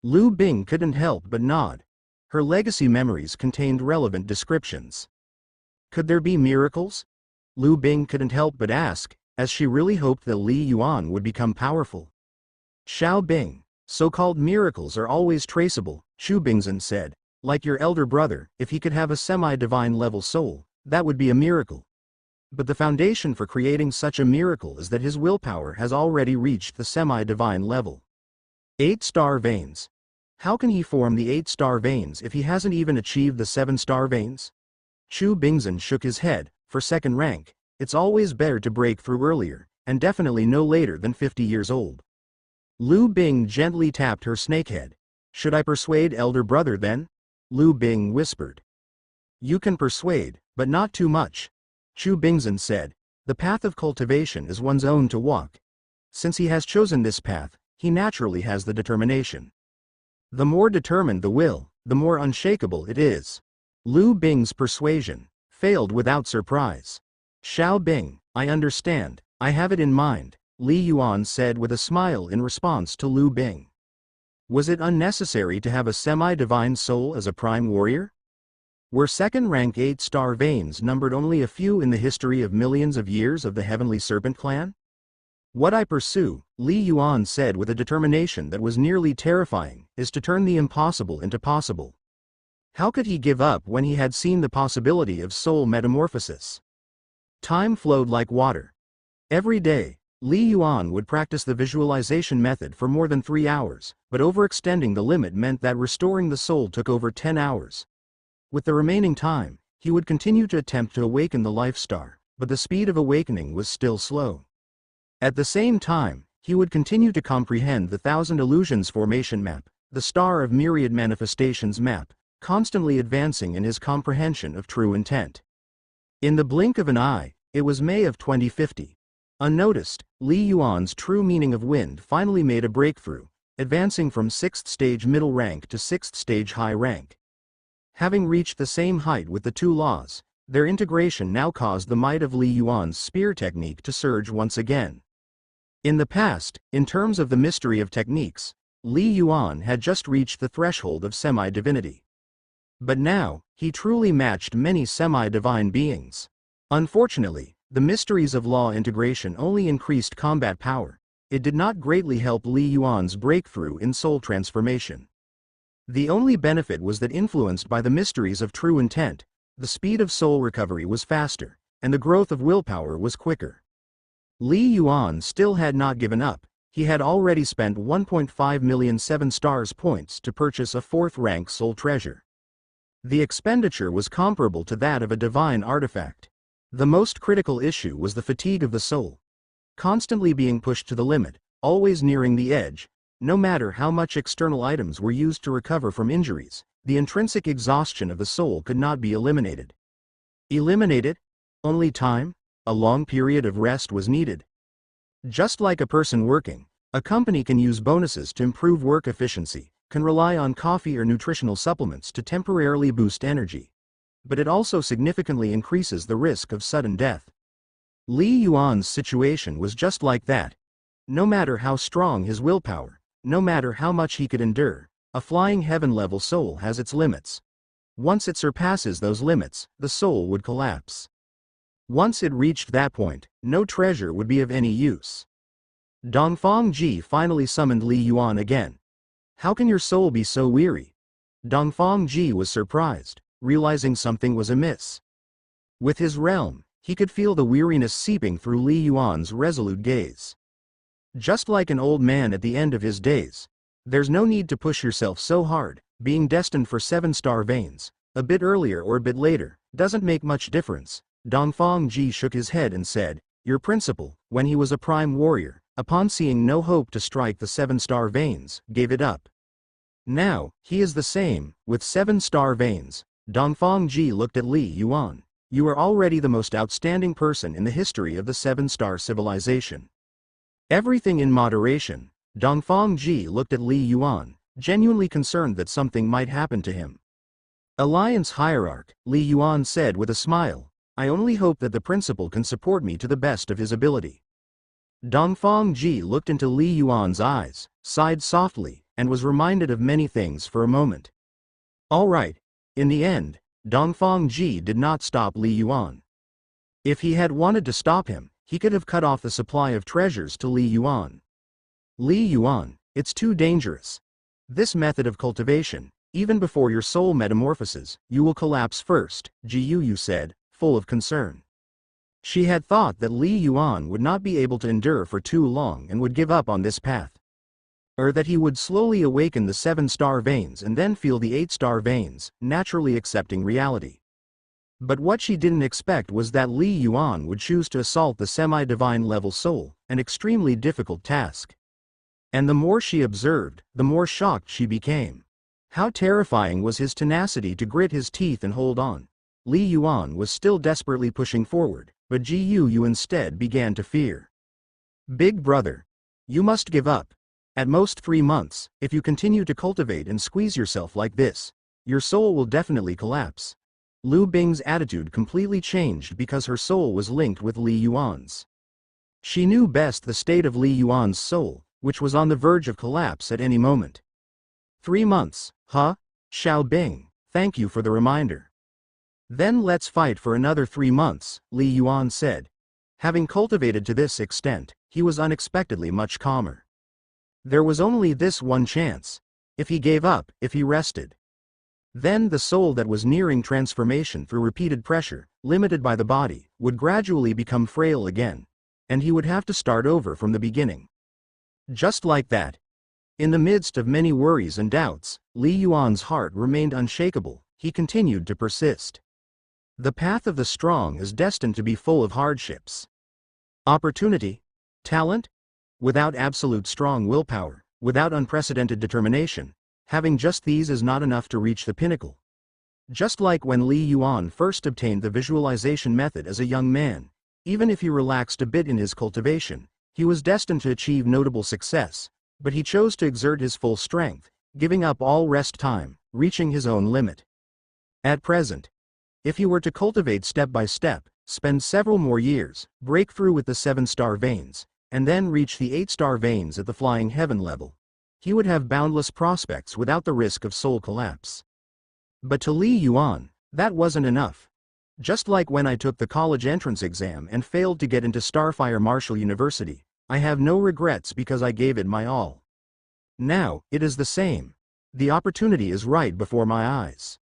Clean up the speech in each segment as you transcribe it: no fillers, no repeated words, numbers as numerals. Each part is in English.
Lu Bing couldn't help but nod. Her legacy memories contained relevant descriptions. Could there be miracles? Lu Bing couldn't help but ask, as she really hoped that Li Yuan would become powerful. Xiao Bing, so-called miracles are always traceable, Xu Bingzhen said. Like your elder brother, if he could have a semi-divine level soul, that would be a miracle. But the foundation for creating such a miracle is that his willpower has already reached the semi-divine level. 8-star veins. How can he form the 8-star veins if he hasn't even achieved the 7-star veins? Xu Bingzhen shook his head. For second rank, it's always better to break through earlier, and definitely no later than 50 years old. Lu Bing gently tapped her snakehead. Should I persuade elder brother then? Lu Bing whispered. You can persuade, but not too much. Xu Bingzhen said. The path of cultivation is one's own to walk. Since he has chosen this path, he naturally has the determination. The more determined the will, the more unshakable it is. Lu Bing's persuasion failed without surprise. Xiao Bing, I understand, I have it in mind, Li Yuan said with a smile in response to Lu Bing. Was it unnecessary to have a semi-divine soul as a prime warrior? Were second-rank 8-star veins numbered only a few in the history of millions of years of the Heavenly Serpent clan? What I pursue, Li Yuan said with a determination that was nearly terrifying, is to turn the impossible into possible. How could he give up when he had seen the possibility of soul metamorphosis? Time flowed like water. Every day, Li Yuan would practice the visualization method for more than 3 hours, but overextending the limit meant that restoring the soul took over 10 hours. With the remaining time, he would continue to attempt to awaken the life star, but the speed of awakening was still slow. At the same time, he would continue to comprehend the Thousand Illusions formation map, the Star of Myriad Manifestations map, constantly advancing in his comprehension of true intent. In the blink of an eye, it was May of 2050. Unnoticed, Li Yuan's true meaning of wind finally made a breakthrough, advancing from 6th stage middle rank to 6th stage high rank. Having reached the same height with the two laws, their integration now caused the might of Li Yuan's spear technique to surge once again. In the past, in terms of the mystery of techniques, Li Yuan had just reached the threshold of semi-divinity. But now, he truly matched many semi-divine beings. Unfortunately, the mysteries of law integration only increased combat power. It did not greatly help Li Yuan's breakthrough in soul transformation. The only benefit was that influenced by the mysteries of true intent, the speed of soul recovery was faster, and the growth of willpower was quicker. Li Yuan still had not given up. He had already spent 1.5 million 7-stars points to purchase a 4th-rank soul treasure. The expenditure was comparable to that of a divine artifact. The most critical issue was the fatigue of the soul. Constantly being pushed to the limit, always nearing the edge, no matter how much external items were used to recover from injuries, the intrinsic exhaustion of the soul could not be eliminated. Eliminated? Only time? A long period of rest was needed. Just like a person working, a company can use bonuses to improve work efficiency, can rely on coffee or nutritional supplements to temporarily boost energy. But it also significantly increases the risk of sudden death. Li Yuan's situation was just like that. No matter how strong his willpower, no matter how much he could endure, a flying heaven-level soul has its limits. Once it surpasses those limits, the soul would collapse. Once it reached that point, no treasure would be of any use. Dongfang Ji finally summoned Li Yuan again. How can your soul be so weary? Dongfang Ji was surprised, realizing something was amiss. With his realm, he could feel the weariness seeping through Li Yuan's resolute gaze. Just like an old man at the end of his days, there's no need to push yourself so hard. Being destined for 7-star veins, a bit earlier or a bit later, doesn't make much difference. Dongfang Ji shook his head and said, your principal, when he was a prime warrior, upon seeing no hope to strike the 7-star veins, gave it up. Now, he is the same, with 7-star veins. Dongfang Ji looked at Li Yuan. You are already the most outstanding person in the history of the 7-star civilization. Everything in moderation. Dongfang Ji looked at Li Yuan, genuinely concerned that something might happen to him. Alliance Hierarch, Li Yuan said with a smile, I only hope that the principal can support me to the best of his ability. Dongfang Ji looked into Li Yuan's eyes, sighed softly, and was reminded of many things for a moment. All right. In the end, Dongfang Ji did not stop Li Yuan. If he had wanted to stop him, he could have cut off the supply of treasures to Li Yuan. Li Yuan, it's too dangerous. This method of cultivation, even before your soul metamorphoses, you will collapse first, Ji Yu said, full of concern. She had thought that Li Yuan would not be able to endure for too long and would give up on this path. Or that he would slowly awaken the 7-star veins and then feel the 8-star veins, naturally accepting reality. But what she didn't expect was that Li Yuan would choose to assault the semi-divine level soul, an extremely difficult task. And the more she observed, the more shocked she became. How terrifying was his tenacity to grit his teeth and hold on. Li Yuan was still desperately pushing forward, but Ji Yu instead began to fear. Big brother, you must give up. At most 3 months, if you continue to cultivate and squeeze yourself like this, your soul will definitely collapse. Lu Bing's attitude completely changed because her soul was linked with Li Yuan's. She knew best the state of Li Yuan's soul, which was on the verge of collapse at any moment. 3 months, huh? Xiao Bing, thank you for the reminder. Then let's fight for another 3 months, Li Yuan said. Having cultivated to this extent, he was unexpectedly much calmer. There was only this one chance. If he gave up, if he rested. Then the soul that was nearing transformation through repeated pressure, limited by the body, would gradually become frail again. And he would have to start over from the beginning. Just like that. In the midst of many worries and doubts, Li Yuan's heart remained unshakable. He continued to persist. The path of the strong is destined to be full of hardships. Opportunity? Talent? Without absolute strong willpower, without unprecedented determination, having just these is not enough to reach the pinnacle. Just like when Li Yuan first obtained the visualization method as a young man, even if he relaxed a bit in his cultivation, he was destined to achieve notable success, but he chose to exert his full strength, giving up all rest time, reaching his own limit. At present, if he were to cultivate step by step, spend several more years, break through with the 7-star veins, and then reach the 8-star veins at the flying heaven level, he would have boundless prospects without the risk of soul collapse. But to Li Yuan, that wasn't enough. Just like when I took the college entrance exam and failed to get into Starfire Marshall University, I have no regrets because I gave it my all. Now, it is the same. The opportunity is right before my eyes.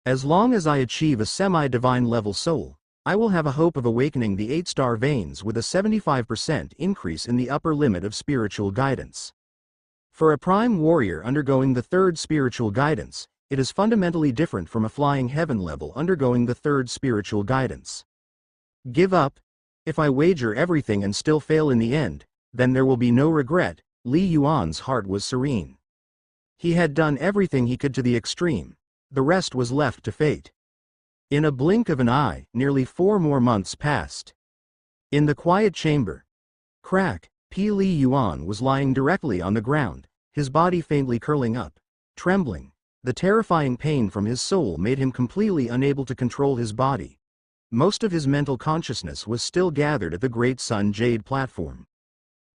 As long as I achieve a semi-divine level soul, I will have a hope of awakening the 8-star veins with a 75% increase in the upper limit of spiritual guidance. For a prime warrior undergoing the 3rd spiritual guidance, it is fundamentally different from a flying heaven level undergoing the 3rd spiritual guidance. Give up? If I wager everything and still fail in the end, then there will be no regret. Li Yuan's heart was serene. He had done everything he could to the extreme. The rest was left to fate. In a blink of an eye, nearly 4 more months passed. In the quiet chamber, crack, Li Yuan was lying directly on the ground, his body faintly curling up, trembling. The terrifying pain from his soul made him completely unable to control his body. Most of his mental consciousness was still gathered at the Great Sun Jade platform.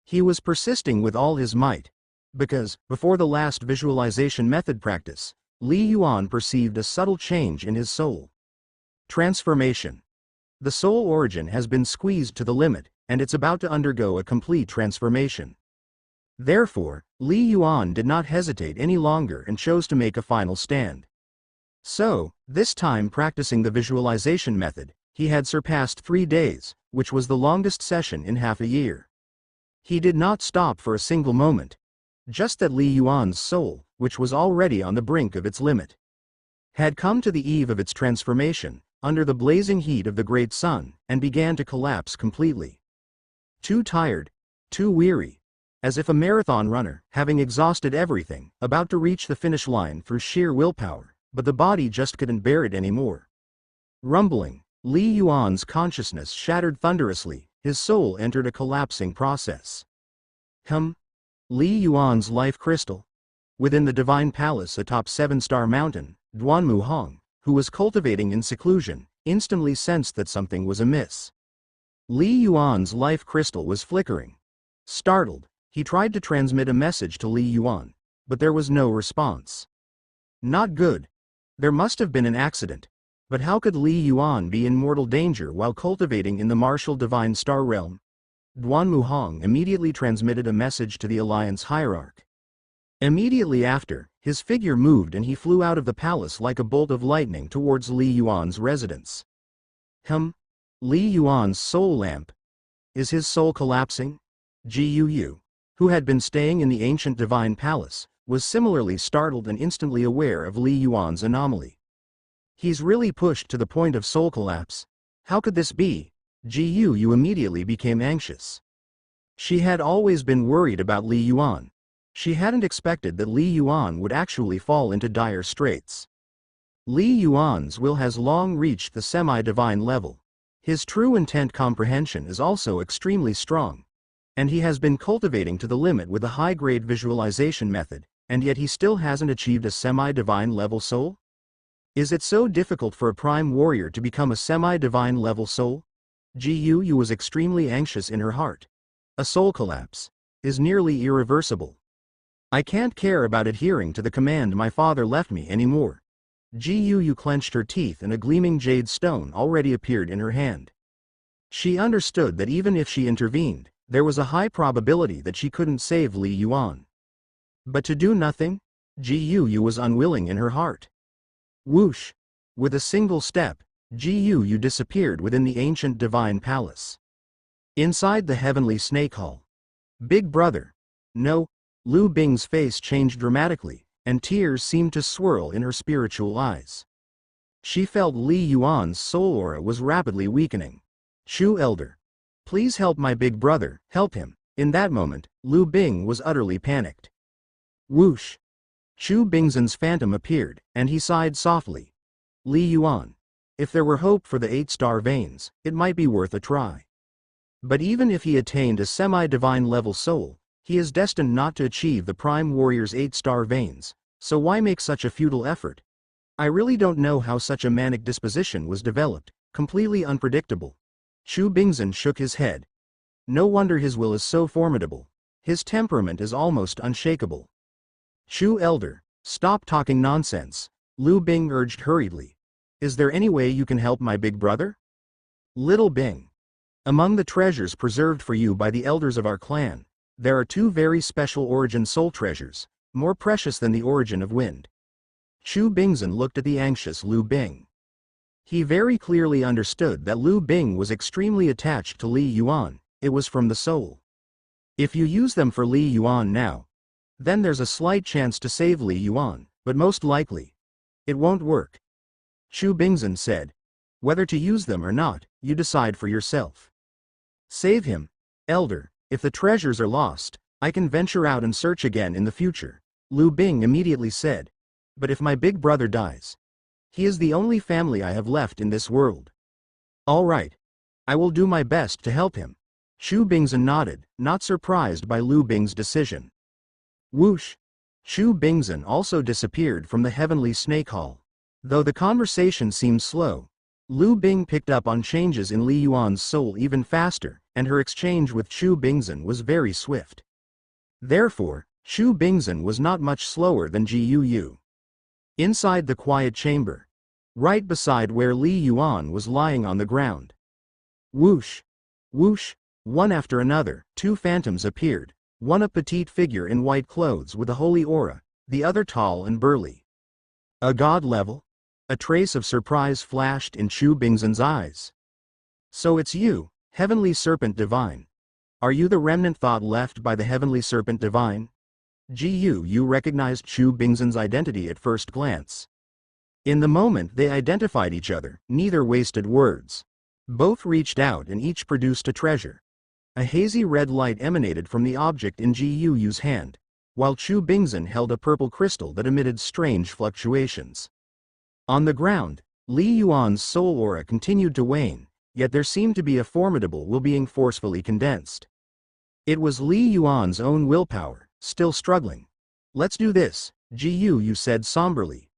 He was persisting with all his might, because, before the last visualization method practice, Li Yuan perceived a subtle change in his soul. Transformation. The soul origin has been squeezed to the limit, and it's about to undergo a complete transformation. Therefore, Li Yuan did not hesitate any longer and chose to make a final stand. So, this time practicing the visualization method, he had surpassed 3 days, which was the longest session in half a year. He did not stop for a single moment. Just that Li Yuan's soul, which was already on the brink of its limit, had come to the eve of its transformation, under the blazing heat of the great sun, and began to collapse completely. Too tired, too weary, as if a marathon runner, having exhausted everything, about to reach the finish line through sheer willpower, but the body just couldn't bear it anymore. Rumbling, Li Yuan's consciousness shattered thunderously, his soul entered a collapsing process. Li Yuan's life crystal. Within the divine palace atop 7-star mountain, Duanmu Hong, who was cultivating in seclusion, instantly sensed that something was amiss. Li Yuan's life crystal was flickering. Startled, he tried to transmit a message to Li Yuan, but there was no response. Not good. There must have been an accident. But how could Li Yuan be in mortal danger while cultivating in the martial divine star realm? Duan Muhong immediately transmitted a message to the Alliance hierarch. Immediately after, his figure moved and he flew out of the palace like a bolt of lightning towards Li Yuan's residence. Li Yuan's soul lamp. Is his soul collapsing? Ji Yu, who had been staying in the ancient divine palace, was similarly startled and instantly aware of Li Yuan's anomaly. He's really pushed to the point of soul collapse. How could this be? Ji Yu immediately became anxious. She had always been worried about Li Yuan. She hadn't expected that Li Yuan would actually fall into dire straits. Li Yuan's will has long reached the semi-divine level. His true intent comprehension is also extremely strong. And he has been cultivating to the limit with a high-grade visualization method, and yet he still hasn't achieved a semi-divine level soul? Is it so difficult for a prime warrior to become a semi-divine level soul? Ji Yu was extremely anxious in her heart. A soul collapse is nearly irreversible. I can't care about adhering to the command my father left me anymore. Ji Yu clenched her teeth and a gleaming jade stone already appeared in her hand. She understood that even if she intervened, there was a high probability that she couldn't save Li Yuan. But to do nothing? Ji Yu was unwilling in her heart. Whoosh! With a single step, Ji Yu disappeared within the ancient divine palace. Inside the heavenly snake hall. Big brother. No. Lu Bing's face changed dramatically, and tears seemed to swirl in her spiritual eyes. She felt Li Yuan's soul aura was rapidly weakening. Chu Elder. Please help my big brother, help him. In that moment, Lu Bing was utterly panicked. Whoosh! Chu Bingzhen's phantom appeared, and he sighed softly. Li Yuan. If there were hope for the 8-star veins, it might be worth a try. But even if he attained a semi-divine level soul, he is destined not to achieve the Prime Warrior's 8-star veins, so why make such a futile effort? I really don't know how such a manic disposition was developed, completely unpredictable. Chu Bingzhen shook his head. No wonder his will is so formidable. His temperament is almost unshakable. Chu Elder, stop talking nonsense, Lu Bing urged hurriedly. Is there any way you can help my big brother? Little Bing. Among the treasures preserved for you by the elders of our clan, there are 2 very special origin soul treasures, more precious than the origin of wind. Chu Bingzhen looked at the anxious Lu Bing. He very clearly understood that Lu Bing was extremely attached to Li Yuan. It was from the soul. If you use them for Li Yuan now, then there's a slight chance to save Li Yuan, but most likely, it won't work. Chu Bingzhen said. Whether to use them or not, you decide for yourself. Save him, Elder. If the treasures are lost, I can venture out and search again in the future, Lu Bing immediately said. But if my big brother dies, he is the only family I have left in this world. All right. I will do my best to help him. Chu Bingzhen nodded, not surprised by Lu Bing's decision. Whoosh! Chu Bingzhen also disappeared from the heavenly snake hall. Though the conversation seemed slow, Lu Bing picked up on changes in Li Yuan's soul even faster, and her exchange with Chu Bingzhen was very swift. Therefore, Chu Bingzhen was not much slower than Ji Yu. Inside the quiet chamber, right beside where Li Yuan was lying on the ground. Whoosh! Whoosh! One after another, 2 phantoms appeared, one a petite figure in white clothes with a holy aura, the other tall and burly. A god level? A trace of surprise flashed in Chu Bingzhen's eyes. So it's you, Heavenly Serpent Divine. Are you the remnant thought left by the Heavenly Serpent Divine? Ji Yu recognized Chu Bingzhen's identity at first glance. In the moment they identified each other, neither wasted words. Both reached out and each produced a treasure. A hazy red light emanated from the object in Ji Yu's hand, while Chu Bingzhen held a purple crystal that emitted strange fluctuations. On the ground, Li Yuan's soul aura continued to wane, yet there seemed to be a formidable will being forcefully condensed. It was Li Yuan's own willpower, still struggling. Let's do this, Ji Yu said somberly.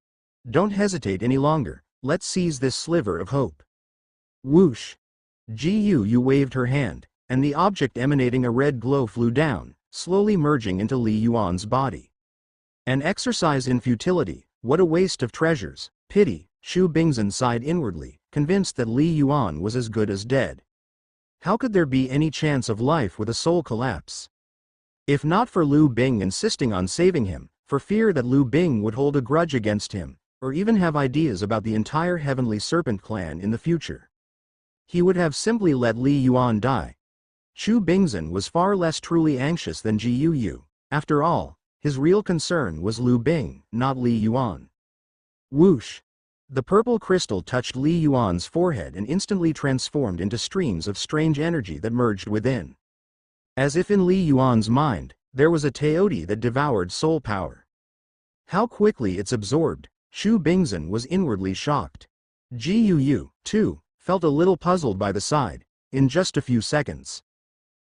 Don't hesitate any longer, let's seize this sliver of hope. Whoosh! Ji Yu waved her hand, and the object emanating a red glow flew down, slowly merging into Li Yuan's body. An exercise in futility, what a waste of treasures, pity, Xu Bingzhen sighed inwardly, convinced that Li Yuan was as good as dead. How could there be any chance of life with a soul collapse? If not for Lu Bing insisting on saving him, for fear that Lu Bing would hold a grudge against him, or even have ideas about the entire Heavenly Serpent clan in the future, he would have simply let Li Yuan die. Xu Bingzhen was far less truly anxious than Ji Yu. After all, his real concern was Lu Bing, not Li Yuan. Whoosh! The purple crystal touched Li Yuan's forehead and instantly transformed into streams of strange energy that merged within. As if in Li Yuan's mind, there was a teoti that devoured soul power. How quickly it's absorbed, Xu Bingzhen was inwardly shocked. Ji Yu, too, felt a little puzzled by the sight. In just a few seconds.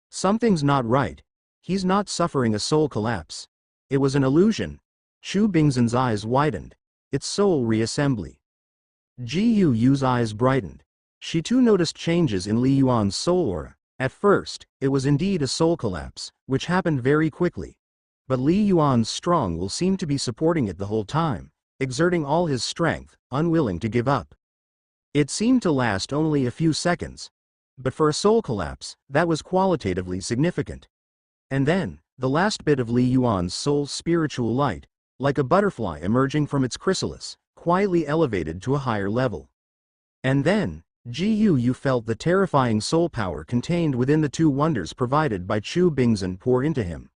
Something's not right. He's not suffering a soul collapse. It was an illusion. Xu Bingzhen's eyes widened. It's soul reassembly. Ji Yu's eyes brightened. She too noticed changes in Li Yuan's soul aura. At first, it was indeed a soul collapse, which happened very quickly. But Li Yuan's strong will seemed to be supporting it the whole time, exerting all his strength, unwilling to give up. It seemed to last only a few seconds. But for a soul collapse, that was qualitatively significant. And then, the last bit of Li Yuan's soul's spiritual light, like a butterfly emerging from its chrysalis, quietly elevated to a higher level. And then, Ji Yu felt the terrifying soul power contained within the two wonders provided by Xu Bingzhen pour into him.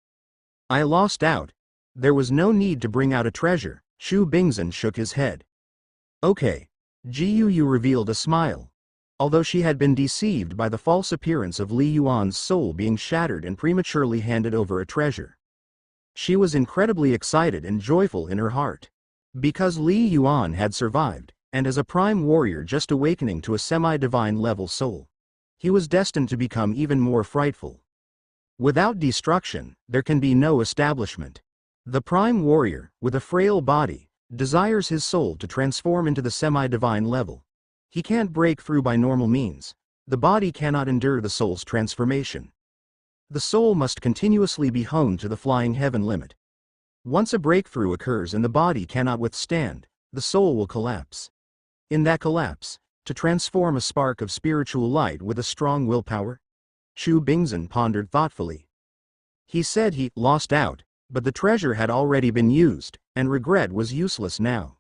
I lost out. There was no need to bring out a treasure. Xu Bingzhen shook his head. Okay. Ji Yu revealed a smile. Although she had been deceived by the false appearance of Li Yuan's soul being shattered and prematurely handed over a treasure, she was incredibly excited and joyful in her heart. Because Li Yuan had survived, and as a prime warrior just awakening to a semi-divine level soul, he was destined to become even more frightful. Without destruction, there can be no establishment. The prime warrior, with a frail body, desires his soul to transform into the semi-divine level. He can't break through by normal means. The body cannot endure the soul's transformation. The soul must continuously be honed to the flying heaven limit. Once a breakthrough occurs and the body cannot withstand, the soul will collapse. In that collapse, to transform a spark of spiritual light with a strong willpower? Xu Bingzhen pondered thoughtfully. He said he lost out, but the treasure had already been used, and regret was useless now.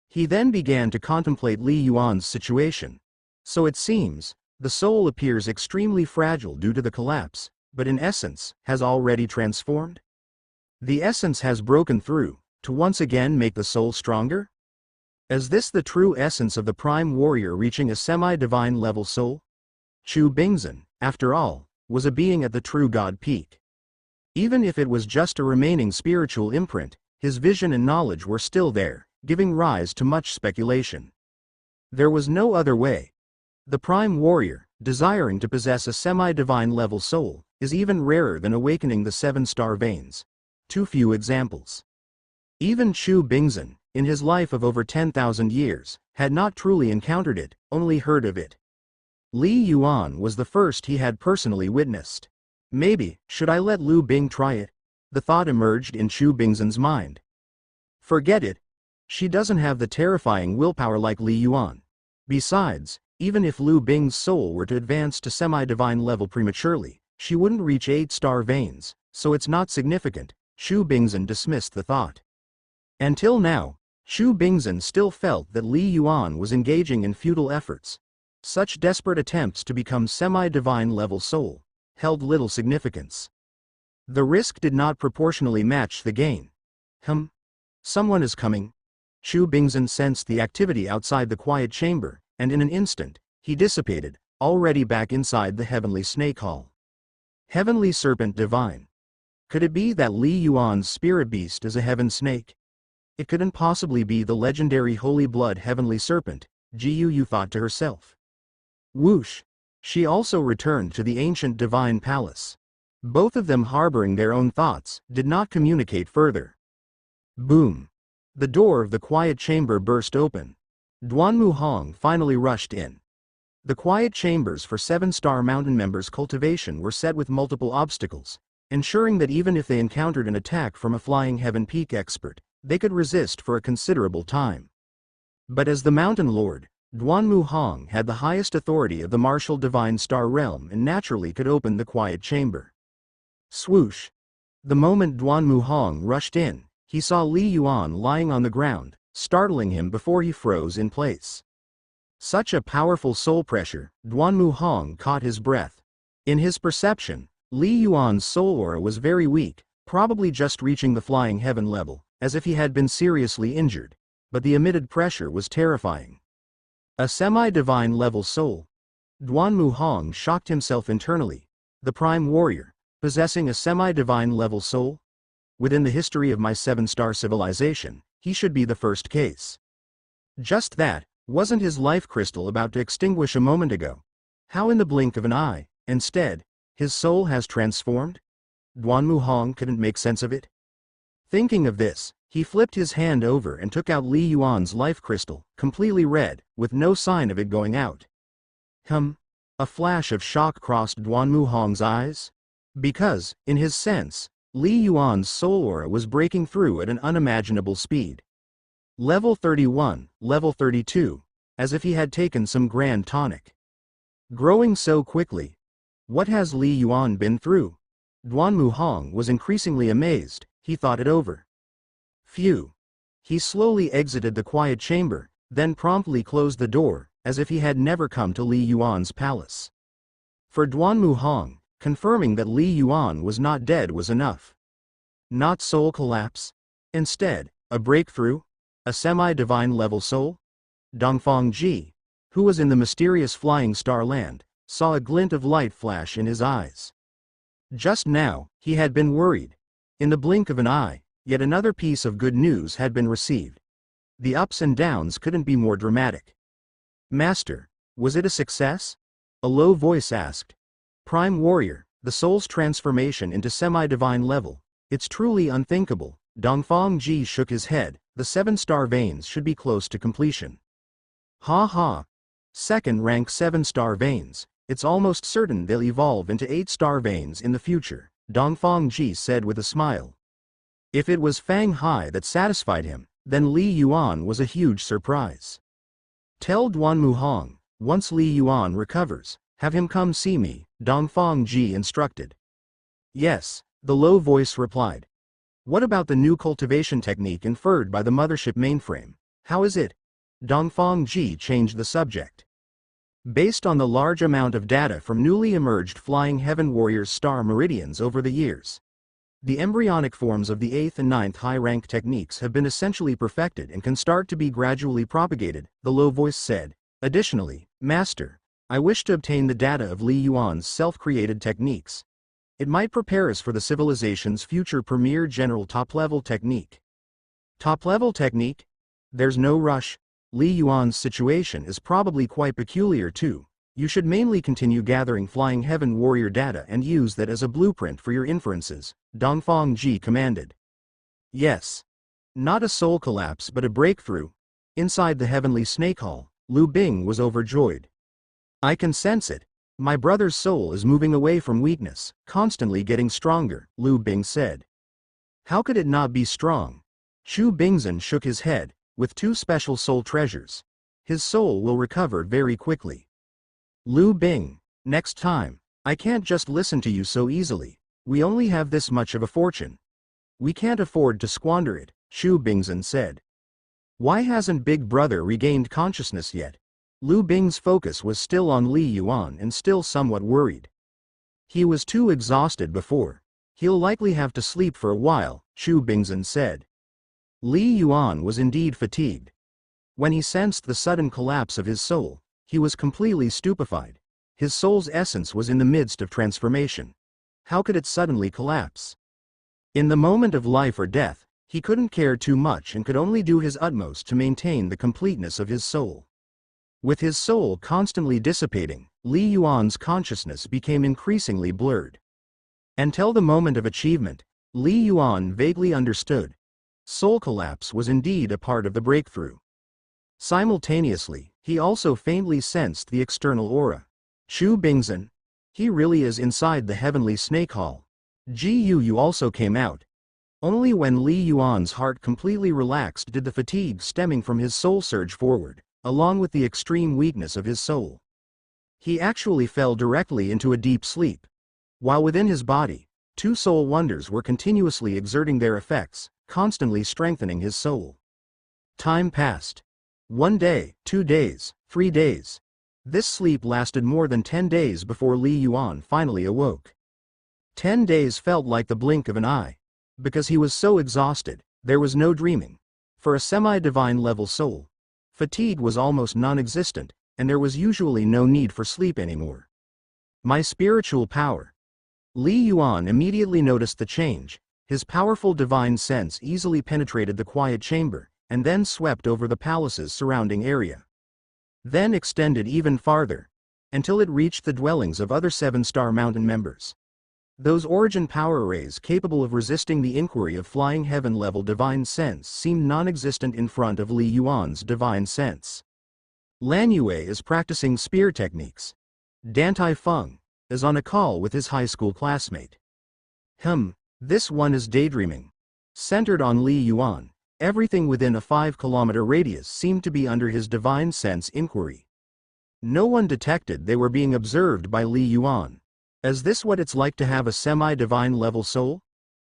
He then began to contemplate Li Yuan's situation. So it seems, the soul appears extremely fragile due to the collapse, but in essence, has already transformed? The essence has broken through, to once again make the soul stronger? Is this the true essence of the prime warrior reaching a semi-divine level soul? Xu Bingzhen, after all, was a being at the true God peak. Even if it was just a remaining spiritual imprint, his vision and knowledge were still there, giving rise to much speculation. There was no other way. The prime warrior, desiring to possess a semi-divine level soul, is even rarer than awakening the 7-star veins. Too few examples. Even Xu Bingzhen, in his life of over 10,000 years, had not truly encountered it, only heard of it. Li Yuan was the first he had personally witnessed. Maybe, should I let Lu Bing try it? The thought emerged in Xu Bingzhen's mind. Forget it. She doesn't have the terrifying willpower like Li Yuan. Besides, even if Lu Bing's soul were to advance to semi-divine level prematurely, she wouldn't reach 8-star veins, so it's not significant. Xu Bingzhen dismissed the thought. Until now, Xu Bingzhen still felt that Li Yuan was engaging in futile efforts. Such desperate attempts to become semi-divine level soul held little significance. The risk did not proportionally match the gain. Someone is coming. Xu Bingzhen sensed the activity outside the quiet chamber, and in an instant, he dissipated, already back inside the heavenly snake hall. Heavenly Serpent Divine. Could it be that Li Yuan's spirit beast is a heaven snake? It couldn't possibly be the legendary Holy Blood Heavenly Serpent, Ji Yu thought to herself. Whoosh! She also returned to the ancient divine palace. Both of them harboring their own thoughts, did not communicate further. Boom! The door of the quiet chamber burst open. Duanmu Hong finally rushed in. The quiet chambers for 7-star mountain members' cultivation were set with multiple obstacles, ensuring that even if they encountered an attack from a Flying Heaven Peak expert, they could resist for a considerable time. But as the Mountain Lord, Duanmu Hong had the highest authority of the martial Divine Star Realm and naturally could open the quiet chamber. Swoosh! The moment Duanmu Hong rushed in, he saw Li Yuan lying on the ground, startling him before he froze in place. Such a powerful soul pressure, Duanmu Hong caught his breath. In his perception, Li Yuan's soul aura was very weak, probably just reaching the Flying Heaven level, as if he had been seriously injured, but the emitted pressure was terrifying. A semi-divine level soul. Duanmu Hong shocked himself internally. The Prime Warrior, possessing a semi-divine level soul? Within the history of my 7-star civilization, he should be the first case. Just that, wasn't his life crystal about to extinguish a moment ago? How in the blink of an eye, instead, his soul has transformed? Duanmu Hong couldn't make sense of it. Thinking of this, he flipped his hand over and took out Li Yuan's life crystal, completely red, with no sign of it going out. A flash of shock crossed Duanmu Hong's eyes. Because, in his sense, Li Yuan's soul aura was breaking through at an unimaginable speed. Level 31, level 32, as if he had taken some grand tonic. Growing so quickly. What has Li Yuan been through? Duanmu Hong was increasingly amazed. He thought it over. Phew. He slowly exited the quiet chamber, then promptly closed the door, as if he had never come to Li Yuan's palace. For Duanmu Hong, confirming that Li Yuan was not dead was enough. Not soul collapse. Instead, a breakthrough? A semi-divine level soul? Dongfang Ji, who was in the mysterious Flying Star Land, saw a glint of light flash in his eyes. Just now, he had been worried. In the blink of an eye, yet another piece of good news had been received. The ups and downs couldn't be more dramatic. Master, was it a success? A low voice asked. Prime Warrior, the soul's transformation into semi-divine level. It's truly unthinkable. Dongfang Ji shook his head. The 7-star veins should be close to completion. Ha ha. Second-rank 7-star veins. It's almost certain they'll evolve into 8-star veins in the future, Dongfang Ji said with a smile. If it was Fang Hai that satisfied him, then Li Yuan was a huge surprise. Tell Duanmu Hong, once Li Yuan recovers, have him come see me, Dongfang Ji instructed. Yes, the low voice replied. What about the new cultivation technique inferred by the mothership mainframe? How is it? Dongfang Ji changed the subject. Based on the large amount of data from newly emerged Flying Heaven Warriors star meridians over the years, the embryonic forms of the 8th and 9th high-rank techniques have been essentially perfected and can start to be gradually propagated, the low voice said. Additionally, Master, I wish to obtain the data of Li Yuan's self-created techniques. It might prepare us for the civilization's future premier general top-level technique. Top-level technique? There's no rush. Li Yuan's situation is probably quite peculiar too. You should mainly continue gathering Flying Heaven Warrior data and use that as a blueprint for your inferences, Dongfang Ji commanded. Yes. Not a soul collapse but a breakthrough. Inside the Heavenly Snake Hall, Lu Bing was overjoyed. I can sense it. My brother's soul is moving away from weakness, constantly getting stronger, Lu Bing said. How could it not be strong? Chu Bingzhen shook his head. With 2 special soul treasures, his soul will recover very quickly. Lu Bing, next time, I can't just listen to you so easily. We only have this much of a fortune. We can't afford to squander it, Chu Bingzhen said. Why hasn't Big Brother regained consciousness yet? Lu Bing's focus was still on Li Yuan and still somewhat worried. He was too exhausted before. He'll likely have to sleep for a while, Chu Bingzhen said. Li Yuan was indeed fatigued. When he sensed the sudden collapse of his soul, he was completely stupefied. His soul's essence was in the midst of transformation. How could it suddenly collapse? In the moment of life or death, he couldn't care too much and could only do his utmost to maintain the completeness of his soul. With his soul constantly dissipating, Li Yuan's consciousness became increasingly blurred. Until the moment of achievement, Li Yuan vaguely understood. Soul collapse was indeed a part of the breakthrough. Simultaneously, he also faintly sensed the external aura. Chu Bingzhen. He really is inside the Heavenly Snake Hall. Ji Yu also came out. Only when Li Yuan's heart completely relaxed did the fatigue stemming from his soul surge forward, along with the extreme weakness of his soul. He actually fell directly into a deep sleep. While within his body, two soul wonders were continuously exerting their effects, constantly strengthening his soul. Time passed. 1 day, 2 days, 3 days. This sleep lasted more than 10 days before Li Yuan finally awoke. 10 days felt like the blink of an eye. Because he was so exhausted, there was no dreaming. For a semi-divine level soul, fatigue was almost non-existent, and there was usually no need for sleep anymore. My spiritual power. Li Yuan immediately noticed the change. His powerful divine sense easily penetrated the quiet chamber, and then swept over the palace's surrounding area. Then extended even farther, until it reached the dwellings of other 7-star mountain members. Those origin power rays capable of resisting the inquiry of flying heaven-level divine sense seemed non-existent in front of Li Yuan's divine sense. Lan Yue is practicing spear techniques. Dan Taifeng is on a call with his high school classmate. This one is daydreaming. Centered on Li Yuan, everything within a 5-kilometer radius seemed to be under his divine sense inquiry. No one detected they were being observed by Li Yuan. Is this what it's like to have a semi-divine level soul?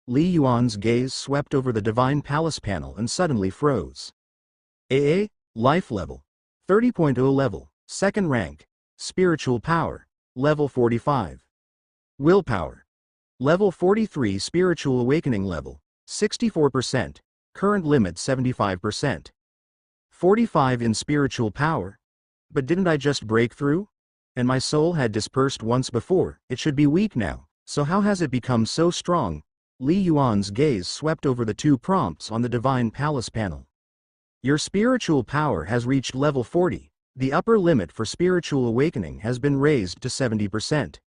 Li Yuan's gaze swept over the divine palace panel and suddenly froze. AA, life level. 30.0 level, 2nd rank. Spiritual power, level 45. Willpower, level 43. Spiritual awakening level, 64%. Current limit 75%. 45 in spiritual power. But didn't I just break through? And my soul had dispersed once before, it should be weak now, so how has it become so strong? Li Yuan's gaze swept over the 2 prompts on the divine palace panel. Your spiritual power has reached level 40, the upper limit for spiritual awakening has been raised to 70%.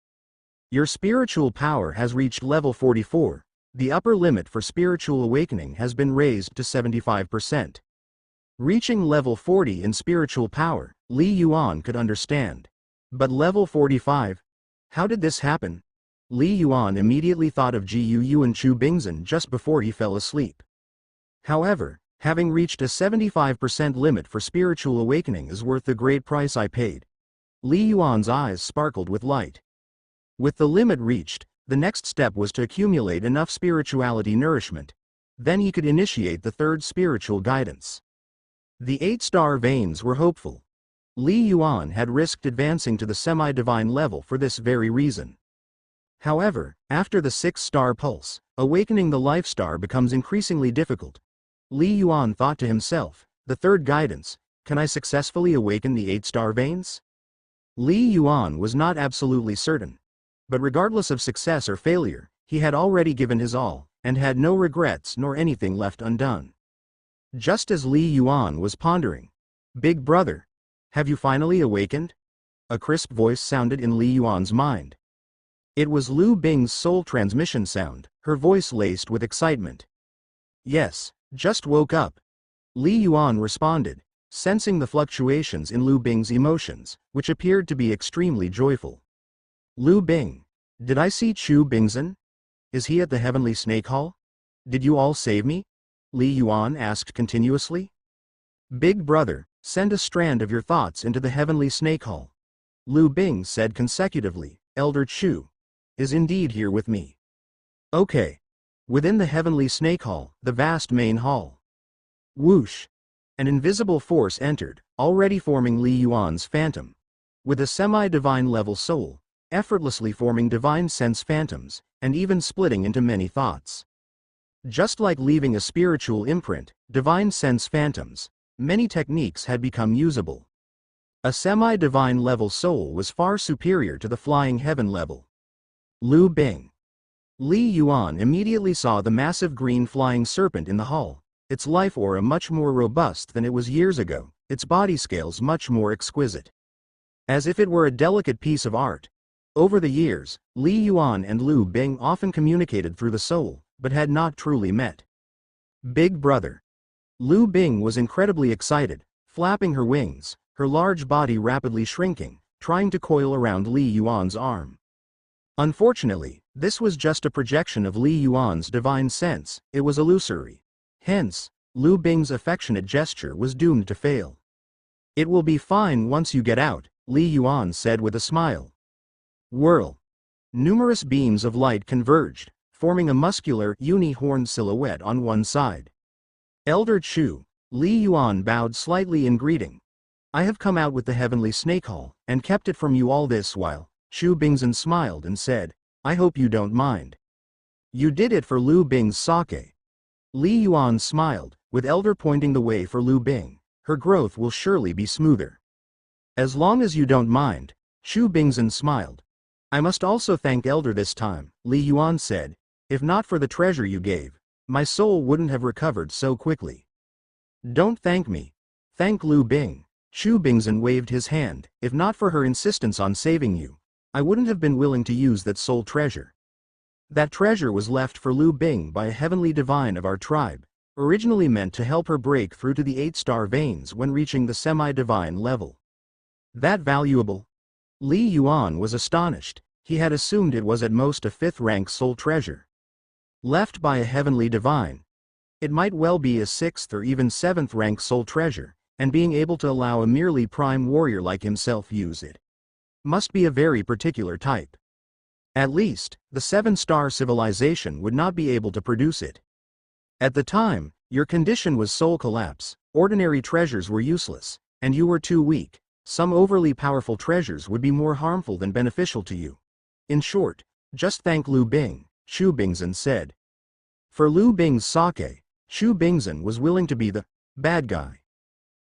Your spiritual power has reached level 44, the upper limit for spiritual awakening has been raised to 75%. Reaching level 40 in spiritual power, Li Yuan could understand. But level 45? How did this happen? Li Yuan immediately thought of Ji Yu and Chu Bingzhen just before he fell asleep. However, having reached a 75% limit for spiritual awakening is worth the great price I paid. Li Yuan's eyes sparkled with light. With the limit reached, the next step was to accumulate enough spirituality nourishment. Then he could initiate the 3rd spiritual guidance. The 8-star veins were hopeful. Li Yuan had risked advancing to the semi-divine level for this very reason. However, after the 6-star pulse, awakening the life star becomes increasingly difficult. Li Yuan thought to himself, the 3rd guidance, can I successfully awaken the 8-star veins? Li Yuan was not absolutely certain. But regardless of success or failure, he had already given his all, and had no regrets nor anything left undone. Just as Li Yuan was pondering, "Big brother, have you finally awakened?" A crisp voice sounded in Li Yuan's mind. It was Lu Bing's soul transmission sound, her voice laced with excitement. "Yes, just woke up." Li Yuan responded, sensing the fluctuations in Lu Bing's emotions, which appeared to be extremely joyful. "Lu Bing, did I see Chu Bingzhen? Is he at the Heavenly Snake Hall? Did you all save me?" Li Yuan asked continuously. "Big brother, send a strand of your thoughts into the Heavenly Snake Hall." Lu Bing said consecutively, "Elder Chu is indeed here with me." Okay. Within the Heavenly Snake Hall, the vast main hall. Whoosh! An invisible force entered, already forming Li Yuan's phantom. With a semi-divine level soul, effortlessly forming divine sense phantoms, and even splitting into many thoughts. Just like leaving a spiritual imprint, divine sense phantoms, many techniques had become usable. A semi-divine level soul was far superior to the flying heaven level. Lu Bing. Li Yuan immediately saw the massive green flying serpent in the hall, its life aura much more robust than it was years ago, its body scales much more exquisite. As if it were a delicate piece of art. Over the years, Li Yuan and Lu Bing often communicated through the soul, but had not truly met. Big brother. Lu Bing was incredibly excited, flapping her wings, her large body rapidly shrinking, trying to coil around Li Yuan's arm. Unfortunately, this was just a projection of Li Yuan's divine sense. It was illusory. Hence, Lu Bing's affectionate gesture was doomed to fail. "It will be fine once you get out," Li Yuan said with a smile. Whirl. Numerous beams of light converged, forming a muscular, uni-horned silhouette on one side. "Elder Chu," Li Yuan bowed slightly in greeting. "I have come out with the heavenly snakehall, and kept it from you all this while." Chu Bingzhen smiled and said, "I hope you don't mind." "You did it for Lu Bing's sake." Li Yuan smiled, with Elder pointing the way for Lu Bing. "Her growth will surely be smoother." "As long as you don't mind," Chu Bingzhen smiled. "I must also thank Elder this time," Li Yuan said. "If not for the treasure you gave, my soul wouldn't have recovered so quickly." "Don't thank me. Thank Lu Bing." Chu Bingzhen waved his hand. "If not for her insistence on saving you, I wouldn't have been willing to use that soul treasure. That treasure was left for Lu Bing by a heavenly divine of our tribe, originally meant to help her break through to the 8-star veins when reaching the semi-divine level." "That valuable?" Li Yuan was astonished. He had assumed it was at most a 5th-rank soul treasure. Left by a heavenly divine. It might well be a 6th or even 7th-rank soul treasure, and being able to allow a merely prime warrior like himself use it must be a very particular type. At least, the 7-star civilization would not be able to produce it. At the time, your condition was soul collapse, ordinary treasures were useless, and you were too weak. Some overly powerful treasures would be more harmful than beneficial to you. In short, just thank Lu Bing, Chu Bingzhen said. For Lu Bing's sake, Chu Bingzhen was willing to be the bad guy.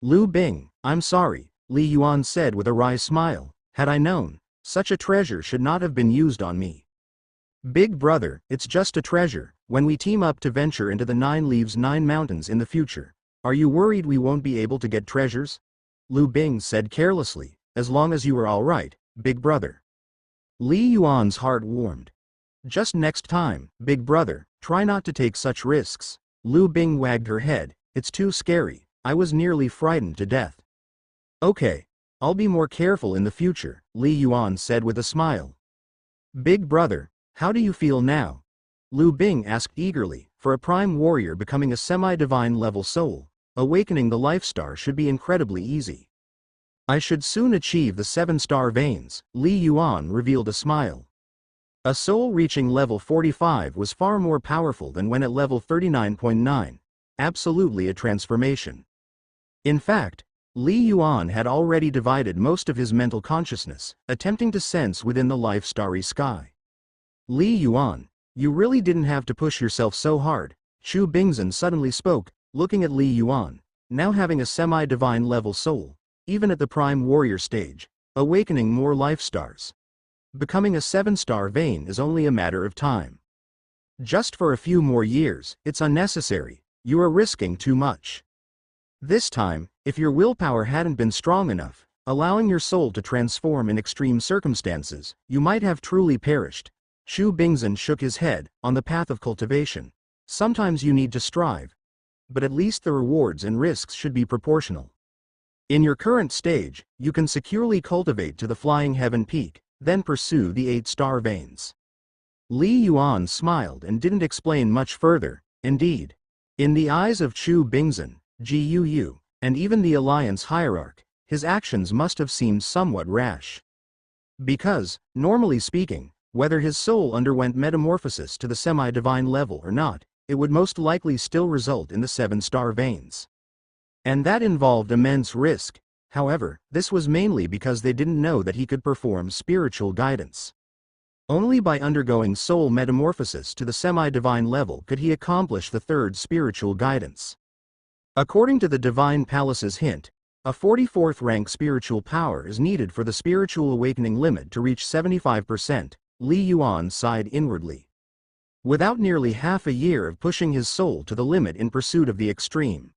"Lu Bing, I'm sorry," Li Yuan said with a wry smile. "Had I known, such a treasure should not have been used on me." "Big brother, it's just a treasure. When we team up to venture into the 9 Leaves 9 Mountains in the future, are you worried we won't be able to get treasures?" Lu Bing said carelessly. "As long as you are all right, big brother." Li Yuan's heart warmed. "Just next time, big brother, try not to take such risks." Lu Bing wagged her head. "It's too scary. I was nearly frightened to death." "Okay. I'll be more careful in the future," Li Yuan said with a smile. "Big brother, how do you feel now?" Lu Bing asked eagerly. For a prime warrior becoming a semi-divine level soul, awakening the life star should be incredibly easy. "I should soon achieve the 7-star veins," Li Yuan revealed a smile. A soul reaching level 45 was far more powerful than when at level 39.9. Absolutely a transformation. In fact, Li Yuan had already divided most of his mental consciousness, attempting to sense within the life-starry sky. "Li Yuan, you really didn't have to push yourself so hard," Chu Bingzhen suddenly spoke, looking at Li Yuan, now having a semi-divine level soul, even at the prime warrior stage, awakening more life stars. Becoming a 7-star vein is only a matter of time. Just for a few more years, it's unnecessary. You are risking too much. This time, if your willpower hadn't been strong enough, allowing your soul to transform in extreme circumstances, you might have truly perished. Chu Bingzhen shook his head. On the path of cultivation, sometimes you need to strive, but at least the rewards and risks should be proportional. In your current stage, you can securely cultivate to the flying heaven peak, then pursue the 8-star veins. Li Yuan smiled and didn't explain much further. Indeed, in the eyes of Chu Bingzhen, Gu, and even the Alliance hierarch, his actions must have seemed somewhat rash. Because, normally speaking, whether his soul underwent metamorphosis to the semi-divine level or not, it would most likely still result in the 7-star veins. And that involved immense risk. However, this was mainly because they didn't know that he could perform spiritual guidance. Only by undergoing soul metamorphosis to the semi-divine level could he accomplish the 3rd spiritual guidance. According to the Divine Palace's hint, a 44th rank spiritual power is needed for the spiritual awakening limit to reach 75%, Li Yuan sighed inwardly. Without nearly half a year of pushing his soul to the limit in pursuit of the extreme.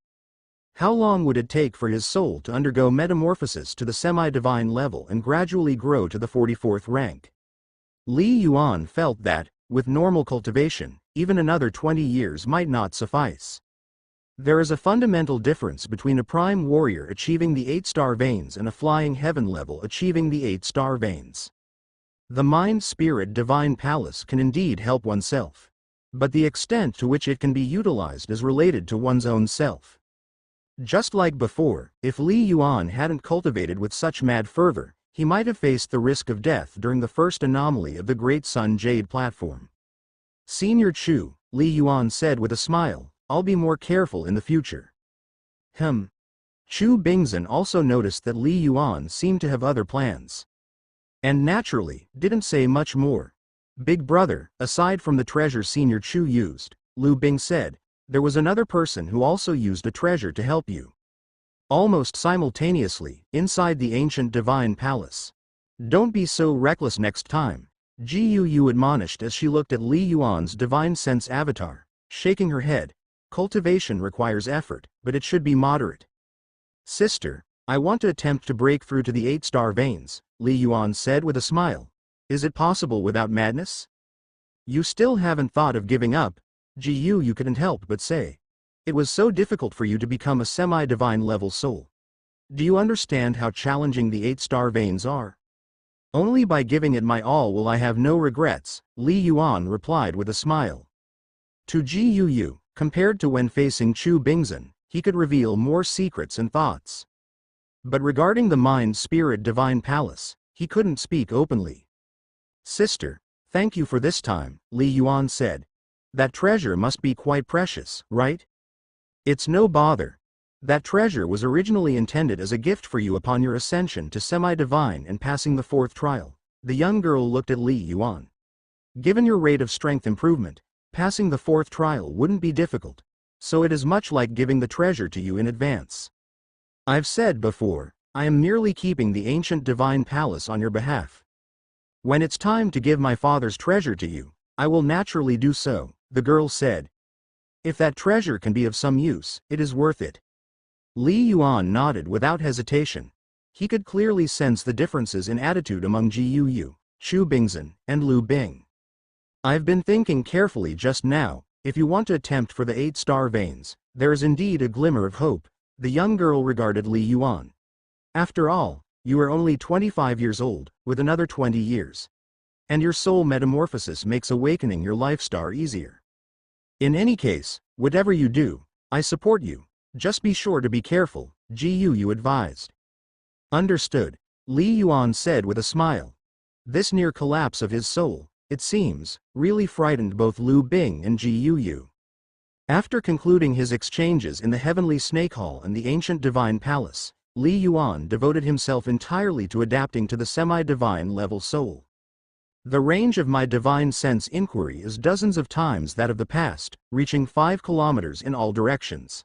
How long would it take for his soul to undergo metamorphosis to the semi-divine level and gradually grow to the 44th rank? Li Yuan felt that, with normal cultivation, even another 20 years might not suffice. There is a fundamental difference between a prime warrior achieving the 8-star veins and a flying heaven level achieving the 8-star veins. The mind-spirit divine palace can indeed help oneself. But the extent to which it can be utilized is related to one's own self. Just like before, if Li Yuan hadn't cultivated with such mad fervor, he might have faced the risk of death during the first anomaly of the Great Sun Jade platform. Senior Chu, Li Yuan said with a smile, I'll be more careful in the future. Chu Bingzhen also noticed that Li Yuan seemed to have other plans. And naturally, didn't say much more. Big brother, aside from the treasure Senior Chu used, Lu Bing said, there was another person who also used a treasure to help you. Almost simultaneously, inside the ancient divine palace. Don't be so reckless next time, Ji Yu admonished as she looked at Li Yuan's divine sense avatar, shaking her head. Cultivation requires effort, but it should be moderate. Sister, I want to attempt to break through to the 8-star veins, Li Yuan said with a smile. Is it possible without madness? You still haven't thought of giving up, Ji Yu couldn't help but say. It was so difficult for you to become a semi-divine level soul. Do you understand how challenging the 8-star veins are? Only by giving it my all will I have no regrets, Li Yuan replied with a smile. To Ji Yu, compared to when facing Chu Bingzhen, he could reveal more secrets and thoughts. But regarding the mind-spirit divine palace, he couldn't speak openly. Sister, thank you for this time, Li Yuan said. That treasure must be quite precious, right? It's no bother. That treasure was originally intended as a gift for you upon your ascension to semi-divine and passing the 4th trial. The young girl looked at Li Yuan. Given your rate of strength improvement, passing the 4th trial wouldn't be difficult, so it is much like giving the treasure to you in advance. I've said before, I am merely keeping the ancient divine palace on your behalf. When it's time to give my father's treasure to you, I will naturally do so, the girl said. If that treasure can be of some use, it is worth it. Li Yuan nodded without hesitation. He could clearly sense the differences in attitude among Ji Yu, Chu Bingzhen, and Lu Bing. I've been thinking carefully just now. If you want to attempt for the 8-star veins, there is indeed a glimmer of hope, the young girl regarded Li Yuan. After all, you are only 25 years old, with another 20 years. And your soul metamorphosis makes awakening your life star easier. In any case, whatever you do, I support you. Just be sure to be careful, Ji Yu advised. Understood, Li Yuan said with a smile. This near collapse of his soul, it seems, really frightened both Lu Bing and Ji Yu. After concluding his exchanges in the Heavenly Snake Hall and the ancient divine palace, Li Yuan devoted himself entirely to adapting to the semi-divine level soul. The range of my divine sense inquiry is dozens of times that of the past, reaching 5 kilometers in all directions.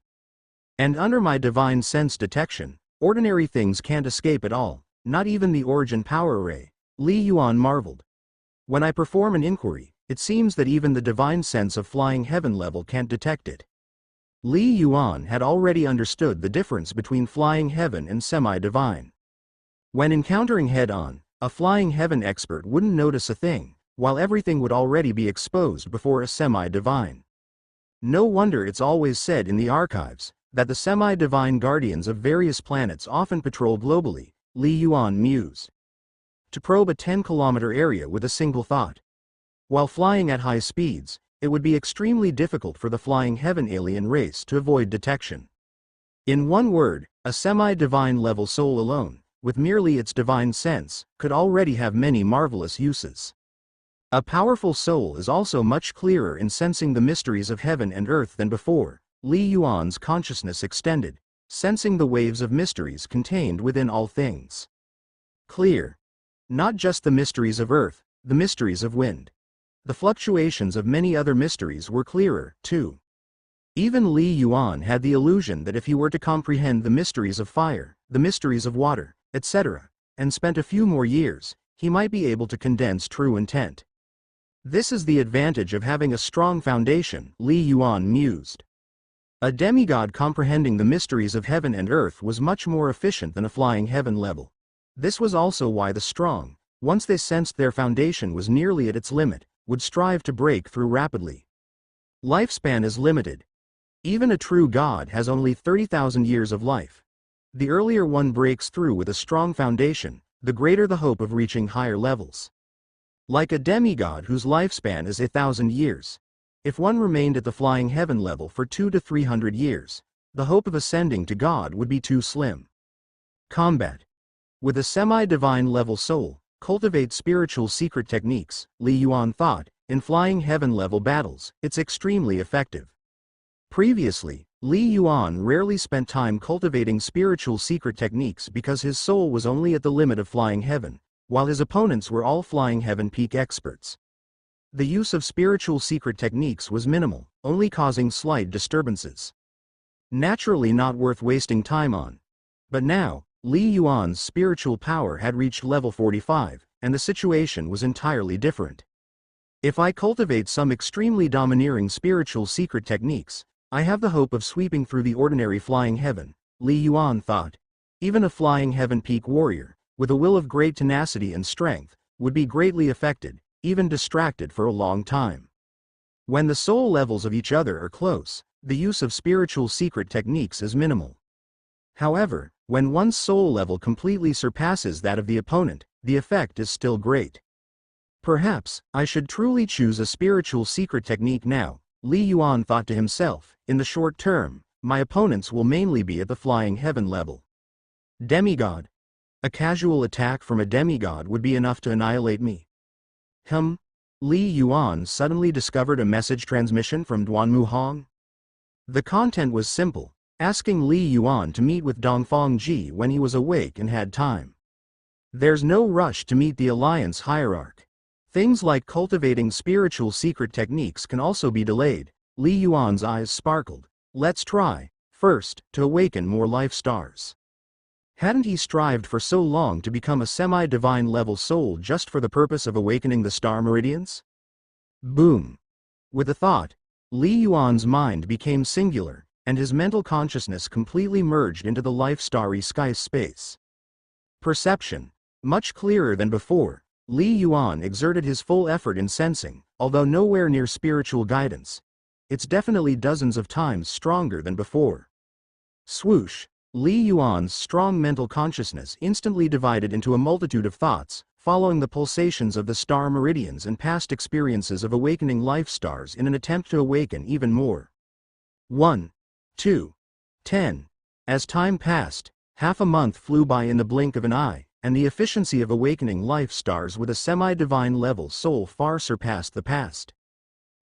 And under my divine sense detection, ordinary things can't escape at all, not even the origin power array, Li Yuan marveled. When I perform an inquiry, it seems that even the divine sense of flying heaven level can't detect it. Li Yuan had already understood the difference between flying heaven and semi-divine. When encountering head-on, a flying heaven expert wouldn't notice a thing, while everything would already be exposed before a semi-divine. No wonder it's always said in the archives that the semi-divine guardians of various planets often patrol globally, Li Yuan mused. To probe a 10-kilometer area with a single thought. While flying at high speeds, it would be extremely difficult for the flying heaven alien race to avoid detection. In one word, a semi-divine level soul alone, with merely its divine sense, could already have many marvelous uses. A powerful soul is also much clearer in sensing the mysteries of heaven and earth than before. Li Yuan's consciousness extended, sensing the waves of mysteries contained within all things. Clear. Not just the mysteries of earth, the mysteries of wind. The fluctuations of many other mysteries were clearer, too. Even Li Yuan had the illusion that if he were to comprehend the mysteries of fire, the mysteries of water, etc., and spent a few more years, he might be able to condense true intent. This is the advantage of having a strong foundation, Li Yuan mused. A demigod comprehending the mysteries of heaven and earth was much more efficient than a flying heaven level. This was also why the strong, once they sensed their foundation was nearly at its limit, would strive to break through rapidly. Lifespan is limited. Even a true god has only 30,000 years of life. The earlier one breaks through with a strong foundation, the greater the hope of reaching higher levels. Like a demigod whose lifespan is 1,000 years. If one remained at the flying heaven level for 200 to 300 years, the hope of ascending to God would be too slim. Combat. With a semi-divine level soul, cultivate spiritual secret techniques, Li Yuan thought. In flying heaven level battles, it's extremely effective. Previously, Li Yuan rarely spent time cultivating spiritual secret techniques because his soul was only at the limit of flying heaven, while his opponents were all flying heaven peak experts. The use of spiritual secret techniques was minimal, only causing slight disturbances. Naturally not worth wasting time on. But now, Li Yuan's spiritual power had reached level 45, and the situation was entirely different. If I cultivate some extremely domineering spiritual secret techniques, I have the hope of sweeping through the ordinary flying heaven, Li Yuan thought. Even a flying heaven peak warrior, with a will of great tenacity and strength, would be greatly affected, even distracted for a long time. When the soul levels of each other are close, the use of spiritual secret techniques is minimal. However, when one's soul level completely surpasses that of the opponent, the effect is still great. Perhaps, I should truly choose a spiritual secret technique now, Li Yuan thought to himself. In the short term, my opponents will mainly be at the flying heaven level. Demigod. A casual attack from a demigod would be enough to annihilate me. Li Yuan suddenly discovered a message transmission from Duanmu Hong. The content was simple, asking Li Yuan to meet with Dongfang Ji when he was awake and had time. There's no rush to meet the Alliance hierarch. Things like cultivating spiritual secret techniques can also be delayed. Li Yuan's eyes sparkled. Let's try, first, to awaken more life stars. Hadn't he strived for so long to become a semi-divine level soul just for the purpose of awakening the star meridians? Boom. With a thought, Li Yuan's mind became singular, and his mental consciousness completely merged into the life-starry sky space. Perception. Much clearer than before, Li Yuan exerted his full effort in sensing, although nowhere near spiritual guidance. It's definitely dozens of times stronger than before. Swoosh. Li Yuan's strong mental consciousness instantly divided into a multitude of thoughts, following the pulsations of the star meridians and past experiences of awakening life stars in an attempt to awaken even more. 1, 2, 10. As time passed, half a month flew by in the blink of an eye, and the efficiency of awakening life stars with a semi-divine level soul far surpassed the past.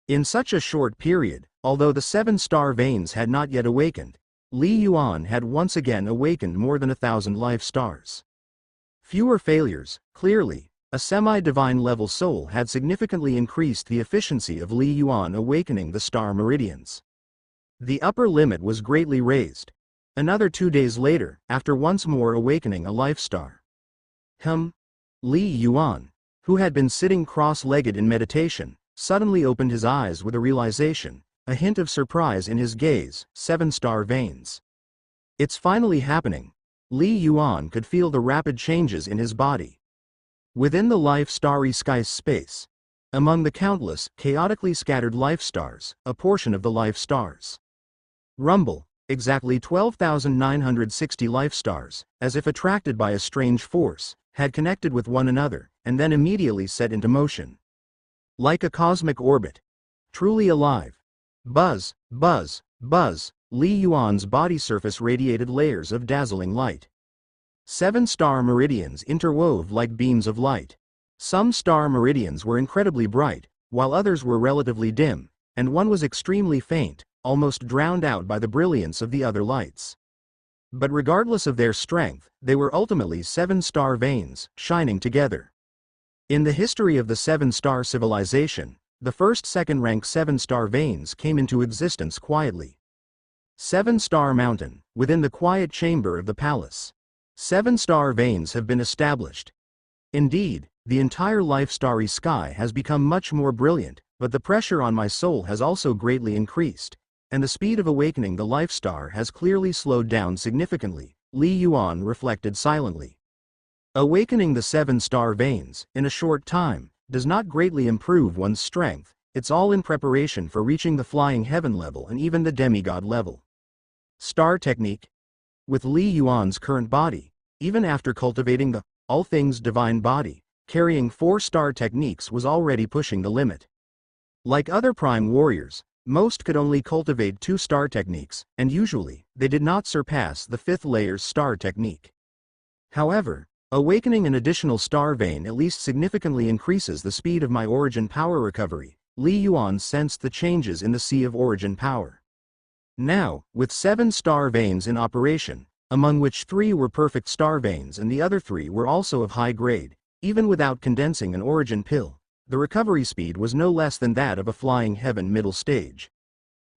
In such a short period, although the 7-star veins had not yet awakened, Li Yuan had once again awakened more than 1,000 life stars. Fewer failures, clearly, a semi-divine level soul had significantly increased the efficiency of Li Yuan awakening the star meridians. The upper limit was greatly raised. Another 2 days later, after once more awakening a life star. Li Yuan, who had been sitting cross-legged in meditation, suddenly opened his eyes with a realization, a hint of surprise in his gaze. 7-star veins. It's finally happening. Li Yuan could feel the rapid changes in his body. Within the life-starry sky space, among the countless, chaotically scattered life stars, a portion of the life stars. Rumble, exactly 12,960 life stars, as if attracted by a strange force, had connected with one another, and then immediately set into motion. Like a cosmic orbit. Truly alive. Buzz, buzz, buzz, Li Yuan's body surface radiated layers of dazzling light. 7-star meridians interwove like beams of light. Some star meridians were incredibly bright, while others were relatively dim, and one was extremely faint, almost drowned out by the brilliance of the other lights. But regardless of their strength, they were ultimately 7-star veins, shining together. In the history of the 7-star civilization, the first second-rank 7-star veins came into existence quietly. 7-star mountain, within the quiet chamber of the palace. 7-star veins have been established. Indeed, the entire life-starry sky has become much more brilliant, but the pressure on my soul has also greatly increased, and the speed of awakening the life star has clearly slowed down significantly, Li Yuan reflected silently. Awakening the 7-star veins, in a short time, does not greatly improve one's strength. It's all in preparation for reaching the flying heaven level and even the demigod level. Star technique. With Li Yuan's current body, even after cultivating the all things divine body, carrying 4-star techniques was already pushing the limit. Like other prime warriors, most could only cultivate 2-star techniques, and usually, they did not surpass the 5th layer's star technique. However, awakening an additional star vein at least significantly increases the speed of my origin power recovery. Li Yuan sensed the changes in the sea of origin power. Now, with 7 star veins in operation, among which 3 were perfect star veins and the other 3 were also of high grade, even without condensing an origin pill, the recovery speed was no less than that of a flying heaven middle stage.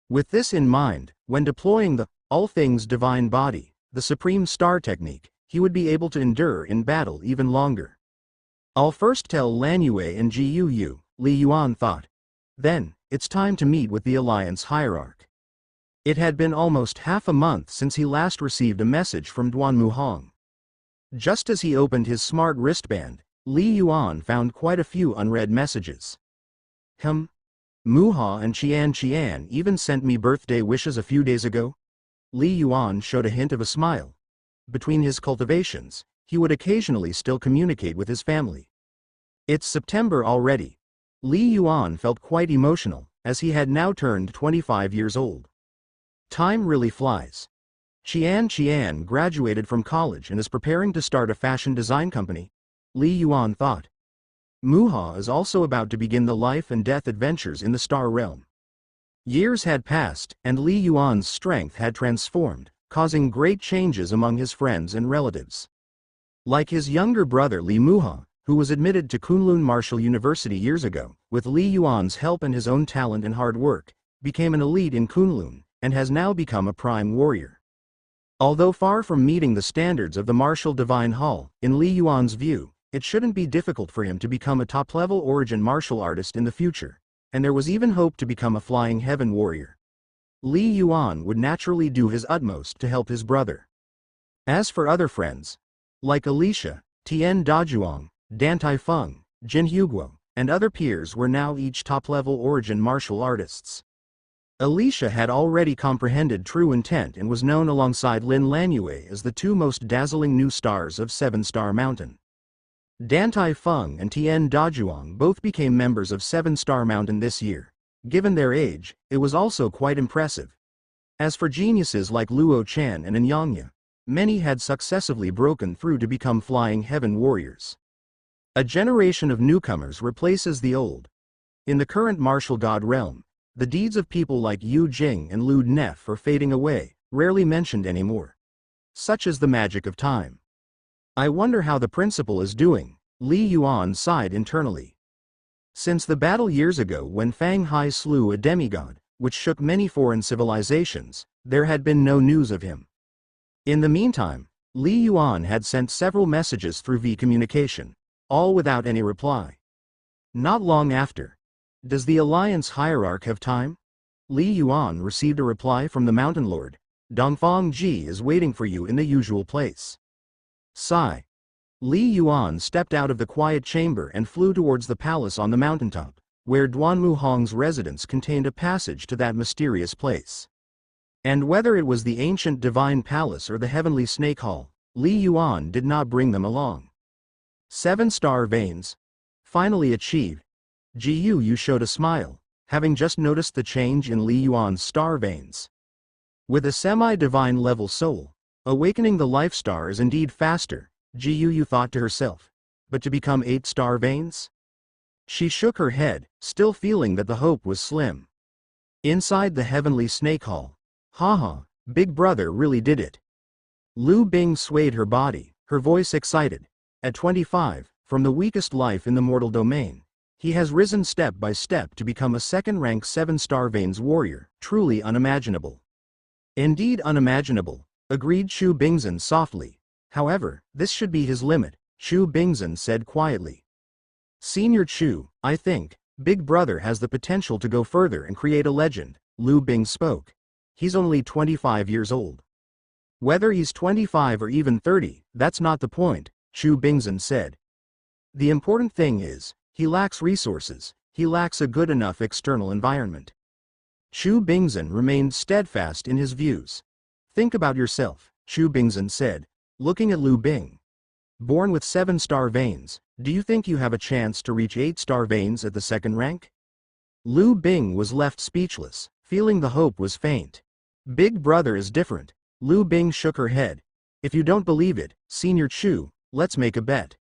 With this in mind, when deploying the all things divine body, the supreme star technique, he would be able to endure in battle even longer. I'll first tell Lan Yue and Ji Yu, Li Yuan thought. Then, it's time to meet with the Alliance hierarch. It had been almost half a month since he last received a message from Duanmu Hong. Just as he opened his smart wristband, Li Yuan found quite a few unread messages. Muha and Qian even sent me birthday wishes a few days ago? Li Yuan showed a hint of a smile. Between his cultivations, he would occasionally still communicate with his family. It's September already. Li Yuan felt quite emotional, as he had now turned 25 years old. Time really flies. Qian graduated from college and is preparing to start a fashion design company, Li Yuan thought. Muha is also about to begin the life and death adventures in the star realm. Years had passed, and Li Yuan's strength had transformed, causing great changes among his friends and relatives. Like his younger brother Li Muha, who was admitted to Kunlun Martial University years ago, with Li Yuan's help and his own talent and hard work, became an elite in Kunlun, and has now become a prime warrior. Although far from meeting the standards of the Martial Divine Hall, in Li Yuan's view, it shouldn't be difficult for him to become a top-level origin martial artist in the future, and there was even hope to become a flying heaven warrior. Li Yuan would naturally do his utmost to help his brother. As for other friends, like Alicia, Tian Dajuang, Dan Taifeng, Jin Huguo, and other peers were now each top-level origin martial artists. Alicia had already comprehended true intent and was known alongside Lin Lanyue as the 2 most dazzling new stars of 7-Star Mountain. Dan Taifeng and Tian Dajuang both became members of 7-Star Mountain this year. Given their age, it was also quite impressive. As for geniuses like Luo Chan and Anyangya, many had successively broken through to become flying heaven warriors. A generation of newcomers replaces the old. In the current martial god realm, the deeds of people like Yu Jing and Lu Nef are fading away, rarely mentioned anymore. Such is the magic of time. I wonder how the principal is doing, Li Yuan sighed internally. Since the battle years ago when Fang Hai slew a demigod, which shook many foreign civilizations, there had been no news of him. In the meantime, Li Yuan had sent several messages through V-communication, all without any reply. Not long after. Does the Alliance hierarch have time? Li Yuan received a reply from the Mountain Lord. Dongfang Ji is waiting for you in the usual place. Sigh. Li Yuan stepped out of the quiet chamber and flew towards the palace on the mountaintop, where Duanmu Hong's residence contained a passage to that mysterious place. And whether it was the ancient divine palace or the heavenly snake hall, Li Yuan did not bring them along. 7-star veins. Finally achieved. Ji Yu showed a smile, having just noticed the change in Li Yuan's star veins. With a semi-divine level soul, awakening the life star is indeed faster, Ji Yu thought to herself. But to become 8-star veins? She shook her head, still feeling that the hope was slim. Inside the heavenly snake hall. Haha, Big Brother really did it. Lu Bing swayed her body, her voice excited. At 25, from the weakest life in the mortal domain, he has risen step by step to become a second-rank 7-star veins warrior, truly unimaginable. Indeed unimaginable, agreed Xu Bingzhen softly. However, this should be his limit, Xu Bingzhen said quietly. Senior Chu, I think, Big Brother has the potential to go further and create a legend, Lu Bing spoke. He's only 25 years old. Whether he's 25 or even 30, that's not the point, Xu Bingzhen said. The important thing is, he lacks resources, he lacks a good enough external environment. Xu Bingzhen remained steadfast in his views. Think about yourself, Xu Bingzhen said, looking at Lu Bing. Born with 7-star veins, Do you think you have a chance to reach 8-star veins at the second rank? Lu Bing was left speechless, feeling the hope was faint. Big brother is different. Lu Bing shook her head. If you don't believe it, Senior Chu, let's make a bet.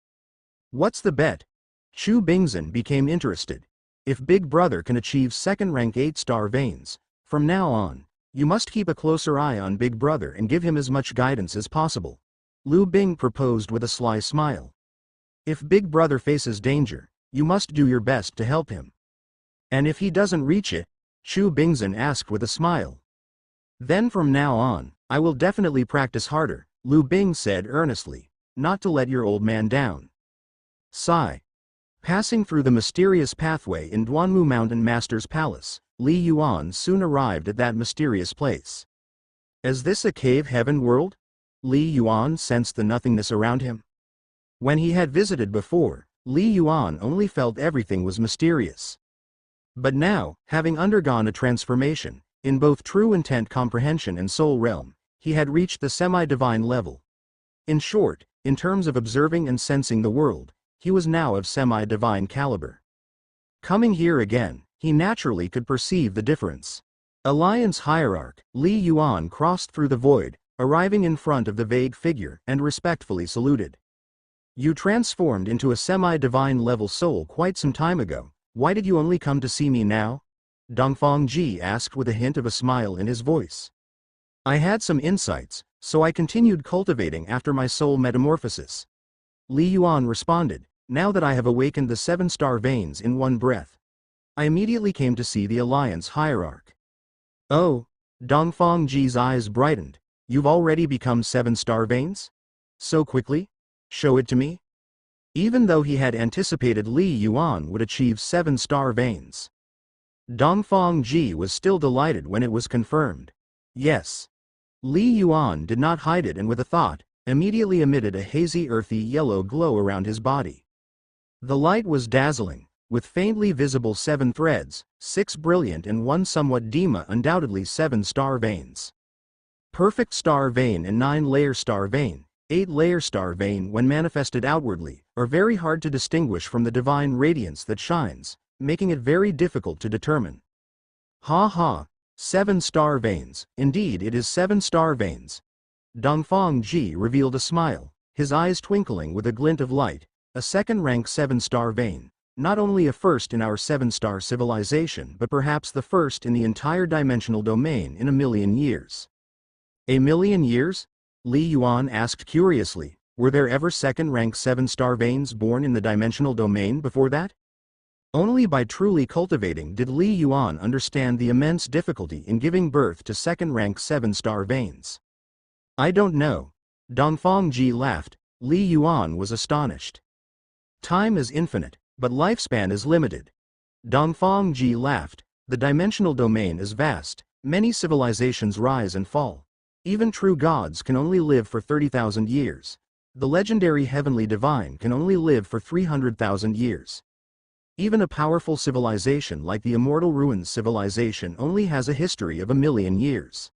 What's the bet? Chu Bingzhen became interested. If Big Brother can achieve second rank 8-star veins, from now on, you must keep a closer eye on Big Brother and give him as much guidance as possible. Lu Bing proposed with a sly smile. If Big Brother faces danger, you must do your best to help him. And if he doesn't reach it? Chu Bingzhen asked with a smile. Then from now on, I will definitely practice harder, Lu Bing said earnestly, not to let your old man down. Sigh. Passing through the mysterious pathway in Duanmu Mountain Master's Palace, Li Yuan soon arrived at that mysterious place. Is this a cave heaven world? Li Yuan sensed the nothingness around him. When he had visited before, Li Yuan only felt everything was mysterious. But now, having undergone a transformation, in both true intent comprehension and soul realm, he had reached the semi-divine level. In short, in terms of observing and sensing the world, he was now of semi-divine caliber. Coming here again, he naturally could perceive the difference. Alliance Hierarch, Li Yuan crossed through the void, arriving in front of the vague figure and respectfully saluted. You transformed into a semi-divine level soul quite some time ago. Why did you only come to see me now? Dongfang Ji asked with a hint of a smile in his voice. I had some insights, so I continued cultivating after my soul metamorphosis. Li Yuan responded, now that I have awakened the 7-star veins in one breath. I immediately came to see the Alliance Hierarch. Oh, Dongfang Ji's eyes brightened. You've already become 7-star veins? So quickly? Show it to me? Even though he had anticipated Li Yuan would achieve 7-star veins. Dongfang Ji was still delighted when it was confirmed. Yes. Li Yuan did not hide it and with a thought, immediately emitted a hazy earthy yellow glow around his body. The light was dazzling, with faintly visible 7 threads, 6 brilliant and 1 somewhat dim, undoubtedly 7-star veins. Perfect star vein and 9-layer star vein, 8-layer star vein when manifested outwardly, are very hard to distinguish from the divine radiance that shines, making it very difficult to determine. Ha ha, 7-star veins, indeed it is 7-star veins. Dongfang Ji revealed a smile, his eyes twinkling with a glint of light, a second-rank 7-star vein, not only a first in our 7-star civilization but perhaps the first in the entire dimensional domain in a million years. A million years? Li Yuan asked curiously, were there ever second-rank 7-star veins born in the dimensional domain before that? Only by truly cultivating did Li Yuan understand the immense difficulty in giving birth to second-rank 7-star veins. I don't know. Dongfang Ji laughed. Li Yuan was astonished. Time is infinite, but lifespan is limited. Dongfang Ji laughed. The dimensional domain is vast, many civilizations rise and fall. Even true gods can only live for 30,000 years. The legendary heavenly divine can only live for 300,000 years. Even a powerful civilization like the Immortal Ruins civilization only has a history of 1,000,000 years.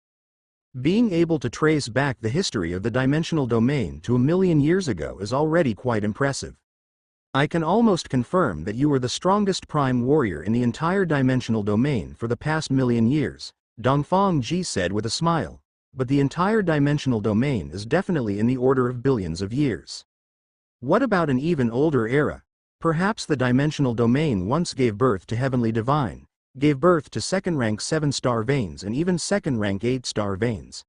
Being able to trace back the history of the dimensional domain to 1,000,000 years ago is already quite impressive. I can almost confirm that you are the strongest prime warrior in the entire dimensional domain for the past 1,000,000 years, Dongfang Ji said with a smile, but the entire dimensional domain is definitely in the order of billions of years. What about an even older era? Perhaps the dimensional domain once gave birth to heavenly divine, gave birth to second-rank 7-star veins and even second-rank 8-star veins.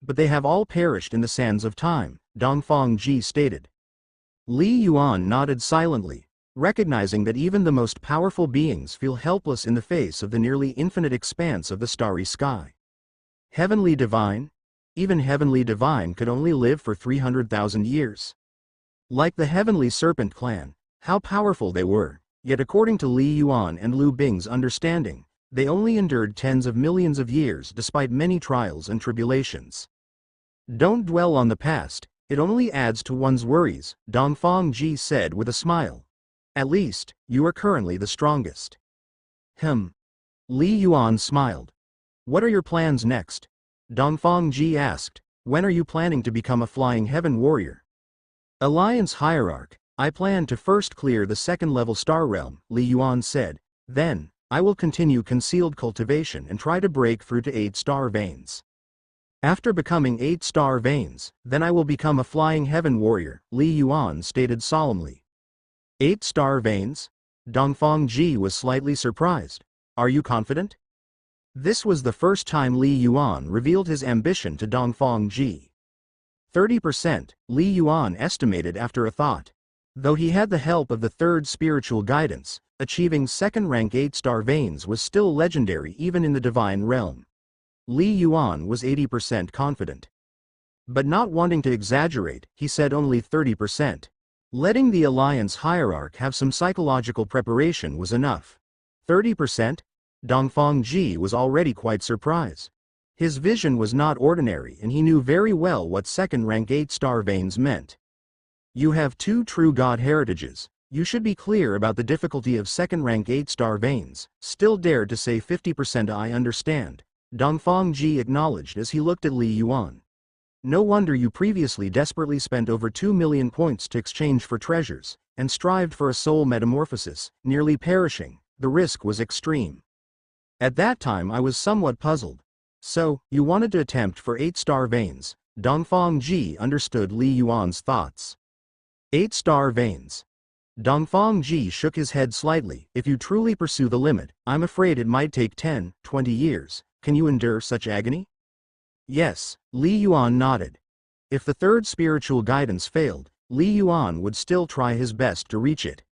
But they have all perished in the sands of time, Dongfang Ji stated. Li Yuan nodded silently, recognizing that even the most powerful beings feel helpless in the face of the nearly infinite expanse of the starry sky. Heavenly divine? Even heavenly divine could only live for 300,000 years. Like the heavenly serpent clan, how powerful they were, yet according to Li Yuan and Lu Bing's understanding, they only endured tens of millions of years despite many trials and tribulations. Don't dwell on the past, it only adds to one's worries, Dongfang Ji said with a smile. At least, you are currently the strongest. Li Yuan smiled. What are your plans next? Dongfang Ji asked. When are you planning to become a flying heaven warrior? Alliance Hierarch, I plan to first clear the second-level star realm, Li Yuan said. Then, I will continue concealed cultivation and try to break through to 8-star veins. After becoming 8-star veins, then I will become a flying heaven warrior, Li Yuan stated solemnly. 8-star veins? Dongfang Ji was slightly surprised. Are you confident? This was the first time Li Yuan revealed his ambition to Dongfang Ji. 30%, Li Yuan estimated after a thought. Though he had the help of the third spiritual guidance, achieving second-rank 8-star veins was still legendary even in the divine realm. Li Yuan was 80% confident. But not wanting to exaggerate, he said only 30%. Letting the Alliance hierarch have some psychological preparation was enough. 30%? Dongfang Ji was already quite surprised. His vision was not ordinary and he knew very well what second-rank 8-star veins meant. You have 2 true god heritages. You should be clear about the difficulty of second-rank 8-star veins. Still dared to say 50%. I understand. Dongfang Ji acknowledged as he looked at Li Yuan. No wonder you previously desperately spent over 2 million points to exchange for treasures, and strived for a soul metamorphosis, nearly perishing. The risk was extreme. At that time I was somewhat puzzled. So, you wanted to attempt for 8-star veins. Dongfang Ji understood Li Yuan's thoughts. 8-star veins. Dongfang Ji shook his head slightly. If you truly pursue the limit, I'm afraid it might take 10, 20 years. Can you endure such agony? Yes, Li Yuan nodded. If the third spiritual guidance failed, Li Yuan would still try his best to reach it.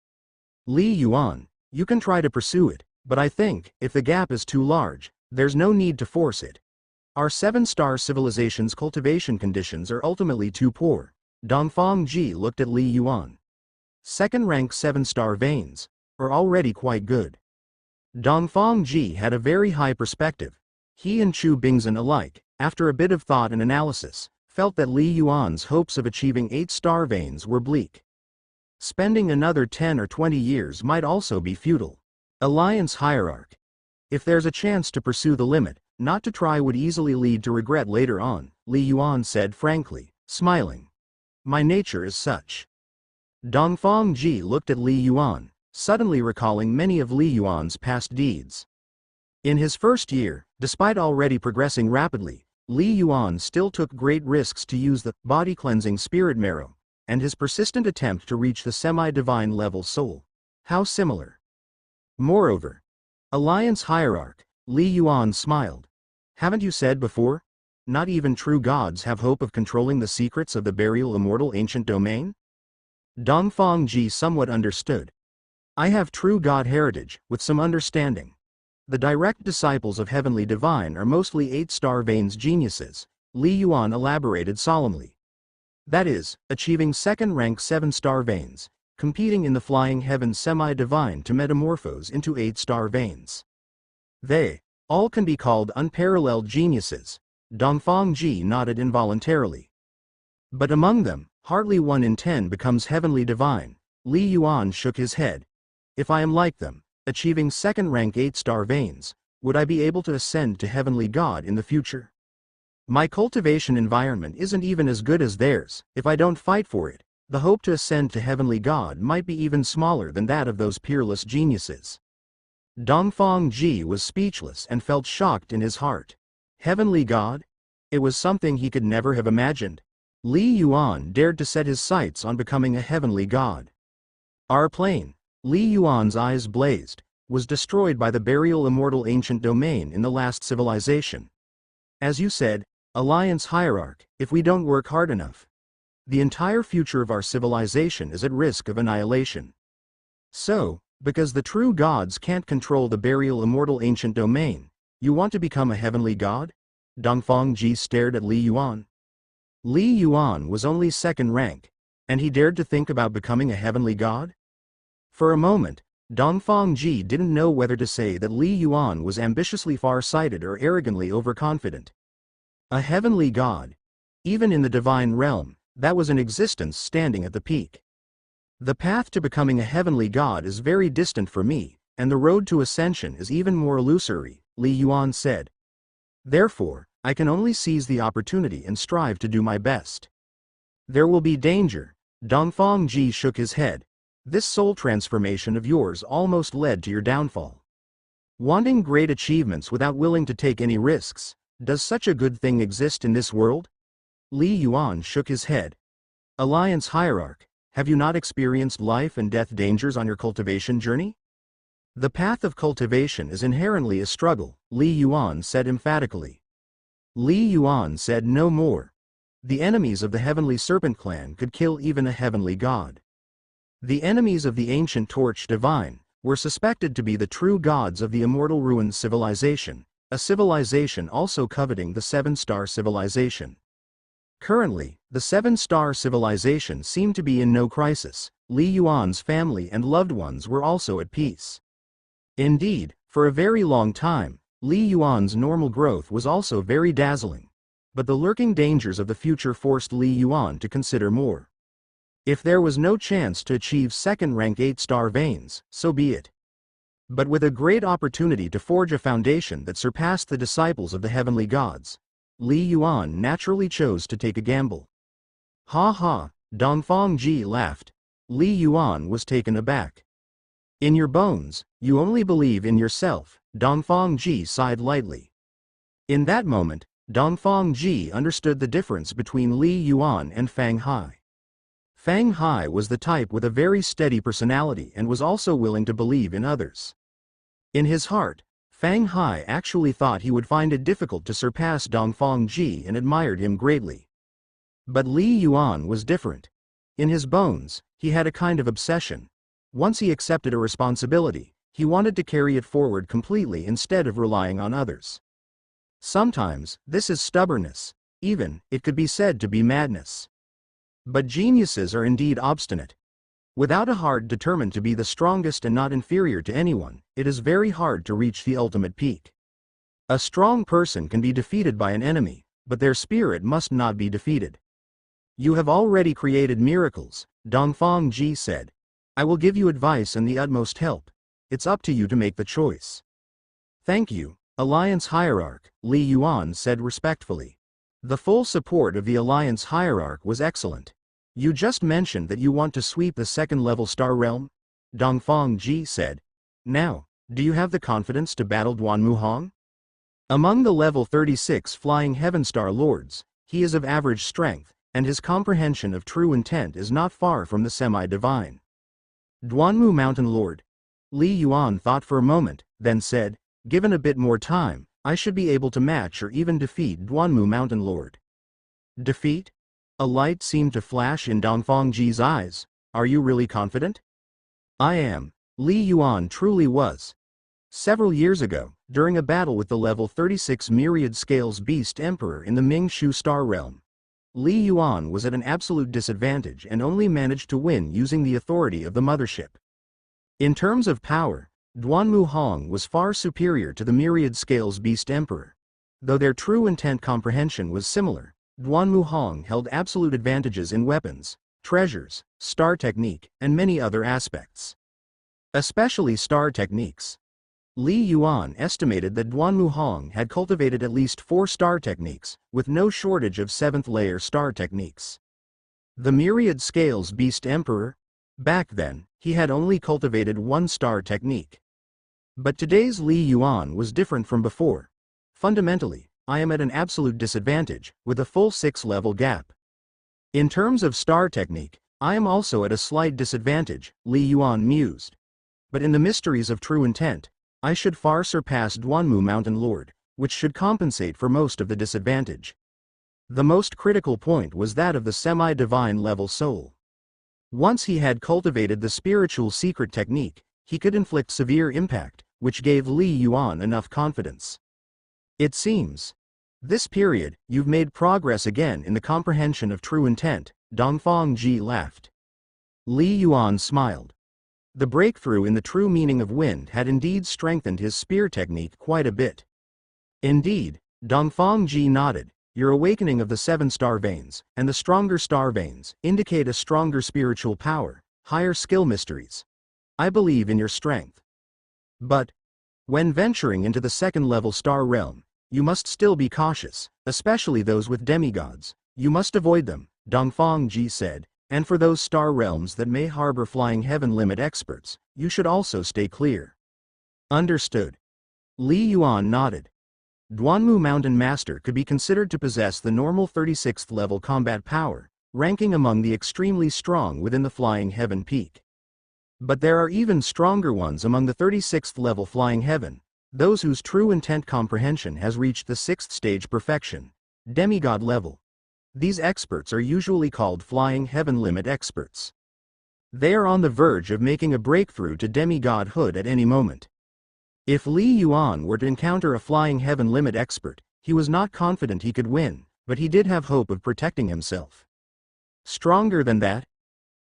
Li Yuan, you can try to pursue it, but I think, if the gap is too large, there's no need to force it. Our 7-star civilization's cultivation conditions are ultimately too poor. Dongfang Ji looked at Li Yuan. Second-rank 7-star veins are already quite good. Dongfang Ji had a very high perspective. He and Chu Bingzhen alike, after a bit of thought and analysis, felt that Li Yuan's hopes of achieving 8-star veins were bleak. Spending another 10 or 20 years might also be futile. Alliance hierarch. If there's a chance to pursue the limit, not to try would easily lead to regret later on, Li Yuan said frankly, smiling. My nature is such. Dongfang Ji looked at Li Yuan, suddenly recalling many of Li Yuan's past deeds. In his first year, despite already progressing rapidly, Li Yuan still took great risks to use the body-cleansing spirit marrow, and his persistent attempt to reach the semi-divine level soul. How similar. Moreover, Alliance hierarch, Li Yuan smiled. Haven't you said before? Not even true gods have hope of controlling the secrets of the burial immortal ancient domain? Dongfang Ji somewhat understood. I have true god heritage, with some understanding. The direct disciples of Heavenly Divine are mostly 8-star veins geniuses, Li Yuan elaborated solemnly. That is, achieving second-rank 7-star veins, competing in the flying heaven semi-divine to metamorphose into 8-star veins. They all can be called unparalleled geniuses. Dongfang Ji nodded involuntarily. But among them, hardly 1 in 10 becomes heavenly divine. Li Yuan shook his head. If I am like them, achieving second-rank 8-star veins, would I be able to ascend to heavenly God in the future? My cultivation environment isn't even as good as theirs. If I don't fight for it, the hope to ascend to heavenly God might be even smaller than that of those peerless geniuses. Dongfang Ji was speechless and felt shocked in his heart. Heavenly God? It was something he could never have imagined. Li Yuan dared to set his sights on becoming a heavenly god. Our plane, Li Yuan's eyes blazed, was destroyed by the burial immortal ancient domain in the last civilization. As you said, Alliance hierarch, if we don't work hard enough, the entire future of our civilization is at risk of annihilation. So, because the true gods can't control the burial immortal ancient domain, you want to become a heavenly god? Dongfang Ji stared at Li Yuan. Li Yuan was only second rank, and he dared to think about becoming a heavenly god? For a moment, Dongfang Ji didn't know whether to say that Li Yuan was ambitiously far-sighted or arrogantly overconfident. A heavenly god, even in the divine realm, that was an existence standing at the peak. The path to becoming a heavenly god is very distant for me, and the road to ascension is even more illusory, Li Yuan said. Therefore, I can only seize the opportunity and strive to do my best. There will be danger, Dongfang Ji shook his head. This soul transformation of yours almost led to your downfall. Wanting great achievements without willing to take any risks, does such a good thing exist in this world? Li Yuan shook his head. Alliance Hierarch, have you not experienced life and death dangers on your cultivation journey? The path of cultivation is inherently a struggle, Li Yuan said emphatically. Li Yuan said no more. The enemies of the Heavenly Serpent clan could kill even a heavenly god. The enemies of the ancient Torch Divine were suspected to be the true gods of the immortal ruined civilization, a civilization also coveting the Seven-Star Civilization. Currently, the Seven-Star Civilization seemed to be in no crisis. Li Yuan's family and loved ones were also at peace. Indeed, for a very long time, Li Yuan's normal growth was also very dazzling. But the lurking dangers of the future forced Li Yuan to consider more. If there was no chance to achieve second-rank 8-star veins, so be it. But with a great opportunity to forge a foundation that surpassed the disciples of the heavenly gods, Li Yuan naturally chose to take a gamble. Ha ha, Dongfang Ji laughed. Li Yuan was taken aback. In your bones, you only believe in yourself, Dongfang Ji sighed lightly. In that moment, Dongfang Ji understood the difference between Li Yuan and Fang Hai. Fang Hai was the type with a very steady personality and was also willing to believe in others. In his heart, Fang Hai actually thought he would find it difficult to surpass Dongfang Ji and admired him greatly. But Li Yuan was different. In his bones, he had a kind of obsession. Once he accepted a responsibility, he wanted to carry it forward completely instead of relying on others. Sometimes, this is stubbornness. Even, it could be said to be madness. But geniuses are indeed obstinate. Without a heart determined to be the strongest and not inferior to anyone, it is very hard to reach the ultimate peak. A strong person can be defeated by an enemy, but their spirit must not be defeated. You have already created miracles, Dongfang Ji said. I will give you advice and the utmost help. It's up to you to make the choice. Thank you, Alliance Hierarch, Li Yuan said respectfully. The full support of the Alliance Hierarch was excellent. You just mentioned that you want to sweep the second-level star realm? Dongfang Ji said. Now, do you have the confidence to battle Duanmu Hong? Among the level 36 flying Heaven Star Lords, he is of average strength, and his comprehension of true intent is not far from the semi-divine. Duanmu Mountain Lord. Li Yuan thought for a moment, then said, given a bit more time, I should be able to match or even defeat Duanmu Mountain Lord. Defeat? A light seemed to flash in Dongfang Ji's eyes. Are you really confident? I am. Li Yuan truly was. Several years ago, during a battle with the level 36 Myriad Scales Beast Emperor in the Mingshu Star Realm, Li Yuan was at an absolute disadvantage and only managed to win using the authority of the mothership. In terms of power, Duanmu Hong was far superior to the Myriad Scales Beast Emperor. Though their true intent comprehension was similar, Duanmu Hong held absolute advantages in weapons, treasures, star technique, and many other aspects. Especially star techniques. Li Yuan estimated that Duanmu Hong had cultivated at least 4 star techniques, with no shortage of 7th-layer star techniques. The Myriad Scales Beast Emperor? Back then, he had only cultivated 1 star technique. But today's Li Yuan was different from before. Fundamentally, I am at an absolute disadvantage, with a full 6-level gap. In terms of star technique, I am also at a slight disadvantage, Li Yuan mused. But in the mysteries of true intent, I should far surpass Duanmu Mountain Lord, which should compensate for most of the disadvantage. The most critical point was that of the semi-divine level soul. Once he had cultivated the spiritual secret technique, he could inflict severe impact, which gave Li Yuan enough confidence. It seems. This period, you've made progress again in the comprehension of true intent, Dongfang Ji laughed. Li Yuan smiled. The breakthrough in the true meaning of wind had indeed strengthened his spear technique quite a bit. Indeed, Dongfang Ji nodded. Your awakening of the 7 star veins, and the stronger star veins, indicate a stronger spiritual power, higher skill mysteries. I believe in your strength. But, when venturing into the 2nd-level star realm, you must still be cautious, especially those with demigods. You must avoid them, Dongfang Ji said. And for those star realms that may harbor flying heaven limit experts, you should also stay clear. Understood. Li Yuan nodded. Duanmu Mountain Master could be considered to possess the normal 36th level combat power, ranking among the extremely strong within the Flying Heaven peak. But there are even stronger ones among the 36th level Flying Heaven, those whose true intent comprehension has reached the 6th stage perfection, demigod level. These experts are usually called Flying Heaven limit experts. They are on the verge of making a breakthrough to demigodhood at any moment. If Li Yuan were to encounter a Flying Heaven limit expert, he was not confident he could win, but he did have hope of protecting himself. Stronger than that?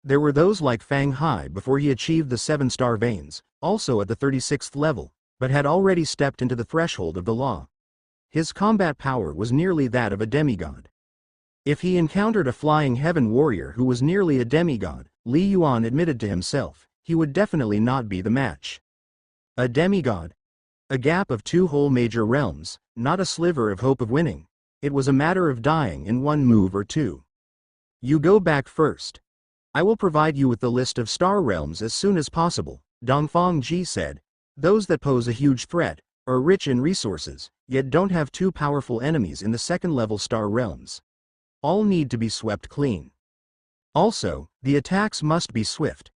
There were those like Fang Hai before he achieved the 7-star veins, also at the 36th level, but had already stepped into the threshold of the law. His combat power was nearly that of a demigod. If he encountered a Flying Heaven warrior who was nearly a demigod, Li Yuan admitted to himself, he would definitely not be the match. A demigod? A gap of 2 whole major realms, not a sliver of hope of winning. It was a matter of dying in one move or two. You go back first. I will provide you with the list of star realms as soon as possible, Dongfang Ji said. Those that pose a huge threat, are rich in resources, yet don't have too powerful enemies in the 2nd-level star realms. All need to be swept clean. Also, the attacks must be swift.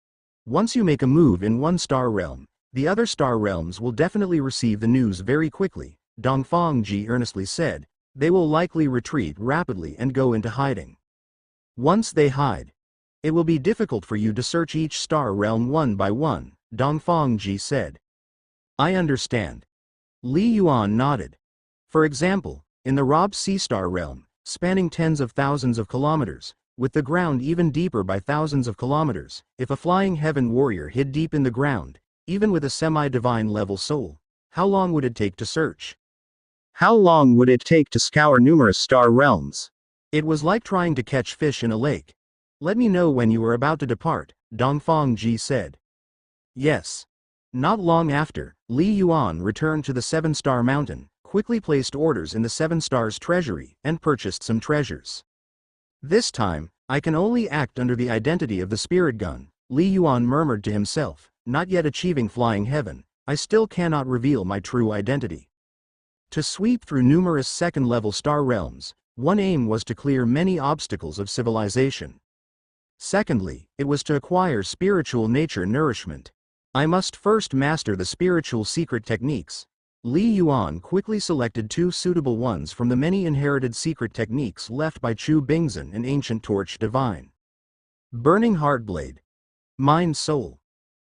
Once you make a move in one star realm, the other star realms will definitely receive the news very quickly, Dongfang Ji earnestly said. They will likely retreat rapidly and go into hiding. Once they hide, it will be difficult for you to search each star realm one by one, Dongfang Ji said. I understand. Li Yuan nodded. For example, in the Rob Sea Star realm, spanning tens of thousands of kilometers, with the ground even deeper by thousands of kilometers, if a Flying Heaven warrior hid deep in the ground, even with a semi-divine level soul, how long would it take to search? How long would it take to scour numerous star realms? It was like trying to catch fish in a lake. Let me know when you are about to depart, Dongfang Ji said. Yes. Not long after, Li Yuan returned to the 7-star mountain, quickly placed orders in the 7 stars treasury, and purchased some treasures. This time, I can only act under the identity of the spirit gun, Li Yuan murmured to himself, not yet achieving Flying Heaven, I still cannot reveal my true identity. To sweep through numerous 2nd-level star realms, one aim was to clear many obstacles of civilization. Secondly, it was to acquire spiritual nature nourishment. I must first master the spiritual secret techniques. Li Yuan quickly selected 2 suitable ones from the many inherited secret techniques left by Chu Bingzhen and Ancient Torch Divine. Burning Heartblade. Mind Soul.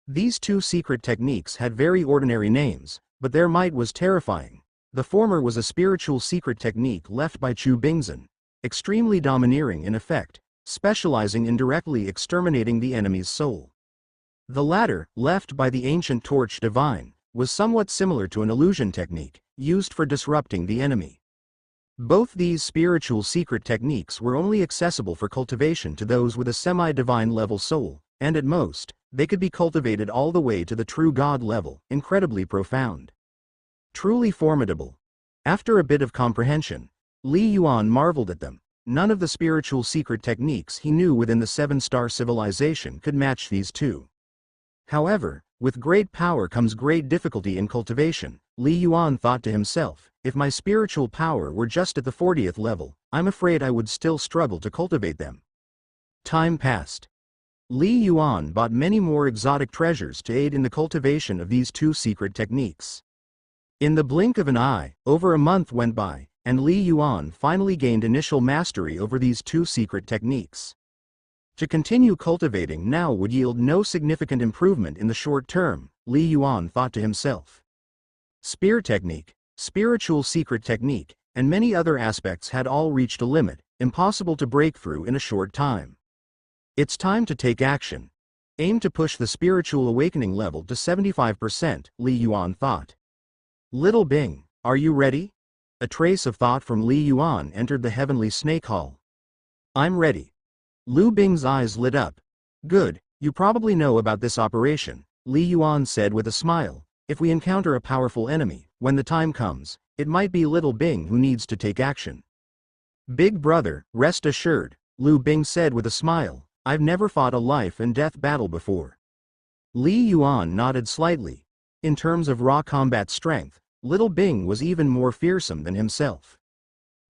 These 2 secret techniques had very ordinary names, but their might was terrifying. The former was a spiritual secret technique left by Chu Bingzhen, extremely domineering in effect, specializing in directly exterminating the enemy's soul. The latter, left by the Ancient Torch Divine, was somewhat similar to an illusion technique, used for disrupting the enemy. Both these spiritual secret techniques were only accessible for cultivation to those with a semi-divine level soul, and at most, they could be cultivated all the way to the true God level, incredibly profound. Truly formidable. After a bit of comprehension, Li Yuan marveled at them. None of the spiritual secret techniques he knew within the 7-star civilization could match these 2. However, with great power comes great difficulty in cultivation, Li Yuan thought to himself, if my spiritual power were just at the 40th level, I'm afraid I would still struggle to cultivate them. Time passed. Li Yuan bought many more exotic treasures to aid in the cultivation of these 2 secret techniques. In the blink of an eye, over a month went by, and Li Yuan finally gained initial mastery over these 2 secret techniques. To continue cultivating now would yield no significant improvement in the short term, Li Yuan thought to himself. Spear technique, spiritual secret technique, and many other aspects had all reached a limit, impossible to break through in a short time. It's time to take action. Aim to push the spiritual awakening level to 75%, Li Yuan thought. Little Bing, are you ready? A trace of thought from Li Yuan entered the heavenly snake hall. I'm ready. Lu Bing's eyes lit up. Good, you probably know about this operation, Li Yuan said with a smile. If we encounter a powerful enemy, when the time comes, it might be Little Bing who needs to take action. Big brother, rest assured, Lu Bing said with a smile. I've never fought a life and death battle before. Li Yuan nodded slightly. In terms of raw combat strength, Little Bing was even more fearsome than himself.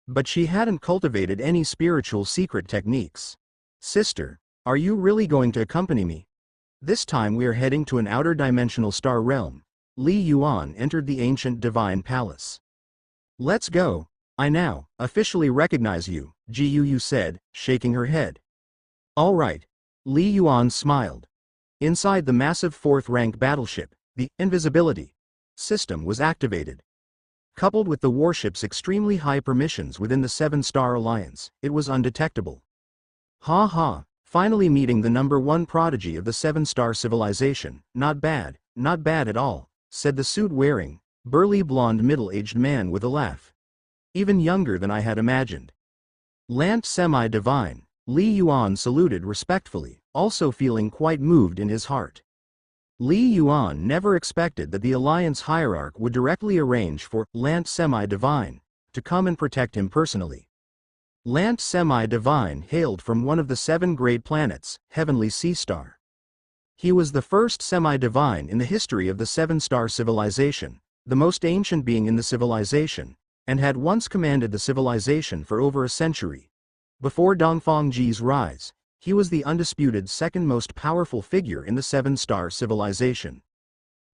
But she hadn't cultivated any spiritual secret techniques. Sister, are you really going to accompany me? This time we are heading to an outer dimensional star realm. Li Yuan entered the ancient divine palace. Let's go. I now officially recognize you, Ji Yu said, shaking her head. All right. Li Yuan smiled. Inside the massive fourth-rank battleship, the invisibility system was activated. Coupled with the warship's extremely high permissions within the Seven-Star Alliance, it was undetectable. Ha ha, finally meeting the #1 prodigy of the Seven-Star Civilization. Not bad at all, said the suit-wearing, burly blonde middle-aged man with a laugh. Even younger than I had imagined. Lant Semi-Divine, Li Yuan saluted respectfully, also feeling quite moved in his heart. Li Yuan never expected that the Alliance hierarch would directly arrange for Lant Semi-Divine to come and protect him personally. Lant Semi-Divine hailed from one of the 7 great planets, Heavenly Sea Star. He was the first semi-divine in the history of the Seven-Star Civilization, the most ancient being in the civilization, and had once commanded the civilization for over a century. Before Dongfang Ji's rise, he was the undisputed second most powerful figure in the Seven-Star Civilization.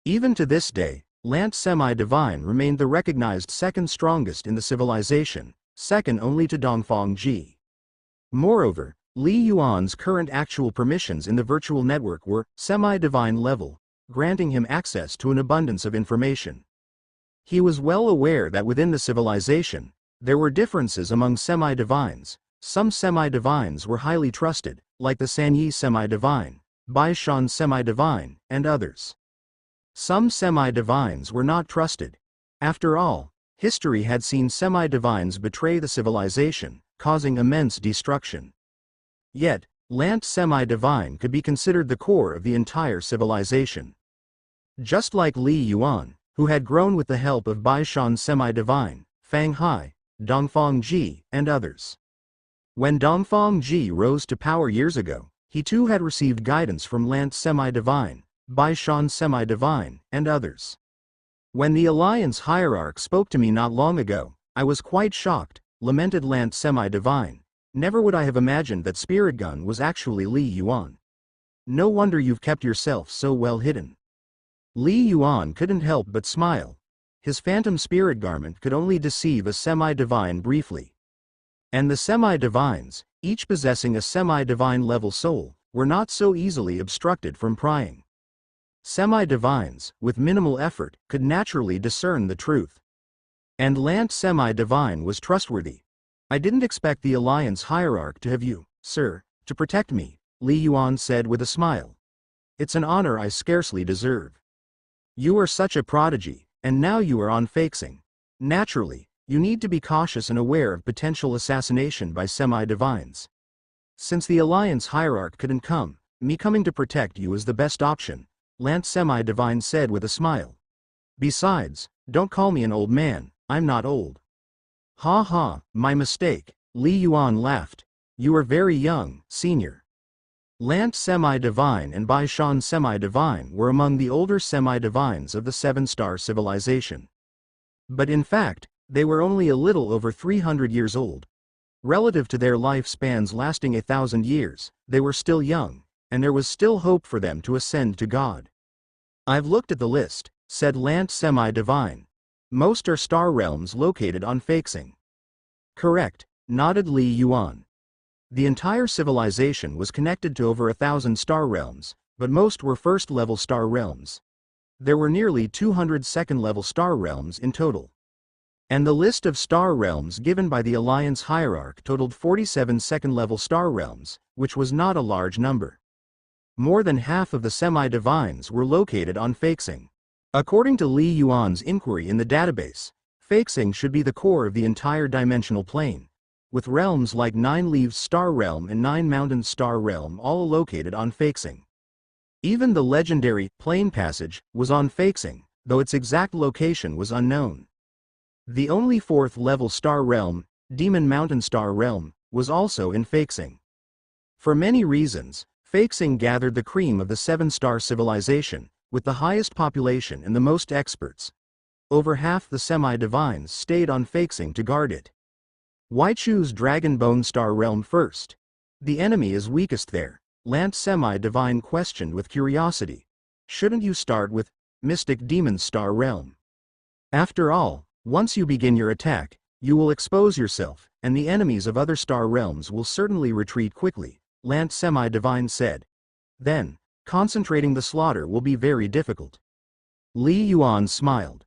Even to this day, Lant Semi-Divine remained the recognized second strongest in the civilization, second only to Dongfang Ji. Moreover, Li Yuan's current actual permissions in the virtual network were semi-divine level, granting him access to an abundance of information. He was well aware that within the civilization, there were differences among semi-divines. Some semi-divines were highly trusted, like the Sanyi semi-divine, Baishan semi-divine, and others. Some semi-divines were not trusted. After all, history had seen semi-divines betray the civilization, causing immense destruction. Yet, Lant Semi-Divine could be considered the core of the entire civilization. Just like Li Yuan, who had grown with the help of Baishan Semi-Divine, Fang Hai, Dongfang Ji, and others. When Dongfang Ji rose to power years ago, he too had received guidance from Lant Semi-Divine, Baishan Semi-Divine, and others. When the Alliance hierarch spoke to me not long ago, I was quite shocked, lamented Lant Semi-Divine. Never would I have imagined that Spirit Gun was actually Li Yuan. No wonder you've kept yourself so well hidden. Li Yuan couldn't help but smile. His phantom spirit garment could only deceive a semi-divine briefly. And the semi-divines, each possessing a semi-divine level soul, were not so easily obstructed from prying. Semi-divines, with minimal effort, could naturally discern the truth. And Lant Semi-Divine was trustworthy. I didn't expect the Alliance hierarch to have you, sir, to protect me, Li Yuan said with a smile. It's an honor I scarcely deserve. You are such a prodigy, and now you are on Feixing. Naturally, you need to be cautious and aware of potential assassination by semi-divines. Since the Alliance hierarch couldn't come, me coming to protect you is the best option, Lant Semi-Divine said with a smile. Besides, don't call me an old man, I'm not old. Ha ha, my mistake, Li Yuan laughed. You are very young, senior. Lant Semi-Divine and Baishan Semi-Divine were among the older semi-divines of the Seven-Star Civilization. But in fact, they were only a little over 300 years old. Relative to their lifespans lasting 1,000 years, they were still young, and there was still hope for them to ascend to God. I've looked at the list, said Lant Semi-Divine. Most are star realms located on Feixing. Correct, nodded Li Yuan. The entire civilization was connected to over 1,000 star realms, but most were first-level star realms. There were nearly 200 second-level star realms in total. And the list of star realms given by the Alliance hierarch totaled 47 second-level star realms, which was not a large number. More than half of the semi-divines were located on Feixing. According to Li Yuan's inquiry in the database, Feixing should be the core of the entire dimensional plane, with realms like Nine Leaves Star Realm and Nine Mountains Star Realm all located on Feixing. Even the legendary Plane Passage was on Feixing, though its exact location was unknown. The only fourth-level star realm, Demon Mountain Star Realm, was also in Feixing. For many reasons, Feixing gathered the cream of the seven-star civilization, with the highest population and the most experts. Over half the semi-divines stayed on Feixing to guard it. Why choose Dragonbone Star Realm first? The enemy is weakest there, Lance Semi-Divine questioned with curiosity. Shouldn't you start with Mystic Demon Star Realm? After all, once you begin your attack, you will expose yourself, and the enemies of other star realms will certainly retreat quickly, Lance Semi-Divine said. Then, concentrating the slaughter will be very difficult. Li Yuan smiled.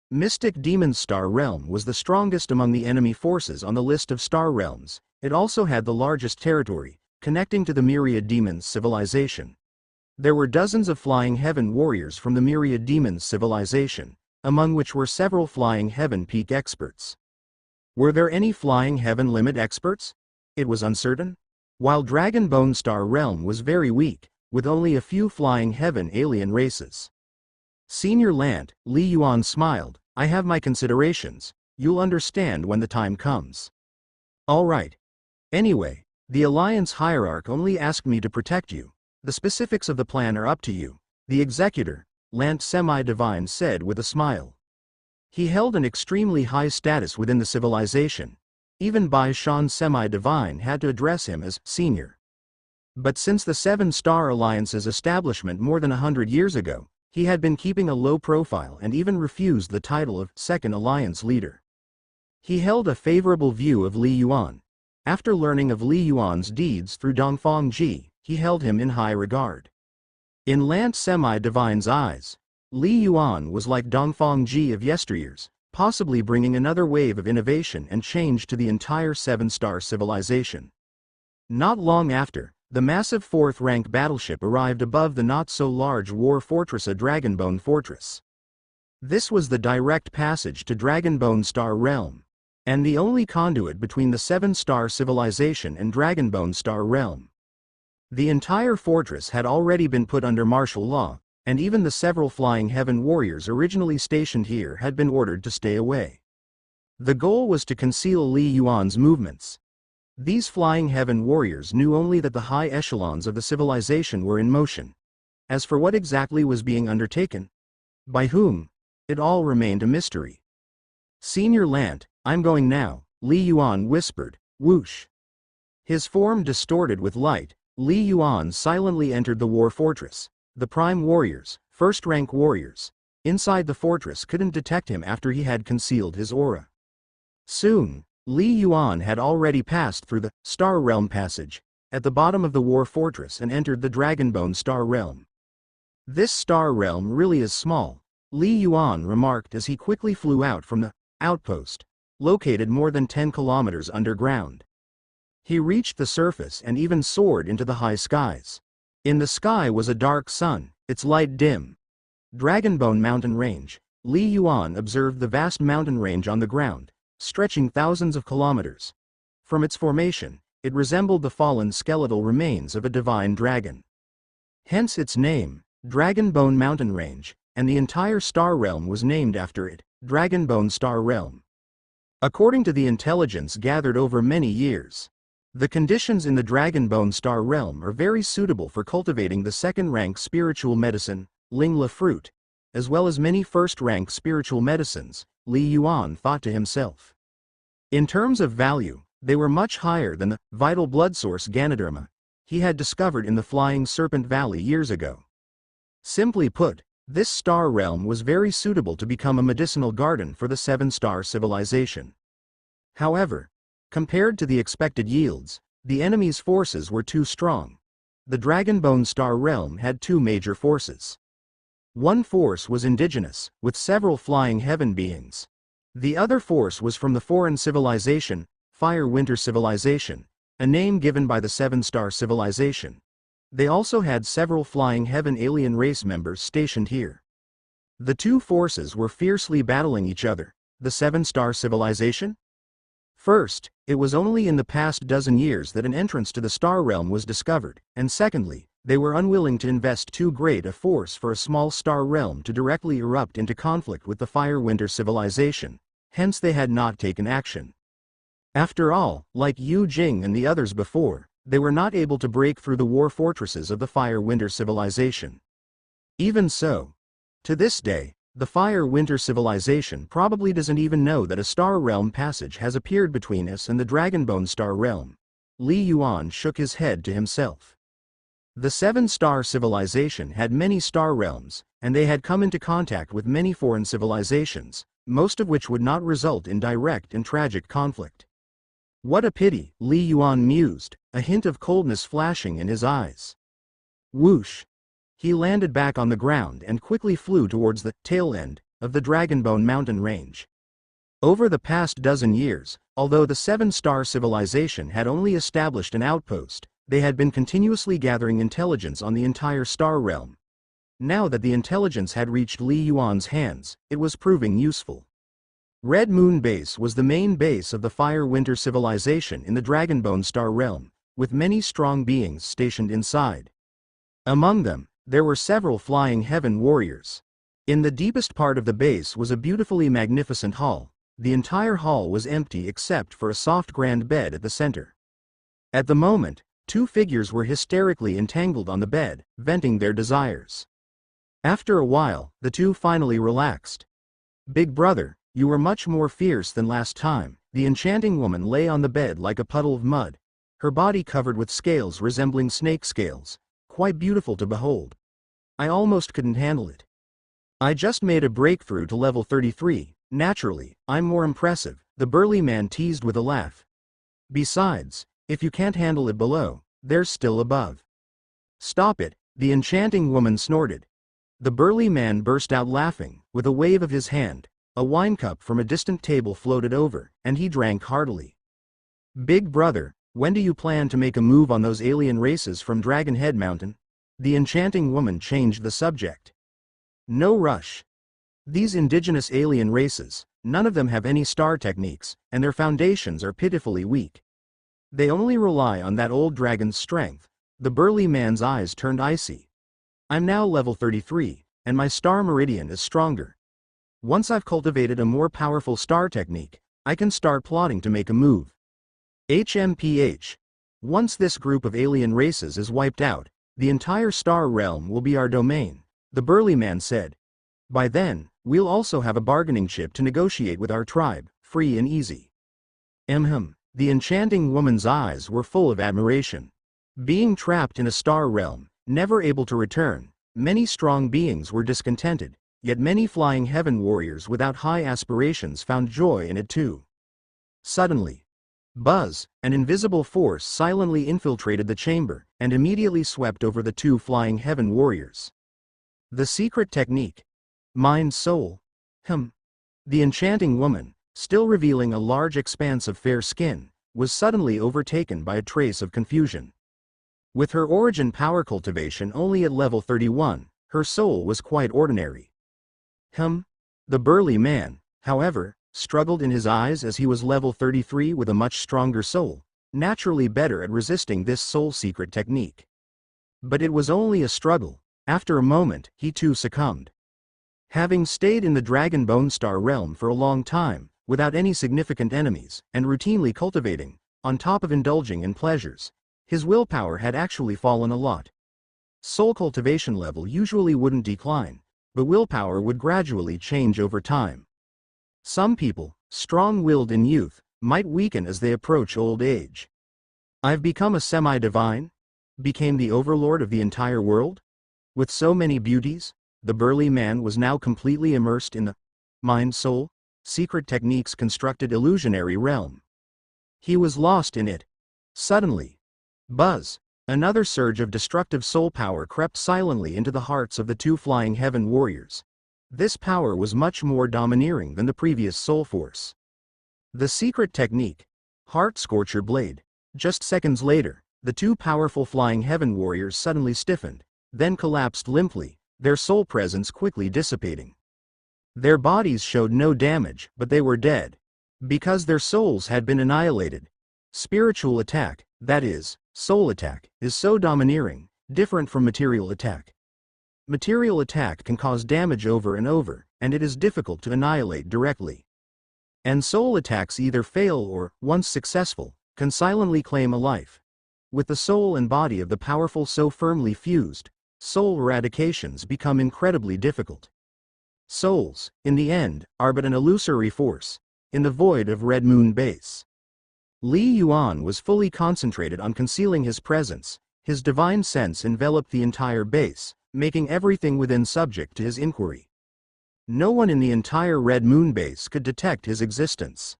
Mystic Demon Star Realm was the strongest among the enemy forces on the list of star realms. It also had the largest territory, connecting to the Myriad Demons civilization. There were dozens of Flying Heaven warriors from the Myriad Demons civilization, among which were several Flying Heaven Peak experts. Were there any Flying Heaven Limit experts? It was uncertain. While Dragonbone Star Realm was very weak, with only a few Flying Heaven alien races. Senior Lant, Li Yuan smiled, I have my considerations, you'll understand when the time comes. All right. Anyway, the Alliance Hierarch only asked me to protect you. The specifics of the plan are up to you, the Executor, Lant Semi-Divine said with a smile. He held an extremely high status within the civilization. Even Bai Shan Semi-Divine had to address him as Senior. But since the Seven-Star Alliance's establishment more than 100 years ago, he had been keeping a low profile and even refused the title of Second Alliance Leader. He held a favorable view of Li Yuan. After learning of Li Yuan's deeds through Dongfang Ji, he held him in high regard. In Lance Semi-Divine's eyes, Li Yuan was like Dongfang Ji of yesteryears, possibly bringing another wave of innovation and change to the entire seven-star civilization. Not long after, the massive fourth-rank battleship arrived above the not-so-large war fortress, a Dragonbone Fortress. This was the direct passage to Dragonbone Star Realm, and the only conduit between the seven-star civilization and Dragonbone Star Realm. The entire fortress had already been put under martial law, and even the several Flying Heaven warriors originally stationed here had been ordered to stay away. The goal was to conceal Li Yuan's movements. These Flying Heaven warriors knew only that the high echelons of the civilization were in motion. As for what exactly was being undertaken, by whom, it all remained a mystery. Senior Lant, I'm going now, Li Yuan whispered, whoosh. His form distorted with light, Li Yuan silently entered the war fortress. The prime warriors, first-rank warriors, inside the fortress couldn't detect him after he had concealed his aura. Soon, Li Yuan had already passed through the Star Realm passage, at the bottom of the war fortress, and entered the Dragonbone Star Realm. This Star Realm really is small, Li Yuan remarked as he quickly flew out from the outpost, located more than 10 kilometers underground. He reached the surface and even soared into the high skies. In the sky was a dark sun, its light dim. Dragonbone Mountain Range. Li Yuan observed the vast mountain range on the ground, stretching thousands of kilometers. From its formation, it resembled the fallen skeletal remains of a divine dragon. Hence its name, Dragonbone Mountain Range, and the entire star realm was named after it, Dragonbone Star Realm. According to the intelligence gathered over many years, the conditions in the Dragonbone Star Realm are very suitable for cultivating the second-rank spiritual medicine, Lingla fruit, as well as many first-rank spiritual medicines, Li Yuan thought to himself. In terms of value, they were much higher than the vital blood source Ganoderma he had discovered in the Flying Serpent Valley years ago. Simply put, this star realm was very suitable to become a medicinal garden for the seven-star civilization. However, compared to the expected yields, the enemy's forces were too strong. The Dragonbone Star Realm had two major forces. One force was indigenous, with several Flying Heaven beings. The other force was from the foreign civilization, Fire Winter Civilization, a name given by the seven-star civilization. They also had several Flying Heaven alien race members stationed here. The two forces were fiercely battling each other. The seven-star civilization? First, it was only in the past dozen years that an entrance to the star realm was discovered, and secondly, they were unwilling to invest too great a force for a small star realm to directly erupt into conflict with the Fire Winter Civilization, hence they had not taken action. After all, like Yu Jing and the others before, they were not able to break through the war fortresses of the Fire-Winter civilization. Even so, to this day, the Fire-Winter civilization probably doesn't even know that a Star Realm passage has appeared between us and the Dragonbone Star Realm. Li Yuan shook his head to himself. The Seven-Star civilization had many star realms, and they had come into contact with many foreign civilizations, most of which would not result in direct and tragic conflict. What a pity, Li Yuan mused, a hint of coldness flashing in his eyes. Whoosh! He landed back on the ground and quickly flew towards the tail end of the Dragonbone mountain range. Over the past dozen years, although the Seven-Star civilization had only established an outpost, they had been continuously gathering intelligence on the entire star realm. Now that the intelligence had reached Li Yuan's hands, it was proving useful. Red Moon Base was the main base of the Fire-Winter civilization in the Dragonbone Star Realm, with many strong beings stationed inside. Among them, there were several Flying Heaven warriors. In the deepest part of the base was a beautifully magnificent hall. The entire hall was empty except for a soft grand bed at the center. At the moment, two figures were hysterically entangled on the bed, venting their desires. After a while, the two finally relaxed. Big brother, you were much more fierce than last time. The enchanting woman lay on the bed like a puddle of mud, her body covered with scales resembling snake scales, quite beautiful to behold. I almost couldn't handle it. I just made a breakthrough to level 33, naturally, I'm more impressive, the burly man teased with a laugh. Besides, if you can't handle it below, there's still above. Stop it, the enchanting woman snorted. The burly man burst out laughing. With a wave of his hand, a wine cup from a distant table floated over, and he drank heartily. Big brother, when do you plan to make a move on those alien races from Dragonhead Mountain? The enchanting woman changed the subject. No rush. These indigenous alien races, none of them have any star techniques, and their foundations are pitifully weak. They only rely on that old dragon's strength. The burly man's eyes turned icy. I'm now level 33, and my star meridian is stronger. Once I've cultivated a more powerful star technique, I can start plotting to make a move. HMPH. Once this group of alien races is wiped out, the entire star realm will be our domain, the burly man said. By then, we'll also have a bargaining chip to negotiate with our tribe, free and easy. The enchanting woman's eyes were full of admiration. Being trapped in a star realm, never able to return, many strong beings were discontented, yet many Flying Heaven warriors without high aspirations found joy in it too. Suddenly, buzz, an invisible force silently infiltrated the chamber, and immediately swept over the two Flying Heaven warriors. The secret technique. Mind Soul. The enchanting woman, still revealing a large expanse of fair skin, was suddenly overtaken by a trace of confusion. With her origin power cultivation only at level 31, her soul was quite ordinary. The burly man, however, struggled in his eyes as he was level 33 with a much stronger soul, naturally better at resisting this soul secret technique. But it was only a struggle. After a moment, he too succumbed. Having stayed in the Dragonbone Star realm for a long time, without any significant enemies, and routinely cultivating, on top of indulging in pleasures, his willpower had actually fallen a lot. Soul cultivation level usually wouldn't decline, but willpower would gradually change over time. Some people, strong-willed in youth, might weaken as they approach old age. I've become a semi-divine? Became the overlord of the entire world? With so many beauties, the burly man was now completely immersed in the mind-soul, secret techniques constructed illusionary realm. He was lost in it. Suddenly, buzz, another surge of destructive soul power crept silently into the hearts of the two Flying Heaven warriors. This power was much more domineering than the previous soul force. The secret technique, Heart Scorcher Blade. Just seconds later, the two powerful Flying Heaven warriors suddenly stiffened, then collapsed limply, their soul presence quickly dissipating. Their bodies showed no damage, but they were dead. Because their souls had been annihilated. Spiritual attack, that is, soul attack, is so domineering, different from material attack. Material attack can cause damage over and over, and it is difficult to annihilate directly. And soul attacks either fail or, once successful, can silently claim a life. With the soul and body of the powerful so firmly fused, soul eradications become incredibly difficult. Souls, in the end, are but an illusory force, in the void of Red Moon Base. Li Yuan was fully concentrated on concealing his presence. His divine sense enveloped the entire base, making everything within subject to his inquiry. No one in the entire Red Moon Base could detect his existence.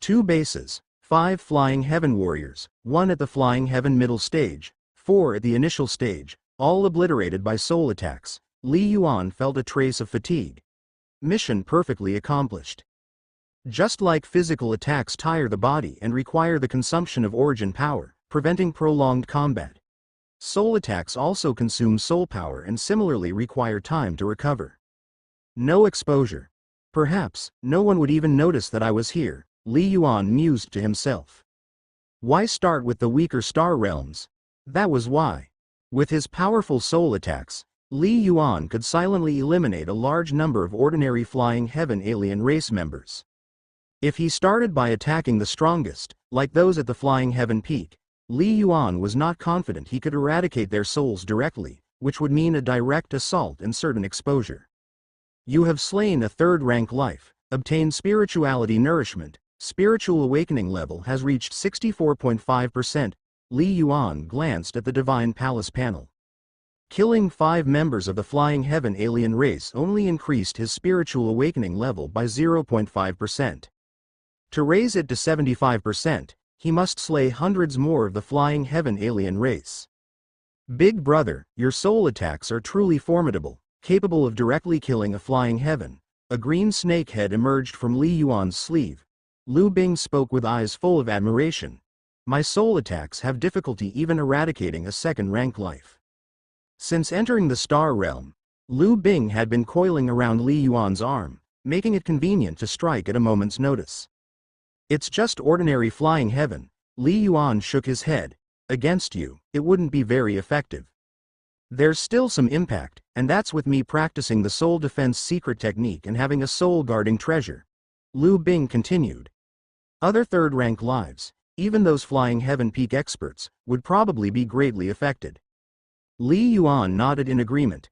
2 bases, 5 Flying Heaven warriors, 1 at the Flying Heaven middle stage, 4 at the initial stage, all obliterated by soul attacks. Li Yuan felt a trace of fatigue. Mission perfectly accomplished. Just like physical attacks tire the body and require the consumption of origin power, preventing prolonged combat, soul attacks also consume soul power and similarly require time to recover. No exposure. Perhaps no one would even notice that I was here, Li Yuan mused to himself. Why start with the weaker star realms? That was why. With his powerful soul attacks, Li Yuan could silently eliminate a large number of ordinary Flying Heaven alien race members. If he started by attacking the strongest, like those at the Flying Heaven peak, Li Yuan was not confident he could eradicate their souls directly, which would mean a direct assault and certain exposure. You have slain a 3rd-rank life, obtained spirituality nourishment, spiritual awakening level has reached 64.5%, Li Yuan glanced at the Divine Palace panel. Killing 5 members of the Flying Heaven alien race only increased his spiritual awakening level by 0.5%. To raise it to 75%, he must slay hundreds more of the Flying Heaven alien race. Big brother, your soul attacks are truly formidable, capable of directly killing a Flying Heaven. A green snake head emerged from Li Yuan's sleeve. Lu Bing spoke with eyes full of admiration. My soul attacks have difficulty even eradicating a 2nd-rank life. Since entering the Star Realm, Lu Bing had been coiling around Li Yuan's arm, making it convenient to strike at a moment's notice. It's just ordinary Flying Heaven, Li Yuan shook his head. Against you, it wouldn't be very effective. There's still some impact, and that's with me practicing the soul defense secret technique and having a soul guarding treasure. Lu Bing continued. Other 3rd-rank lives, even those Flying Heaven peak experts, would probably be greatly affected. Li Yuan nodded in agreement.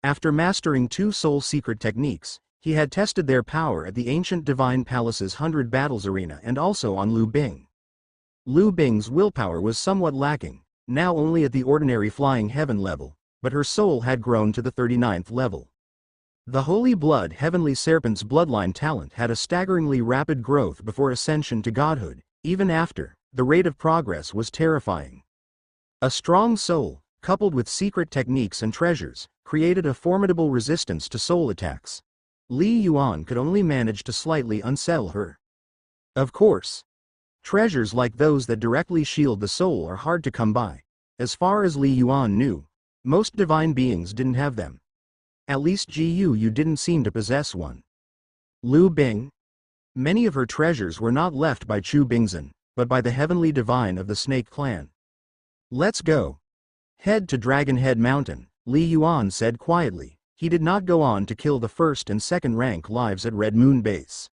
After mastering 2 soul secret techniques, he had tested their power at the ancient Divine Palace's 100 Battles Arena and also on Lu Bing. Lu Bing's willpower was somewhat lacking, now only at the ordinary Flying Heaven level, but her soul had grown to the 39th level. The Holy Blood Heavenly Serpent's bloodline talent had a staggeringly rapid growth before ascension to godhood. Even after, the rate of progress was terrifying. A strong soul, coupled with secret techniques and treasures, created a formidable resistance to soul attacks. Li Yuan could only manage to slightly unsettle her. Of course, treasures like those that directly shield the soul are hard to come by. As far as Li Yuan knew, most divine beings didn't have them. At least you didn't seem to possess one. Lu Bing? Many of her treasures were not left by Chu Bingzhen, but by the heavenly divine of the Snake Clan. Let's go. Head to Dragonhead Mountain, Li Yuan said quietly. He did not go on to kill the 1st and 2nd-rank lives at Red Moon Base.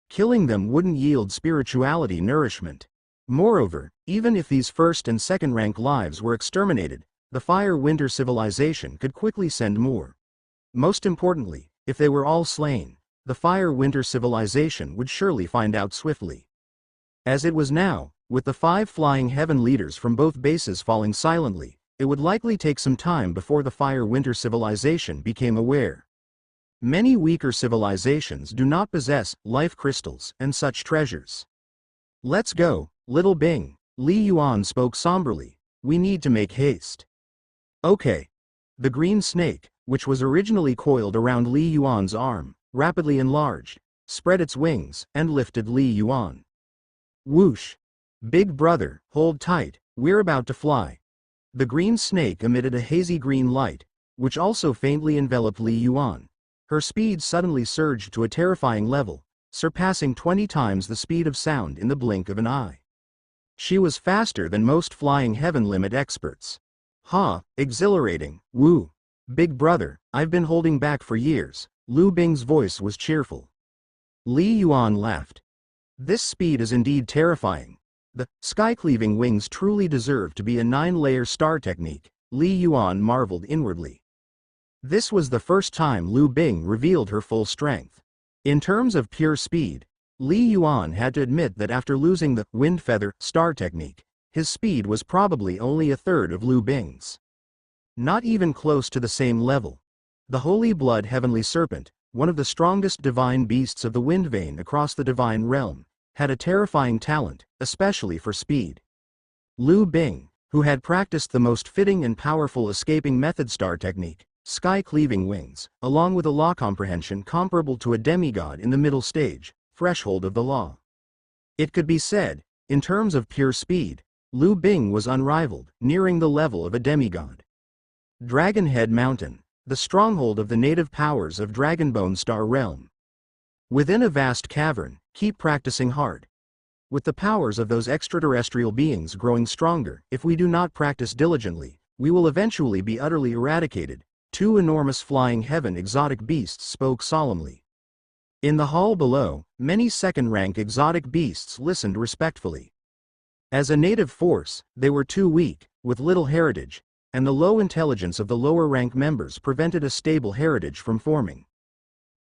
Killing them wouldn't yield spirituality nourishment. Moreover, even if these 1st and 2nd-rank lives were exterminated, the Fire Winter Civilization could quickly send more. Most importantly, if they were all slain, the Fire Winter Civilization would surely find out swiftly. As it was now, with the 5 Flying Heaven leaders from both bases falling silently, it would likely take some time before the Fire Winter Civilization became aware. Many weaker civilizations do not possess life crystals and such treasures. Let's go, little Bing, Li Yuan spoke somberly. We need to make haste. Okay. The green snake, which was originally coiled around Li Yuan's arm, rapidly enlarged, spread its wings, and lifted Li Yuan. Whoosh! Big brother, hold tight, we're about to fly. The green snake emitted a hazy green light, which also faintly enveloped Li Yuan. Her speed suddenly surged to a terrifying level, surpassing 20 times the speed of sound in the blink of an eye. She was faster than most Flying Heaven limit experts. Exhilarating, woo. Big brother, I've been holding back for years. Lu Bing's voice was cheerful. Li Yuan laughed. This speed is indeed terrifying. The sky-cleaving wings truly deserve to be a 9-layer star technique, Li Yuan marveled inwardly. This was the first time Lu Bing revealed her full strength. In terms of pure speed, Li Yuan had to admit that after losing the wind feather star technique, his speed was probably only a third of Lu Bing's. Not even close to the same level. The Holy Blood Heavenly Serpent, one of the strongest divine beasts of the wind vein across the divine realm, had a terrifying talent, especially for speed. Lu Bing, who had practiced the most fitting and powerful escaping method star technique, sky-cleaving wings, along with a law comprehension comparable to a demigod in the middle stage, threshold of the law. It could be said, in terms of pure speed, Lu Bing was unrivaled, nearing the level of a demigod. Dragonhead Mountain, the stronghold of the native powers of Dragonbone Star Realm. Within a vast cavern, keep practicing hard. With the powers of those extraterrestrial beings growing stronger, if we do not practice diligently, we will eventually be utterly eradicated, 2 enormous flying heaven exotic beasts spoke solemnly. In the hall below, many second-rank exotic beasts listened respectfully. As a native force, they were too weak, with little heritage, and the low intelligence of the lower-rank members prevented a stable heritage from forming.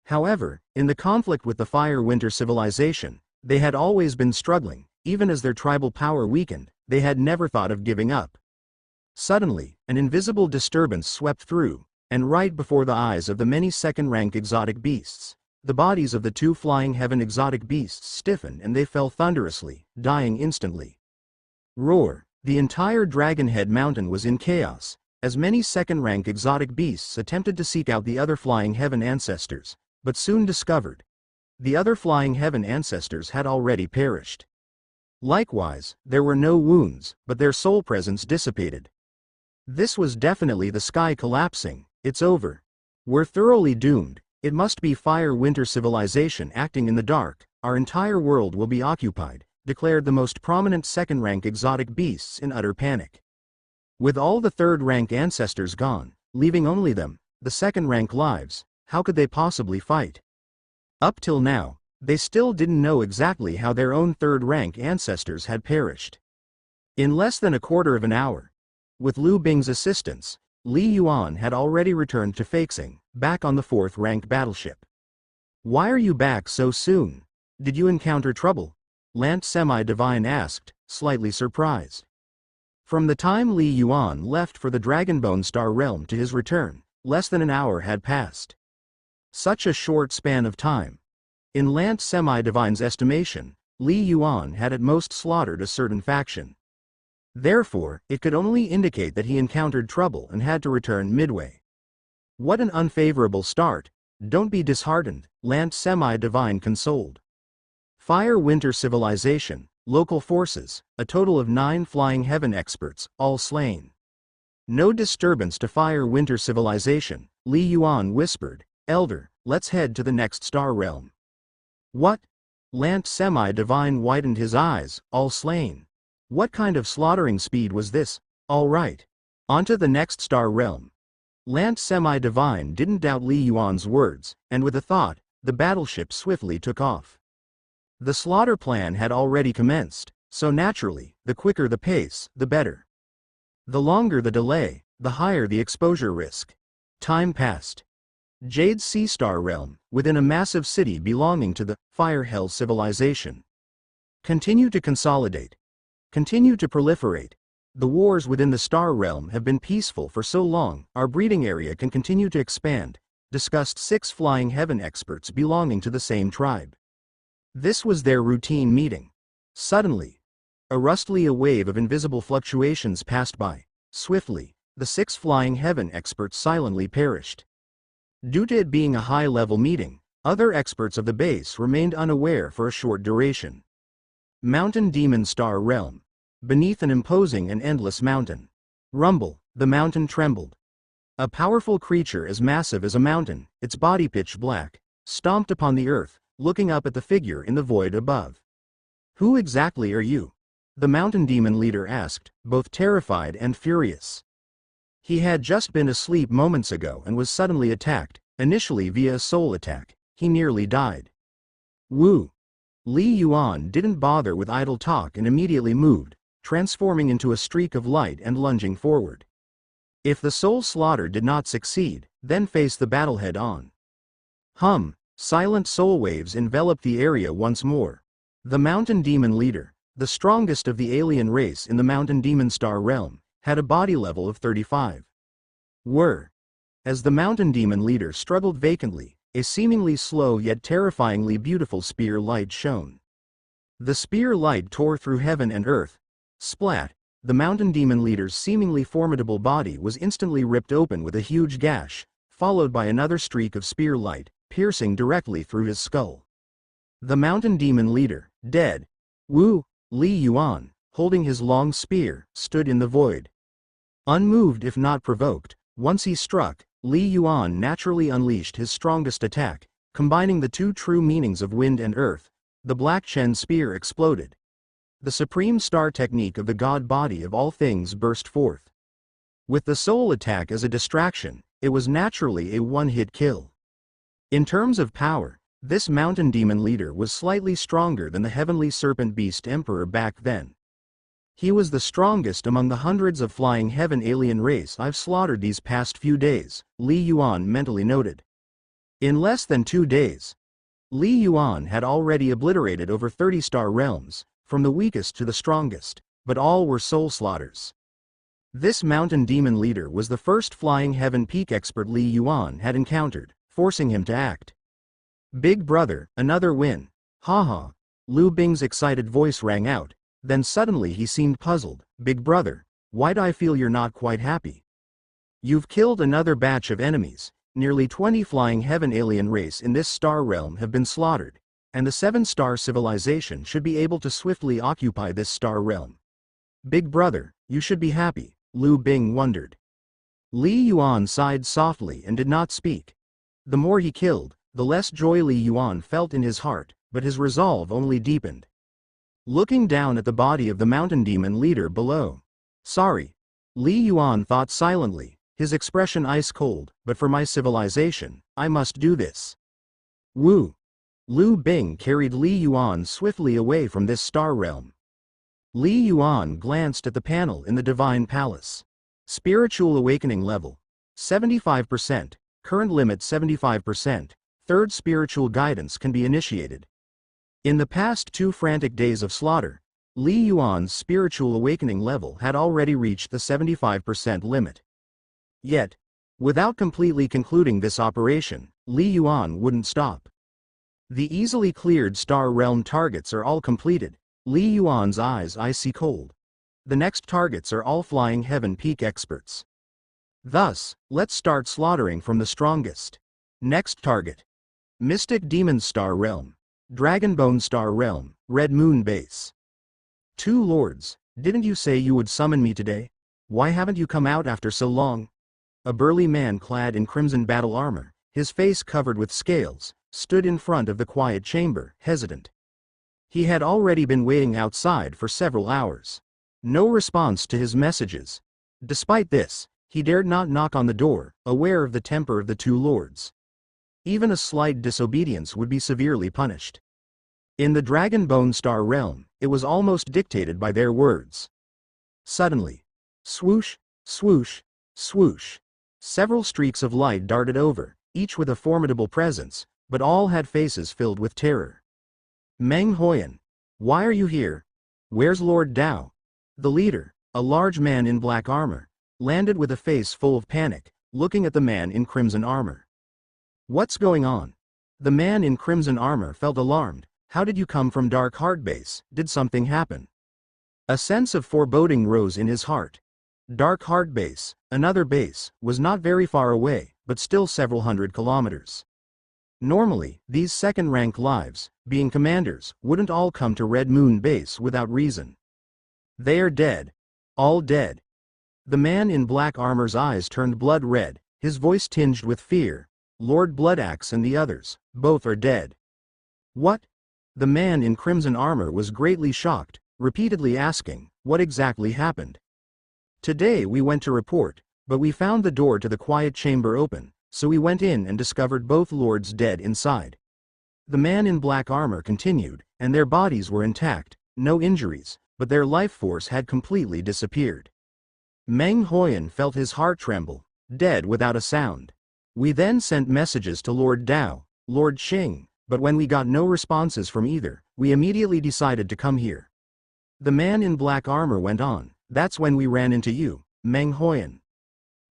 However, in the conflict with the Fire Winter civilization, they had always been struggling. Even as their tribal power weakened, they had never thought of giving up. Suddenly, an invisible disturbance swept through, and right before the eyes of the many second-rank exotic beasts, the bodies of the 2 flying heaven exotic beasts stiffened and they fell thunderously, dying instantly. Roar! The entire Dragonhead Mountain was in chaos, as many second-rank exotic beasts attempted to seek out the other flying heaven ancestors, but soon discovered. The other flying heaven ancestors had already perished. Likewise, there were no wounds, but their soul presence dissipated. This was definitely the sky collapsing. It's over. We're thoroughly doomed. It must be Fire Winter civilization acting in the dark. Our entire world will be occupied, declared the most prominent second-rank exotic beasts in utter panic. With all the third-rank ancestors gone, leaving only them, the second-rank lives, how could they possibly fight? Up till now, they still didn't know exactly how their own third-rank ancestors had perished. In less than a quarter of an hour, with Lu Bing's assistance, Li Yuan had already returned to Feixing, back on the 4th-rank battleship. Why are you back so soon? Did you encounter trouble? Lant Semi-Divine asked, slightly surprised. From the time Li Yuan left for the Dragonbone Star Realm to his return, less than an hour had passed. Such a short span of time. In Lant Semi-Divine's estimation, Li Yuan had at most slaughtered a certain faction. Therefore, it could only indicate that he encountered trouble and had to return midway. What an unfavorable start. Don't be disheartened, Lant Semi-Divine consoled. Fire Winter civilization, local forces, a total of 9 flying heaven experts, all slain. No disturbance to Fire Winter civilization, Li Yuan whispered. Elder, let's head to the next star realm. What? Lant Semi-Divine widened his eyes, all slain. What kind of slaughtering speed was this? All right. On to the next star realm. Lant Semi-Divine didn't doubt Li Yuan's words, and with a thought, the battleship swiftly took off. The slaughter plan had already commenced, so naturally, the quicker the pace, the better. The longer the delay, the higher the exposure risk. Time passed. Jade's Sea Star Realm, within a massive city belonging to the Fire Hell civilization. Continue to consolidate. Continue to proliferate. The wars within the Star Realm have been peaceful for so long, our breeding area can continue to expand, discussed 6 flying heaven experts belonging to the same tribe. This was their routine meeting. Suddenly, a wave of invisible fluctuations passed by. Swiftly, the 6 flying heaven experts silently perished. Due to it being a high-level meeting, other experts of the base remained unaware for a short duration. Mountain Demon Star Realm. Beneath an imposing and endless mountain. Rumble, the mountain trembled. A powerful creature as massive as a mountain, its body pitch black, stomped upon the earth, looking up at the figure in the void above. Who exactly are you? The mountain demon leader asked, both terrified and furious. He had just been asleep moments ago and was suddenly attacked, initially via a soul attack. He nearly died. Woo! Li Yuan didn't bother with idle talk and immediately moved, transforming into a streak of light and lunging forward. If the soul slaughter did not succeed, then face the battle head on. Silent soul waves enveloped the area once more. The mountain demon leader, the strongest of the alien race in the mountain demon star realm, had a body level of 35. As the mountain demon leader struggled vacantly, a seemingly slow yet terrifyingly beautiful spear light shone. The spear light tore through heaven and earth. Splat! The mountain demon leader's seemingly formidable body was instantly ripped open with a huge gash, followed by another streak of spear light, piercing directly through his skull. The mountain demon leader, dead. Li Yuan, holding his long spear, stood in the void. Unmoved if not provoked, once he struck, Li Yuan naturally unleashed his strongest attack, combining the two true meanings of wind and earth. The Black Chen spear exploded. The supreme star technique of the god body of all things burst forth. With the soul attack as a distraction, it was naturally a one-hit kill. In terms of power, this mountain demon leader was slightly stronger than the heavenly serpent beast emperor back then. He was the strongest among the hundreds of flying heaven alien race I've slaughtered these past few days, Li Yuan mentally noted. In less than 2 days, Li Yuan had already obliterated over 30 star realms, from the weakest to the strongest, but all were soul slaughters. This mountain demon leader was the first flying heaven peak expert Li Yuan had encountered, forcing him to act. Big brother, another win. Haha. Lu Bing's excited voice rang out, then suddenly he seemed puzzled. Big brother, why'd I feel you're not quite happy? You've killed another batch of enemies. Nearly 20 flying heaven alien race in this star realm have been slaughtered, and the 7-star civilization should be able to swiftly occupy this star realm. Big brother, you should be happy, Lu Bing wondered. Li Yuan sighed softly and did not speak. The more he killed, the less joy Li Yuan felt in his heart, but his resolve only deepened. Looking down at the body of the mountain demon leader below. Sorry. Li Yuan thought silently, his expression ice cold, but for my civilization, I must do this. Wu. Lu Bing carried Li Yuan swiftly away from this star realm. Li Yuan glanced at the panel in the Divine Palace. Spiritual awakening level. 75%. Current limit 75%. Third spiritual guidance can be initiated. In the past 2 frantic days of slaughter, Li Yuan's spiritual awakening level had already reached the 75% limit. Yet, without completely concluding this operation, Li Yuan wouldn't stop. The easily cleared star realm targets are all completed. Li Yuan's eyes icy cold. The next targets are all flying heaven peak experts. Thus, let's start slaughtering from the strongest. Next target. Mystic Demon Star Realm. Dragonbone Star Realm, Red Moon Base. 2 lords, didn't you say you would summon me today? Why haven't you come out after so long? A burly man clad in crimson battle armor, his face covered with scales, stood in front of the quiet chamber, hesitant. He had already been waiting outside for several hours. No response to his messages. Despite this, he dared not knock on the door, aware of the temper of the 2 lords. Even a slight disobedience would be severely punished. In the Dragonbone Star Realm, it was almost dictated by their words. Suddenly, swoosh, swoosh, swoosh. Several streaks of light darted over, each with a formidable presence, but all had faces filled with terror. Meng Huoyan. Why are you here? Where's Lord Dao? The leader, a large man in black armor, landed with a face full of panic, looking at the man in crimson armor. What's going on? The man in crimson armor felt alarmed. How did you come from Dark Heart Base? Did something happen? A sense of foreboding rose in his heart. Dark Heart Base, another base, was not very far away, but still several hundred kilometers. Normally, these second-rank lives, being commanders, wouldn't all come to Red Moon Base without reason. They are dead. All dead. The man in black armor's eyes turned blood red, his voice tinged with fear. Lord Bloodaxe and the others, both are dead. What? The man in crimson armor was greatly shocked, repeatedly asking, what exactly happened? Today we went to report, but we found the door to the quiet chamber open, so we went in and discovered both lords dead inside. The man in black armor continued, and their bodies were intact, no injuries, but their life force had completely disappeared. Meng Huoyan felt his heart tremble, dead without a sound. We then sent messages to Lord Dao, Lord Qing, but when we got no responses from either, we immediately decided to come here. The man in black armor went on, that's when we ran into you, Meng Huoyan.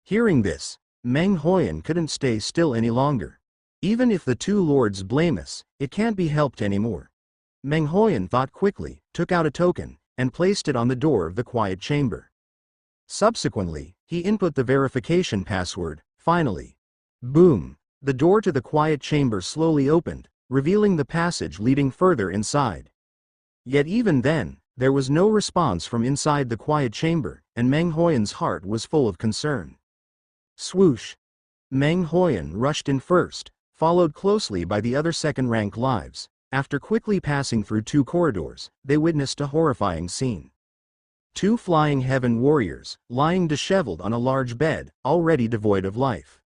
Hearing this, Meng Huoyan couldn't stay still any longer. Even if the two lords blame us, it can't be helped anymore. Meng Huoyan thought quickly, took out a token, and placed it on the door of the quiet chamber. Subsequently, he input the verification password. Finally. Boom! The door to the quiet chamber slowly opened, revealing the passage leading further inside. Yet even then, there was no response from inside the quiet chamber, and Meng Huoyan's heart was full of concern. Swoosh! Meng Huoyan rushed in first, followed closely by the other second-rank lives. After quickly passing through 2 corridors, they witnessed a horrifying scene. 2 flying heaven warriors, lying disheveled on a large bed, already devoid of life.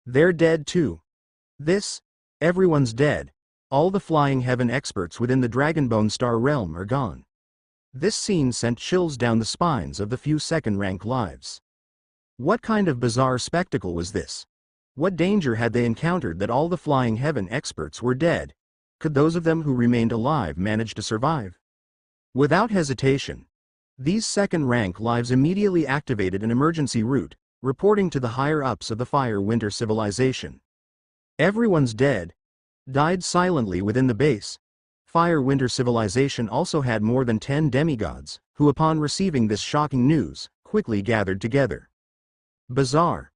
They're dead too. Everyone's dead. All the flying heaven experts within the Dragonbone Star realm are gone. This scene sent chills down the spines of the few second-rank lives. What kind of bizarre spectacle was this? What danger had they encountered that all the flying heaven experts were dead? Could those of them who remained alive manage to survive? Without hesitation, these second-rank lives immediately activated an emergency route, reporting to the higher-ups of the Fire Winter civilization. Everyone's dead. Died silently within the base. Fire Winter civilization also had more than 10 demigods, who upon receiving this shocking news, quickly gathered together. Bizarre.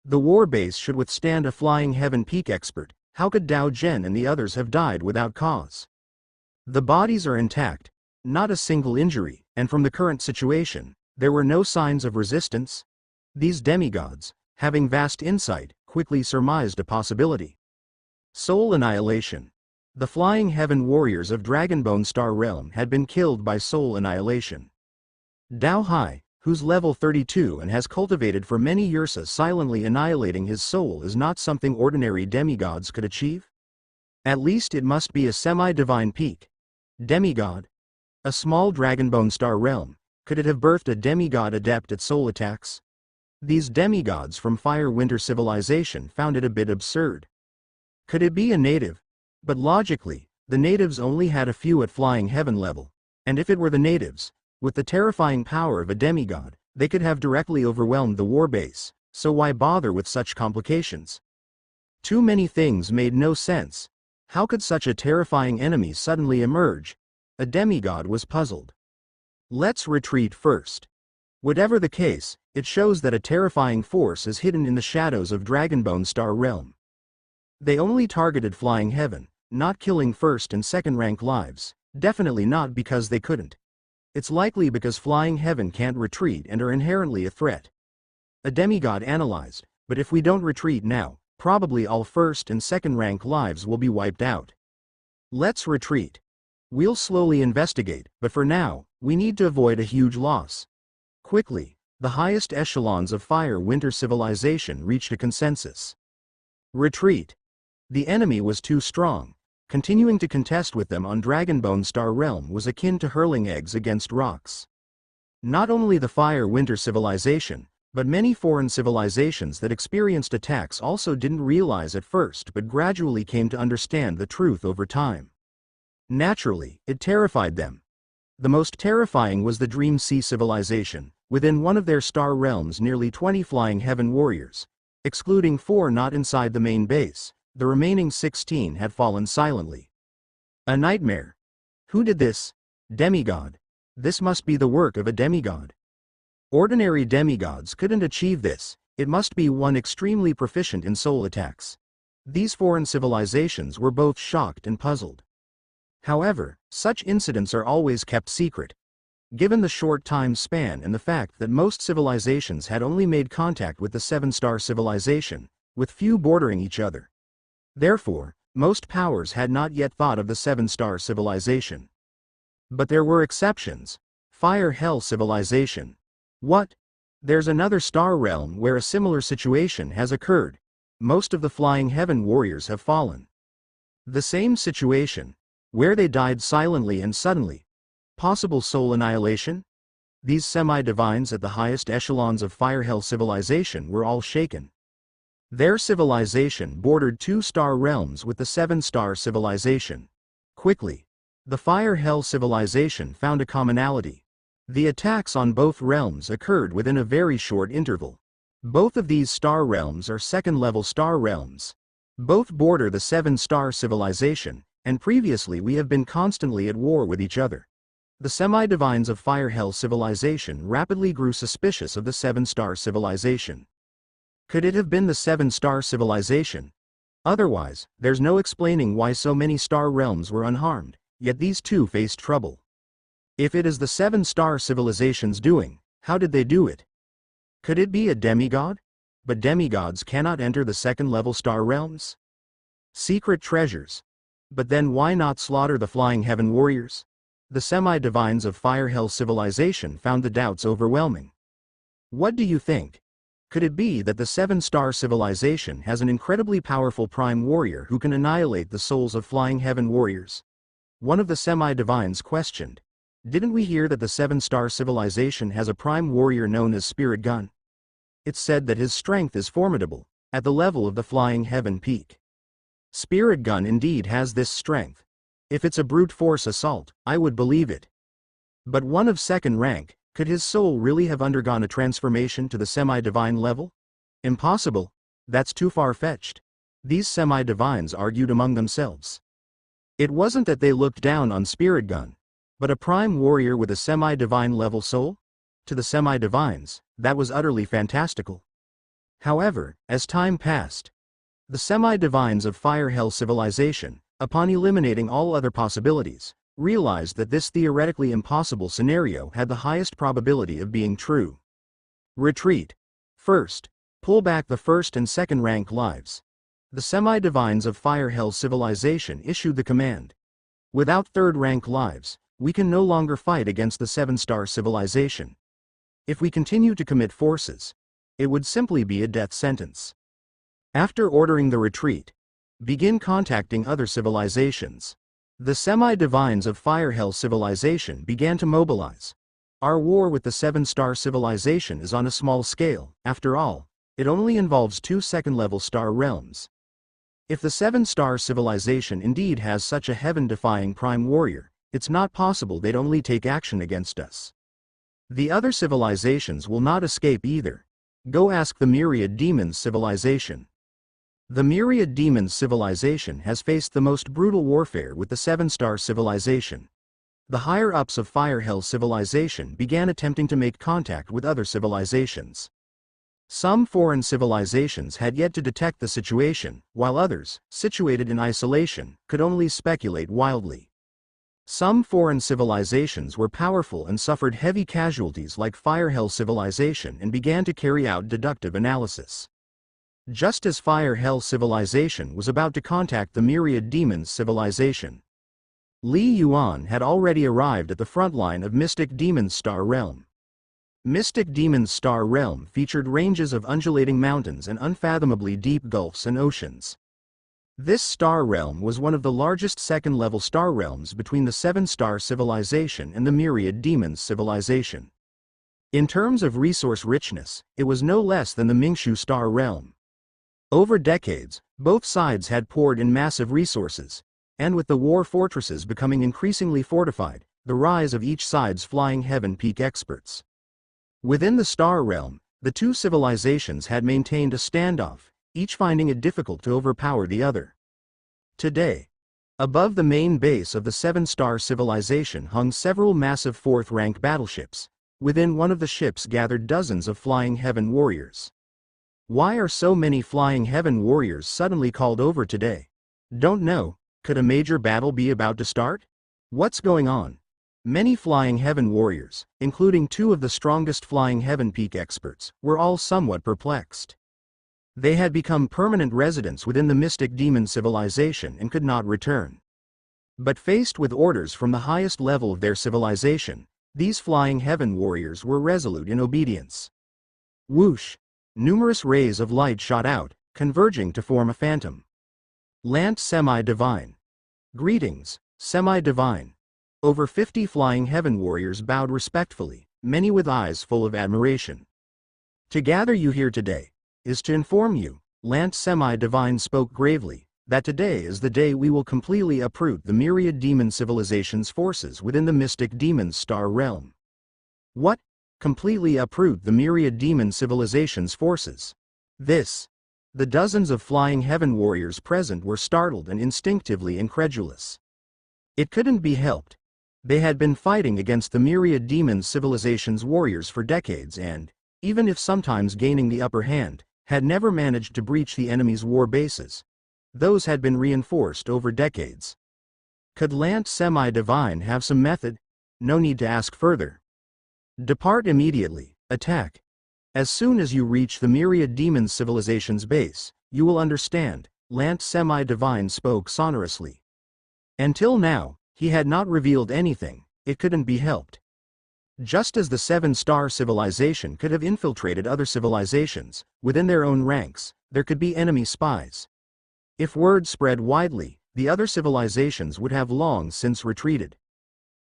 The war base should withstand a flying heaven peak expert. How could Dao Zhen and the others have died without cause? The bodies are intact, not a single injury, and from the current situation, there were no signs of resistance. These demigods, having vast insight, quickly surmised a possibility. Soul annihilation. The flying heaven warriors of Dragonbone Star realm had been killed by soul annihilation. Dao Hai, who's level 32 and has cultivated for many years, silently annihilating his soul is not something ordinary demigods could achieve? At least it must be a semi-divine peak. Demigod? A small Dragonbone Star realm, could it have birthed a demigod adept at soul attacks? These demigods from Fire Winter civilization found it a bit absurd. Could it be a native? But logically, the natives only had a few at flying heaven level, and if it were the natives, with the terrifying power of a demigod, they could have directly overwhelmed the war base, so why bother with such complications? Too many things made no sense. How could such a terrifying enemy suddenly emerge? A demigod was puzzled. Let's retreat first. Whatever the case, it shows that a terrifying force is hidden in the shadows of Dragonbone Star realm. They only targeted flying heaven, not killing first and second rank lives, definitely not because they couldn't. It's likely because flying heaven can't retreat and are inherently a threat. A demigod analyzed, but if we don't retreat now, probably all first and second rank lives will be wiped out. Let's retreat. We'll slowly investigate, but for now, we need to avoid a huge loss. Quickly, the highest echelons of Fire Winter civilization reached a consensus. Retreat. The enemy was too strong. Continuing to contest with them on Dragonbone Star realm was akin to hurling eggs against rocks. Not only the Fire Winter civilization, but many foreign civilizations that experienced attacks also didn't realize at first but gradually came to understand the truth over time. Naturally, it terrified them. The most terrifying was the Dream Sea civilization. Within one of their star realms nearly 20 flying heaven warriors, excluding 4 not inside the main base, the remaining 16 had fallen silently. A nightmare. Who did this? Demigod. This must be the work of a demigod. Ordinary demigods couldn't achieve this, it must be one extremely proficient in soul attacks. These foreign civilizations were both shocked and puzzled. However, such incidents are always kept secret. Given the short time span and the fact that most civilizations had only made contact with the 7-star civilization, with few bordering each other. Therefore, most powers had not yet thought of the 7-star civilization. But there were exceptions. Fire Hell civilization. What? There's another star realm where a similar situation has occurred. Most of the flying heaven warriors have fallen. The same situation, where they died silently and suddenly. Possible soul annihilation? These semi-divines at the highest echelons of fire-hell civilization were all shaken. Their civilization bordered 2-star realms with the 7-star civilization. Quickly, the fire-hell civilization found a commonality. The attacks on both realms occurred within a very short interval. Both of these star realms are second-level star realms. Both border the 7-star civilization, and previously we have been constantly at war with each other. The semi-divines of fire-hell civilization rapidly grew suspicious of the 7-star civilization. Could it have been the 7-star civilization? Otherwise, there's no explaining why so many star realms were unharmed, yet these two faced trouble. If it is the 7-star civilization's doing, how did they do it? Could it be a demigod? But demigods cannot enter the second-level star realms. Secret treasures. But then why not slaughter the flying heaven warriors? The semi-divines of fire-hell civilization found the doubts overwhelming. What do you think? Could it be that the 7-star civilization has an incredibly powerful prime warrior who can annihilate the souls of flying heaven warriors? One of the semi-divines questioned. Didn't we hear that the 7-star civilization has a prime warrior known as Spirit Gun? It's said that his strength is formidable, at the level of the flying heaven peak. Spirit Gun indeed has this strength. If it's a brute force assault, I would believe it. But one of second rank, could his soul really have undergone a transformation to the semi-divine level? Impossible. That's too far-fetched. These semi-divines argued among themselves. It wasn't that they looked down on Spirit Gun, but a prime warrior with a semi-divine level soul? To the semi-divines, that was utterly fantastical. However, as time passed, the semi-divines of fire-hell civilization, upon eliminating all other possibilities, realized that this theoretically impossible scenario had the highest probability of being true. Retreat. First, pull back the first and second rank lives. The semi-divines of fire-hell civilization issued the command. Without third rank lives, we can no longer fight against the 7-star civilization. If we continue to commit forces, it would simply be a death sentence. After ordering the retreat, begin contacting other civilizations. The semi-divines of fire-hell civilization began to mobilize. Our war with the 7-star civilization is on a small scale. After all, it only involves 2 second-level star realms. If the 7-star civilization indeed has such a heaven-defying prime warrior, it's not possible they'd only take action against us. The other civilizations will not escape either. Go ask the Myriad Demons civilization. The Myriad Demons civilization has faced the most brutal warfare with the 7-star civilization. The higher-ups of fire-hell civilization began attempting to make contact with other civilizations. Some foreign civilizations had yet to detect the situation, while others, situated in isolation, could only speculate wildly. Some foreign civilizations were powerful and suffered heavy casualties like fire-hell civilization and began to carry out deductive analysis. Just as fire-hell civilization was about to contact the Myriad Demons civilization, Li Yuan had already arrived at the front line of Mystic Demon's Star Realm. Mystic Demon's Star Realm featured ranges of undulating mountains and unfathomably deep gulfs and oceans. This star realm was one of the largest second-level star realms between the 7-star civilization and the Myriad Demons civilization. In terms of resource richness, it was no less than the Mingshu Star Realm. Over decades, both sides had poured in massive resources, and with the war fortresses becoming increasingly fortified, the rise of each side's flying heaven peak experts. Within the Star Realm, the two civilizations had maintained a standoff, each finding it difficult to overpower the other. Today, above the main base of the 7-star civilization hung several massive 4th-rank battleships. Within one of the ships gathered dozens of flying heaven warriors. Why are so many flying heaven warriors suddenly called over today? Don't know. Could a major battle be about to start? What's going on? Many flying heaven warriors, including 2 of the strongest flying heaven peak experts, were all somewhat perplexed. They had become permanent residents within the Mystic Demon civilization and could not return. But faced with orders from the highest level of their civilization, these flying heaven warriors were resolute in obedience. Whoosh! Numerous rays of light shot out, converging to form a phantom. Lant Semi-Divine. Greetings, semi-divine. Over 50 flying heaven warriors bowed respectfully, many with eyes full of admiration. To gather you here today is to inform you, Lance Semi-Divine spoke gravely, that today is the day we will completely uproot the myriad demon civilization's forces within the mystic demon star realm. What? Completely uproot the myriad demon civilization's forces? The dozens of flying heaven warriors present were startled and instinctively incredulous. It couldn't be helped. They had been fighting against the myriad demon civilization's warriors for decades and, even if sometimes gaining the upper hand, had never managed to breach the enemy's war bases. Those had been reinforced over decades. Could Lance Semi-Divine have some method? No need to ask further. Depart immediately, attack. As soon as you reach the myriad demon civilization's base, you will understand, Lance Semi-Divine spoke sonorously. Until now, he had not revealed anything, it couldn't be helped. Just as the seven-star civilization could have infiltrated other civilizations, within their own ranks, there could be enemy spies. If word spread widely, the other civilizations would have long since retreated.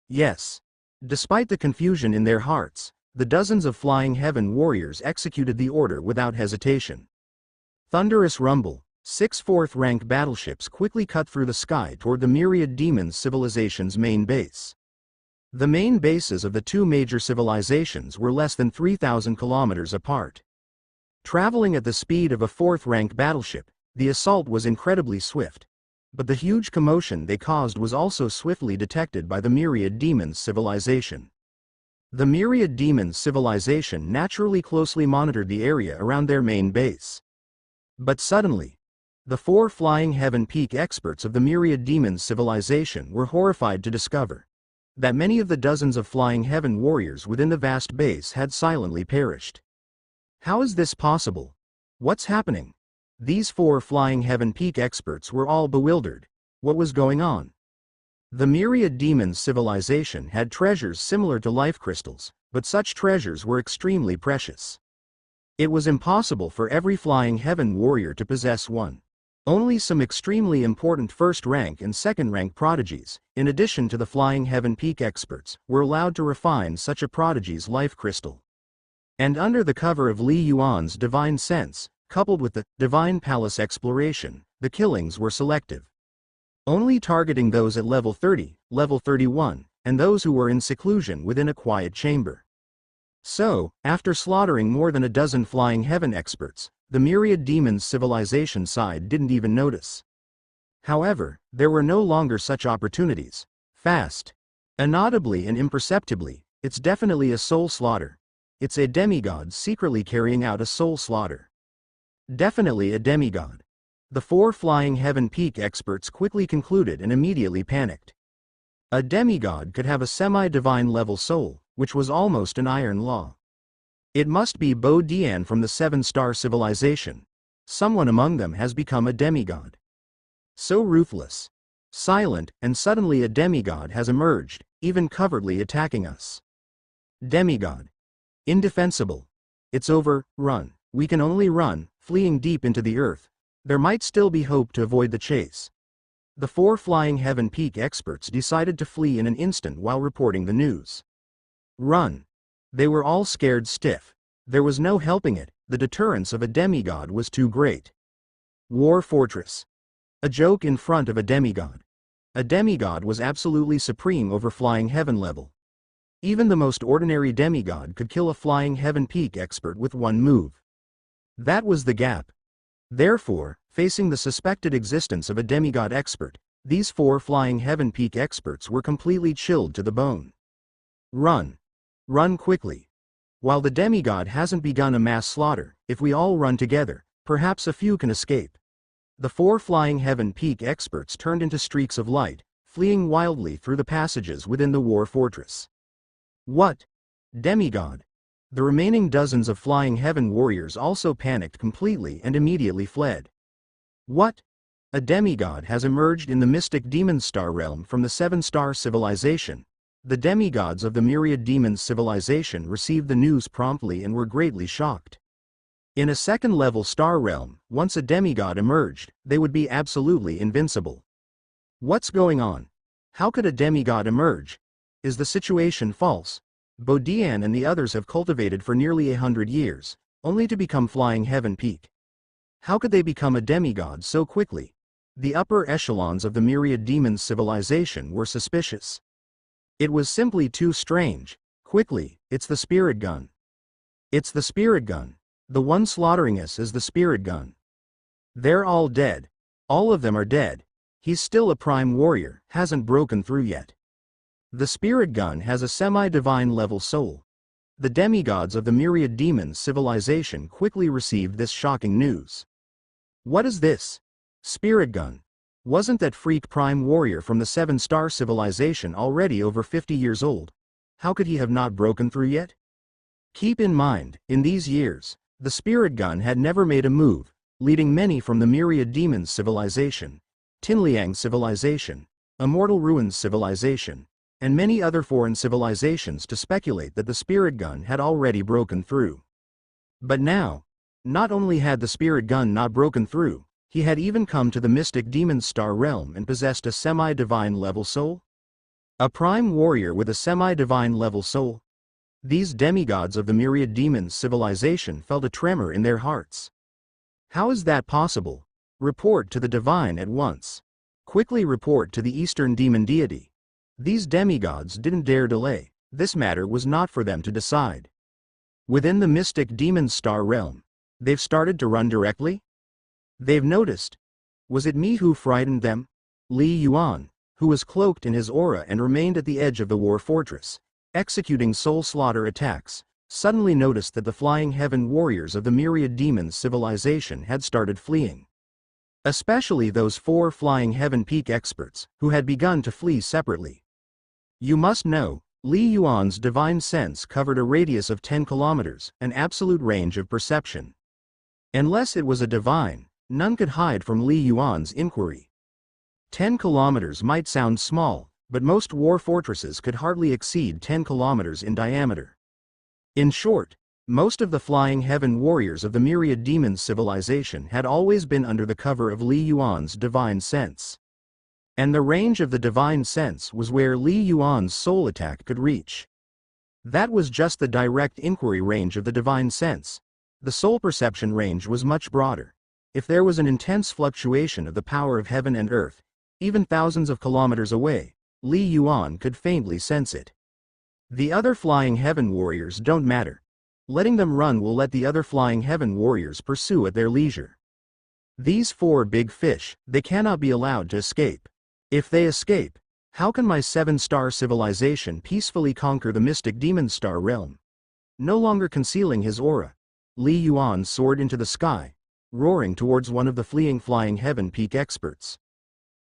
Yes. Despite the confusion in their hearts, the dozens of flying heaven warriors executed the order without hesitation. Thunderous rumble, 6 fourth-rank battleships quickly cut through the sky toward the myriad demon civilization's main base. The main bases of the two major civilizations were less than 3,000 kilometers apart. Traveling at the speed of a fourth-rank battleship, the assault was incredibly swift. But the huge commotion they caused was also swiftly detected by the myriad demon civilization. The myriad demon civilization naturally closely monitored the area around their main base. But suddenly, the 4 flying heaven peak experts of the myriad demon civilization were horrified to discover that many of the dozens of flying heaven warriors within the vast base had silently perished. How is this possible? What's happening? These 4 flying heaven peak experts were all bewildered. What was going on? The myriad demon civilization had treasures similar to life crystals, but such treasures were extremely precious. It was impossible for every flying heaven warrior to possess one. Only some extremely important first-rank and second-rank prodigies, in addition to the flying heaven peak experts, were allowed to refine such a prodigy's life crystal. And under the cover of Li Yuan's divine sense, coupled with the divine palace exploration, the killings were selective. Only targeting those at level 30, level 31, and those who were in seclusion within a quiet chamber. So, after slaughtering more than a dozen flying heaven experts, the myriad demons civilization side didn't even notice. However, there were no longer such opportunities. Fast. Inaudibly and imperceptibly, it's definitely a soul slaughter. It's a demigod secretly carrying out a soul slaughter. Definitely a demigod. The 4 flying heaven peak experts quickly concluded and immediately panicked. A demigod could have a semi-divine level soul, which was almost an iron law. It must be Bo Dian from the 7-star civilization. Someone among them has become a demigod. So ruthless, silent, and suddenly a demigod has emerged, even covertly attacking us. Demigod. Indefensible. It's over, run. We can only run, fleeing deep into the earth. There might still be hope to avoid the chase. The 4 flying heaven peak experts decided to flee in an instant while reporting the news. Run. They were all scared stiff. There was no helping it, the deterrence of a demigod was too great. War Fortress. A joke in front of a demigod. A demigod was absolutely supreme over flying heaven level. Even the most ordinary demigod could kill a flying heaven peak expert with one move. That was the gap. Therefore, facing the suspected existence of a demigod expert, these 4 flying heaven peak experts were completely chilled to the bone. Run. Run quickly. While the demigod hasn't begun a mass slaughter, if we all run together, perhaps a few can escape. The 4 flying heaven peak experts turned into streaks of light, fleeing wildly through the passages within the war fortress. What? Demigod. The remaining dozens of flying heaven warriors also panicked completely and immediately fled. What? A demigod has emerged in the mystic demon star realm from the 7-star civilization. The demigods of the myriad demons civilization received the news promptly and were greatly shocked. In a second-level star realm, once a demigod emerged, they would be absolutely invincible. What's going on? How could a demigod emerge? Is the situation false? Bodian and the others have cultivated for nearly 100 years, only to become flying heaven peak. How could they become a demigod so quickly? The upper echelons of the myriad demons civilization were suspicious. It was simply too strange. Quickly, it's the spirit gun. It's the spirit gun. The one slaughtering us is the spirit gun. They're all dead. All of them are dead. He's still a prime warrior, hasn't broken through yet. The spirit gun has a semi-divine level soul. The demigods of the myriad demons civilization quickly received this shocking news. What is this? Spirit gun. Wasn't that freak prime warrior from the 7-star civilization already over 50 years old? How could he have not broken through yet? Keep in mind, in these years, the spirit gun had never made a move, leading many from the myriad demons civilization, Tinliang civilization, Immortal Ruins civilization, and many other foreign civilizations to speculate that the spirit gun had already broken through. But now, not only had the spirit gun not broken through, he had even come to the mystic demon star realm and possessed a semi-divine level soul? A prime warrior with a semi-divine level soul? These demigods of the myriad demons civilization felt a tremor in their hearts. How is that possible? Report to the divine at once. Quickly report to the eastern demon deity. These demigods didn't dare delay. This matter was not for them to decide. Within the mystic demon star realm, they've started to run directly? They've noticed. Was it me who frightened them? Li Yuan, who was cloaked in his aura and remained at the edge of the war fortress, executing soul slaughter attacks, suddenly noticed that the flying heaven warriors of the myriad demons civilization had started fleeing. Especially those 4 flying heaven peak experts, who had begun to flee separately. You must know, Li Yuan's divine sense covered a radius of 10 kilometers, an absolute range of perception. Unless it was a divine, none could hide from Li Yuan's inquiry. 10 kilometers might sound small, but most war fortresses could hardly exceed 10 kilometers in diameter. In short, most of the flying heaven warriors of the myriad demons civilization had always been under the cover of Li Yuan's divine sense. And the range of the divine sense was where Li Yuan's soul attack could reach. That was just the direct inquiry range of the divine sense. The soul perception range was much broader. If there was an intense fluctuation of the power of heaven and earth, even thousands of kilometers away, Li Yuan could faintly sense it. The other flying heaven warriors don't matter. Letting them run will let the other flying heaven warriors pursue at their leisure. These 4 big fish, they cannot be allowed to escape. If they escape, how can my 7-star civilization peacefully conquer the mystic demon star realm? No longer concealing his aura, Li Yuan soared into the sky, roaring towards one of the fleeing flying heaven peak experts.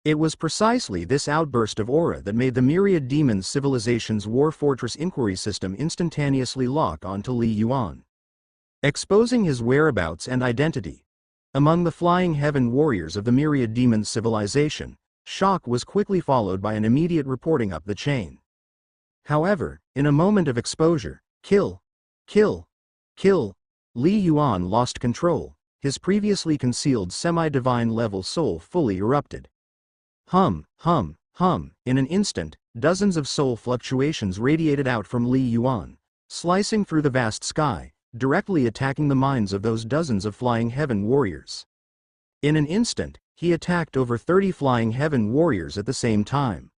It was precisely this outburst of aura that made the myriad demons civilization's war fortress inquiry system instantaneously lock onto Li Yuan, exposing his whereabouts and identity. Among the flying heaven warriors of the myriad demons civilization, shock was quickly followed by an immediate reporting up the chain. However, in a moment of exposure, kill, Li Yuan lost control. His previously concealed semi-divine level soul fully erupted. Hum. In an instant, dozens of soul fluctuations radiated out from Li Yuan, slicing through the vast sky, directly attacking the minds of those dozens of flying heaven warriors. In an instant, he attacked over 30 flying heaven warriors at the same time.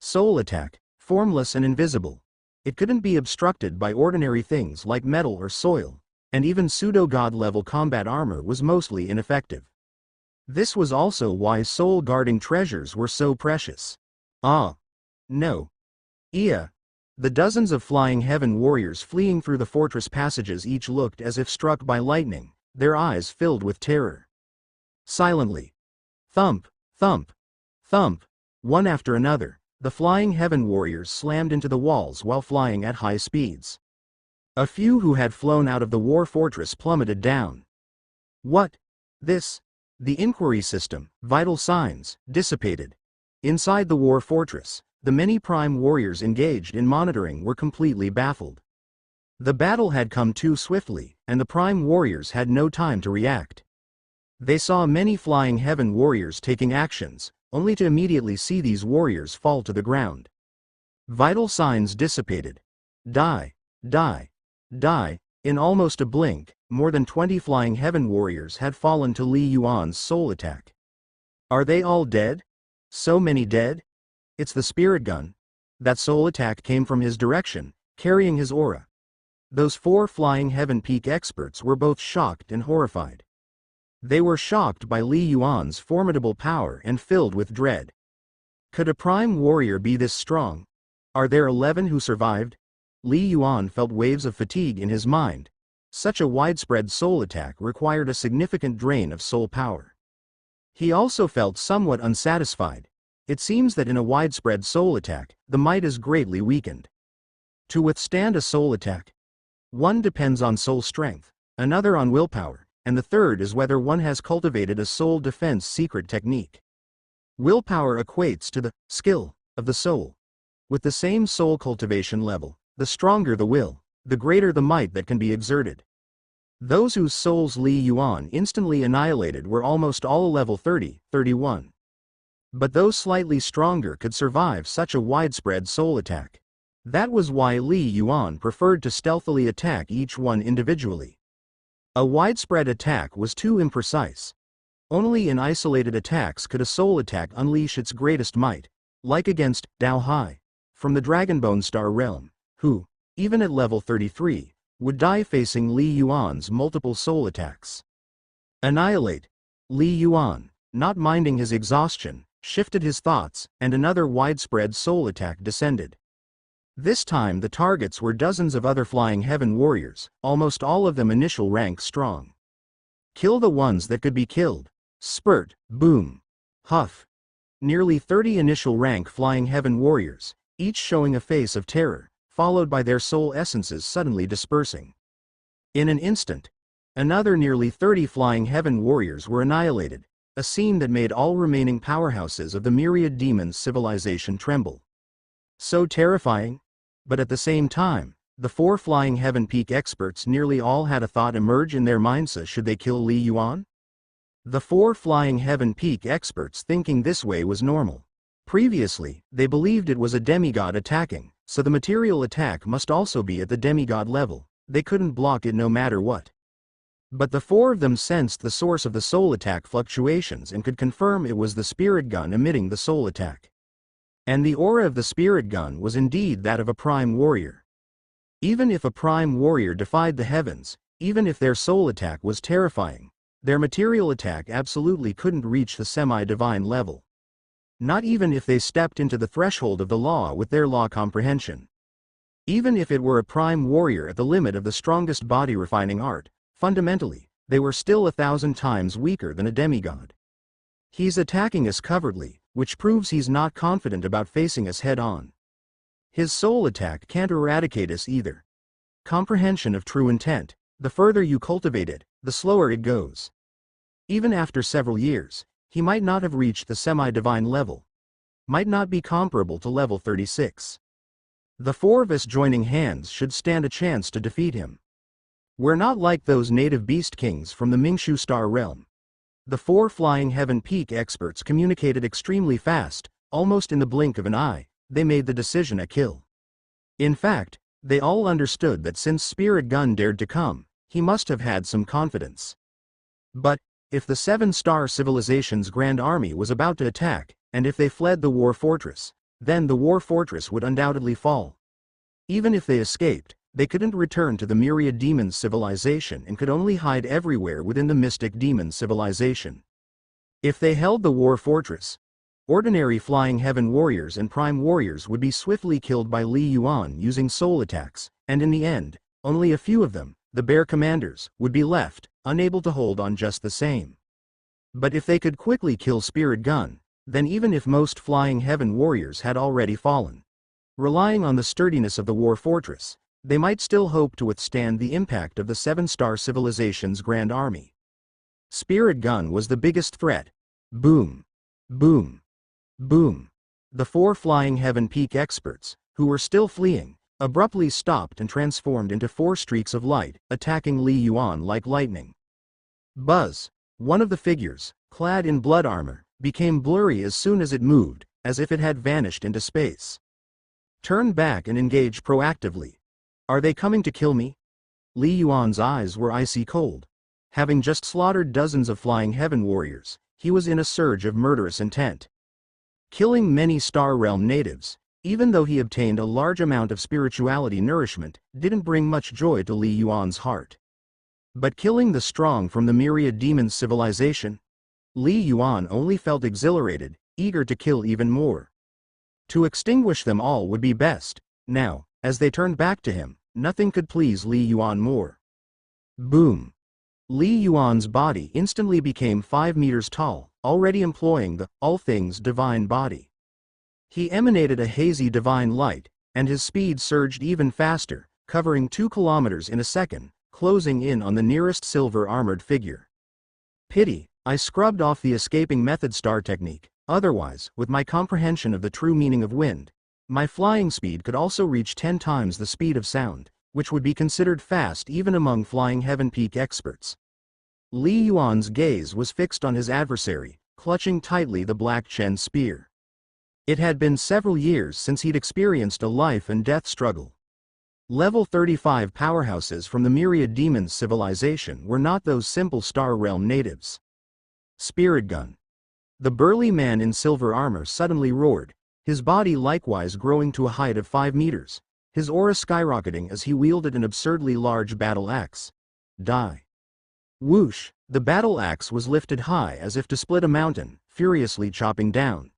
Soul attack, formless and invisible. It couldn't be obstructed by ordinary things like metal or soil, and even pseudo-god level combat armor was mostly ineffective. This was also why soul-guarding treasures were so precious. No. The dozens of flying heaven warriors fleeing through the fortress passages each looked as if struck by lightning, their eyes filled with terror. Silently. Thump, one after another, the flying heaven warriors slammed into the walls while flying at high speeds. A few who had flown out of the war fortress plummeted down. What? This? The inquiry system, vital signs, dissipated. Inside the war fortress, the many prime warriors engaged in monitoring were completely baffled. The battle had come too swiftly, and the prime warriors had no time to react. They saw many flying heaven warriors taking actions, only to immediately see these warriors fall to the ground. Vital signs dissipated. Die, die, die. In almost a blink, more than 20 Flying Heaven warriors had fallen to Li Yuan's soul attack. Are they all dead? So many dead? It's the spirit gun. That soul attack came from his direction, carrying his aura. Those 4 Flying Heaven Peak experts were both shocked and horrified. They were shocked by Li Yuan's formidable power and filled with dread. Could a prime warrior be this strong? Are there 11 who survived? Li Yuan felt waves of fatigue in his mind. Such a widespread soul attack required a significant drain of soul power. He also felt somewhat unsatisfied. It seems that in a widespread soul attack, the might is greatly weakened. To withstand a soul attack, one depends on soul strength, another on willpower, and the third is whether one has cultivated a soul defense secret technique. Willpower equates to the skill of the soul. With the same soul cultivation level, the stronger the will, the greater the might that can be exerted. Those whose souls Li Yuan instantly annihilated were almost all level 30, 31. But those slightly stronger could survive such a widespread soul attack. That was why Li Yuan preferred to stealthily attack each one individually. A widespread attack was too imprecise. Only in isolated attacks could a soul attack unleash its greatest might, like against Dao Hai, from the Dragonbone Star realm, who, even at level 33, would die facing Li Yuan's multiple soul attacks. Annihilate. Li Yuan, not minding his exhaustion, shifted his thoughts, and another widespread soul attack descended. This time the targets were dozens of other Flying Heaven warriors, almost all of them initial rank strong. Kill the ones that could be killed. Spurt, boom, huff. Nearly 30 initial rank Flying Heaven warriors, each showing a face of terror, followed by their soul essences suddenly dispersing. In an instant, another nearly 30 Flying Heaven warriors were annihilated, a scene that made all remaining powerhouses of the Myriad Demons civilization tremble. So terrifying, but at the same time, the 4 Flying Heaven Peak experts nearly all had a thought emerge in their minds: should they kill Li Yuan? The 4 Flying Heaven Peak experts thinking this way was normal. Previously, they believed it was a demigod attacking, so the material attack must also be at the demigod level. They couldn't block it no matter what. But the 4 of them sensed the source of the soul attack fluctuations and could confirm it was the spirit gun emitting the soul attack. And the aura of the spirit gun was indeed that of a prime warrior. Even if a prime warrior defied the heavens, even if their soul attack was terrifying, their material attack absolutely couldn't reach the semi-divine level. Not even if they stepped into the threshold of the law with their law comprehension. Even if it were a prime warrior at the limit of the strongest body refining art, fundamentally, they were still 1,000 times weaker than a demigod. He's attacking us covertly, which proves he's not confident about facing us head-on. His soul attack can't eradicate us either. Comprehension of true intent, the further you cultivate it, the slower it goes. Even after several years, he might not have reached the semi-divine level. Might not be comparable to level 36. The 4 of us joining hands should stand a chance to defeat him. We're not like those native beast kings from the Mingshu Star realm. The 4 Flying Heaven Peak experts communicated extremely fast, almost in the blink of an eye. They made the decision a kill. In fact, they all understood that since Spirit Gun dared to come, he must have had some confidence. But, if the 7-star civilization's Grand Army was about to attack, and if they fled the War Fortress, then the War Fortress would undoubtedly fall. Even if they escaped, they couldn't return to the Myriad Demons civilization and could only hide everywhere within the Mystic Demon civilization. If they held the War Fortress, ordinary Flying Heaven warriors and prime warriors would be swiftly killed by Li Yuan using soul attacks, and in the end, only a few of them, the Bear Commanders, would be left, unable to hold on just the same. But if they could quickly kill Spirit Gun, then even if most Flying Heaven warriors had already fallen, relying on the sturdiness of the War Fortress, they might still hope to withstand the impact of the 7-star civilization's Grand Army. Spirit Gun was the biggest threat. Boom. Boom. Boom. The 4 Flying Heaven Peak experts, who were still fleeing, abruptly stopped and transformed into 4 streaks of light, attacking Li Yuan like lightning. Buzz. One of the figures, clad in blood armor, became blurry as soon as it moved, as if it had vanished into space. Turn back and engage proactively. Are they coming to kill me? Li Yuan's eyes were icy cold. Having just slaughtered dozens of flying heaven warriors, he was in a surge of murderous intent. Killing many Star Realm natives, even though he obtained a large amount of spirituality nourishment, didn't bring much joy to Li Yuan's heart. But killing the strong from the myriad demons civilization? Li Yuan only felt exhilarated, eager to kill even more. To extinguish them all would be best. Now, as they turned back to him, nothing could please Li Yuan more. Boom! Li Yuan's body instantly became 5 meters tall, already employing the all things divine body. He emanated a hazy divine light, and his speed surged even faster, covering 2 kilometers in a second, closing in on the nearest silver-armored figure. Pity, I scrubbed off the escaping method star technique. Otherwise, with my comprehension of the true meaning of wind, my flying speed could also reach 10 times the speed of sound, which would be considered fast even among flying heaven peak experts. Li Yuan's gaze was fixed on his adversary, clutching tightly the Black Chen spear. It had been several years since he'd experienced a life and death struggle. Level 35 powerhouses from the myriad demons civilization were not those simple Star Realm natives. Spirit gun. The burly man in silver armor suddenly roared, his body likewise growing to a height of 5 meters, his aura skyrocketing as he wielded an absurdly large battle axe. Die. Whoosh, the battle axe was lifted high as if to split a mountain, furiously chopping down.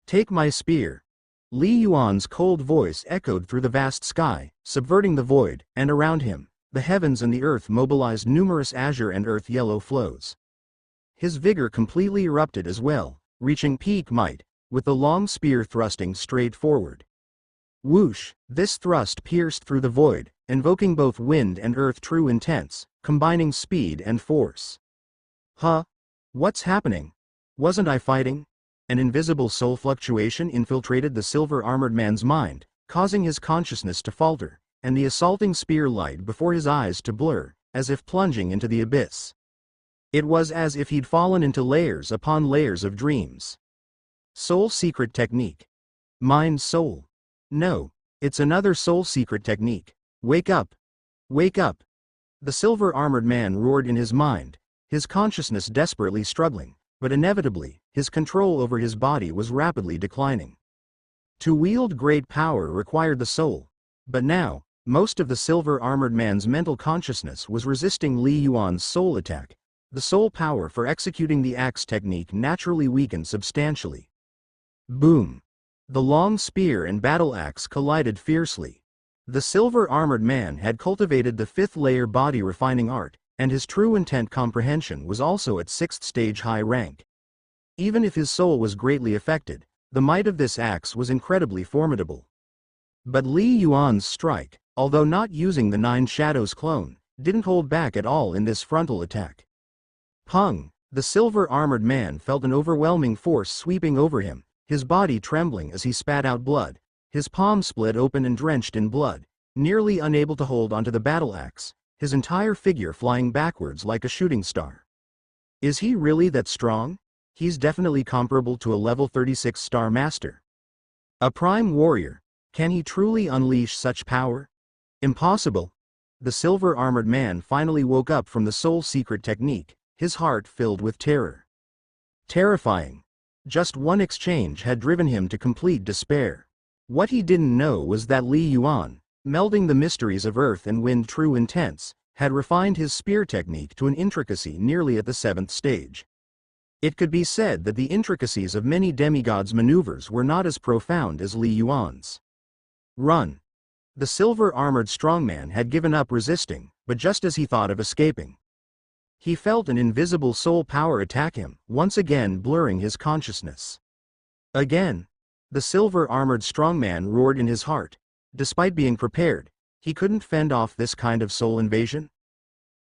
Take my spear. Li Yuan's cold voice echoed through the vast sky, subverting the void, and around him, the heavens and the earth mobilized numerous azure and earth yellow flows. His vigor completely erupted as well, reaching peak might, with the long spear thrusting straight forward. Whoosh, this thrust pierced through the void, invoking both wind and earth true intense, combining speed and force. Huh? What's happening? Wasn't I fighting? An invisible soul fluctuation infiltrated the silver-armored man's mind, causing his consciousness to falter, and the assaulting spear light before his eyes to blur, as if plunging into the abyss. It was as if he'd fallen into layers upon layers of dreams. Soul secret technique. Mind soul. No, it's another soul secret technique. Wake up! Wake up! The silver-armored man roared in his mind, his consciousness desperately struggling, but inevitably, his control over his body was rapidly declining. To wield great power required the soul, but now, most of the silver-armored man's mental consciousness was resisting Li Yuan's soul attack. The soul power for executing the axe technique naturally weakened substantially. Boom! The long spear and battle axe collided fiercely. The silver-armored man had cultivated the 5th-layer body refining art, and his true intent comprehension was also at 6th stage high rank. Even if his soul was greatly affected, the might of this axe was incredibly formidable. But Li Yuan's strike, although not using the 9 Shadows clone, didn't hold back at all in this frontal attack. Pung! The silver-armored man felt an overwhelming force sweeping over him, his body trembling as he spat out blood, his palm split open and drenched in blood, nearly unable to hold onto the battle axe, his entire figure flying backwards like a shooting star. Is he really that strong? He's definitely comparable to a level 36 Star Master. A prime warrior. Can he truly unleash such power? Impossible. The silver-armored man finally woke up from the soul secret technique, his heart filled with terror. Terrifying. Just one exchange had driven him to complete despair. What he didn't know was that Li Yuan, melding the mysteries of earth and wind true intense, had refined his spear technique to an intricacy nearly at the 7th stage. It could be said that the intricacies of many demigods' maneuvers were not as profound as Li Yuan's. Run! The silver-armored strongman had given up resisting, but just as he thought of escaping, he felt an invisible soul power attack him, once again blurring his consciousness. Again, the silver-armored strongman roared in his heart. Despite being prepared, he couldn't fend off this kind of soul invasion.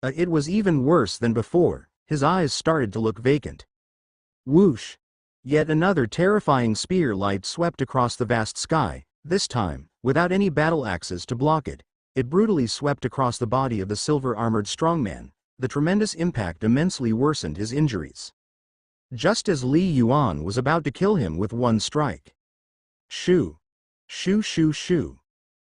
It was even worse than before. His eyes started to look vacant. Whoosh! Yet another terrifying spear light swept across the vast sky, this time, without any battle axes to block it. It brutally swept across the body of the silver-armored strongman. The tremendous impact immensely worsened his injuries. just as Li Yuan was about to kill him with one strike. Shoo! Shoo shoo shoo!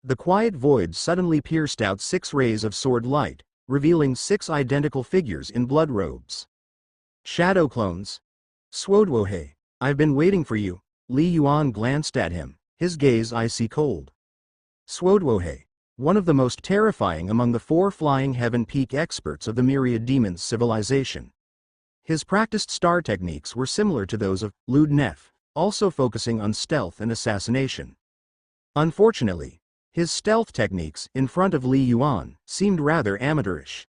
The quiet void suddenly pierced out 6 rays of sword light, revealing 6 identical figures in blood robes. Shadow clones. Suoduohe, I've been waiting for you. Li Yuan glanced at him, his gaze icy cold. Suoduohe, one of the most terrifying among the 4 flying heaven peak experts of the Myriad Demons civilization. His practiced star techniques were similar to those of Lud Nef, also focusing on stealth and assassination. Unfortunately, his stealth techniques in front of Li Yuan seemed rather amateurish.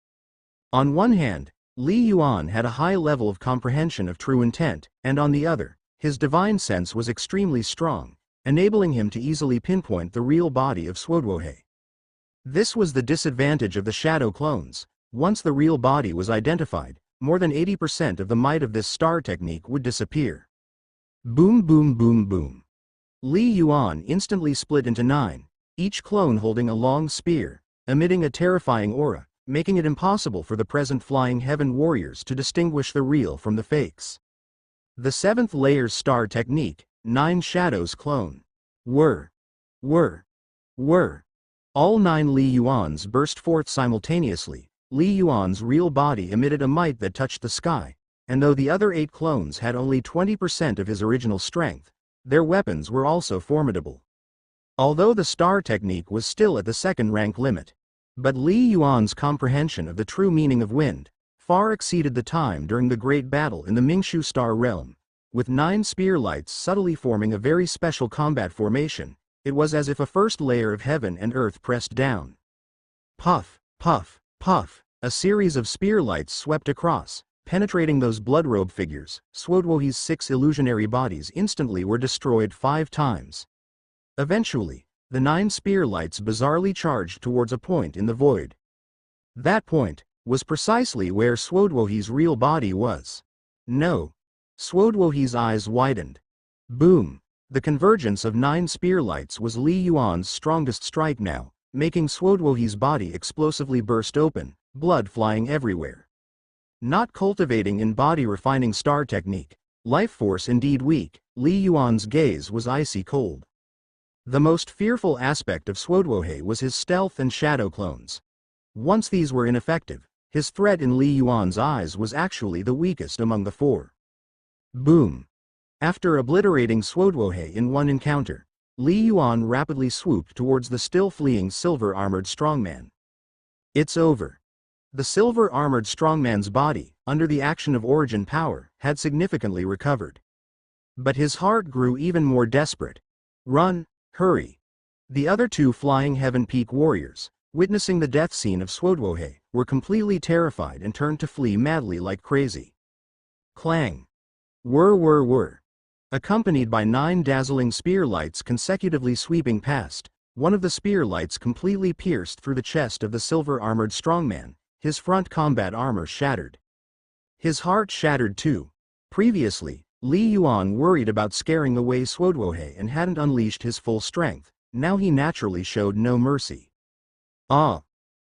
On one hand, Li Yuan had a high level of comprehension of true intent, and on the other, his divine sense was extremely strong, enabling him to easily pinpoint the real body of Suoduohe. This was the disadvantage of the shadow clones. Once the real body was identified, more than 80% of the might of this star technique would disappear. Boom boom boom boom. Li Yuan instantly split into 9, each clone holding a long spear, emitting a terrifying aura, making it impossible for the present flying heaven warriors to distinguish the real from the fakes. The 7th layer's star technique, 9 shadows clone. Were. All 9 Li Yuans burst forth simultaneously. Li Yuan's real body emitted a might that touched the sky, and though the other 8 clones had only 20% of his original strength, their weapons were also formidable. Although the star technique was still at the 2nd rank limit, but Li Yuan's comprehension of the true meaning of wind far exceeded the time during the great battle in the Mingshu star realm. With 9 spear lights subtly forming a very special combat formation, it was as if a first layer of heaven and earth pressed down. Puff, puff, puff, a series of spear lights swept across, penetrating those bloodrobe figures. Suoduohe's 6 illusionary bodies instantly were destroyed 5 times. Eventually, the 9 spear lights bizarrely charged towards a point in the void. That point was precisely where Suoduohe's real body was. No. Suoduohe's eyes widened. Boom. The convergence of 9 spear lights was Li Yuan's strongest strike now, making Suoduohe's body explosively burst open, blood flying everywhere. Not cultivating in body-refining star technique, life force indeed weak, Li Yuan's gaze was icy cold. The most fearful aspect of Suoduohe was his stealth and shadow clones. Once these were ineffective, his threat in Li Yuan's eyes was actually the weakest among the 4. Boom. After obliterating Suoduohe in one encounter, Li Yuan rapidly swooped towards the still fleeing silver-armored strongman. It's over. The silver-armored strongman's body, under the action of origin power, had significantly recovered. But his heart grew even more desperate. Run, hurry. The other 2 flying heaven peak warriors, witnessing the death scene of Suoduohe, were completely terrified and turned to flee madly like crazy. Clang. Whir. Accompanied by 9 dazzling spear lights consecutively sweeping past, one of the spear lights completely pierced through the chest of the silver-armored strongman, his front combat armor shattered. His heart shattered too. Previously, Li Yuan worried about scaring away Suoduohe and hadn't unleashed his full strength. Now he naturally showed no mercy. Ah!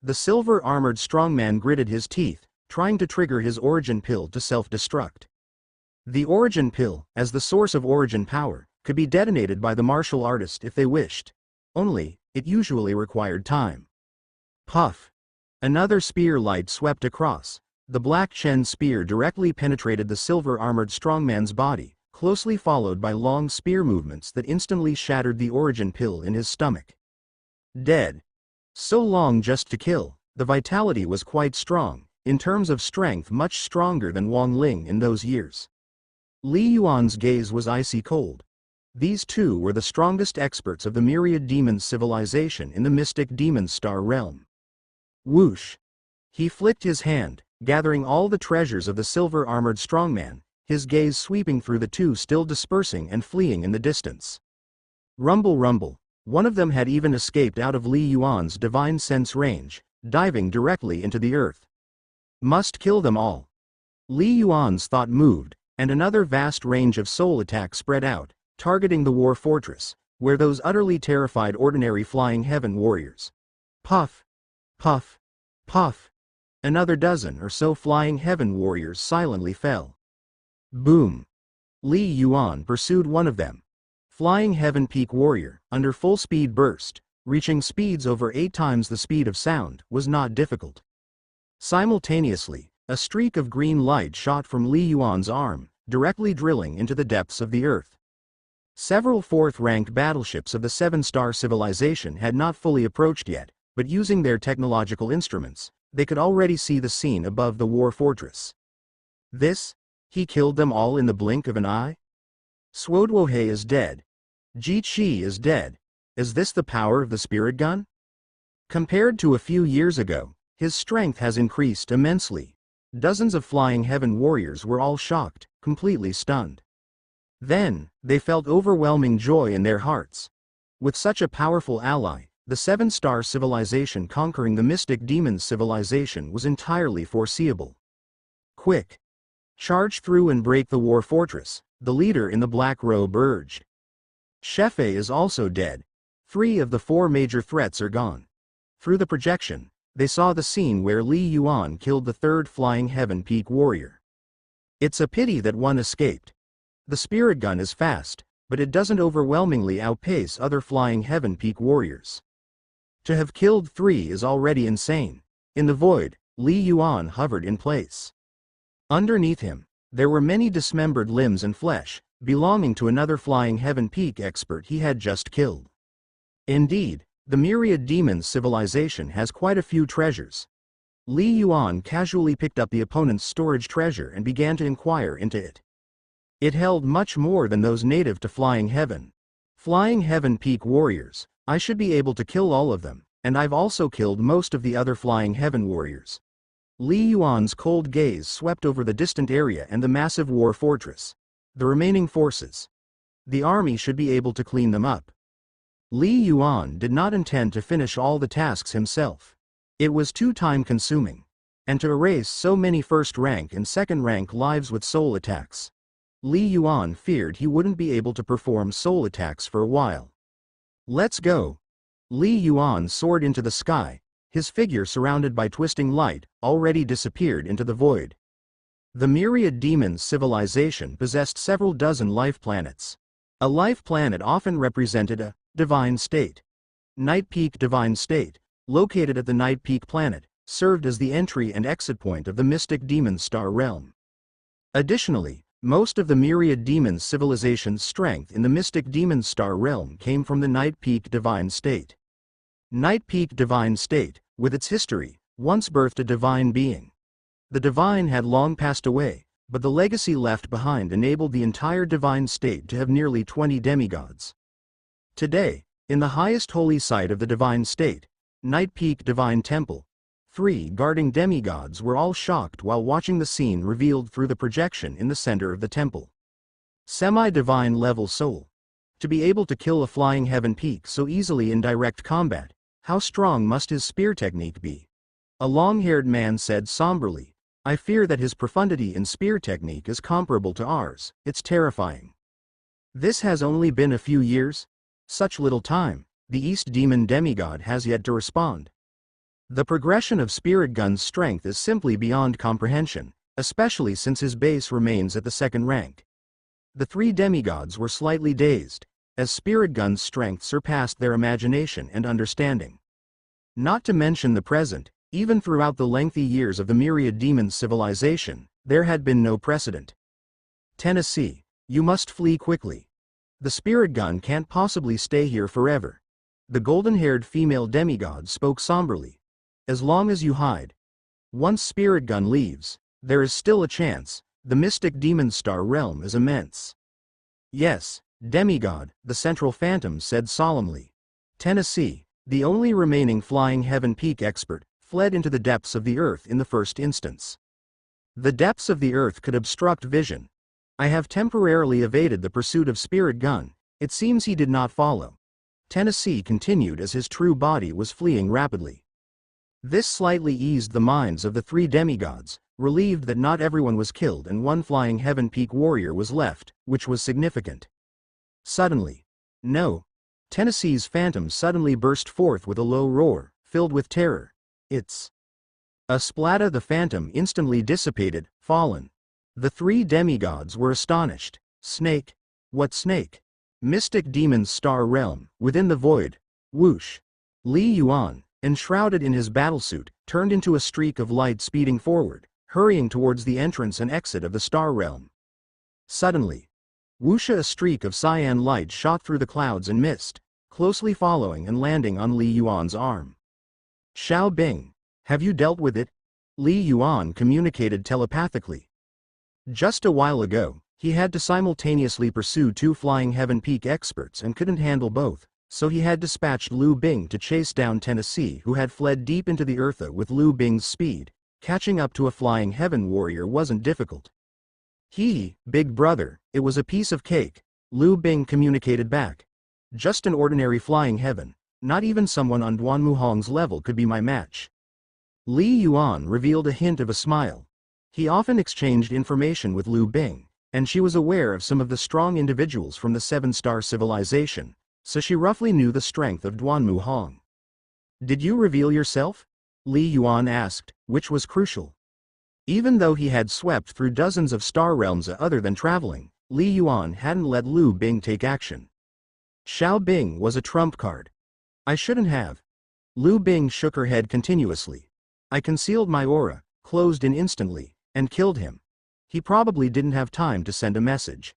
The silver-armored strongman gritted his teeth, trying to trigger his origin pill to self-destruct. The origin pill, as the source of origin power, could be detonated by the martial artist if they wished. Only, it usually required time. Puff! Another spear light swept across. The Black Chen spear directly penetrated the silver-armored strongman's body, closely followed by long spear movements that instantly shattered the origin pill in his stomach. Dead. So long just to kill. The vitality was quite strong, in terms of strength much stronger than Wang Ling in those years. Li Yuan's gaze was icy cold. These 2 were the strongest experts of the Myriad Demons civilization in the Mystic Demon Star realm. Whoosh! He flicked his hand, gathering all the treasures of the silver-armored strongman, his gaze sweeping through the 2 still dispersing and fleeing in the distance. Rumble rumble, one of them had even escaped out of Li Yuan's divine sense range, diving directly into the earth. Must kill them all. Li Yuan's thought moved, and another vast range of soul attack spread out, targeting the war fortress, where those utterly terrified ordinary flying heaven warriors. Puff! Puff! Puff! Another dozen or so flying heaven warriors silently fell. Boom! Li Yuan pursued one of them. Flying Heaven Peak Warrior, under full speed burst, reaching speeds over 8 times the speed of sound, was not difficult. Simultaneously, a streak of green light shot from Li Yuan's arm, directly drilling into the depths of the earth. Several fourth-ranked battleships of the Seven-Star Civilization had not fully approached yet, but using their technological instruments, they could already see the scene above the war fortress. He killed them all in the blink of an eye? Suoduohe is dead. Ji Qi is dead. Is this the power of the spirit gun? Compared to a few years ago, his strength has increased immensely. Dozens of Flying Heaven warriors were all shocked, completely stunned. Then, they felt overwhelming joy in their hearts. With such a powerful ally, the Seven-Star Civilization conquering the Mystic Demons Civilization was entirely foreseeable. Quick! Charge through and break the war fortress, the leader in the black robe urged. Shefei is also dead. 3 of the 4 major threats are gone. Through the projection, they saw the scene where Li Yuan killed the 3rd Flying Heaven Peak warrior. It's a pity that one escaped. The spirit gun is fast, but it doesn't overwhelmingly outpace other Flying Heaven Peak warriors. To have killed 3 is already insane. In the void, Li Yuan hovered in place. Underneath him, there were many dismembered limbs and flesh, belonging to another Flying Heaven Peak expert he had just killed. Indeed, the Myriad Demons Civilization has quite a few treasures. Li Yuan casually picked up the opponent's storage treasure and began to inquire into it. It held much more than those native to Flying Heaven. Flying Heaven Peak warriors, I should be able to kill all of them, and I've also killed most of the other Flying Heaven warriors. Li Yuan's cold gaze swept over the distant area and the massive war fortress. The remaining forces. The army should be able to clean them up. Li Yuan did not intend to finish all the tasks himself. It was too time-consuming. And to erase so many first-rank and second-rank lives with soul attacks. Li Yuan feared he wouldn't be able to perform soul attacks for a while. Let's go. Li Yuan soared into the sky, his figure surrounded by twisting light, already disappeared into the void. The Myriad Demons Civilization possessed several dozen life planets. A life planet often represented a divine state. Night Peak Divine State, located at the Night Peak planet, served as the entry and exit point of the Mystic Demon Star realm. Additionally, most of the Myriad Demons Civilization's strength in the Mystic Demon Star realm came from the Night Peak Divine State. Night Peak Divine State, with its history, once birthed a divine being. The divine had long passed away, but the legacy left behind enabled the entire divine state to have nearly 20 demigods. Today, in the highest holy site of the divine state, Night Peak Divine Temple, 3 guarding demigods were all shocked while watching the scene revealed through the projection in the center of the temple. Semi-divine level soul. To be able to kill a Flying Heaven Peak so easily in direct combat, how strong must his spear technique be? A long-haired man said somberly, I fear that his profundity in spear technique is comparable to ours. It's terrifying. This has only been a few years? Such little time. The East Demon Demigod has yet to respond. The progression of Spirit Gun's strength is simply beyond comprehension, especially since his base remains at the 2nd rank. The 3 demigods were slightly dazed, as Spirit Gun's strength surpassed their imagination and understanding. Not to mention the present, even throughout the lengthy years of the Myriad Demons Civilization, there had been no precedent. Tennessee, you must flee quickly. The Spirit Gun can't possibly stay here forever. The golden-haired female demigod spoke somberly. As long as you hide. Once Spirit Gun leaves, there is still a chance. The Mystic Demon Star realm is immense. Yes, demigod, the Central Phantom said solemnly. Tennessee, the only remaining Flying Heaven Peak expert, fled into the depths of the earth in the first instance. The depths of the earth could obstruct vision. I have temporarily evaded the pursuit of Spirit Gun. It seems he did not follow. Tennessee continued as his true body was fleeing rapidly. This slightly eased the minds of the 3 demigods, relieved that not everyone was killed and 1 Flying Heaven Peak warrior was left, which was significant. Suddenly. No. Tennessee's phantom suddenly burst forth with a low roar, filled with terror. It's. A splatter. The phantom instantly dissipated, fallen. The three demigods were astonished. Snake? What snake? Mystic Demon's star realm, within the void. Whoosh. Li Yuan, enshrouded in his battlesuit, turned into a streak of light speeding forward, hurrying towards the entrance and exit of the star realm. Suddenly, whoosha, a streak of cyan light shot through the clouds and mist, closely following and landing on Li Yuan's arm. Xiao Bing, have you dealt with it? Li Yuan communicated telepathically. Just a while ago, he had to simultaneously pursue two Flying Heaven Peak experts and couldn't handle both, so he had dispatched Lu Bing to chase down Tennessee, who had fled deep into the earth. With Lu Bing's speed, catching up to a Flying Heaven warrior wasn't difficult. Big brother, it was a piece of cake, Lu Bing communicated back. Just an ordinary Flying Heaven, not even someone on Duan Muhong's level could be my match. Li Yuan revealed a hint of a smile. He often exchanged information with Lu Bing, and she was aware of some of the strong individuals from the Seven-Star Civilization, so she roughly knew the strength of Duan Muhong. Did you reveal yourself? Li Yuan asked, which was crucial. Even though he had swept through dozens of star realms other than traveling, Li Yuan hadn't let Lu Bing take action. Xiao Bing was a trump card. I shouldn't have. Lu Bing shook her head continuously. I concealed my aura, closed in instantly, and killed him. He probably didn't have time to send a message.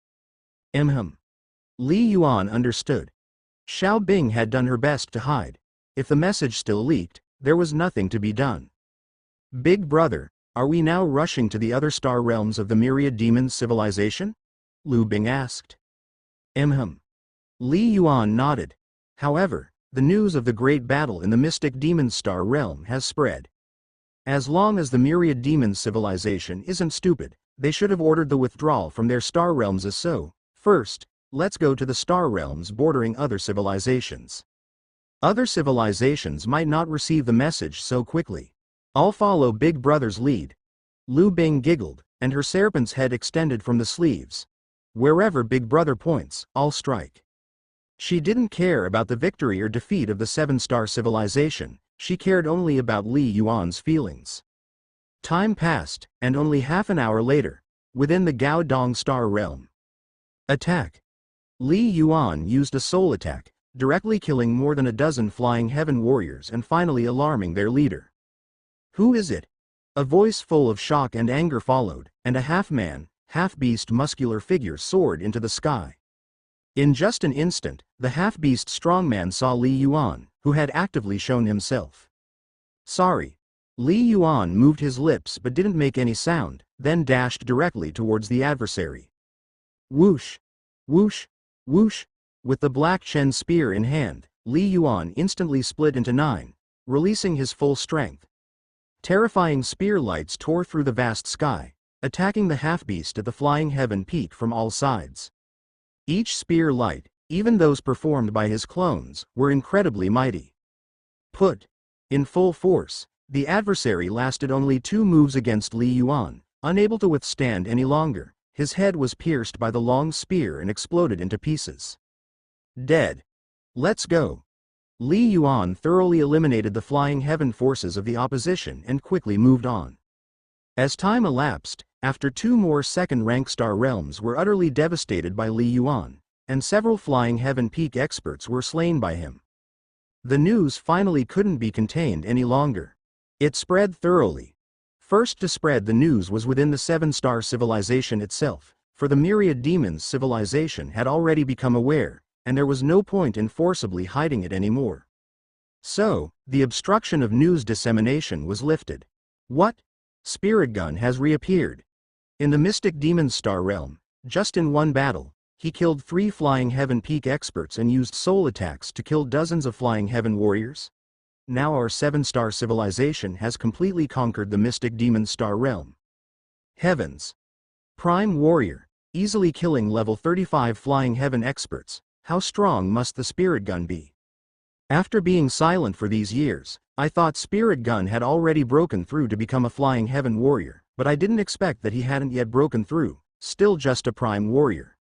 Li Yuan understood. Xiao Bing had done her best to hide. If the message still leaked, there was nothing to be done. Big brother, are we now rushing to the other star realms of the Myriad Demons civilization? Lu Bing asked. Li Yuan nodded. However, the news of the great battle in the Mystic Demon Star realm has spread. As long as the Myriad Demons civilization isn't stupid, they should have ordered the withdrawal from their star realms. So, first, let's go to the star realms bordering other civilizations. Other civilizations might not receive the message so quickly. I'll follow Big Brother's lead. Lu Bing giggled, and her serpent's head extended from the sleeves. Wherever Big Brother points, I'll strike. She didn't care about the victory or defeat of the Seven-Star Civilization, she cared only about Li Yuan's feelings. Time passed, and only half an hour later, within the Gao Dong Star realm. Attack. Li Yuan used a soul attack, directly killing more than a dozen Flying Heaven warriors and finally alarming their leader. Who is it? A voice full of shock and anger followed, and a half-man, half-beast muscular figure soared into the sky. In just an instant, the half-beast strongman saw Li Yuan, who had actively shown himself. Sorry. Li Yuan moved his lips but didn't make any sound, then dashed directly towards the adversary. Whoosh! Whoosh! Whoosh! With the Black Chen spear in hand, Li Yuan instantly split into 9, releasing his full strength. Terrifying spear lights tore through the vast sky, attacking the half-beast at the Flying Heaven Peak from all sides. Each spear light, even those performed by his clones, were incredibly mighty. Put in full force, the adversary lasted only 2 moves against Li Yuan, unable to withstand any longer. His head was pierced by the long spear and exploded into pieces. Dead. Let's go. Li Yuan thoroughly eliminated the Flying Heaven forces of the opposition and quickly moved on. As time elapsed, after 2 more second-rank star realms were utterly devastated by Li Yuan, and several Flying Heaven Peak experts were slain by him. The news finally couldn't be contained any longer. It spread thoroughly. First to spread the news was within the Seven-Star Civilization itself, for the Myriad Demons civilization had already become aware, and there was no point in forcibly hiding it anymore. So, the obstruction of news dissemination was lifted. What? Spirit Gun has reappeared. In the Mystic Demon Star realm, just in one battle, he killed 3 Flying Heaven Peak experts and used soul attacks to kill dozens of Flying Heaven warriors. Now our 7-star civilization has completely conquered the Mystic Demon Star realm. Heavens! Prime Warrior, easily killing level 35 Flying Heaven experts. How strong must the Spirit Gun be? After being silent for these years, I thought Spirit Gun had already broken through to become a Flying Heaven warrior, but I didn't expect that he hadn't yet broken through, still just a Prime Warrior.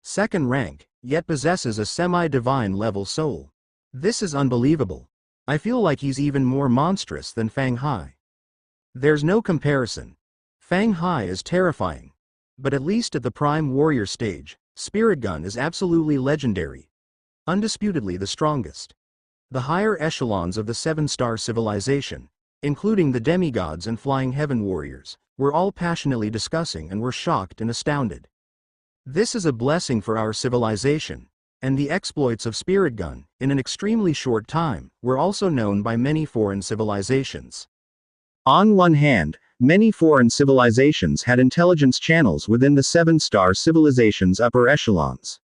Second rank, yet possesses a semi-divine level soul. This is unbelievable. I feel like he's even more monstrous than Fang Hai. There's no comparison. Fang Hai is terrifying, But at least at the Prime Warrior stage, Spirit Gun is absolutely legendary. Undisputedly the strongest. The higher echelons of the 7-star civilization, including the demigods and flying heaven warriors, were all passionately discussing and were shocked and astounded. This is a blessing for our civilization, and the exploits of Spirit Gun, in an extremely short time, were also known by many foreign civilizations. On one hand, many foreign civilizations had intelligence channels within the 7-star civilization's upper echelons.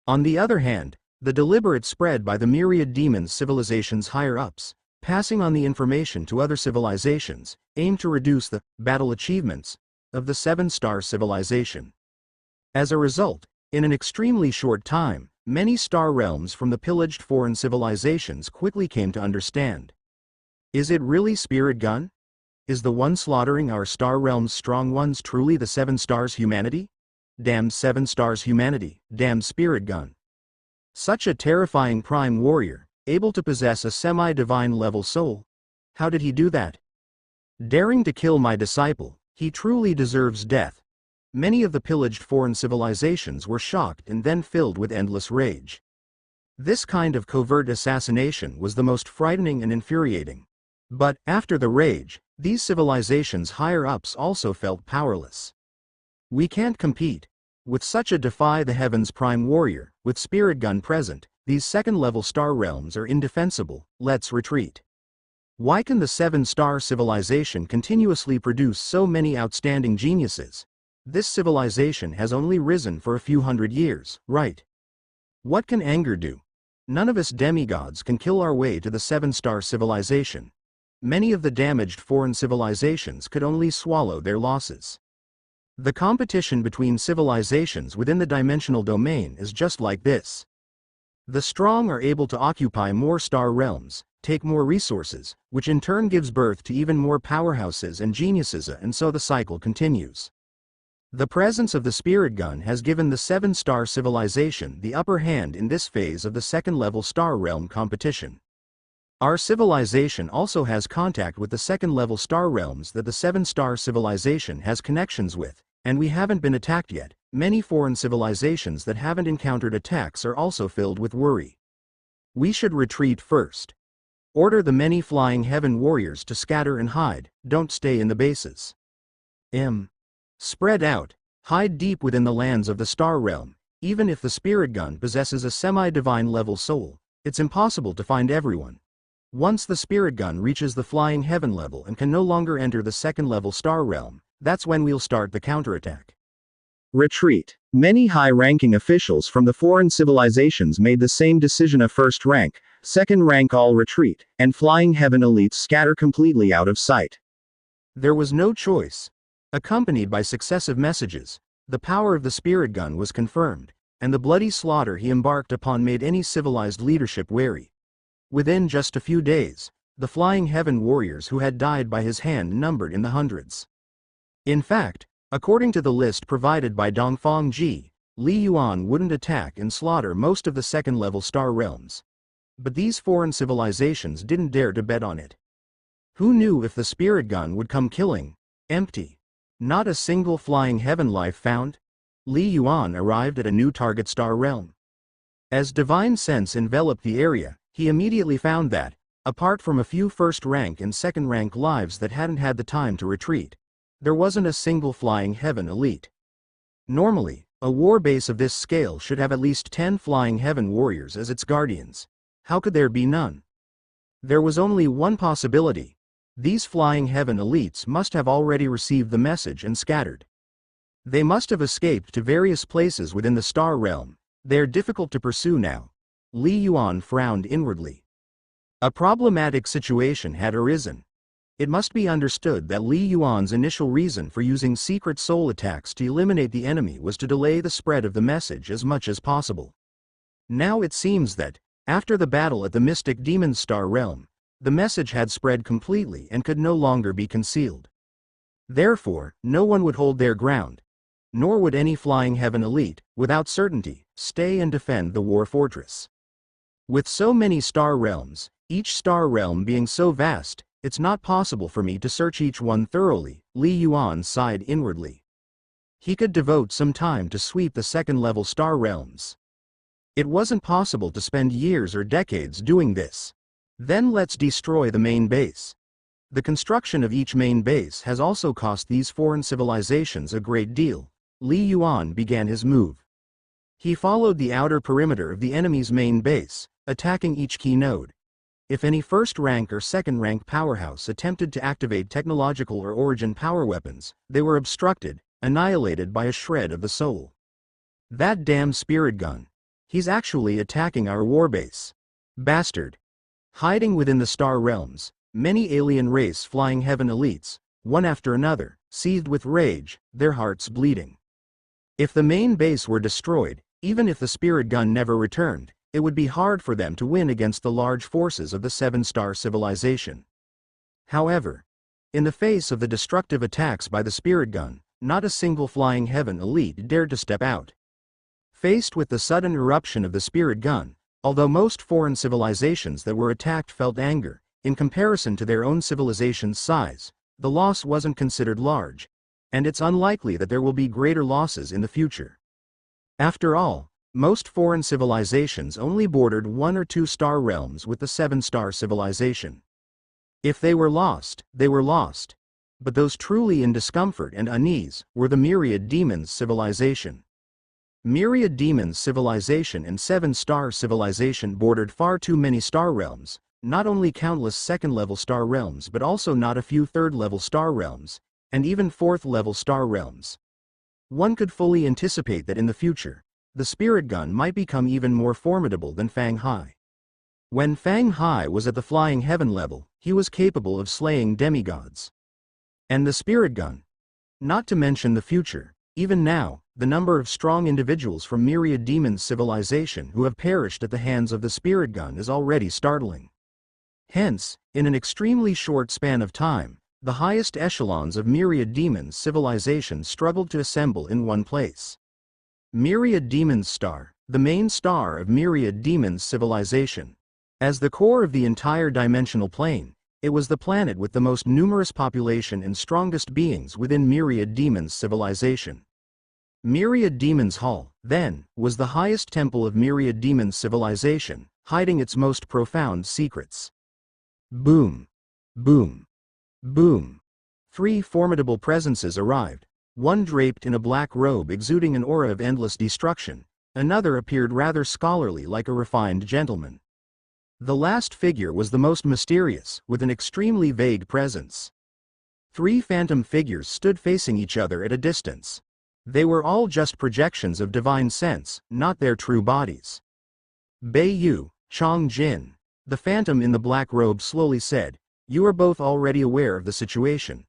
On the other hand, the deliberate spread by the myriad demon civilization's higher-ups, passing on the information to other civilizations, aimed to reduce the battle achievements of the 7-star civilization. As a result, in an extremely short time, many star realms from the pillaged foreign civilizations quickly came to understand. Is it really Spirit Gun? Is the one slaughtering our star realm's strong ones truly the 7 stars humanity? Damn 7 stars humanity, damn Spirit Gun. Such a terrifying prime warrior, able to possess a semi-divine level soul. How did he do that? Daring to kill my disciple, he truly deserves death. Many of the pillaged foreign civilizations were shocked and then filled with endless rage. This kind of covert assassination was the most frightening and infuriating. But, after the rage, these civilizations' higher-ups also felt powerless. We can't compete with such a defy the heavens prime warrior. With Spirit Gun present, these second-level star realms are indefensible. Let's retreat. Why can the 7-star civilization continuously produce so many outstanding geniuses? This civilization has only risen for a few hundred years, right? What can anger do? None of us demigods can kill our way to the 7-star civilization. Many of the damaged foreign civilizations could only swallow their losses. The competition between civilizations within the dimensional domain is just like this. The strong are able to occupy more star realms, take more resources, which in turn gives birth to even more powerhouses and geniuses, and so the cycle continues. The presence of the Spirit Gun has given the 7-star civilization the upper hand in this phase of the second-level star realm competition. Our civilization also has contact with the second-level star realms that the 7-star civilization has connections with, and we haven't been attacked yet. Many foreign civilizations that haven't encountered attacks are also filled with worry. We should retreat first. Order the many flying heaven warriors to scatter and hide, don't stay in the bases. Spread out, hide deep within the lands of the star realm. Even if the Spirit Gun possesses a semi-divine level soul, it's impossible to find everyone. Once the Spirit Gun reaches the flying heaven level and can no longer enter the second-level star realm, that's when we'll start the counterattack. Retreat. Many high-ranking officials from the foreign civilizations made the same decision. A first rank, second rank all retreat, and flying heaven elites scatter completely out of sight. There was no choice. Accompanied by successive messages, the power of the Spirit Gun was confirmed, and the bloody slaughter he embarked upon made any civilized leadership wary. Within just a few days, the flying heaven warriors who had died by his hand numbered in the hundreds. In fact, according to the list provided by Dongfang Ji, Li Yuan wouldn't attack and slaughter most of the second-level star realms. But these foreign civilizations didn't dare to bet on it. Who knew if the Spirit Gun would come killing? Empty. Not a single flying heaven life found. Li Yuan arrived at a new target star realm. As divine sense enveloped the area, he immediately found that, apart from a few first-rank and second-rank lives that hadn't had the time to retreat, there wasn't a single flying heaven elite. Normally, a war base of this scale should have at least 10 flying heaven warriors as its guardians. How could there be none? There was only one possibility. These flying heaven elites must have already received the message and scattered. They must have escaped to various places within the star realm. They're difficult to pursue now. Li Yuan frowned inwardly. A problematic situation had arisen. It must be understood that Li Yuan's initial reason for using secret soul attacks to eliminate the enemy was to delay the spread of the message as much as possible. Now it seems that, after the battle at the Mystic Demon Star Realm, the message had spread completely and could no longer be concealed. Therefore, no one would hold their ground. Nor would any flying heaven elite, without certainty, stay and defend the war fortress. With so many star realms, each star realm being so vast, it's not possible for me to search each one thoroughly, Li Yuan sighed inwardly. He could devote some time to sweep the second-level star realms. It wasn't possible to spend years or decades doing this. Then let's destroy the main base. The construction of each main base has also cost these foreign civilizations a great deal. Li Yuan began his move. He followed the outer perimeter of the enemy's main base, attacking each key node. If any first-rank or second-rank powerhouse attempted to activate technological or origin power weapons, they were obstructed, annihilated by a shred of the soul. That damn spirit gun. He's actually attacking our warbase. Bastard. Hiding within the star realms, many alien race flying heaven elites, one after another, seethed with rage, their hearts bleeding. If the main base were destroyed, even if the spirit gun never returned, it would be hard for them to win against the large forces of the seven-star civilization. However, in the face of the destructive attacks by the spirit gun, not a single flying heaven elite dared to step out. Faced with the sudden eruption of the spirit gun, although most foreign civilizations that were attacked felt anger, in comparison to their own civilization's size, the loss wasn't considered large, and it's unlikely that there will be greater losses in the future. After all, most foreign civilizations only bordered 1 or 2 star realms with the 7-star civilization. If they were lost, they were lost. But those truly in discomfort and unease were the Myriad Demons civilization. Myriad Demons civilization and 7-star civilization bordered far too many star realms, not only countless second-level star realms but also not a few third-level star realms, and even fourth-level star realms. One could fully anticipate that in the future, the spirit gun might become even more formidable than Fang Hai. When Fang Hai was at the flying heaven level, he was capable of slaying demigods. And the spirit gun. Not to mention the future, even now, the number of strong individuals from Myriad Demons civilization who have perished at the hands of the spirit gun is already startling. Hence, in an extremely short span of time, the highest echelons of Myriad Demons civilization struggled to assemble in one place. Myriad Demons Star, the main star of Myriad Demons civilization. As the core of the entire dimensional plane, it was the planet with the most numerous population and strongest beings within Myriad Demons civilization. Myriad Demons Hall, then, was the highest temple of Myriad Demons civilization, hiding its most profound secrets. Boom. Boom. Boom. 3 formidable presences arrived. One draped in a black robe exuding an aura of endless destruction, another appeared rather scholarly like a refined gentleman. The last figure was the most mysterious, with an extremely vague presence. 3 phantom figures stood facing each other at a distance. They were all just projections of divine sense, not their true bodies. Bei Yu, Chong Jin. The phantom in the black robe slowly said, "You are both already aware of the situation.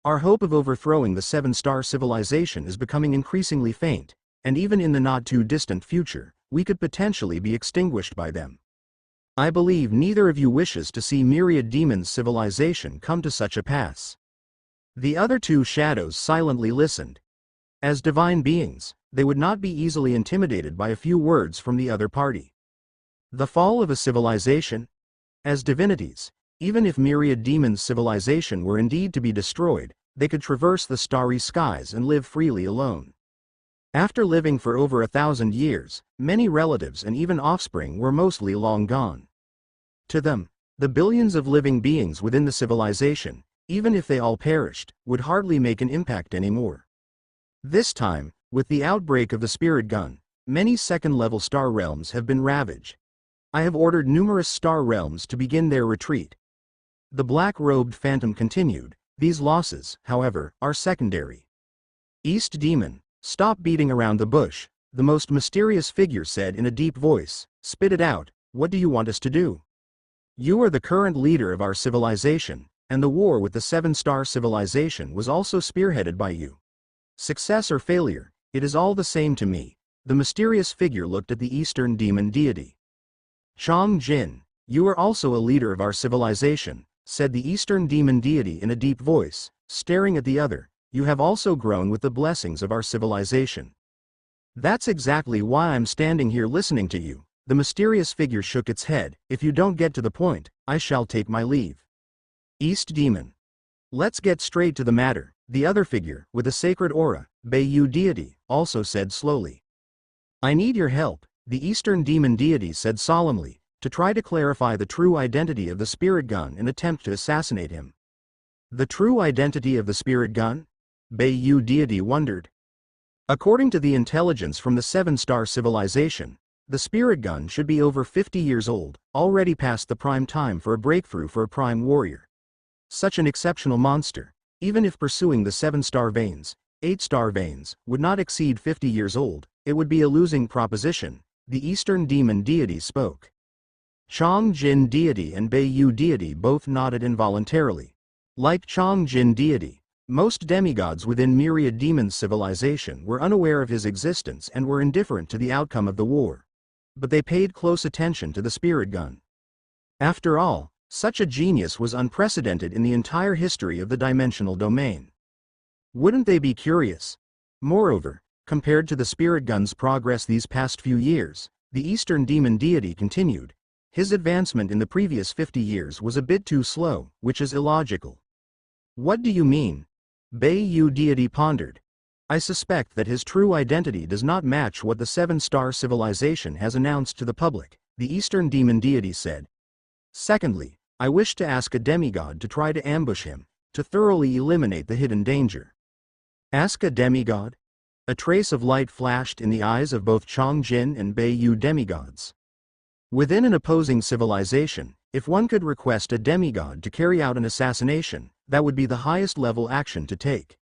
Our hope of overthrowing the 7-star civilization is becoming increasingly faint, and even in the not-too-distant future, we could potentially be extinguished by them. I believe neither of you wishes to see Myriad Demons civilization come to such a pass." The other 2 shadows silently listened. As divine beings, they would not be easily intimidated by a few words from the other party. The fall of a civilization? As divinities, even if Myriad Demons civilization were indeed to be destroyed, they could traverse the starry skies and live freely alone. After living for over 1,000 years, many relatives and even offspring were mostly long gone. To them, the billions of living beings within the civilization, even if they all perished, would hardly make an impact anymore. This time, with the outbreak of the spirit gun, many second-level star realms have been ravaged. I have ordered numerous star realms to begin their retreat. The black-robed phantom continued. These losses, however, are secondary. East Demon, stop beating around the bush, the most mysterious figure said in a deep voice. Spit it out, what do you want us to do? You are the current leader of our civilization, and the war with the 7-star civilization was also spearheaded by you. Success or failure, it is all the same to me. The mysterious figure looked at the Eastern Demon deity. Chong Jin, you are also a leader of our civilization, said the Eastern Demon deity in a deep voice, staring at the other. You have also grown with the blessings of our civilization. That's exactly why I'm standing here listening to you. The mysterious figure shook its head. If you don't get to the point, I shall take my leave. East Demon. Let's get straight to the matter. The other figure, with a sacred aura, Beiyu deity also said slowly. I need your help, the Eastern demon deity said solemnly, to try to clarify the true identity of the spirit gun and attempt to assassinate him. The true identity of the spirit gun? Beiyu deity wondered. According to the intelligence from the seven-star civilization, the spirit gun should be over 50 years old, already past the prime time for a breakthrough for a prime warrior. Such an exceptional monster, even if pursuing the 7-star veins, 8-star veins, would not exceed 50 years old, it would be a losing proposition, the Eastern demon deity spoke. Chong Jin deity and Beiyu deity both nodded involuntarily. Like Chong Jin deity, most demigods within Myriad Demons civilization were unaware of his existence and were indifferent to the outcome of the war. But they paid close attention to the spirit gun. After all, such a genius was unprecedented in the entire history of the dimensional domain. Wouldn't they be curious? Moreover, compared to the spirit gun's progress these past few years, the Eastern demon deity continued. His advancement in the previous 50 years was a bit too slow, which is illogical. What do you mean? Beiyu deity pondered. I suspect that his true identity does not match what the 7-star civilization has announced to the public, the Eastern demon deity said. Secondly, I wish to ask a demigod to try to ambush him, to thoroughly eliminate the hidden danger. Ask a demigod? A trace of light flashed in the eyes of both Chong Jin and Beiyu demigods. Within an opposing civilization, if one could request a demigod to carry out an assassination, that would be the highest level action to take.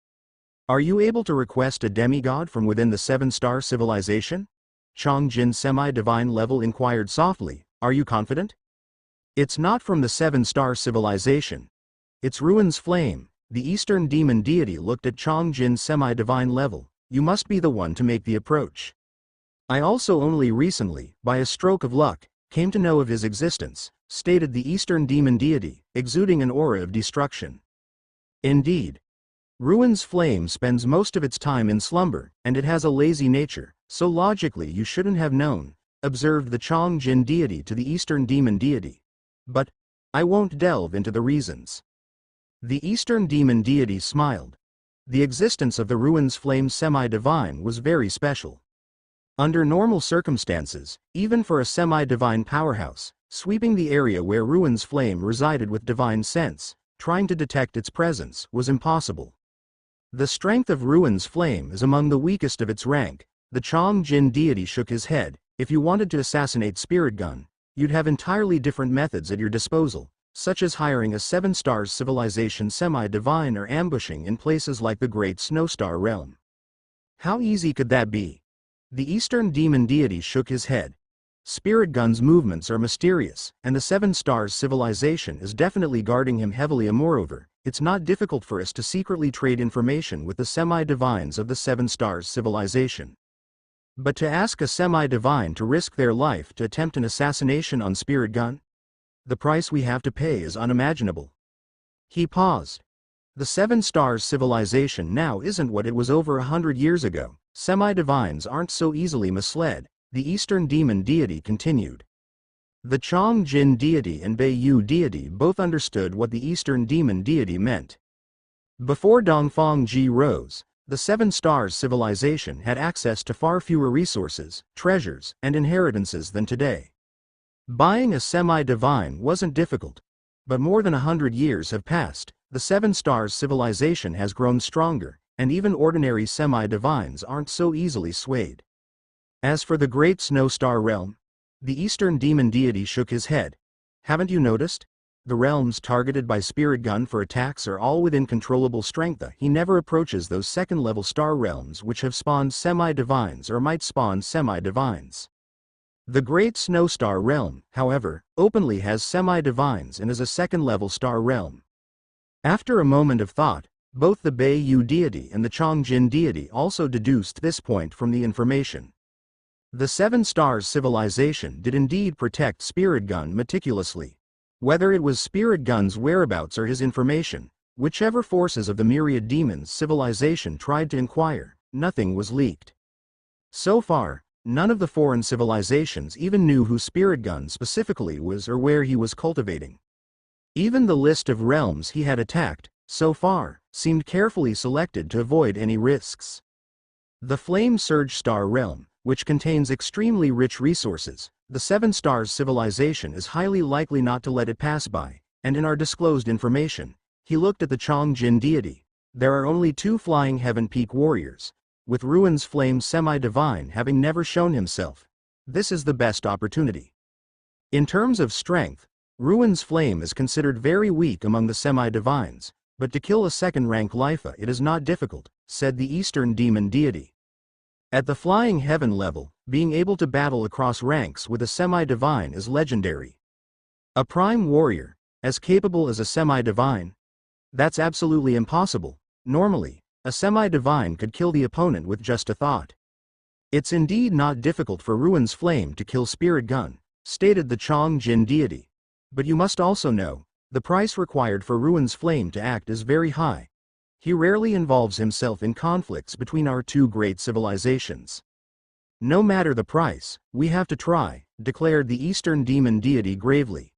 Are you able to request a demigod from within the 7-star civilization? Chong Jin semi-divine level inquired softly, are you confident? It's not from the 7-star civilization. It's Ruin's flame, the Eastern demon deity looked at Chong Jin's semi-divine level, you must be the one to make the approach. I also only recently, by a stroke of luck, came to know of his existence, stated the Eastern demon deity, exuding an aura of destruction. Indeed. Ruin's flame spends most of its time in slumber, and it has a lazy nature, so logically you shouldn't have known, observed the Chong Jin deity to the Eastern demon deity. But, I won't delve into the reasons. The Eastern demon deity smiled. The existence of the Ruin's flame semi-divine was very special. Under normal circumstances, even for a semi-divine powerhouse, sweeping the area where Ruin's flame resided with divine sense, trying to detect its presence, was impossible. The strength of Ruin's flame is among the weakest of its rank. The Chong Jin deity shook his head. If you wanted to assassinate Spirit Gun, you'd have entirely different methods at your disposal, such as hiring a 7-star civilization semi-divine or ambushing in places like the Great Snowstar Realm. How easy could that be? The Eastern demon deity shook his head. Spirit Gun's movements are mysterious, and the 7-star civilization is definitely guarding him heavily, and moreover, it's not difficult for us to secretly trade information with the semi-divines of the 7-star civilization. But to ask a semi-divine to risk their life to attempt an assassination on Spirit Gun? The price we have to pay is unimaginable. He paused. The 7-star civilization now isn't what it was over 100 years ago. Semi-divines aren't so easily misled, the Eastern demon deity continued. The Chong Jin deity and Beiyu deity both understood what the Eastern demon deity meant. Before Dongfang Ji rose, the 7-star civilization had access to far fewer resources, treasures, and inheritances than today. Buying a semi-divine wasn't difficult. But more than 100 years have passed, the 7-star civilization has grown stronger, and even ordinary semi-divines aren't so easily swayed. As for the Great Snowstar Realm, the Eastern demon deity shook his head. Haven't you noticed? The realms targeted by Spirit Gun for attacks are all within controllable strength. He never approaches those second-level star realms which have spawned semi-divines or might spawn semi-divines. The Great Snowstar Realm, however, openly has semi-divines and is a second-level star realm. After a moment of thought, both the Beiyu deity and the Chong Jin deity also deduced this point from the information. The 7-star civilization did indeed protect Spirit Gun meticulously. Whether it was Spirit Gun's whereabouts or his information, whichever forces of the Myriad Demons civilization tried to inquire, nothing was leaked. So far, none of the foreign civilizations even knew who Spirit Gun specifically was or where he was cultivating. Even the list of realms he had attacked, so far, seemed carefully selected to avoid any risks. The Flame Surge Star Realm, which contains extremely rich resources, the Seven Stars civilization is highly likely not to let it pass by, and in our disclosed information, he looked at the Chongjin deity. There are only 2 Flying Heaven Peak warriors, with Ruin's Flame semi-divine having never shown himself. This is the best opportunity. In terms of strength, Ruin's Flame is considered very weak among the semi-divines, but to kill a second-rank Lifa it is not difficult, said the Eastern Demon deity. At the Flying Heaven level, being able to battle across ranks with a semi-divine is legendary. A prime warrior, as capable as a semi-divine? That's absolutely impossible. Normally, a semi-divine could kill the opponent with just a thought. It's indeed not difficult for Ruin's Flame to kill Spirit Gun, stated the Chongjin deity. But you must also know, the price required for Ruin's Flame to act is very high. He rarely involves himself in conflicts between our 2 great civilizations. No matter the price, we have to try, declared the Eastern Demon deity gravely.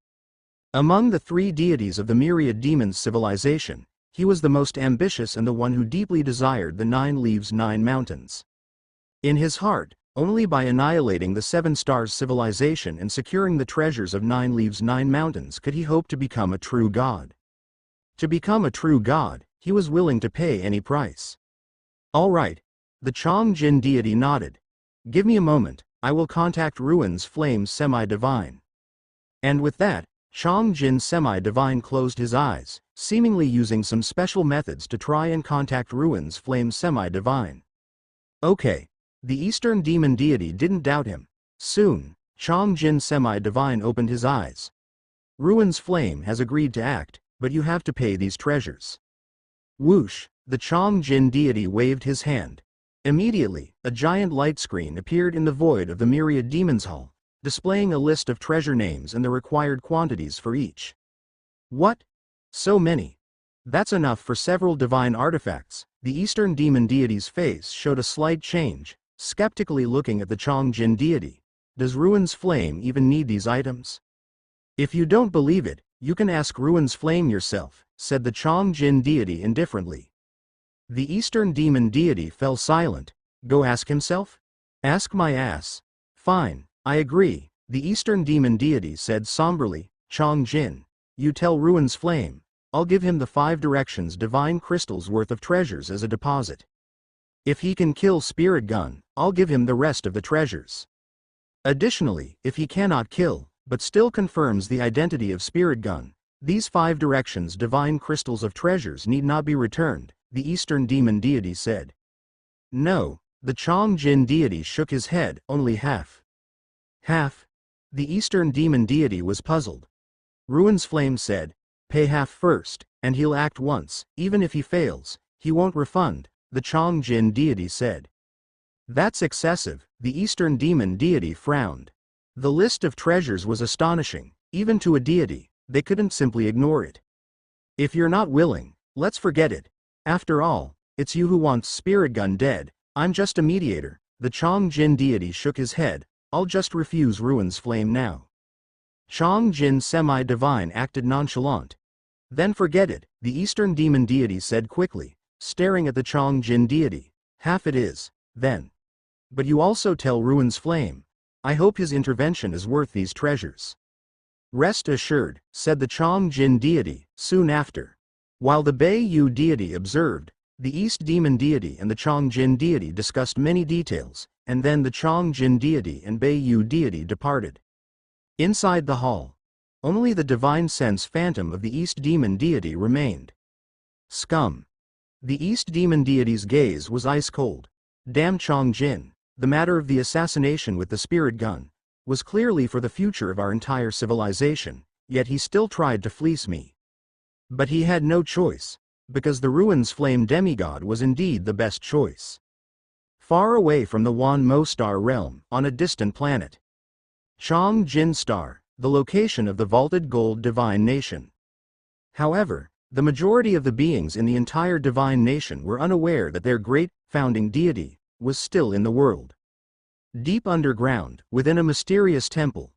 Among the 3 deities of the Myriad Demons civilization, he was the most ambitious and the one who deeply desired the 9 Leaves 9 Mountains. In his heart, only by annihilating the 7 Stars civilization and securing the treasures of 9 Leaves 9 Mountains could he hope to become a true god. To become a true god, he was willing to pay any price. All right. The Chongjin deity nodded. Give me a moment, I will contact Ruin's Flame semi-divine. And with that, Chongjin semi-divine closed his eyes, seemingly using some special methods to try and contact Ruin's Flame semi-divine. Okay. The Eastern Demon deity didn't doubt him. Soon, Chongjin semi-divine opened his eyes. Ruin's Flame has agreed to act, but you have to pay these treasures. Whoosh, the Chongjin deity waved his hand. Immediately, a giant light screen appeared in the void of the Myriad Demons Hall, displaying a list of treasure names and the required quantities for each. What? So many? That's enough for several divine artifacts. The Eastern Demon deity's face showed a slight change, skeptically looking at the Chongjin deity. Does Ruin's Flame even need these items? If you don't believe it, you can ask Ruin's Flame yourself, said the Chongjin deity indifferently. The Eastern Demon deity fell silent. Go ask himself? Ask my ass. Fine, I agree, the Eastern Demon deity said somberly. Chongjin, you tell Ruin's Flame, I'll give him the 5 directions divine crystals worth of treasures as a deposit. If he can kill Spirit Gun, I'll give him the rest of the treasures. Additionally, if he cannot kill, but still confirms the identity of Spirit Gun, these 5 directions divine crystals of treasures need not be returned, the Eastern Demon deity said. No, the Chongjin deity shook his head, only half. Half? The Eastern Demon deity was puzzled. Ruin's Flame said, pay half first, and he'll act once. Even if he fails, he won't refund, the Chongjin deity said. That's excessive, the Eastern Demon deity frowned. The list of treasures was astonishing. Even to a deity, they couldn't simply ignore it. If you're not willing, let's forget it. After all, it's you who wants Spirit Gun dead. I'm just a mediator. The Chongjin deity shook his head. I'll just refuse Ruin's Flame now. Chongjin semi-divine acted nonchalant. Then forget it, the Eastern Demon deity said quickly, staring at the Chongjin deity. Half it is, then. But you also tell Ruin's Flame. I hope his intervention is worth these treasures. Rest assured, said the Chongjin deity, soon after. While the Beiyu deity observed, the East Demon deity and the Chongjin deity discussed many details, and then the Chongjin deity and Beiyu deity departed. Inside the hall, only the divine sense phantom of the East Demon deity remained. Scum. The East Demon deity's gaze was ice cold. Damn Chongjin, the matter of the assassination with the Spirit Gun was clearly for the future of our entire civilization, yet he still tried to fleece me. But he had no choice, because the Ruin's Flame demigod was indeed the best choice. Far away from the Wan Mo star realm, on a distant planet. Chongjin Star, the location of the vaulted gold divine nation. However, the majority of the beings in the entire divine nation were unaware that their great, founding deity was still in the world. Deep underground, within a mysterious temple.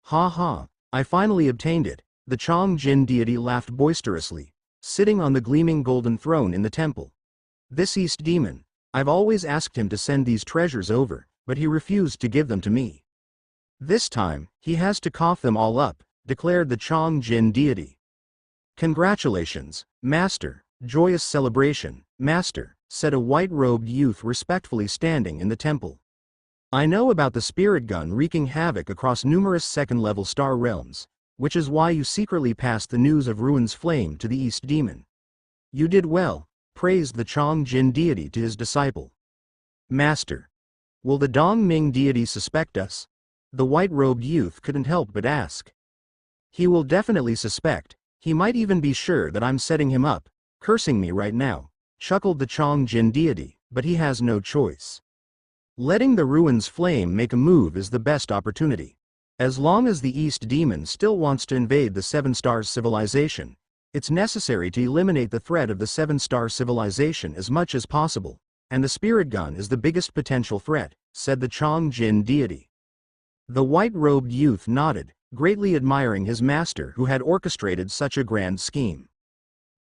Ha ha, I finally obtained it, the Chongjin deity laughed boisterously, sitting on the gleaming golden throne in the temple. This East Demon, I've always asked him to send these treasures over, but he refused to give them to me. This time, he has to cough them all up, declared the Chong Jin deity. Congratulations, Master, joyous celebration, Master, said a white-robed youth respectfully standing in the temple. I know about the spirit gun wreaking havoc across numerous second-level star realms, which is why you secretly passed the news of Ruin's flame to the East Demon. You did well, praised the Chong Jin deity to his disciple. Master, will the Dong Ming deity suspect us? The white-robed youth couldn't help but ask. He will definitely suspect, he might even be sure that I'm setting him up, cursing me right now, chuckled the Chong Jin deity, but he has no choice. Letting the Ruin's flame make a move is the best opportunity. As long as the East Demon still wants to invade the Seven Stars civilization, it's necessary to eliminate the threat of the Seven Star civilization as much as possible, and the spirit gun is the biggest potential threat, said the Chong Jin deity. The white-robed youth nodded, greatly admiring his master who had orchestrated such a grand scheme.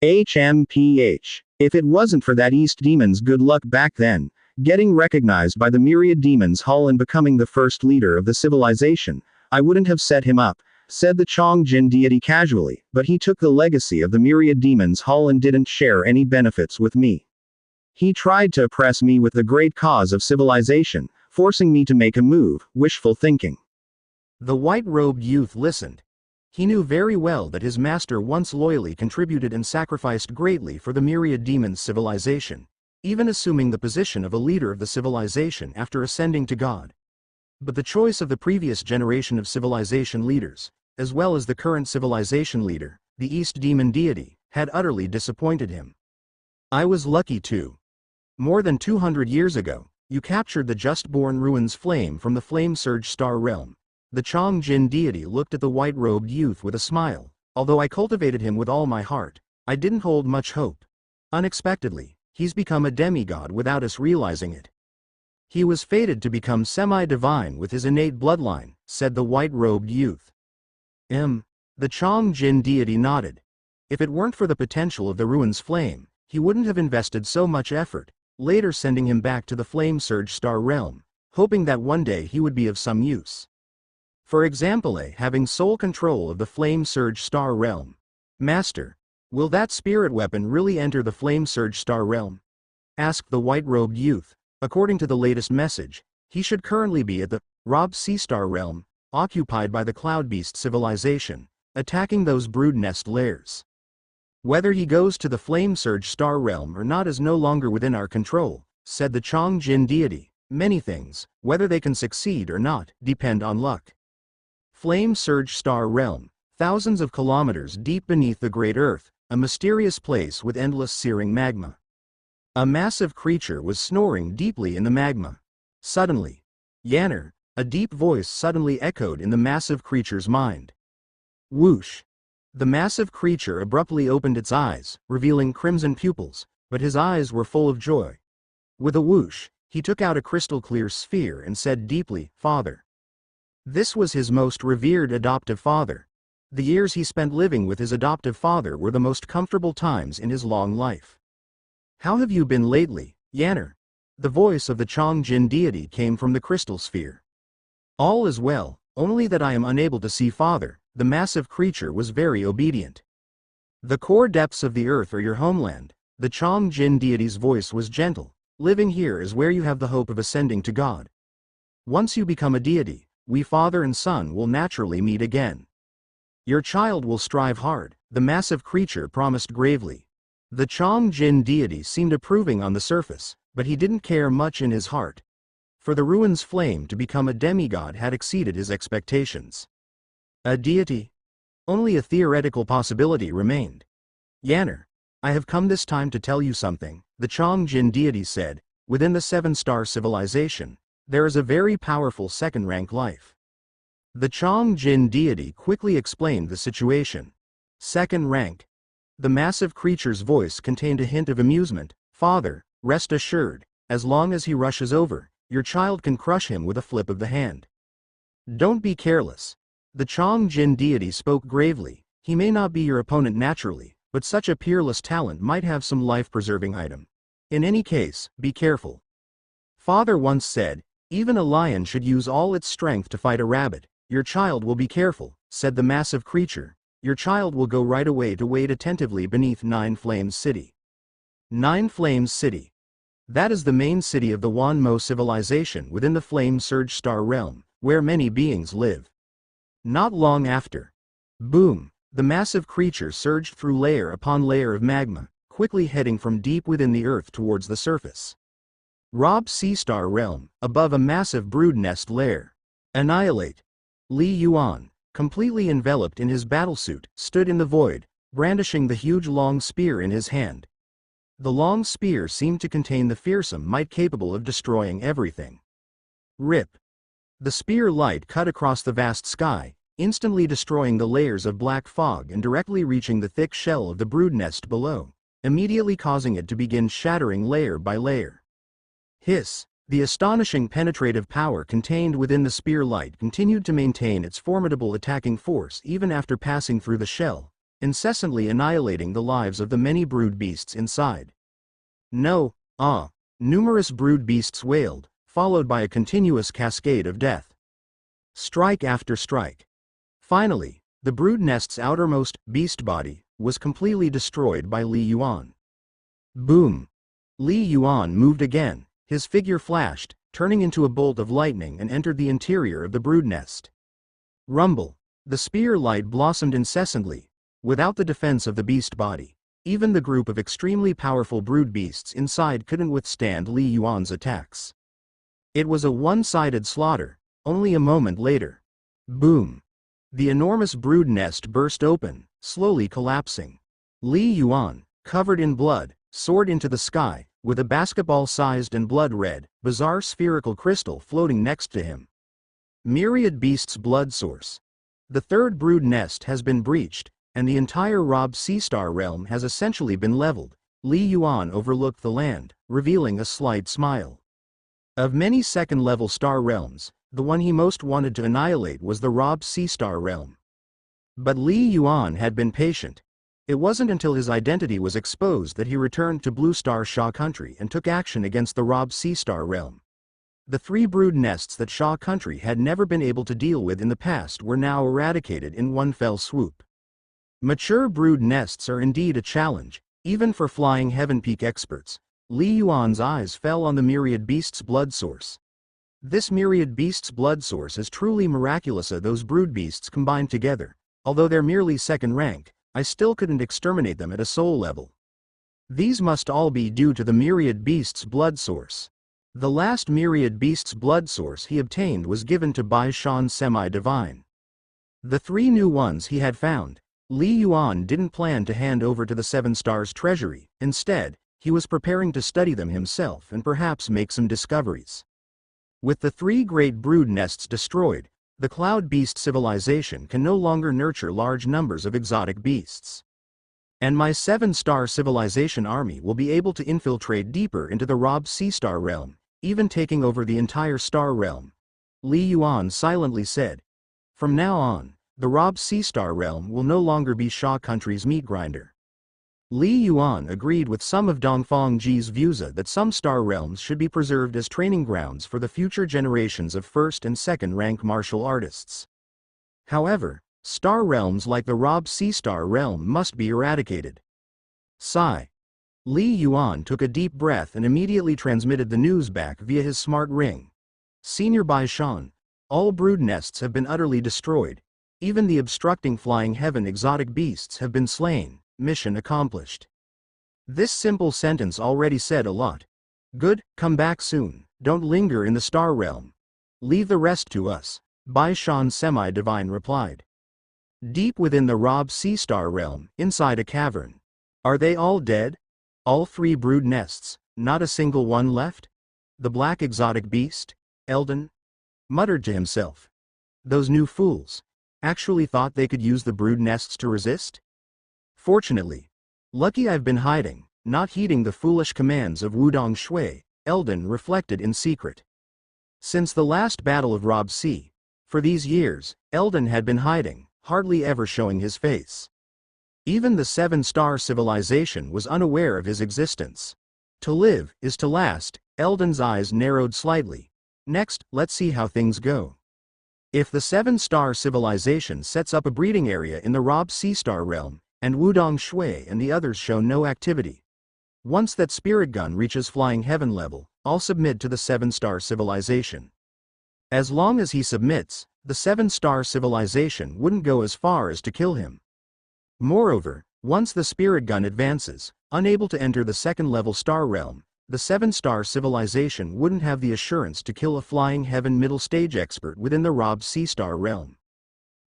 HMPH. If it wasn't for that East Demon's good luck back then, getting recognized by the Myriad Demons Hall and becoming the first leader of the civilization, I wouldn't have set him up, said the Chong Jin deity casually, but he took the legacy of the Myriad Demons Hall and didn't share any benefits with me. He tried to oppress me with the great cause of civilization, forcing me to make a move, wishful thinking. The white-robed youth listened. He knew very well that his master once loyally contributed and sacrificed greatly for the Myriad Demons civilization, even assuming the position of a leader of the civilization after ascending to God. But the choice of the previous generation of civilization leaders, as well as the current civilization leader, the East Demon deity, had utterly disappointed him. I was lucky too. More than 200 years ago, you captured the just-born Ruin's flame from the Flame Surge Star realm. The Chong Jin deity looked at the white-robed youth with a smile. Although I cultivated him with all my heart, I didn't hold much hope. Unexpectedly, he's become a demigod without us realizing it. He was fated to become semi-divine with his innate bloodline, said the white-robed youth. The Chong Jin deity nodded. If it weren't for the potential of the Ruin's flame, he wouldn't have invested so much effort, later sending him back to the Flame Surge Star realm, hoping that one day he would be of some use. For example, having sole control of the Flame Surge Star realm. Master, will that spirit weapon really enter the Flame Surge Star realm? Asked the white-robed youth. According to the latest message, he should currently be at the Rob Sea Star realm, occupied by the Cloud Beast civilization, attacking those brood nest lairs. Whether he goes to the Flame Surge Star realm or not is no longer within our control, said the Chong Jin deity. Many things, whether they can succeed or not, depend on luck. Flame Surge Star realm, thousands of kilometers deep beneath the Great Earth, a mysterious place with endless searing magma. A massive creature was snoring deeply in the magma. Suddenly, Yanner, a deep voice suddenly echoed in the massive creature's mind. Whoosh! The massive creature abruptly opened its eyes, revealing crimson pupils, but his eyes were full of joy. With a whoosh, he took out a crystal-clear sphere and said deeply, "Father." This was his most revered adoptive father. The years he spent living with his adoptive father were the most comfortable times in his long life. How have you been lately, Yanner? The voice of the Chong Jin deity came from the crystal sphere. All is well, only that I am unable to see Father. The massive creature was very obedient. The core depths of the earth are your homeland. The Chong Jin deity's voice was gentle. Living here is where you have the hope of ascending to God. Once you become a deity, we father and son will naturally meet again. Your child will strive hard, the massive creature promised gravely. The Chong Jin deity seemed approving on the surface, but he didn't care much in his heart. For the Ruin's flame to become a demigod had exceeded his expectations. A deity? Only a theoretical possibility remained. Yanner, I have come this time to tell you something, the Chong Jin deity said. Within the seven-star civilization, there is a very powerful second-rank life. The Chong Jin deity quickly explained the situation. Second rank. The massive creature's voice contained a hint of amusement. Father, rest assured, as long as he rushes over, your child can crush him with a flip of the hand. Don't be careless. The Chong Jin deity spoke gravely. He may not be your opponent naturally, but such a peerless talent might have some life-preserving item. In any case, be careful. Father once said, even a lion should use all its strength to fight a rabbit. Your child will be careful, said the massive creature. Your child will go right away to wait attentively beneath Nine Flames City. Nine Flames City. That is the main city of the Wan Mo civilization within the Flame Surge Star realm, where many beings live. Not long after. Boom! The massive creature surged through layer upon layer of magma, quickly heading from deep within the earth towards the surface. Rob Sea Star realm, above a massive brood nest lair. Annihilate. Li Yuan, completely enveloped in his battlesuit, stood in the void, brandishing the huge long spear in his hand. The long spear seemed to contain the fearsome might capable of destroying everything. Rip. The spear light cut across the vast sky, instantly destroying the layers of black fog and directly reaching the thick shell of the brood nest below, immediately causing it to begin shattering layer by layer. Hiss. The astonishing penetrative power contained within the spear light continued to maintain its formidable attacking force even after passing through the shell, incessantly annihilating the lives of the many brood beasts inside. No, numerous brood beasts wailed, followed by a continuous cascade of death. Strike after strike. Finally, the brood nest's outermost beast body was completely destroyed by Li Yuan. Boom! Li Yuan moved again. His figure flashed, turning into a bolt of lightning and entered the interior of the brood nest. Rumble. The spear light blossomed incessantly, without the defense of the beast body. Even the group of extremely powerful brood beasts inside couldn't withstand Li Yuan's attacks. It was a one-sided slaughter. Only a moment later. Boom. The enormous brood nest burst open, slowly collapsing. Li Yuan, covered in blood, soared into the sky, with a basketball-sized and blood-red, bizarre spherical crystal floating next to him. Myriad Beasts blood source. The third brood nest has been breached, and the entire Rob Sea Star realm has essentially been leveled. Li Yuan overlooked the land, revealing a slight smile. Of many second-level star realms, the one he most wanted to annihilate was the Rob Sea Star realm. But Li Yuan had been patient. It wasn't until his identity was exposed that he returned to Blue Star Sha Country and took action against the Rob Sea Star realm. The three brood nests that Sha Country had never been able to deal with in the past were now eradicated in one fell swoop. Mature brood nests are indeed a challenge, even for Flying Heaven Peak experts. Li Yuan's eyes fell on the Myriad Beast's blood source. This Myriad Beast's blood source is truly miraculous. Those brood beasts combined together, although they're merely second rank, I still couldn't exterminate them at a soul level. These must all be due to the Myriad Beast's blood source. The last Myriad Beast's blood source he obtained was given to Bai Shan Semi-Divine. The three new ones he had found, Li Yuan didn't plan to hand over to the Seven Stars treasury. Instead, he was preparing to study them himself and perhaps make some discoveries. With the three great brood nests destroyed, the Cloud Beast civilization can no longer nurture large numbers of exotic beasts. And my 7-star civilization army will be able to infiltrate deeper into the Rob Sea Star realm, even taking over the entire star realm. Li Yuan silently said. From now on, the Rob Sea Star realm will no longer be Sha Country's meat grinder. Li Yuan agreed with some of Dongfang Ji's views that some star realms should be preserved as training grounds for the future generations of first and second rank martial artists. However, star realms like the Rob Sea Star realm must be eradicated. Sigh. Li Yuan took a deep breath and immediately transmitted the news back via his smart ring. Senior Bai Shan, all brood nests have been utterly destroyed. Even the obstructing Flying Heaven exotic beasts have been slain. Mission accomplished. This simple sentence already said a lot. Good, come back soon, don't linger in the star realm. Leave the rest to us, Bai Shan Semi-Divine replied. Deep within the Rob Sea Star realm, inside a cavern. Are they all dead? All three brood nests, not a single one left? The black exotic beast, Eldon, muttered to himself. Those new fools, actually thought they could use the brood nests to resist? Fortunately, lucky I've been hiding, not heeding the foolish commands of Wudong Shui, Eldon reflected in secret. Since the last battle of Rob Sea, for these years, Eldon had been hiding, hardly ever showing his face. Even the 7-star civilization was unaware of his existence. To live is to last. Eldon's eyes narrowed slightly. Next, let's see how things go. If the 7-star civilization sets up a breeding area in the Rob C-star realm, and Wudong Shui and the others show no activity, once that spirit gun reaches flying heaven level, I'll submit to the 7-star civilization. As long as he submits, the 7-star civilization wouldn't go as far as to kill him. Moreover, once the spirit gun advances, unable to enter the 2nd-level star realm, the 7-star civilization wouldn't have the assurance to kill a flying heaven middle stage expert within the Rob C-star realm.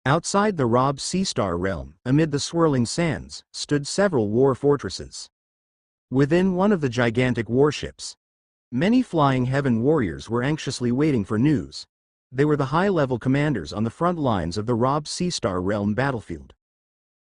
Outside the Rob C-star realm, amid the swirling sands, stood several war fortresses. Within one of the gigantic warships, many flying heaven warriors were anxiously waiting for news. They were the high-level commanders on the front lines of the Rob C-star realm battlefield.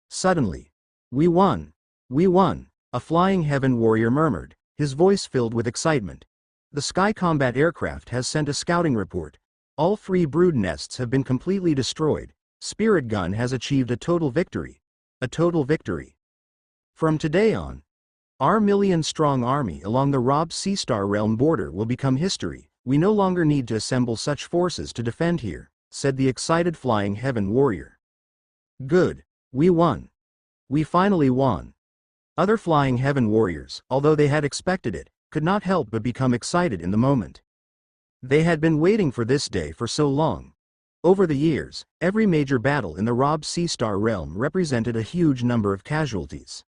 Suddenly, "We won! We won!" a flying heaven warrior murmured, his voice filled with excitement. "The Sky Combat aircraft has sent a scouting report. All 3 brood nests have been completely destroyed. Spirit gun has achieved a total victory. A total victory. From today on, our million-strong army along the Rob C-star realm border will become history. We no longer need to assemble such forces to defend here," said the excited flying heaven warrior. "Good. We won. We finally won." Other flying heaven warriors, although they had expected it, could not help but become excited in the moment. They had been waiting for this day for so long. Over the years, every major battle in the Rob C-star realm represented a huge number of casualties.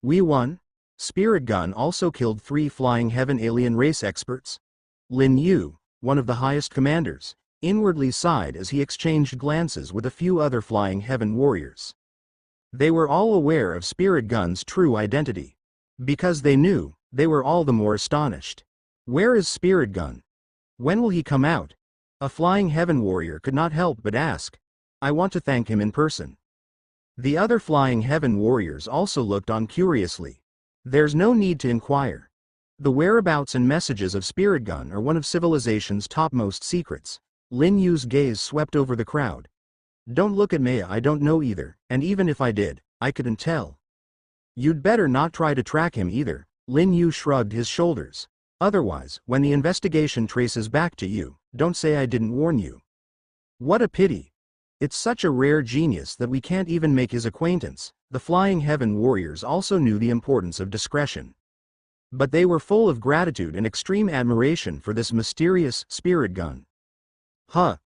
We won. Spirit gun also killed 3 flying heaven alien race experts. Lin Yu, one of the highest commanders, inwardly sighed as he exchanged glances with a few other flying heaven warriors. They were all aware of Spirit gun's true identity. Because they knew, they were all the more astonished. Where is Spirit gun? When will he come out? A flying heaven warrior could not help but ask. I want to thank him in person. The other flying heaven warriors also looked on curiously. There's no need to inquire. The whereabouts and messages of Spirit gun are one of civilization's topmost secrets. Lin Yu's gaze swept over the crowd. Don't look at me, I don't know either, and even if I did, I couldn't tell. You'd better not try to track him either. Lin Yu shrugged his shoulders. Otherwise, when the investigation traces back to you, don't say I didn't warn you. What a pity. It's such a rare genius that we can't even make his acquaintance. The flying heaven warriors also knew the importance of discretion. But they were full of gratitude and extreme admiration for this mysterious spirit gun. Huh.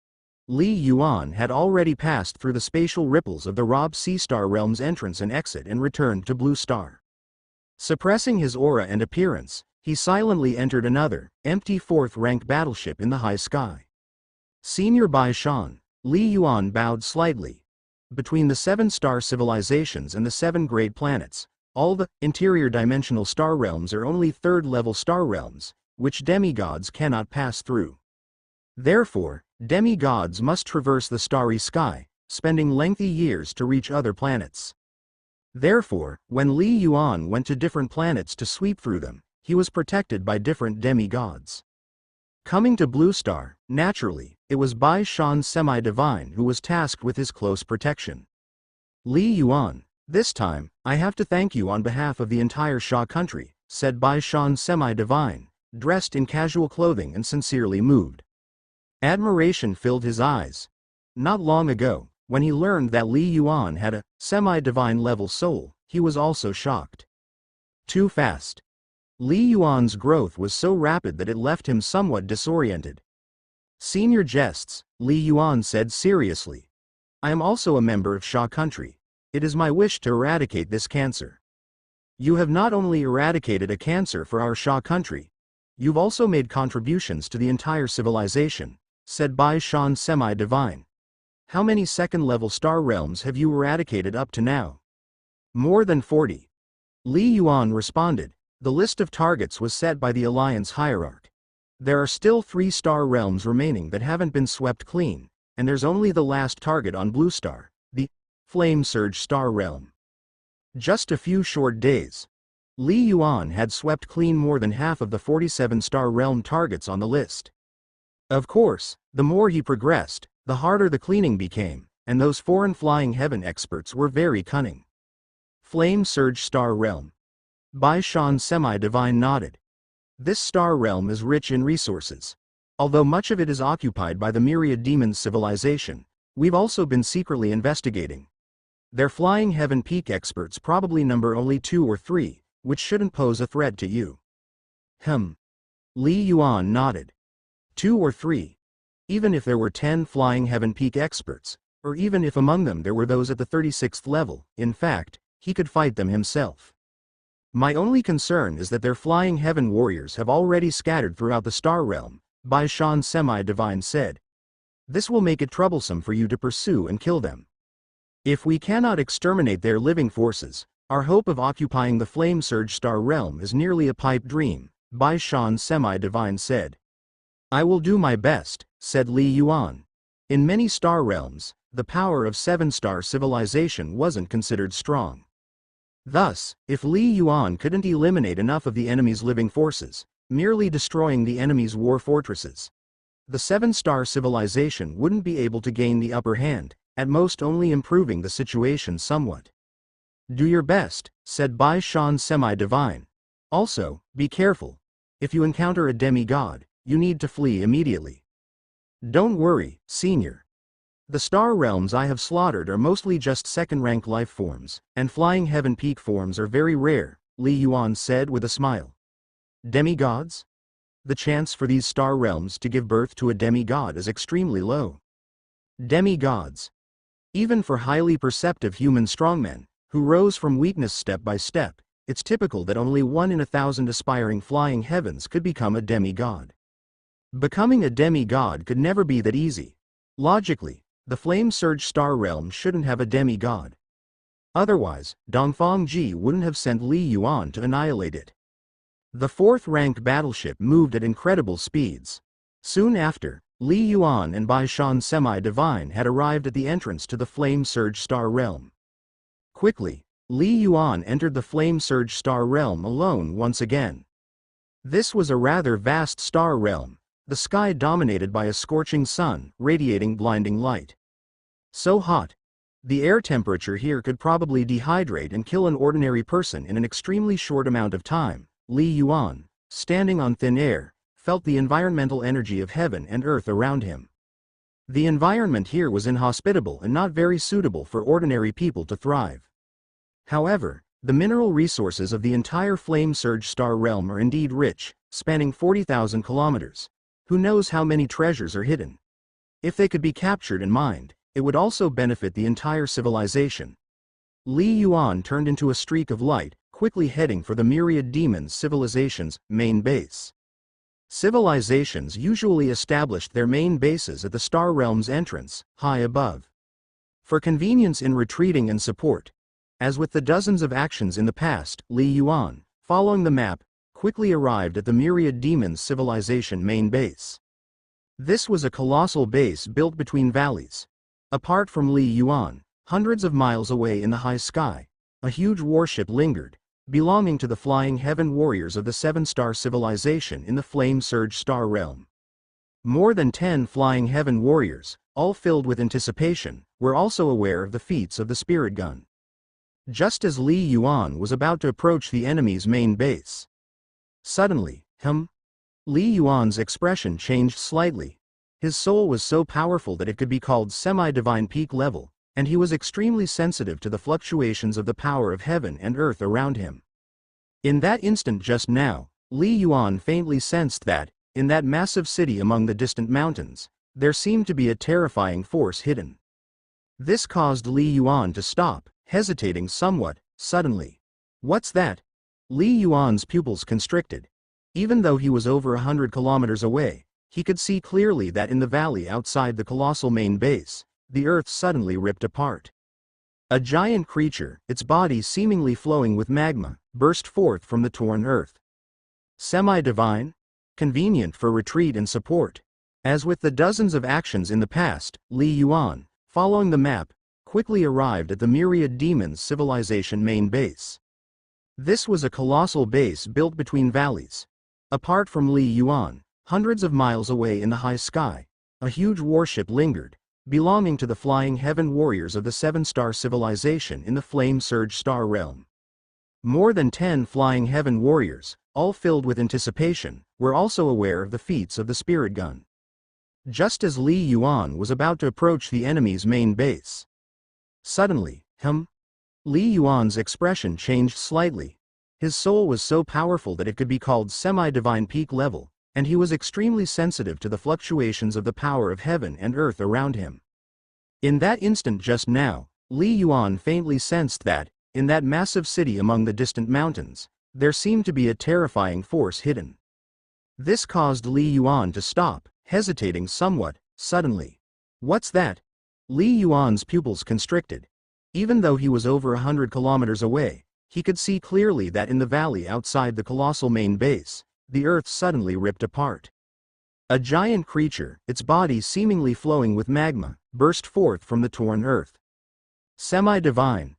Li Yuan had already passed through the spatial ripples of the Rob C-star realm's entrance and exit and returned to Blue Star. Suppressing his aura and appearance, he silently entered another, empty 4th-rank battleship in the high sky. Senior Bai Shan, Li Yuan bowed slightly. Between the 7-star civilizations and the 7 great planets, all the interior dimensional star realms are only 3rd-level star realms, which demigods cannot pass through. Therefore, demigods must traverse the starry sky, spending lengthy years to reach other planets. Therefore, when Li Yuan went to different planets to sweep through them, he was protected by different demigods. Coming to Blue Star, naturally, it was Bai Shan Semi-Divine who was tasked with his close protection. Li Yuan, this time, I have to thank you on behalf of the entire Sha country, said Bai Shan Semi-Divine, dressed in casual clothing and sincerely moved. Admiration filled his eyes. Not long ago, when he learned that Li Yuan had a semi-divine level soul, he was also shocked. Too fast. Li Yuan's growth was so rapid that it left him somewhat disoriented. Senior jests, Li Yuan said seriously. I am also a member of Sha country. It is my wish to eradicate this cancer. You have not only eradicated a cancer for our Sha country, you've also made contributions to the entire civilization, said Bai Shan Semi-Divine. How many 2nd-level star realms have you eradicated up to now? More than 40. Li Yuan responded. The list of targets was set by the Alliance hierarch. There are still 3 star realms remaining that haven't been swept clean, and there's only the last target on Blue Star, the Flame Surge star realm. Just a few short days, Li Yuan had swept clean more than half of the 47 star realm targets on the list. Of course, the more he progressed, the harder the cleaning became, and those foreign flying heaven experts were very cunning. Flame Surge star realm. Bai Shan Semi-Divine nodded. This star realm is rich in resources. Although much of it is occupied by the Myriad Demons civilization, we've also been secretly investigating. Their Flying Heaven Peak experts probably number only 2 or 3, which shouldn't pose a threat to you. Li Yuan nodded. 2 or 3. Even if there were 10 Flying Heaven Peak experts, or even if among them there were those at the 36th level, in fact, he could fight them himself. My only concern is that their Flying Heaven warriors have already scattered throughout the star realm, Bai Shan Semi-Divine said. This will make it troublesome for you to pursue and kill them. If we cannot exterminate their living forces, our hope of occupying the Flame Surge star realm is nearly a pipe dream, Bai Shan Semi-Divine said. I will do my best, said Li Yuan. In many star realms, the power of 7-star civilization wasn't considered strong. Thus, if Li Yuan couldn't eliminate enough of the enemy's living forces, merely destroying the enemy's war fortresses, the 7-star civilization wouldn't be able to gain the upper hand, at most only improving the situation somewhat. Do your best, said Bai Shan Semi-Divine. Also, be careful. If you encounter a demigod, you need to flee immediately. Don't worry, Senior. The star realms I have slaughtered are mostly just second-rank life forms, and Flying Heaven Peak forms are very rare, Li Yuan said with a smile. Demigods? The chance for these star realms to give birth to a demigod is extremely low. Demigods. Even for highly perceptive human strongmen, who rose from weakness step by step, it's typical that only 1 in 1,000 aspiring flying heavens could become a demigod. Becoming a demigod could never be that easy. Logically, the Flame Surge star realm shouldn't have a demigod. Otherwise, Dongfang Ji wouldn't have sent Li Yuan to annihilate it. The 4th-rank battleship moved at incredible speeds. Soon after, Li Yuan and Bai Shan Semi-Divine had arrived at the entrance to the Flame Surge star realm. Quickly, Li Yuan entered the Flame Surge star realm alone once again. This was a rather vast star realm, the sky dominated by a scorching sun, radiating blinding light. So hot. The air temperature here could probably dehydrate and kill an ordinary person in an extremely short amount of time. Li Yuan, standing on thin air, felt the environmental energy of heaven and earth around him. The environment here was inhospitable and not very suitable for ordinary people to thrive. However, the mineral resources of the entire Flame Surge star realm are indeed rich, spanning 40,000 kilometers. Who knows how many treasures are hidden? If they could be captured and mined, it would also benefit the entire civilization. Li Yuan turned into a streak of light, quickly heading for the Myriad Demons civilization's main base. Civilizations usually established their main bases at the star realm's entrance, high above. For convenience in retreating and support. As with the dozens of actions in the past, Li Yuan, following the map, quickly arrived at the Myriad Demons civilization main base. This was a colossal base built between valleys. Apart from Li Yuan, hundreds of miles away in the high sky, a huge warship lingered, belonging to the Flying Heaven warriors of the 7-star civilization in the Flame Surge star realm. More than 10 Flying Heaven warriors, all filled with anticipation, were also aware of the feats of the Spirit Gun. Just as Li Yuan was about to approach the enemy's main base, suddenly, Li Yuan's expression changed slightly. His soul was so powerful that it could be called semi-divine peak level, and he was extremely sensitive to the fluctuations of the power of heaven and earth around him. In that instant just now, Li Yuan faintly sensed that, in that massive city among the distant mountains, there seemed to be a terrifying force hidden. This caused Li Yuan to stop, hesitating somewhat, suddenly. What's that? Li Yuan's pupils constricted. Even though he was over 100 kilometers away, he could see clearly that in the valley outside the colossal main base, the earth suddenly ripped apart. A giant creature, its body seemingly flowing with magma, burst forth from the torn earth. Semi-divine? Convenient for retreat and support. As with the dozens of actions in the past, Li Yuan, following the map, quickly arrived at the Myriad Demons civilization main base. This was a colossal base built between valleys. Apart from Li Yuan, hundreds of miles away in the high sky, a huge warship lingered, belonging to the Flying Heaven warriors of the 7-star civilization in the Flame Surge star realm. More than 10 flying heaven warriors, all filled with anticipation, were also aware of the feats of the spirit gun. Just as Li Yuan was about to approach the enemy's main base. Suddenly, Li Yuan's expression changed slightly. His soul was so powerful that it could be called semi-divine peak level, and he was extremely sensitive to the fluctuations of the power of heaven and earth around him. In that instant just now, Li Yuan faintly sensed that, in that massive city among the distant mountains, there seemed to be a terrifying force hidden. This caused Li Yuan to stop, hesitating somewhat, suddenly. What's that? Li Yuan's pupils constricted. Even though he was over 100 kilometers away, he could see clearly that in the valley outside the colossal main base, the earth suddenly ripped apart. A giant creature, its body seemingly flowing with magma, burst forth from the torn earth. Semi-divine.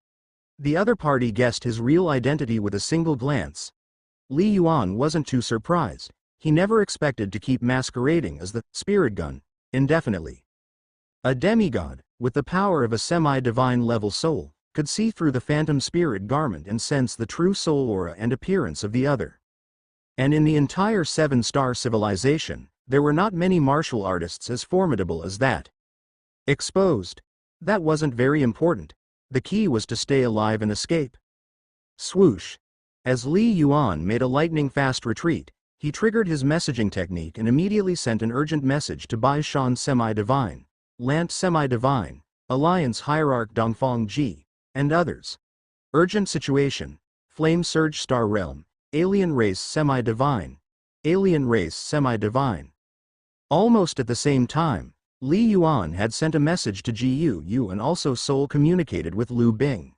The other party guessed his real identity with a single glance. Li Yuan wasn't too surprised. He never expected to keep masquerading as the spirit gun indefinitely. A demigod, with the power of a semi-divine level soul, could see through the phantom spirit garment and sense the true soul aura and appearance of the other. And in the entire 7-star civilization, there were not many martial artists as formidable as that. Exposed. That wasn't very important. The key was to stay alive and escape. Swoosh. As Li Yuan made a lightning-fast retreat, he triggered his messaging technique and immediately sent an urgent message to Bai Shan Semi-Divine, Lant Semi-Divine, Alliance Hierarch Dongfang Ji, and others. Urgent situation. Flame Surge Star Realm, Alien Race Semi-Divine, Alien Race Semi-Divine. Almost at the same time, Li Yuan had sent a message to Ji Yu and also Soul communicated with Lu Bing.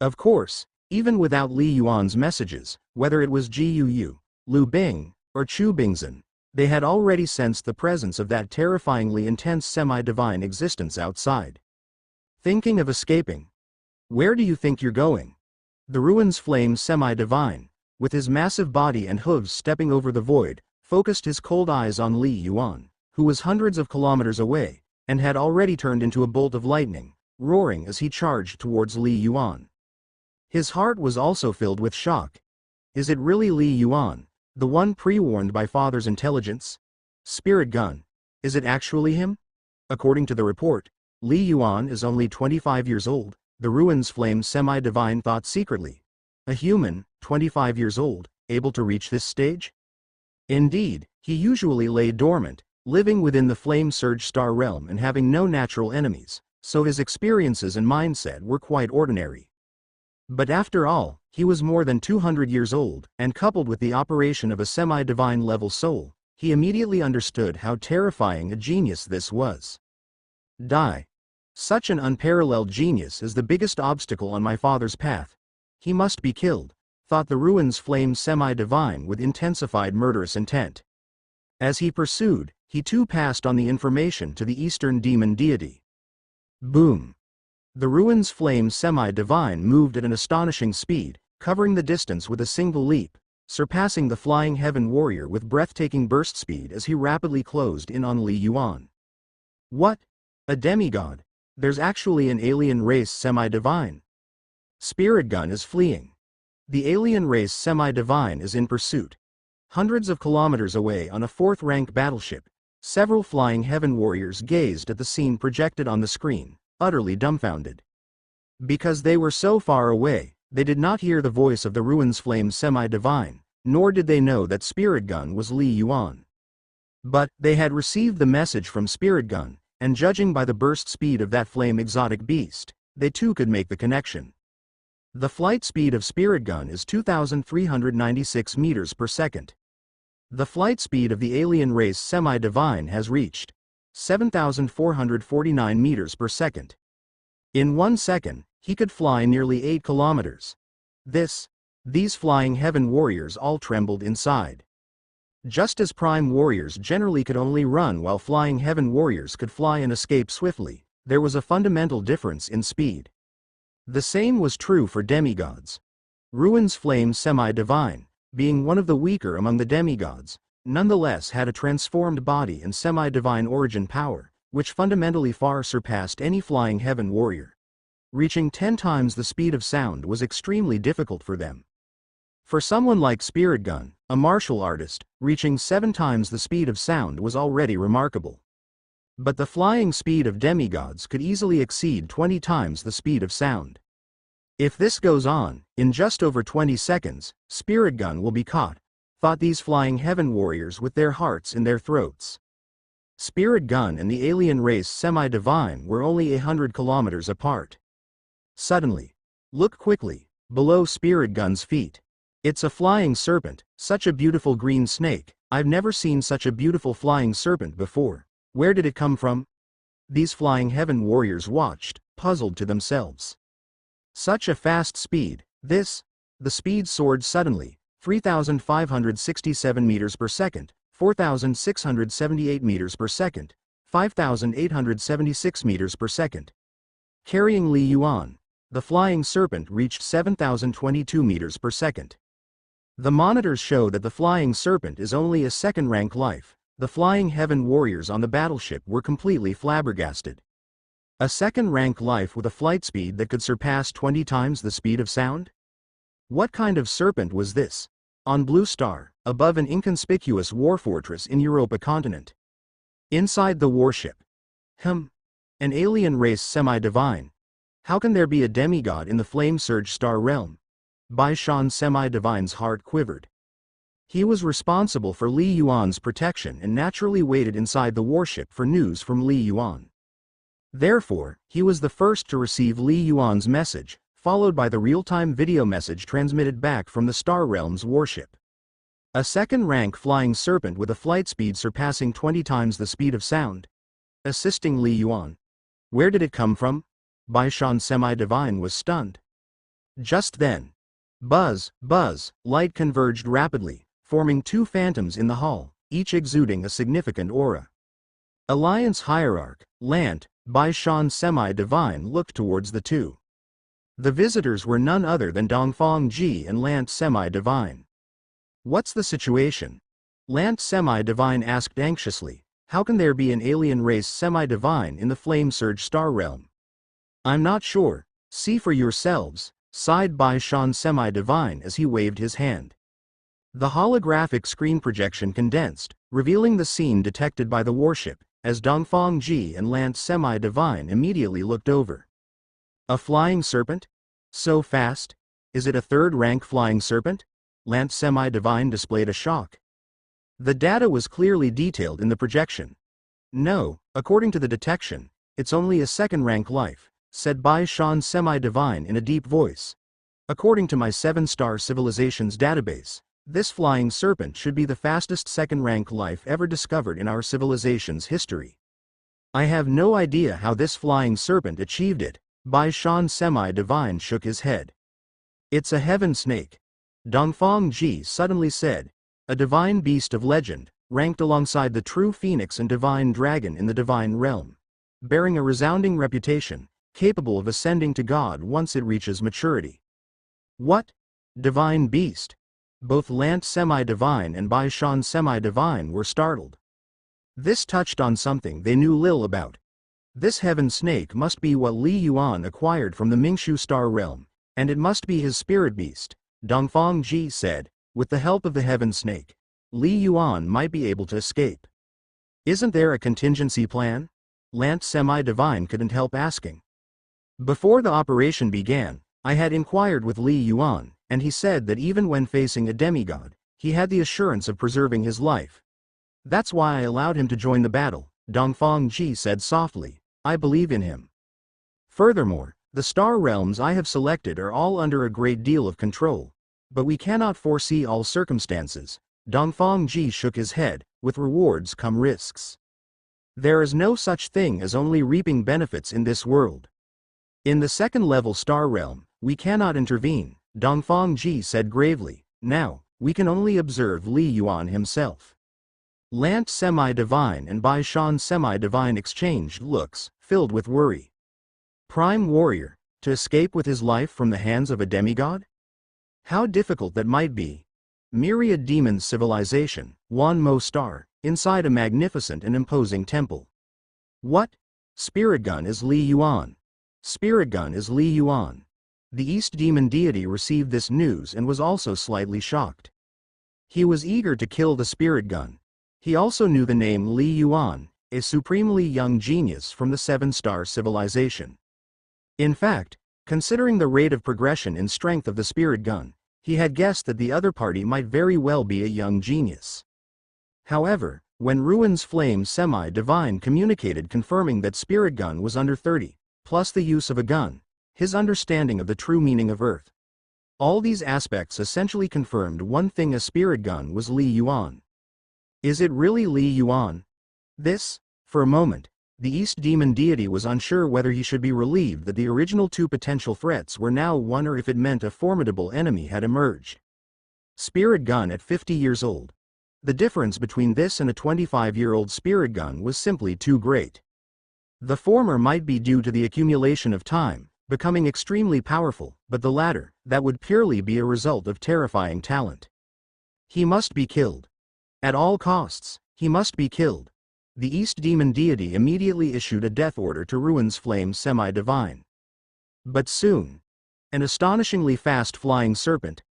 Of course, even without Li Yuan's messages, whether it was Ji Yu, Lu Bing, or Chu Bingzhen, they had already sensed the presence of that terrifyingly intense semi-divine existence outside. Thinking of escaping? Where do you think you're going? The ruins flame semi-divine, with his massive body and hooves stepping over the void, focused his cold eyes on Li Yuan, who was hundreds of kilometers away, and had already turned into a bolt of lightning, roaring as he charged towards Li Yuan. His heart was also filled with shock. Is it really Li Yuan, the one pre-warned by Father's intelligence? Spirit gun. Is it actually him? According to the report, Li Yuan is only 25 years old, the ruins flame semi-divine thought secretly. A human, 25 years old, able to reach this stage? Indeed, he usually lay dormant, living within the flame surge star realm and having no natural enemies, so his experiences and mindset were quite ordinary. But after all, he was more than 200 years old, and coupled with the operation of a semi-divine level soul, he immediately understood how terrifying a genius this was. Die. Such an unparalleled genius is the biggest obstacle on my father's path. He must be killed, thought the ruins flame semi-divine with intensified murderous intent. As he pursued, he too passed on the information to the Eastern demon deity. Boom. The ruins flame semi-divine moved at an astonishing speed, covering the distance with a single leap, surpassing the flying heaven warrior with breathtaking burst speed as he rapidly closed in on Li Yuan. What? A demigod? There's actually an alien race semi-divine. Spirit gun is fleeing. The alien race semi-divine is in pursuit. Hundreds of kilometers away on a 4th-rank battleship, several flying heaven warriors gazed at the scene projected on the screen, utterly dumbfounded. Because they were so far away, they did not hear the voice of the ruins flame semi-divine, nor did they know that Spirit Gun was Li Yuan. But they had received the message from Spirit Gun, and judging by the burst speed of that flame exotic beast, they too could make the connection. The flight speed of Spirit Gun is 2,396 meters per second. The flight speed of the alien race semi-divine has reached 7,449 meters per second. In 1 second, he could fly nearly 8 kilometers. These flying heaven warriors all trembled inside. Just as prime warriors generally could only run while flying heaven warriors could fly and escape swiftly, there was a fundamental difference in speed. The same was true for demigods. Ruins Flame Semi-Divine, being one of the weaker among the demigods, nonetheless had a transformed body and semi-divine origin power, which fundamentally far surpassed any flying heaven warrior. reaching 10 times the speed of sound was extremely difficult for them. For someone like Spirit Gun, a martial artist, reaching 7 times the speed of sound was already remarkable. But the flying speed of demigods could easily exceed 20 times the speed of sound. If this goes on, in just over 20 seconds, Spirit Gun will be caught, thought these flying heaven warriors with their hearts in their throats. Spirit Gun and the alien race Semi-Divine were only 100 kilometers apart. Suddenly, look quickly, below Spirit Gun's feet. It's a flying serpent, such a beautiful green snake. I've never seen such a beautiful flying serpent before. Where did it come from? These flying heaven warriors watched, puzzled to themselves. Such a fast speed, the speed soared suddenly, 3,567 meters per second, 4,678 meters per second, 5,876 meters per second. Carrying Li Yuan, the flying serpent reached 7,022 meters per second. The monitors show that the flying serpent is only a second-rank life. The flying heaven warriors on the battleship were completely flabbergasted. A second-rank life with a flight speed that could surpass 20 times the speed of sound? What kind of serpent was this? On Blue Star, above an inconspicuous war fortress in Europa continent. Inside the warship. An alien race Semi-Divine. How can there be a demigod in the Flame Surge star realm? Bai Shan Semi-Divine's heart quivered. He was responsible for Li Yuan's protection and naturally waited inside the warship for news from Li Yuan. Therefore, he was the first to receive Li Yuan's message, followed by the real-time video message transmitted back from the Star Realm's warship. A second-rank flying serpent with a flight speed surpassing 20 times the speed of sound. Assisting Li Yuan. Where did it come from? Bai Shan Semi-Divine was stunned. Just then. Buzz, light converged rapidly, forming 2 phantoms in the hull, each exuding a significant aura. Alliance Hierarch, Lant, Bai Shan Semi-Divine looked towards the two. The visitors were none other than Dongfang Ji and Lant Semi-Divine. What's the situation? Lant Semi-Divine asked anxiously. How can there be an alien race Semi-Divine in the Flame Surge star realm? I'm not sure. See for yourselves, sighed Bai Shan Semi-Divine as he waved his hand. The holographic screen projection condensed, revealing the scene detected by the warship, as Dongfang Ji and Lant Semi-Divine immediately looked over. A flying serpent? So fast? Is it a third-rank flying serpent? Lant Semi-Divine displayed a shock. The data was clearly detailed in the projection. No, according to the detection, it's only a second-rank life, said Bai Shan Semi-Divine in a deep voice. According to my 7-star civilizations database, this flying serpent should be the fastest second-rank life ever discovered in our civilization's history. I have no idea how this flying serpent achieved it. Bai Shan Semi-Divine shook his head. It's a heaven snake. Dongfang Ji suddenly said, a divine beast of legend, ranked alongside the true phoenix and divine dragon in the divine realm, bearing a resounding reputation, capable of ascending to God once it reaches maturity. What? Divine beast? Both Lant Semi-Divine and Bai Shan Semi-Divine were startled. This touched on something they knew little about. This heaven snake must be what Li Yuan acquired from the Mingshu star realm, and it must be his spirit beast, Dongfang Ji said. With the help of the heaven snake, Li Yuan might be able to escape. Isn't there a contingency plan? Lant Semi-Divine couldn't help asking. Before the operation began, I had inquired with Li Yuan, and he said that even when facing a demigod, he had the assurance of preserving his life. That's why I allowed him to join the battle, Dongfang Ji said softly. I believe in him. Furthermore, the star realms I have selected are all under a great deal of control. But we cannot foresee all circumstances. Dongfang Ji shook his head. With rewards come risks. There is no such thing as only reaping benefits in this world. In the second-level star realm, we cannot intervene, Dongfang Ji said gravely. Now, we can only observe Li Yuan himself. Lant Semi-Divine and Bai Shan Semi-Divine exchanged looks, filled with worry. Prime Warrior, to escape with his life from the hands of a demigod? How difficult that might be. Myriad Demons Civilization, Wan Mo Star, inside a magnificent and imposing temple. What? Spirit Gun is Li Yuan. Spirit Gun is Li Yuan. The East Demon deity received this news and was also slightly shocked. He was eager to kill the Spirit Gun. He also knew the name Li Yuan, a supremely young genius from the Seven-Star Civilization. In fact, considering the rate of progression in strength of the Spirit Gun, he had guessed that the other party might very well be a young genius. However, when Ruin's Flame Semi-Divine communicated confirming that Spirit Gun was under 30, plus the use of a gun, his understanding of the true meaning of Earth. All these aspects essentially confirmed one thing: a Spirit Gun was Li Yuan. Is it really Li Yuan? For a moment, the East Demon deity was unsure whether he should be relieved that the original two potential threats were now one, or if it meant a formidable enemy had emerged. Spirit Gun at 50 years old. The difference between this and a 25-year-old Spirit Gun was simply too great. The former might be due to the accumulation of time, becoming extremely powerful, but the latter, that would purely be a result of terrifying talent. He must be killed. At all costs, he must be killed. The East Demon deity immediately issued a death order to Ruin's Flame Semi-Divine. But soon, an astonishingly fast flying serpent,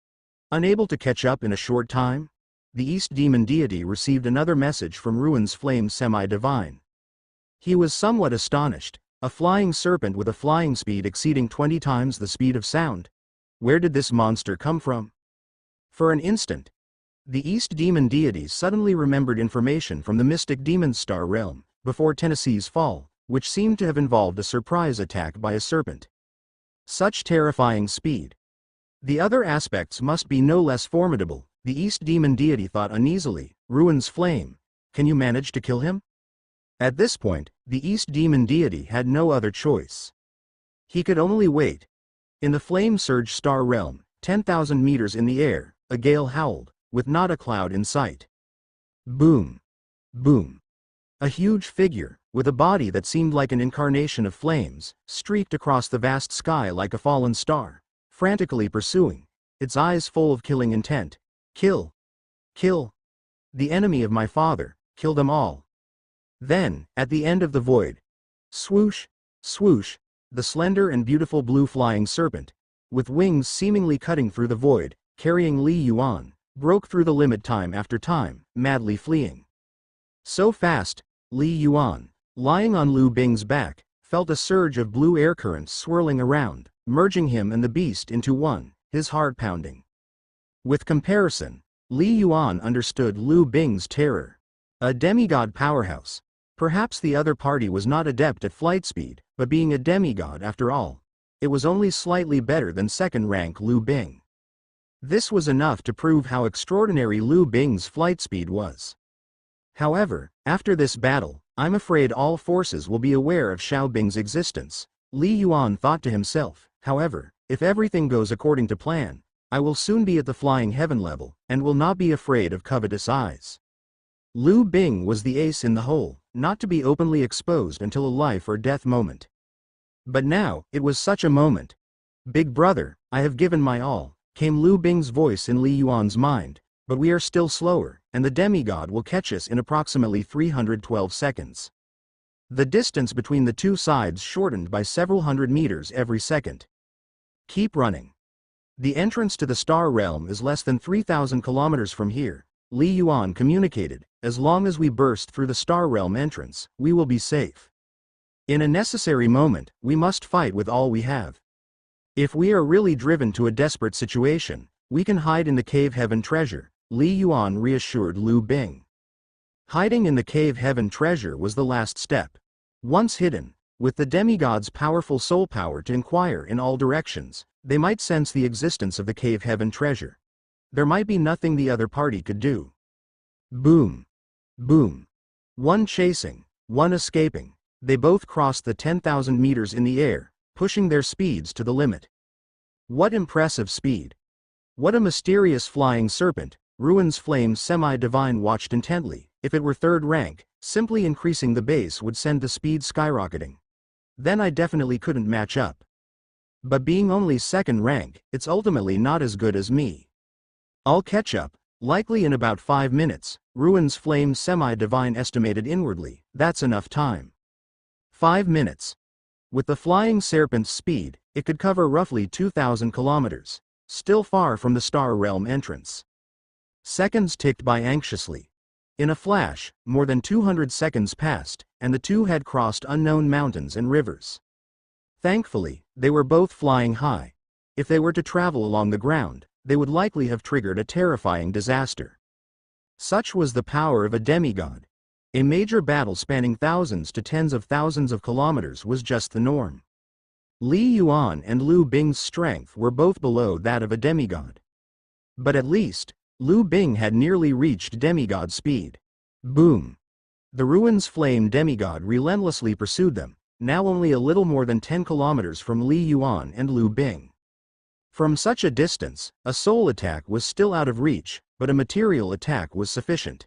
unable to catch up in a short time, the East Demon deity received another message from Ruin's Flame Semi-Divine. He was somewhat astonished. A flying serpent with a flying speed exceeding 20 times the speed of sound. Where did this monster come from? For an instant, the East Demon deity suddenly remembered information from the Mystic Demon Star realm, before Tennessee's fall, which seemed to have involved a surprise attack by a serpent. Such terrifying speed. The other aspects must be no less formidable, the East Demon deity thought uneasily. Ruin's Flame, can you manage to kill him? At this point, the East Demon deity had no other choice. He could only wait. In the Flame Surge Star realm, 10,000 meters in the air, a gale howled, with not a cloud in sight. Boom. Boom. A huge figure, with a body that seemed like an incarnation of flames, streaked across the vast sky like a fallen star, frantically pursuing, its eyes full of killing intent. Kill. Kill. The enemy of my father, kill them all. Then, at the end of the void, swoosh, swoosh, the slender and beautiful blue flying serpent, with wings seemingly cutting through the void, carrying Li Yuan, broke through the limit time after time, madly fleeing. So fast, Li Yuan, lying on Lu Bing's back, felt a surge of blue air currents swirling around, merging him and the beast into one, his heart pounding. With comparison, Li Yuan understood Lu Bing's terror. A demigod powerhouse. Perhaps the other party was not adept at flight speed, but being a demigod after all, it was only slightly better than second-rank Lu Bing. This was enough to prove how extraordinary Lu Bing's flight speed was. However, after this battle, I'm afraid all forces will be aware of Xiao Bing's existence. Li Yuan thought to himself. However, if everything goes according to plan, I will soon be at the flying heaven level, and will not be afraid of covetous eyes. Lu Bing was the ace in the hole, not to be openly exposed until a life or death moment. But now, it was such a moment. Big brother, I have given my all, came Lu Bing's voice in Li Yuan's mind, but we are still slower, and the demigod will catch us in approximately 312 seconds. The distance between the two sides shortened by several hundred meters every second. Keep running. The entrance to the star realm is less than 3,000 kilometers from here, Li Yuan communicated. As long as we burst through the star realm entrance, we will be safe. In a necessary moment, we must fight with all we have. If we are really driven to a desperate situation, we can hide in the Cave Heaven treasure, Li Yuan reassured Lu Bing. Hiding in the Cave Heaven treasure was the last step. Once hidden, with the demigod's powerful soul power to inquire in all directions, they might sense the existence of the Cave Heaven treasure. There might be nothing the other party could do. Boom. Boom. One chasing, one escaping. They both crossed the 10,000 meters in the air, pushing their speeds to the limit. What impressive speed. What a mysterious flying serpent. Ruin's Flame Semi-Divine watched intently. If it were third rank, simply increasing the base would send the speed skyrocketing. Then I definitely couldn't match up. But being only second rank, it's ultimately not as good as me. I'll catch up, likely in about 5 minutes, Ruin's Flame Semi-Divine estimated inwardly. That's enough time. 5 minutes. With the flying serpent's speed, it could cover roughly 2,000 kilometers, still far from the Star Realm entrance. Seconds ticked by anxiously. In a flash, more than 200 seconds passed, and the two had crossed unknown mountains and rivers. Thankfully, they were both flying high. If they were to travel along the ground, they would likely have triggered a terrifying disaster. Such was the power of a demigod. A major battle spanning thousands to tens of thousands of kilometers was just the norm. Li Yuan and Lu Bing's strength were both below that of a demigod. But at least, Lu Bing had nearly reached demigod speed. Boom! The ruins flame demigod relentlessly pursued them, now only a little more than 10 kilometers from Li Yuan and Lu Bing. From such a distance, a soul attack was still out of reach, but a material attack was sufficient.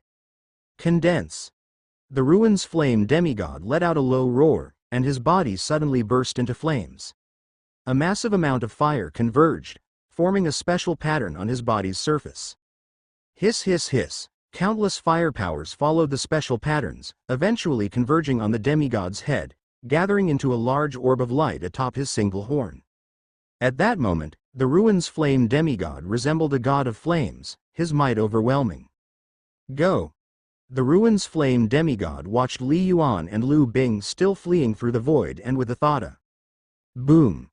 Condense! The ruins flame demigod let out a low roar, and his body suddenly burst into flames. A massive amount of fire converged, forming a special pattern on his body's surface. Hiss hiss hiss, countless fire powers followed the special patterns, eventually converging on the demigod's head, gathering into a large orb of light atop his single horn. At that moment, the ruins flame demigod resembled a god of flames, his might overwhelming. Go! The ruins flame demigod watched Li Yuan and Lu Bing still fleeing through the void, and with a thought. Boom!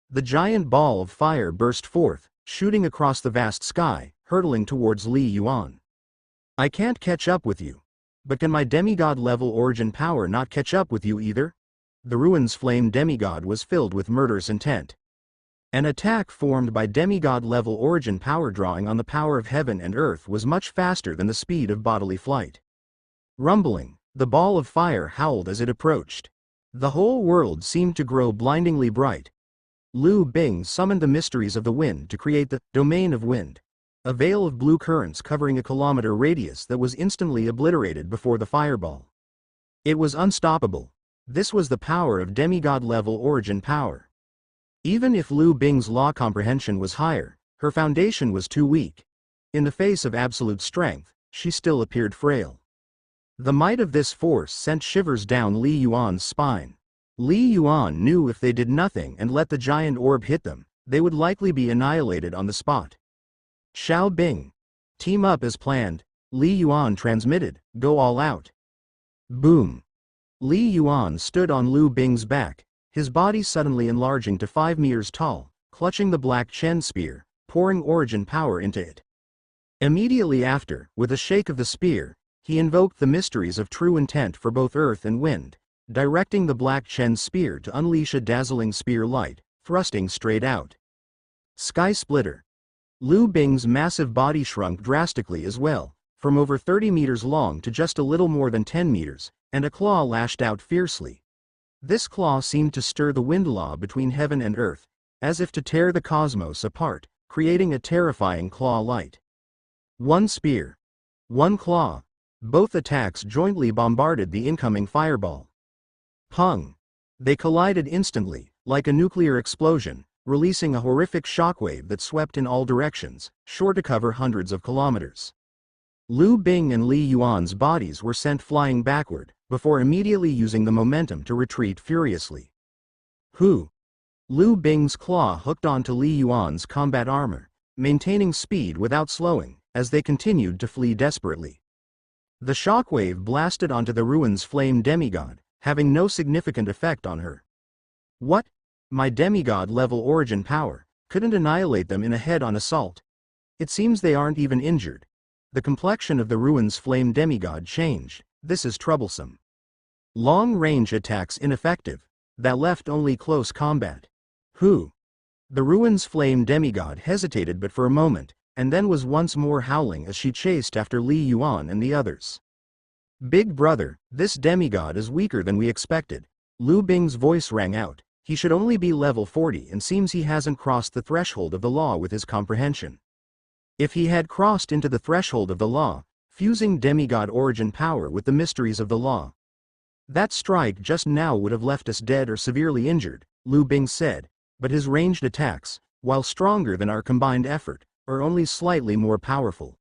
The giant ball of fire burst forth, shooting across the vast sky, hurtling towards Li Yuan. I can't catch up with you. But can my demigod-level origin power not catch up with you either? The ruins flame demigod was filled with murderous intent. An attack formed by demigod-level origin power drawing on the power of heaven and earth was much faster than the speed of bodily flight. Rumbling, the ball of fire howled as it approached. The whole world seemed to grow blindingly bright. Lu Bing summoned the mysteries of the wind to create the domain of wind, a veil of blue currents covering a kilometer radius that was instantly obliterated before the fireball. It was unstoppable. This was the power of demigod-level origin power. Even if Lu Bing's law comprehension was higher, her foundation was too weak. In the face of absolute strength, she still appeared frail. The might of this force sent shivers down Li Yuan's spine. Li Yuan knew if they did nothing and let the giant orb hit them, they would likely be annihilated on the spot. Xiao Bing. Team up as planned, Li Yuan transmitted, go all out. Boom. Li Yuan stood on Lu Bing's back, his body suddenly enlarging to 5 meters tall, clutching the Black Chen spear, pouring origin power into it. Immediately after, with a shake of the spear, he invoked the mysteries of true intent for both earth and wind, directing the Black Chen spear to unleash a dazzling spear light, thrusting straight out. Sky Splitter. Lu Bing's massive body shrunk drastically as well, from over 30 meters long to just a little more than 10 meters, and a claw lashed out fiercely. This claw seemed to stir the wind law between heaven and earth, as if to tear the cosmos apart, creating a terrifying claw light. One spear. One claw. Both attacks jointly bombarded the incoming fireball. Pung! They collided instantly, like a nuclear explosion, releasing a horrific shockwave that swept in all directions, sure to cover hundreds of kilometers. Lu Bing and Li Yuan's bodies were sent flying backward, before immediately using the momentum to retreat furiously. Hu! Lu Bing's claw hooked onto Li Yuan's combat armor, maintaining speed without slowing, as they continued to flee desperately. The shockwave blasted onto the ruins flame demigod, having no significant effect on her. What? My demigod-level origin power couldn't annihilate them in a head-on assault. It seems they aren't even injured. The complexion of the ruins flame demigod changed. This is troublesome. Long-range attacks ineffective. That left only close combat. Who? The ruins flame demigod hesitated but for a moment, and then was once more howling as she chased after Li Yuan and the others. Big brother, this demigod is weaker than we expected. Lu Bing's voice rang out. He should only be level 40 and seems he hasn't crossed the threshold of the law with his comprehension. If he had crossed into the threshold of the law, fusing demigod origin power with the mysteries of the law, that strike just now would have left us dead or severely injured, Lu Bing said, but his ranged attacks, while stronger than our combined effort, are only slightly more powerful.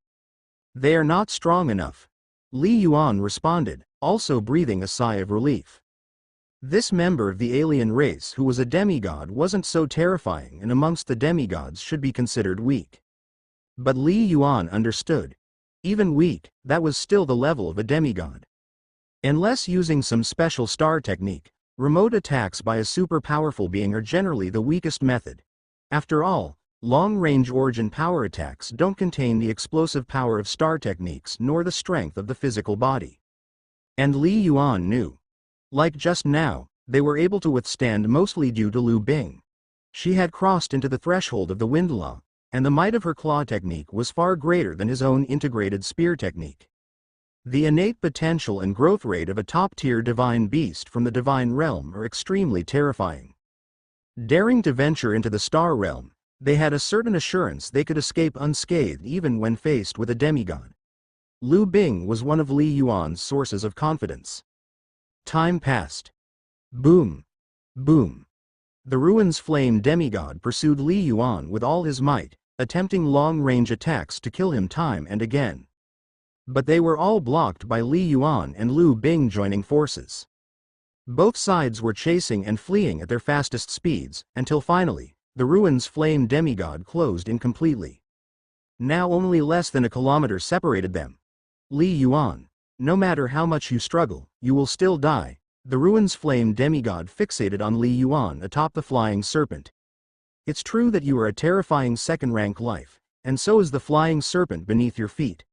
They are not strong enough. Li Yuan responded, also breathing a sigh of relief. This member of the alien race who was a demigod wasn't so terrifying, and amongst the demigods should be considered weak. But Li Yuan understood. Even weak, that was still the level of a demigod. Unless using some special star technique, remote attacks by a super powerful being are generally the weakest method. After all, long-range origin power attacks don't contain the explosive power of star techniques nor the strength of the physical body. And Li Yuan knew. Like just now, they were able to withstand mostly due to Lu Bing. She had crossed into the threshold of the wind law, and the might of her claw technique was far greater than his own integrated spear technique. The innate potential and growth rate of a top-tier divine beast from the divine realm are extremely terrifying. Daring to venture into the star realm, they had a certain assurance they could escape unscathed even when faced with a demigod. Lu Bing was one of Li Yuan's sources of confidence. Time passed. Boom. Boom. The Ruins Flame demigod pursued Li Yuan with all his might, attempting long-range attacks to kill him time and again. But they were all blocked by Li Yuan and Lu Bing joining forces. Both sides were chasing and fleeing at their fastest speeds, until finally, the Ruins Flame demigod closed in completely. Now only less than a kilometer separated them. Li Yuan, no matter how much you struggle, you will still die. The Ruins Flame demigod fixated on Li Yuan atop the flying serpent. It's true that you are a terrifying second-rank life, and so is the flying serpent beneath your feet.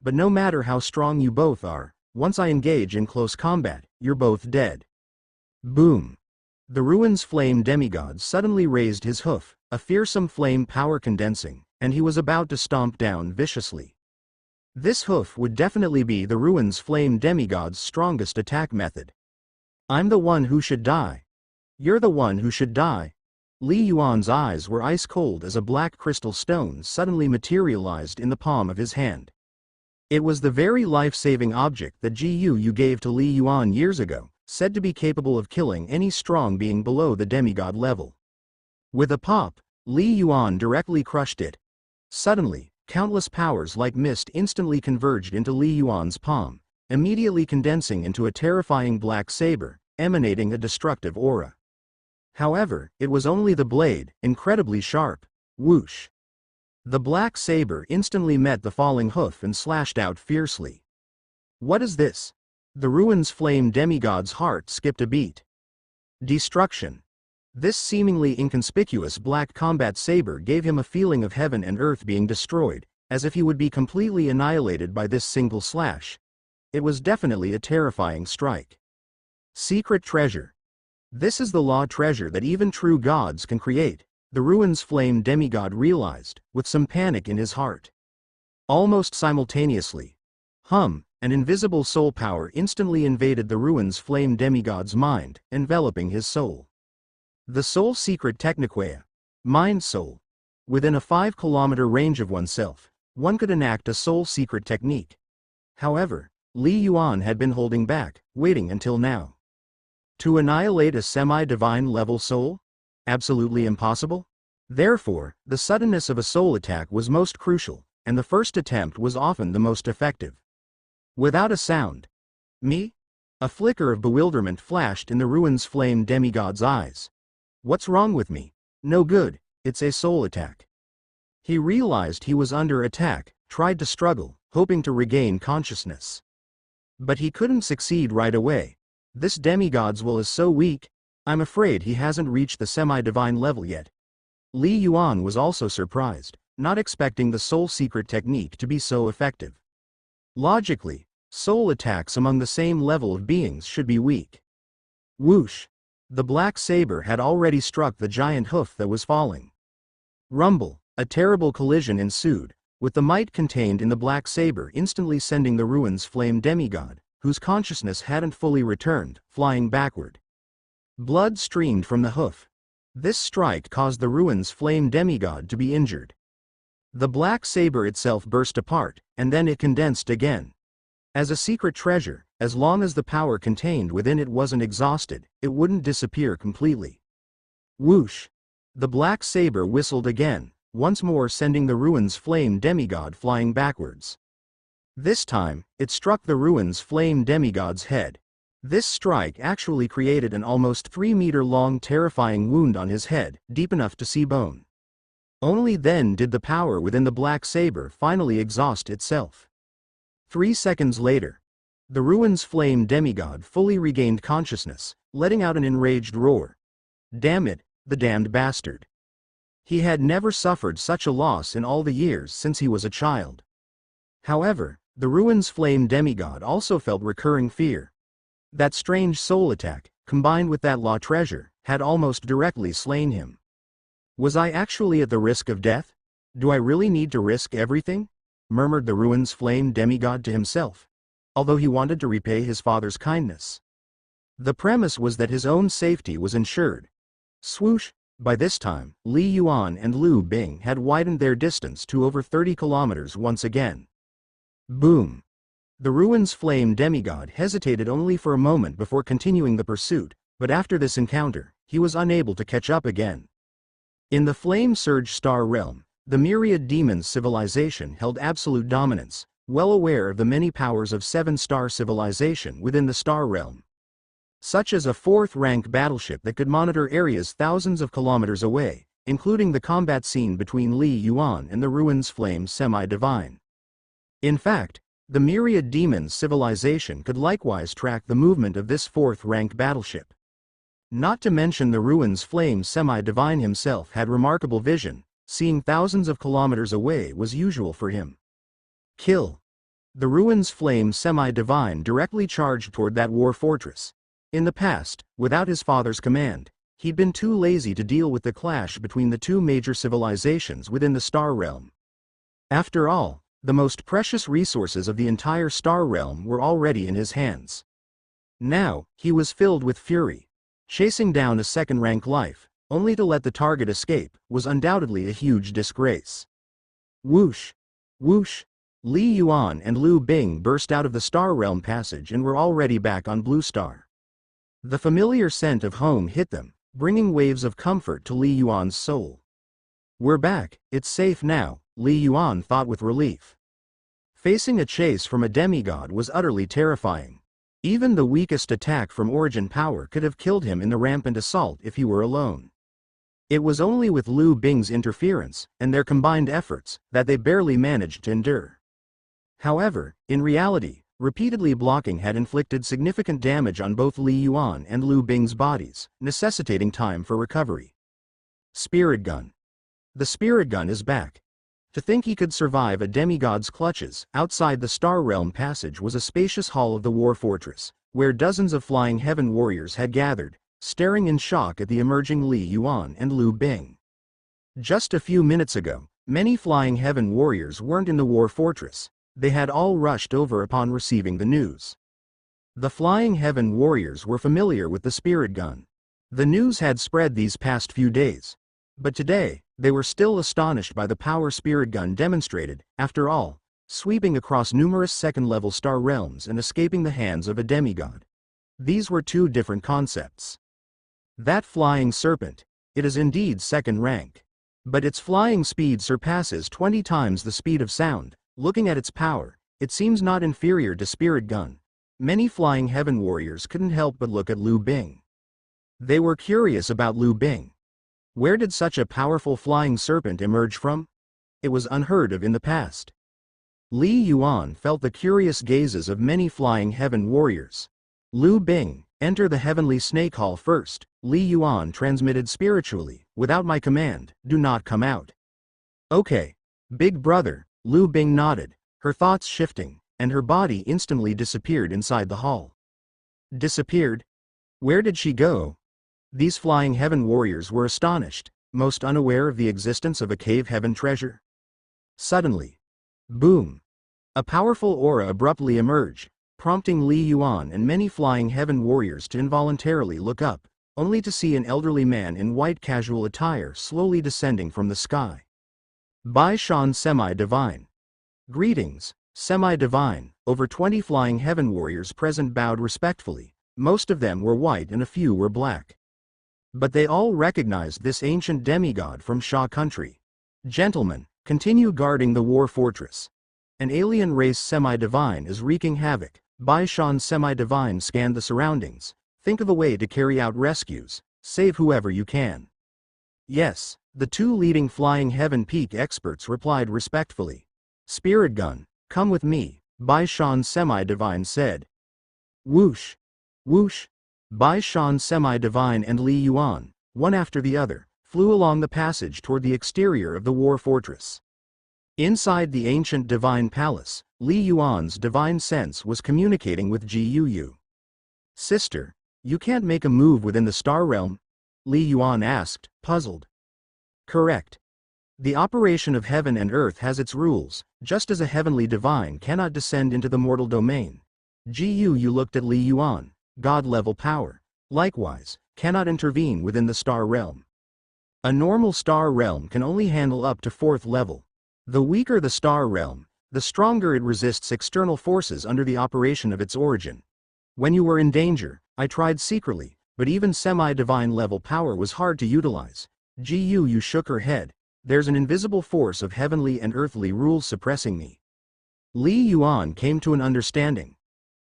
But no matter how strong you both are, once I engage in close combat, you're both dead. Boom. The Ruins Flame demigod suddenly raised his hoof, a fearsome flame power condensing, and he was about to stomp down viciously. This hoof would definitely be the Ruins Flame demigod's strongest attack method. I'm the one who should die. You're the one who should die. Li Yuan's eyes were ice cold as a black crystal stone suddenly materialized in the palm of his hand. It was the very life-saving object that you gave to Li Yuan years ago, said to be capable of killing any strong being below the demigod level. With a pop, Li Yuan directly crushed it. Suddenly, countless powers like mist instantly converged into Li Yuan's palm, immediately condensing into a terrifying black saber, emanating a destructive aura. However, it was only the blade, incredibly sharp. Whoosh! The black saber instantly met the falling hoof and slashed out fiercely. What is this? The Ruins Flame demigod's heart skipped a beat. Destruction. This seemingly inconspicuous black combat saber gave him a feeling of heaven and earth being destroyed, as if he would be completely annihilated by this single slash. It was definitely a terrifying strike. Secret treasure. This is the law treasure that even true gods can create, the Ruins Flame demigod realized, with some panic in his heart. Almost simultaneously, an invisible soul power instantly invaded the Ruins Flame demigod's mind, enveloping his soul. The soul secret techniquea. Mind soul. Within a 5-kilometer range of oneself, one could enact a soul secret technique. However, Li Yuan had been holding back, waiting until now. To annihilate a semi-divine level soul? Absolutely impossible? Therefore, the suddenness of a soul attack was most crucial, and the first attempt was often the most effective. Without a sound. Me? A flicker of bewilderment flashed in the Ruins Flame demigod's eyes. What's wrong with me? No good, it's a soul attack. He realized he was under attack, tried to struggle, hoping to regain consciousness. But he couldn't succeed right away. This demigod's will is so weak, I'm afraid he hasn't reached the semi-divine level yet. Li Yuan was also surprised, not expecting the soul secret technique to be so effective. Logically, soul attacks among the same level of beings should be weak. Whoosh! The black saber had already struck the giant hoof that was falling. Rumble! A terrible collision ensued, with the might contained in the black saber instantly sending the Ruins Flame demigod, whose consciousness hadn't fully returned, flying backward. Blood streamed from the hoof. This strike caused the Ruins Flame demigod to be injured. The black saber itself burst apart, and then it condensed again. As a secret treasure, as long as the power contained within it wasn't exhausted, it wouldn't disappear completely. Whoosh! The black saber whistled again, once more sending the Ruins Flame demigod flying backwards. This time, it struck the Ruins Flame demigod's head. This strike actually created an almost 3-meter-long terrifying wound on his head, deep enough to see bone. Only then did the power within the black saber finally exhaust itself. 3 seconds later, the ruin's flame demigod fully regained consciousness, letting out an enraged roar. Damn it, the damned bastard. He had never suffered such a loss in all the years since he was a child. However, the ruin's flame demigod also felt recurring fear. That strange soul attack, combined with that law treasure, had almost directly slain him. Was I actually at the risk of death? Do I really need to risk everything? Murmured the ruin's flame demigod to himself, although he wanted to repay his father's kindness. The premise was that his own safety was ensured. Swoosh! By this time, Li Yuan and Lu Bing had widened their distance to over 30 kilometers once again. Boom! The ruin's flame demigod hesitated only for a moment before continuing the pursuit, but after this encounter, he was unable to catch up again. In the Flame Surge star realm, the Myriad Demons civilization held absolute dominance, well aware of the many powers of 7-star civilization within the star realm. Such as a 4th-rank battleship that could monitor areas thousands of kilometers away, including the combat scene between Li Yuan and the ruin's flame semi-divine. In fact, the Myriad Demons civilization could likewise track the movement of this 4th-rank battleship. Not to mention the ruin's flame semi-divine himself had remarkable vision, seeing thousands of kilometers away was usual for him. Kill. The ruin's flame semi-divine directly charged toward that war fortress. In the past, without his father's command, he'd been too lazy to deal with the clash between the two major civilizations within the star realm. After all, the most precious resources of the entire star realm were already in his hands. Now, he was filled with fury. Chasing down a 2nd-rank life, only to let the target escape, was undoubtedly a huge disgrace. Whoosh! Whoosh! Li Yuan and Lu Bing burst out of the Star Realm passage and were already back on Blue Star. The familiar scent of home hit them, bringing waves of comfort to Li Yuan's soul. We're back, it's safe now, Li Yuan thought with relief. Facing a chase from a demigod was utterly terrifying. Even the weakest attack from Origin Power could have killed him in the rampant assault if he were alone. It was only with Lu Bing's interference, and their combined efforts, that they barely managed to endure. However, in reality, repeatedly blocking had inflicted significant damage on both Li Yuan and Lu Bing's bodies, necessitating time for recovery. Spirit Gun. The Spirit Gun is back. To think he could survive a demigod's clutches outside the Star Realm passage was a spacious hall of the War Fortress, where dozens of Flying Heaven warriors had gathered, staring in shock at the emerging Li Yuan and Lu Bing. Just a few minutes ago, many Flying Heaven warriors weren't in the War Fortress. They had all rushed over upon receiving the news. The Flying Heaven warriors were familiar with the Spirit Gun. The news had spread these past few days. But today, they were still astonished by the power Spirit Gun demonstrated, after all, sweeping across numerous 2nd-level star realms and escaping the hands of a demigod. These were two different concepts. That flying serpent, it is indeed 2nd rank. But its flying speed surpasses 20 times the speed of sound. Looking at its power, it seems not inferior to Spirit Gun. Many Flying Heaven warriors couldn't help but look at Lu Bing. They were curious about Lu Bing. Where did such a powerful flying serpent emerge from? It was unheard of in the past. Li Yuan felt the curious gazes of many Flying Heaven warriors. Lu Bing, enter the Heavenly Snake Hall first, Li Yuan transmitted spiritually, without my command, do not come out. Okay. Big brother, Lu Bing nodded, her thoughts shifting, and her body instantly disappeared inside the hall. Disappeared? Where did she go? These Flying Heaven warriors were astonished, most unaware of the existence of a Cave Heaven treasure. Suddenly, boom! A powerful aura abruptly emerged, prompting Li Yuan and many Flying Heaven warriors to involuntarily look up, only to see an elderly man in white casual attire slowly descending from the sky. Bai Shan Semi-Divine. Greetings, Semi-Divine. Over 20 Flying Heaven warriors present bowed respectfully. Most of them were white and a few were black. But they all recognized this ancient demigod from Sha country. Gentlemen, continue guarding the War Fortress. An alien race semi-divine is wreaking havoc, Bai Shan's semi-divine scanned the surroundings. Think of a way to carry out rescues. Save whoever you can. Yes, the two leading Flying Heaven Peak experts replied respectfully. Spirit Gun, come with me, Bai Shan's semi-divine said. Whoosh! Whoosh! Bai Shan's semi-divine and Li Yuan, one after the other, flew along the passage toward the exterior of the war fortress. Inside the ancient divine palace, Li Yuan's divine sense was communicating with Ji Yu. Sister, you can't make a move within the star realm? Li Yuan asked, puzzled. Correct. The operation of heaven and earth has its rules, just as a heavenly divine cannot descend into the mortal domain. Ji Yu looked at Li Yuan, god-level power, likewise, cannot intervene within the star realm. A normal star realm can only handle up to 4th level. The weaker the star realm, the stronger it resists external forces under the operation of its origin. When you were in danger, I tried secretly, but even semi-divine level power was hard to utilize. Ji Yu shook her head. There's an invisible force of heavenly and earthly rules suppressing me. Li Yuan came to an understanding.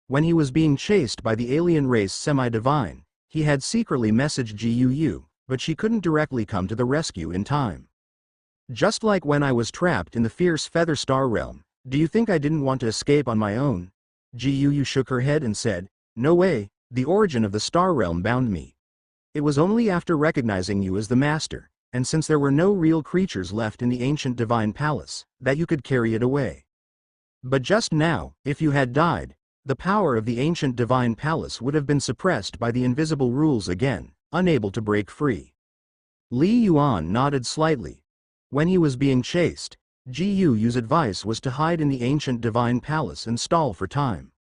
When he was being chased by the alien race semi-divine, he had secretly messaged Ji Yu, but she couldn't directly come to the rescue in time. Just like when I was trapped in the fierce feather star realm, do you think I didn't want to escape on my own? Ji Yu shook her head and said, no way, the origin of the star realm bound me. It was only after recognizing you as the master, and since there were no real creatures left in the ancient divine palace, that you could carry it away. But just now, if you had died, the power of the ancient divine palace would have been suppressed by the invisible rules again, unable to break free. Li Yuan nodded slightly. When he was being chased, Ji Yu's advice was to hide in the ancient divine palace and stall for time.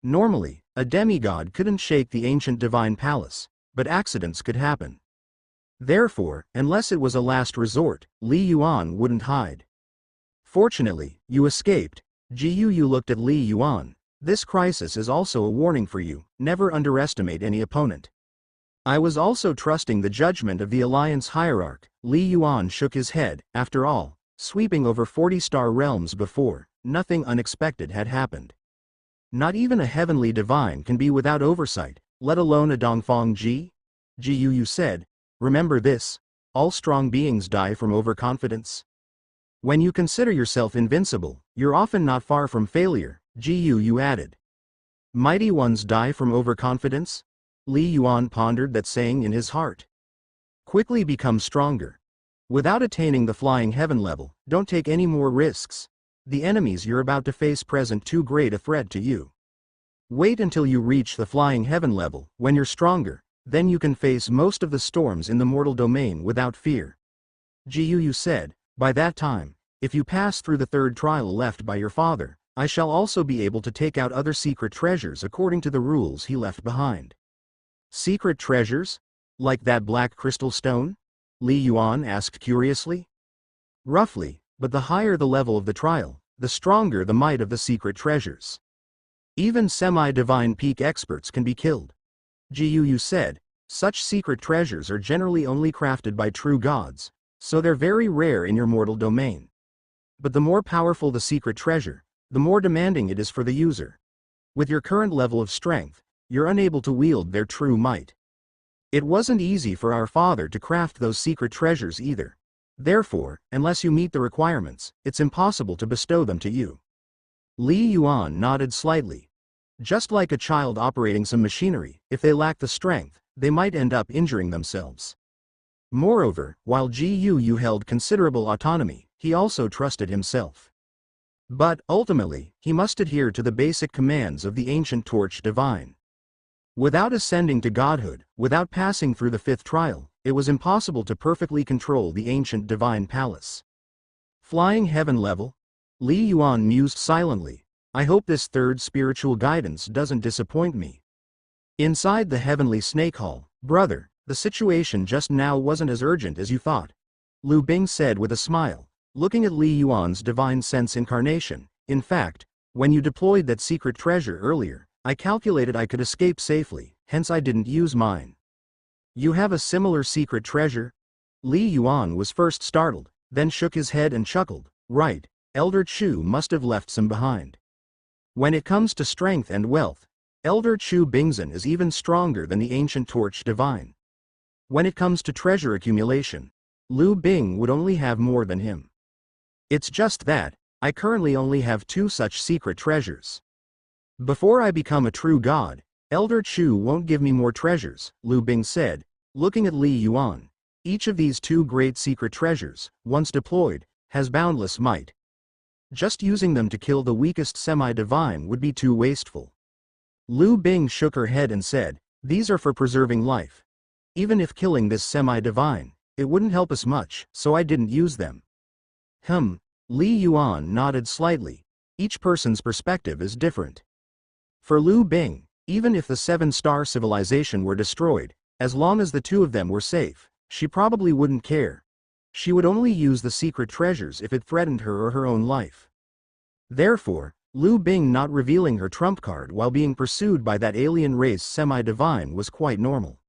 Normally, a demigod couldn't shake the ancient divine palace, but accidents could happen. Therefore, unless it was a last resort, Li Yuan wouldn't hide. Fortunately, you escaped. Ji Yu looked at Li Yuan. This crisis is also a warning for you, never underestimate any opponent. I was also trusting the judgment of the Alliance Hierarch. Li Yuan shook his head. After all, sweeping over 40 star realms before, nothing unexpected had happened. Not even a heavenly divine can be without oversight, let alone a Dongfang Ji? Ji Yu said, remember this, all strong beings die from overconfidence. When you consider yourself invincible, you're often not far from failure, Ji Yu added. Mighty ones die from overconfidence? Li Yuan pondered that saying in his heart. Quickly become stronger. Without attaining the flying heaven level, don't take any more risks. The enemies you're about to face present too great a threat to you. Wait until you reach the flying heaven level, when you're stronger, then you can face most of the storms in the mortal domain without fear. Ji Yu said, by that time, if you pass through the 3rd trial left by your father, I shall also be able to take out other secret treasures according to the rules he left behind. Secret treasures? Like that black crystal stone? Li Yuan asked curiously. Roughly, but the higher the level of the trial, the stronger the might of the secret treasures. Even semi-divine peak experts can be killed. Ji Yu said, such secret treasures are generally only crafted by true gods, so they're very rare in your mortal domain. But the more powerful the secret treasure, the more demanding it is for the user. With your current level of strength, you're unable to wield their true might. It wasn't easy for our father to craft those secret treasures either. Therefore, unless you meet the requirements, it's impossible to bestow them to you. Li Yuan nodded slightly. Just like a child operating some machinery, if they lack the strength, they might end up injuring themselves. Moreover, while Ji Yu held considerable autonomy, he also trusted himself. But, ultimately, he must adhere to the basic commands of the ancient torch divine. Without ascending to godhood, without passing through the 5th trial, it was impossible to perfectly control the ancient divine palace. Flying heaven level? Li Yuan mused silently. I hope this 3rd spiritual guidance doesn't disappoint me. Inside the heavenly snake hall, brother, the situation just now wasn't as urgent as you thought. Lu Bing said with a smile, looking at Li Yuan's divine sense incarnation. In fact, when you deployed that secret treasure earlier, I calculated I could escape safely, hence I didn't use mine. You have a similar secret treasure? Li Yuan was first startled, then shook his head and chuckled. Right, Elder Chu must have left some behind. When it comes to strength and wealth, Elder Chu Bingzhen is even stronger than the ancient Torch Divine. When it comes to treasure accumulation, Lu Bing would only have more than him. It's just that, I currently only have 2 such secret treasures. Before I become a true god, Elder Chu won't give me more treasures, Lu Bing said, looking at Li Yuan. Each of these 2 great secret treasures, once deployed, has boundless might. Just using them to kill the weakest semi-divine would be too wasteful. Lu Bing shook her head and said, these are for preserving life. Even if killing this semi-divine, it wouldn't help us much, so I didn't use them. Li Yuan nodded slightly. Each person's perspective is different. For Lu Bing, even if the 7-star civilization were destroyed, as long as the 2 of them were safe, she probably wouldn't care. She would only use the secret treasures if it threatened her or her own life. Therefore, Lu Bing not revealing her trump card while being pursued by that alien race semi-divine was quite normal.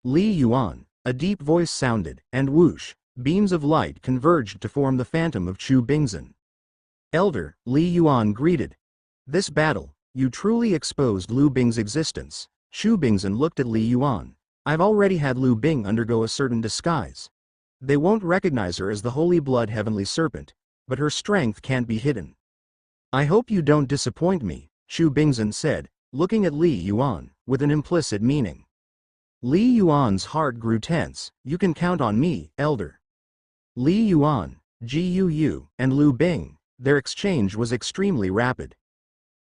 Li Yuan, a deep voice sounded, and whoosh, beams of light converged to form the phantom of Chu Bingzhen. Elder, Li Yuan greeted. This battle, you truly exposed Lu Bing's existence. Chu Bingzhen looked at Li Yuan. I've already had Lu Bing undergo a certain disguise. They won't recognize her as the Holy Blood Heavenly Serpent, but her strength can't be hidden. I hope you don't disappoint me, Chu Bingzhen said, looking at Li Yuan, with an implicit meaning. Li Yuan's heart grew tense. You can count on me, Elder. Li Yuan, Gu, and Lu Bing, their exchange was extremely rapid.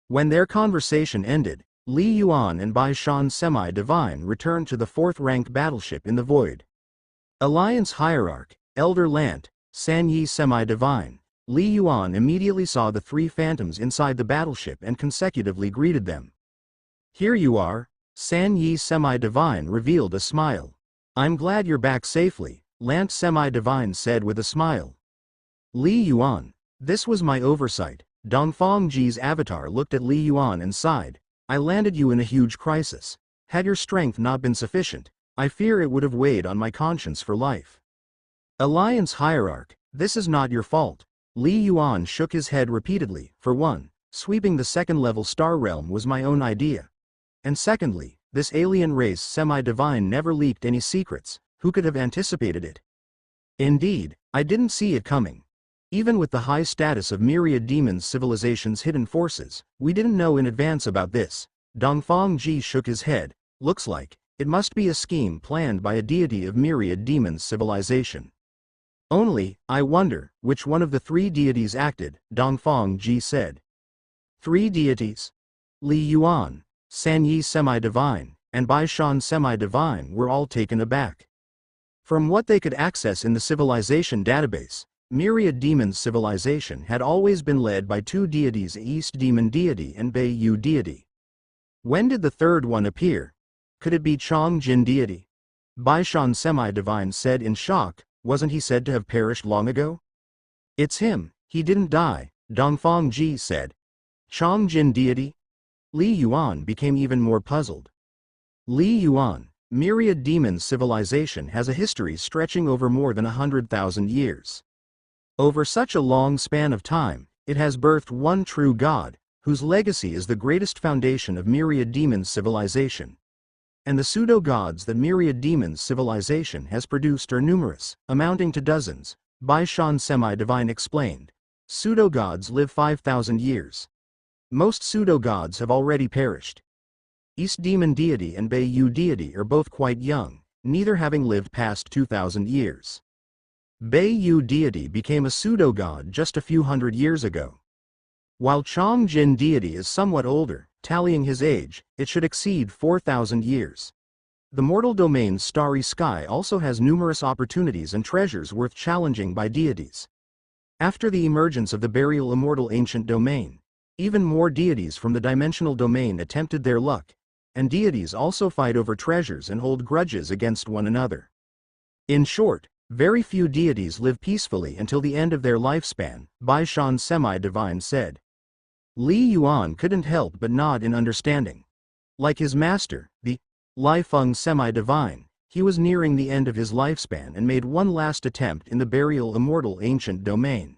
When their conversation ended, Li Yuan and Bai Shan Semi-Divine returned to the 4th-rank battleship in the void. Alliance Hierarch, Elder Lant, San Yi Semi-Divine. Li Yuan immediately saw the 3 phantoms inside the battleship and consecutively greeted them. Here you are, San Yi Semi-Divine revealed a smile. I'm glad you're back safely, Lant Semi-Divine said with a smile. Li Yuan, this was my oversight. Dongfang Ji's avatar looked at Li Yuan and sighed. I landed you in a huge crisis. Had your strength not been sufficient, I fear it would have weighed on my conscience for life. Alliance Hierarch, this is not your fault. Li Yuan shook his head repeatedly. For one, sweeping the 2nd-level star realm was my own idea. And secondly, this alien race semi-divine never leaked any secrets. Who could have anticipated it? Indeed, I didn't see it coming. Even with the high status of Myriad Demons Civilization's hidden forces, we didn't know in advance about this. Dongfang Ji shook his head. Looks like it must be a scheme planned by a deity of Myriad Demons Civilization. Only, I wonder, which one of the 3 deities acted, Dongfang Ji said. 3 deities? Li Yuan, San Yi Semi-Divine, and Bai Shan Semi-Divine were all taken aback. From what they could access in the civilization database, Myriad Demons Civilization had always been led by 2 deities, East Demon Deity and Bei Yu Deity. When did the 3rd one appear? Could it be Chong Jin Deity? Bai Shan Semi-Divine said in shock. Wasn't he said to have perished long ago? It's him, he didn't die, Dongfang Ji said. Chong Jin Deity? Li Yuan became even more puzzled. Li Yuan, Myriad Demons Civilization has a history stretching over more than 100,000 years. Over such a long span of time, it has birthed one true god, whose legacy is the greatest foundation of Myriad Demons Civilization. And the pseudo-gods that Myriad Demons Civilization has produced are numerous, amounting to dozens, Bai Shan Semi-Divine explained. Pseudo-gods live 5,000 years. Most pseudo-gods have already perished. East Demon Deity and Bei Yu Deity are both quite young, neither having lived past 2,000 years. Bei Yu Deity became a pseudo-god just a few hundred years ago. While Chong Jin Deity is somewhat older, tallying his age, it should exceed 4,000 years. The mortal domain's starry sky also has numerous opportunities and treasures worth challenging by deities. After the emergence of the burial immortal ancient domain, even more deities from the dimensional domain attempted their luck, and deities also fight over treasures and hold grudges against one another. In short, very few deities live peacefully until the end of their lifespan, Bai Shan Semi-Divine said. Li Yuan couldn't help but nod in understanding. Like his master, the Lai Feng Semi-Divine, he was nearing the end of his lifespan and made one last attempt in the burial immortal ancient domain.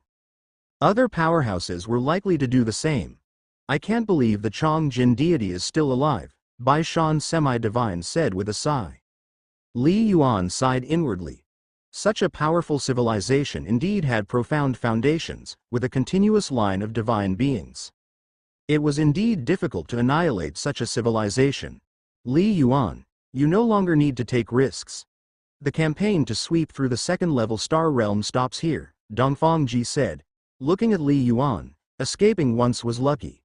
Other powerhouses were likely to do the same. I can't believe the Chong Jin deity is still alive, Bai Shan semi-divine said with a sigh. Li Yuan sighed inwardly. Such a powerful civilization indeed had profound foundations, with a continuous line of divine beings. It was indeed difficult to annihilate such a civilization. Li Yuan, you no longer need to take risks. The campaign to sweep through the second-level star realm stops here, Dongfang Ji said, looking at Li Yuan. Escaping once was lucky.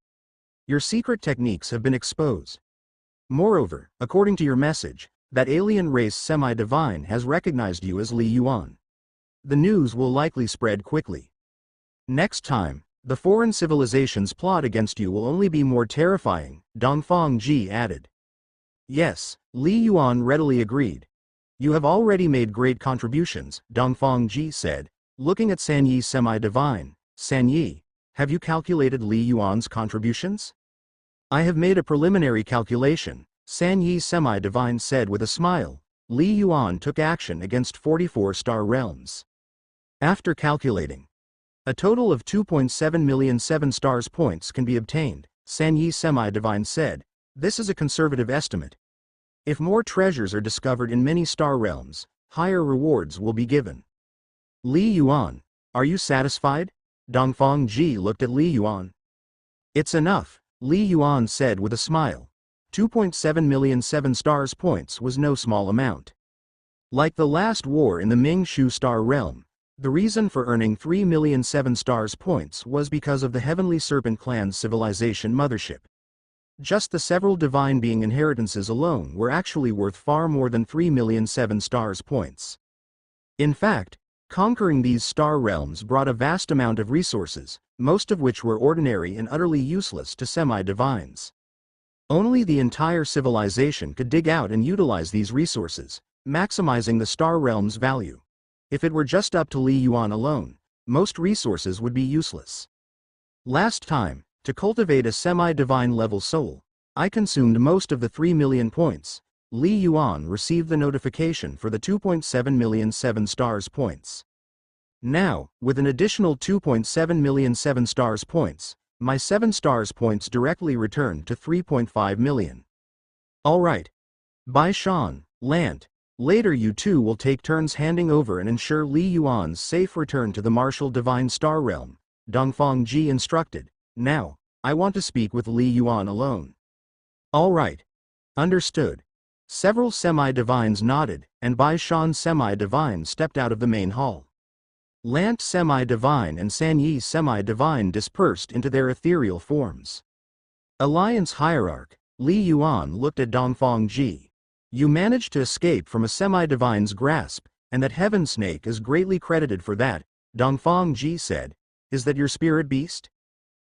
Your secret techniques have been exposed. Moreover, according to your message, that alien race semi-divine has recognized you as Li Yuan. The news will likely spread quickly. Next time, the foreign civilization's plot against you will only be more terrifying, Dongfang Ji added. Yes, Li Yuan readily agreed. You have already made great contributions, Dongfang Ji said, looking at San Yi semi-divine. San Yi, have you calculated Li Yuan's contributions? I have made a preliminary calculation, San Yi semi-divine said with a smile. Li Yuan took action against 44 star realms. After calculating, a total of 2.7 million 7 stars points can be obtained, San Yi semi-divine said. This is a conservative estimate. If more treasures are discovered in many star realms, higher rewards will be given. Li Yuan, are you satisfied? Dongfang Ji looked at Li Yuan. It's enough, Li Yuan said with a smile. 2.7 million 7 stars points was no small amount. Like the last war in the Ming Shu star realm, the reason for earning 3 million 7 stars points was because of the Heavenly Serpent clan's civilization mothership. Just the several divine being inheritances alone were actually worth far more than 3 million 7 stars points. In fact, conquering these star realms brought a vast amount of resources, most of which were ordinary and utterly useless to semi-divines. Only the entire civilization could dig out and utilize these resources, maximizing the star realm's value. If it were just up to Li Yuan alone, most resources would be useless. Last time, to cultivate a semi-divine level soul, I consumed most of the 3 million points. Li Yuan received the notification for the 2.7 million 7 stars points. Now, with an additional 2.7 million 7 stars points, my 7 stars points directly returned to 3.5 million. Alright. Bai Shan, Lant, later you two will take turns handing over and ensure Li Yuan's safe return to the martial divine star realm, Dongfang Ji instructed. Now, I want to speak with Li Yuan alone. Alright. Understood. Several semi-divines nodded, and Bai Shan semi-divine stepped out of the main hall. Lant semi-divine and San Yi semi-divine dispersed into their ethereal forms. Alliance Hierarch, Li Yuan looked at Dongfang Ji. You managed to escape from a semi-divine's grasp, and that Heaven Snake is greatly credited for that, Dongfang Ji said. Is that your spirit beast?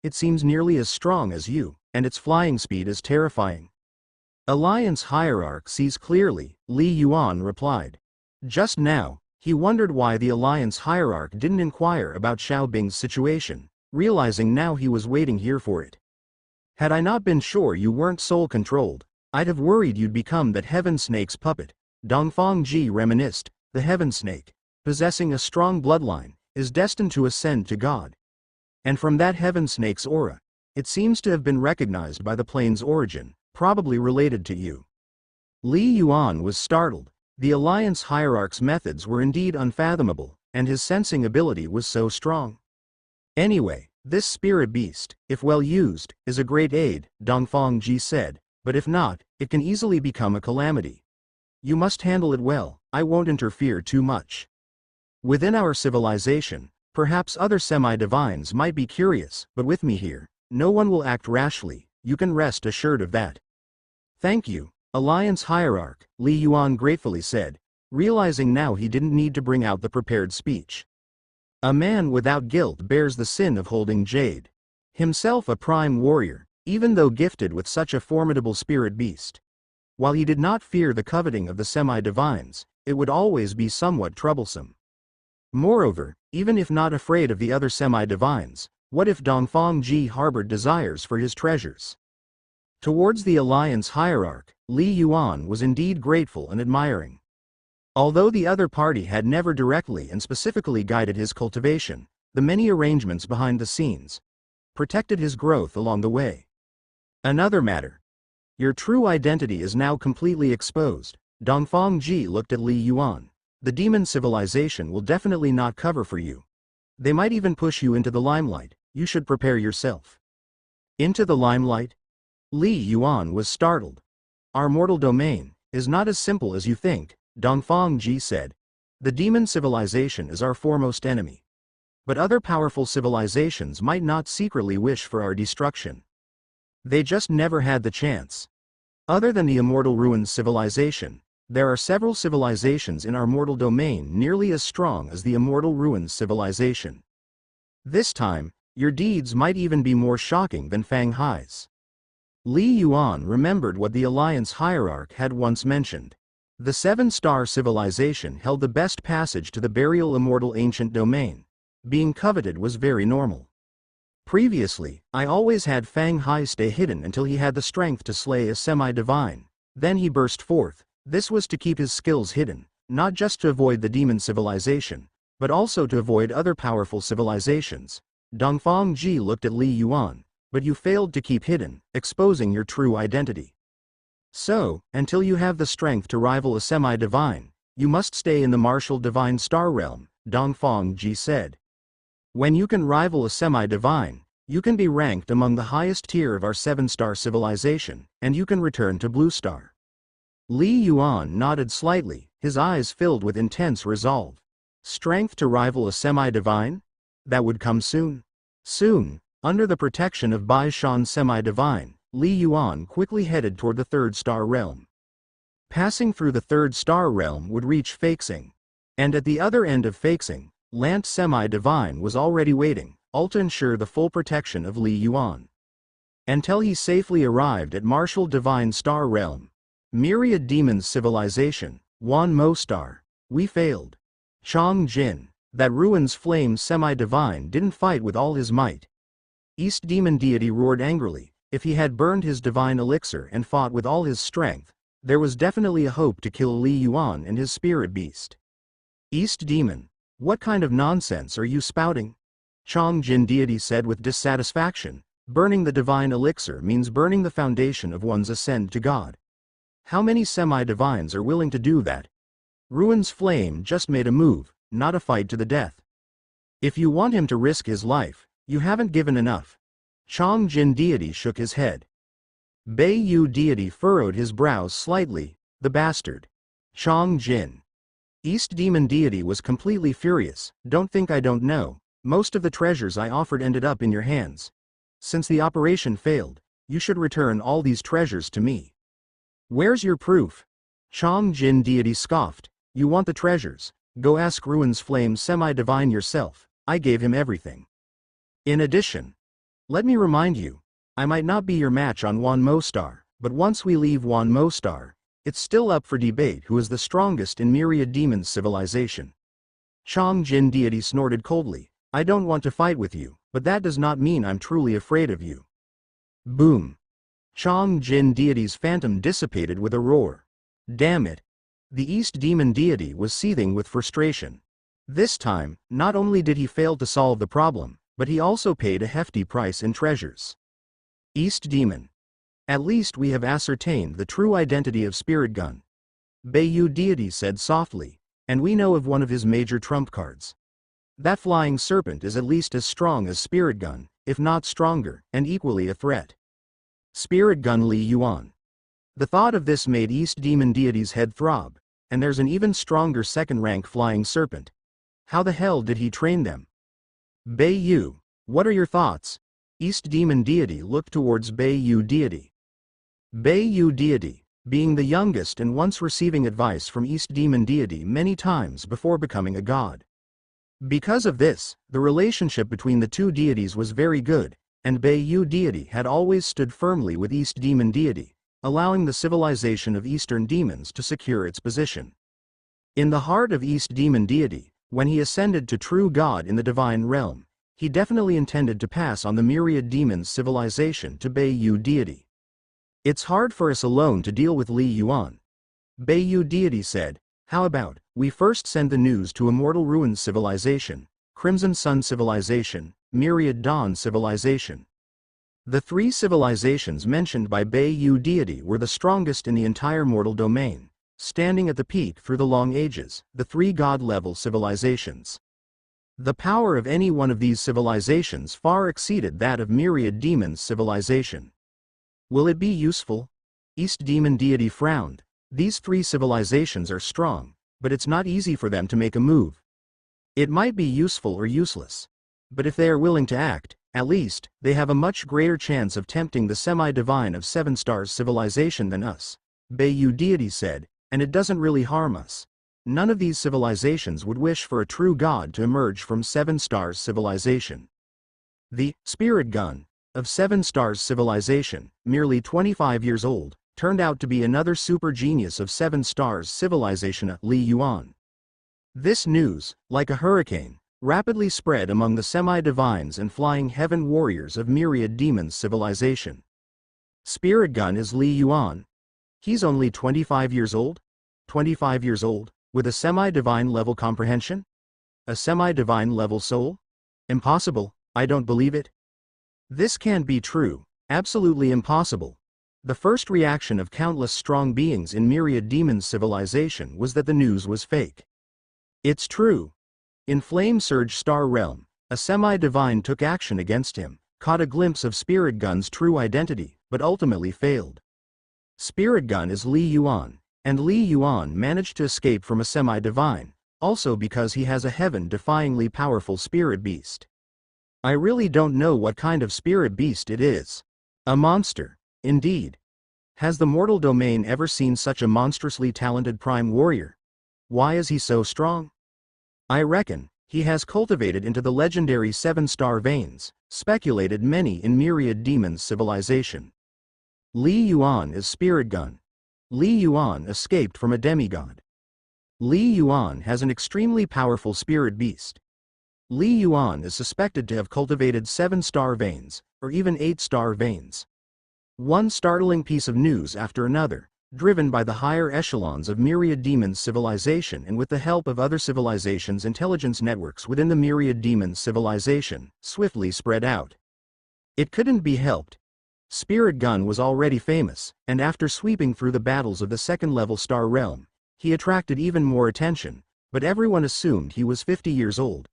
It seems nearly as strong as you, and its flying speed is terrifying. Alliance Hierarch sees clearly, Li Yuan replied. Just now, he wondered why the Alliance Hierarch didn't inquire about Xiao Bing's situation, realizing now he was waiting here for it. Had I not been sure you weren't soul-controlled, I'd have worried you'd become that Heaven Snake's puppet, Dongfang Ji reminisced. The Heaven Snake, possessing a strong bloodline, is destined to ascend to God. And from that Heaven Snake's aura, it seems to have been recognized by the plane's origin, probably related to you. Li Yuan was startled. The Alliance Hierarch's methods were indeed unfathomable, and his sensing ability was so strong. Anyway, this spirit beast, if well used, is a great aid, Dongfang Ji said, but if not, it can easily become a calamity. You must handle it well, I won't interfere too much. Within our civilization, perhaps other semi-divines might be curious, but with me here, no one will act rashly, you can rest assured of that. Thank you, Alliance Hierarch, Li Yuan gratefully said, realizing now he didn't need to bring out the prepared speech. A man without guilt bears the sin of holding jade. Himself a prime warrior, even though gifted with such a formidable spirit beast. While he did not fear the coveting of the semi-divines, it would always be somewhat troublesome. Moreover, even if not afraid of the other semi-divines, what if Dongfang Ji harbored desires for his treasures? Towards the Alliance Hierarch, Li Yuan was indeed grateful and admiring. Although the other party had never directly and specifically guided his cultivation, the many arrangements behind the scenes, protected his growth along the way. Another matter. Your true identity is now completely exposed. Dongfang Ji looked at Li Yuan. The demon civilization will definitely not cover for you. They might even push you into the limelight. You should prepare yourself. Into the limelight? Li Yuan was startled. Our mortal domain is not as simple as you think, Dongfang Ji said. The demon civilization is our foremost enemy. But other powerful civilizations might not secretly wish for our destruction. They just never had the chance. Other than the immortal ruins civilization, there are several civilizations in our mortal domain nearly as strong as the immortal ruins civilization. This time, your deeds might even be more shocking than Fang Hai's. Li Yuan remembered what the Alliance hierarch had once mentioned. The seven-star civilization held the best passage to the burial immortal ancient domain. Being coveted was very normal. Previously, I always had Fang Hai stay hidden until he had the strength to slay a semi-divine. Then he burst forth. This was to keep his skills hidden, not just to avoid the demon civilization, but also to avoid other powerful civilizations. Dongfang Ji looked at Li Yuan. But you failed to keep hidden, exposing your true identity. So, until you have the strength to rival a semi-divine, you must stay in the martial divine star realm, Dongfang Ji said. When you can rival a semi-divine, you can be ranked among the highest tier of our seven-star civilization, and you can return to Blue Star. Li Yuan nodded slightly, his eyes filled with intense resolve. Strength to rival a semi-divine? That would come soon. Soon, under the protection of Bai Shan semi-divine, Li Yuan quickly headed toward the third star realm. Passing through the third star realm would reach Faixing. And at the other end of Faixing, Lant semi-divine was already waiting, all to ensure the full protection of Li Yuan. Until he safely arrived at Martial Divine Star Realm. Myriad Demons Civilization, Wan Mo Star. We failed. Chang Jin, that ruins flame semi-divine didn't fight with all his might. East Demon Deity roared angrily. If he had burned his divine elixir and fought with all his strength, there was definitely a hope to kill Li Yuan and his spirit beast. East Demon, what kind of nonsense are you spouting? Chang Jin Deity said with dissatisfaction. Burning the divine elixir means burning the foundation of one's ascent to God. How many semi-divines are willing to do that? Ruin's flame just made a move, not a fight to the death. If you want him to risk his life, you haven't given enough. Chang Jin Deity shook his head. Bei Yu Deity furrowed his brows slightly. The bastard. Chang Jin. East Demon Deity was completely furious. Don't think I don't know. Most of the treasures I offered ended up in your hands. Since the operation failed, you should return all these treasures to me. Where's your proof? Chang Jin Deity scoffed. You want the treasures? Go ask Ruin's Flame Semi-Divine yourself. I gave him everything. In addition, let me remind you, I might not be your match on Wan Mo Star, but once we leave Wan Mo Star, it's still up for debate who is the strongest in Myriad Demons civilization. Chang Jin Deity snorted coldly. I don't want to fight with you, but that does not mean I'm truly afraid of you. Boom. Chang Jin Deity's phantom dissipated with a roar. Damn it. The East Demon Deity was seething with frustration. This time, not only did he fail to solve the problem, but he also paid a hefty price in treasures. East Demon. At least we have ascertained the true identity of Spirit Gun. Bei Yu Deity said softly, and we know of one of his major trump cards. That flying serpent is at least as strong as Spirit Gun, if not stronger, and equally a threat. Spirit Gun Li Yuan. The thought of this made East Demon Deity's head throb, and there's an even stronger second-rank flying serpent. How the hell did he train them? Bei Yu, what are your thoughts? East Demon Deity looked towards Bei Yu Deity. Bei Yu Deity, being the youngest and once receiving advice from East Demon Deity many times before becoming a god. Because of this, the relationship between the two deities was very good, and Bei Yu Deity had always stood firmly with East Demon Deity, allowing the civilization of Eastern demons to secure its position. In the heart of East Demon Deity, when he ascended to true God in the divine realm, he definitely intended to pass on the Myriad Demons civilization to Bei Yu Deity. It's hard for us alone to deal with Li Yuan. Bei Yu Deity said, how about, we first send the news to Immortal Ruins civilization, Crimson Sun civilization, Myriad Dawn Civilization. The three civilizations mentioned by Baiyu deity were the strongest in the entire mortal domain, standing at the peak through the long ages, the three god-level civilizations. The power of any one of these civilizations far exceeded that of Myriad Demon's civilization. Will it be useful? East Demon deity frowned. These three civilizations are strong, but it's not easy for them to make a move. It might be useful or useless. But if they are willing to act, at least, they have a much greater chance of tempting the semi-divine of Seven Stars civilization than us, Baiyu deity said, and it doesn't really harm us. None of these civilizations would wish for a true god to emerge from Seven Stars civilization. The Spirit Gun of Seven Stars civilization, merely 25 years old, turned out to be another super genius of Seven Stars civilization, Li Yuan. This news, like a hurricane, rapidly spread among the semi-divines and flying heaven warriors of Myriad Demons civilization. Spirit Gun is Li Yuan. He's only 25 years old? 25 years old, with a semi-divine level comprehension? A semi-divine level soul? Impossible, I don't believe it. This can't be true, absolutely impossible. The first reaction of countless strong beings in Myriad Demons civilization was that the news was fake. It's true. In Flame Surge Star Realm, a semi-divine took action against him, caught a glimpse of Spirit Gun's true identity, but ultimately failed. Spirit Gun is Li Yuan, and Li Yuan managed to escape from a semi-divine, also because he has a heaven-defyingly powerful spirit beast. I really don't know what kind of spirit beast it is. A monster, indeed. Has the mortal domain ever seen such a monstrously talented prime warrior? Why is he so strong? I reckon he has cultivated into the legendary seven-star veins, speculated many in Myriad Demons civilization. Li Yuan is Spirit Gun. Li Yuan escaped from a demigod. Li Yuan has an extremely powerful spirit beast. Li Yuan is suspected to have cultivated 7-star veins, or even 8-star veins. One startling piece of news after another, driven by the higher echelons of Myriad Demons civilization and with the help of other civilizations' intelligence networks within the Myriad Demons civilization, swiftly spread out. It couldn't be helped. Spirit Gun was already famous, and after sweeping through the battles of the second-level star realm, he attracted even more attention, but everyone assumed he was 50 years old.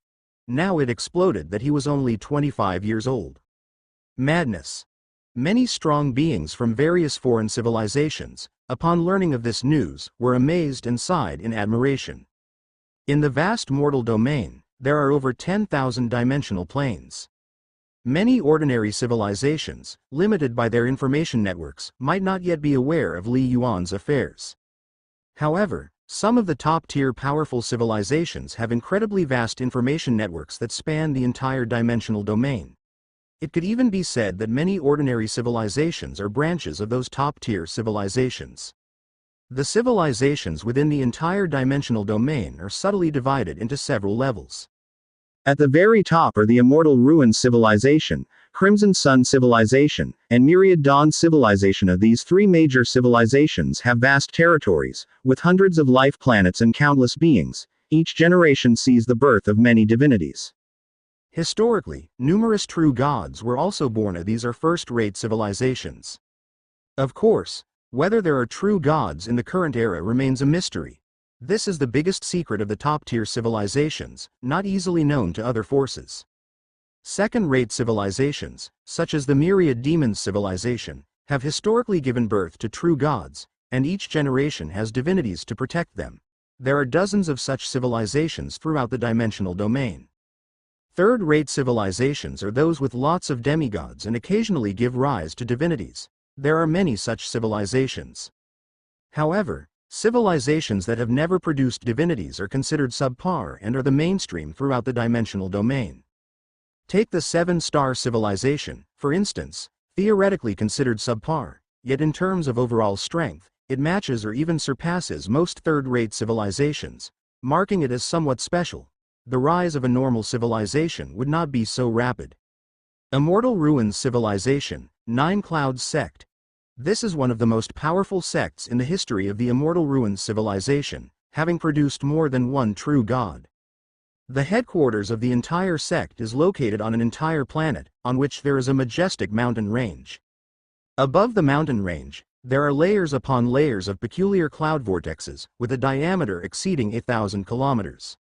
Now it exploded that he was only 25 years old. Madness. Many strong beings from various foreign civilizations, upon learning of this news, were amazed and sighed in admiration. In the vast mortal domain, there are over 10,000 dimensional planes. Many ordinary civilizations, limited by their information networks, might not yet be aware of Li Yuan's affairs. However, some of the top-tier powerful civilizations have incredibly vast information networks that span the entire dimensional domain. It could even be said that many ordinary civilizations are branches of those top-tier civilizations. The civilizations within the entire dimensional domain are subtly divided into several levels. At the very top are the Immortal Ruins civilization, Crimson Sun civilization, and Myriad Dawn civilization. Of these three major civilizations have vast territories, with hundreds of life planets and countless beings. Each generation sees the birth of many divinities. Historically, numerous true gods were also born of these are first-rate civilizations. Of course, whether there are true gods in the current era remains a mystery. This is the biggest secret of the top-tier civilizations, not easily known to other forces. Second-rate civilizations, such as the Myriad Demons civilization, have historically given birth to true gods, and each generation has divinities to protect them. There are dozens of such civilizations throughout the dimensional domain. Third-rate civilizations are those with lots of demigods and occasionally give rise to divinities. There are many such civilizations. However, civilizations that have never produced divinities are considered subpar and are the mainstream throughout the dimensional domain. Take the 7-star civilization, for instance, theoretically considered subpar, yet in terms of overall strength, it matches or even surpasses most third-rate civilizations, marking it as somewhat special. The rise of a normal civilization would not be so rapid. Immortal Ruins civilization, Nine Clouds sect. This is one of the most powerful sects in the history of the Immortal Ruins civilization, having produced more than one true god. The headquarters of the entire sect is located on an entire planet, on which there is a majestic mountain range. Above the mountain range, there are layers upon layers of peculiar cloud vortexes, with a diameter exceeding 1,000 kilometers.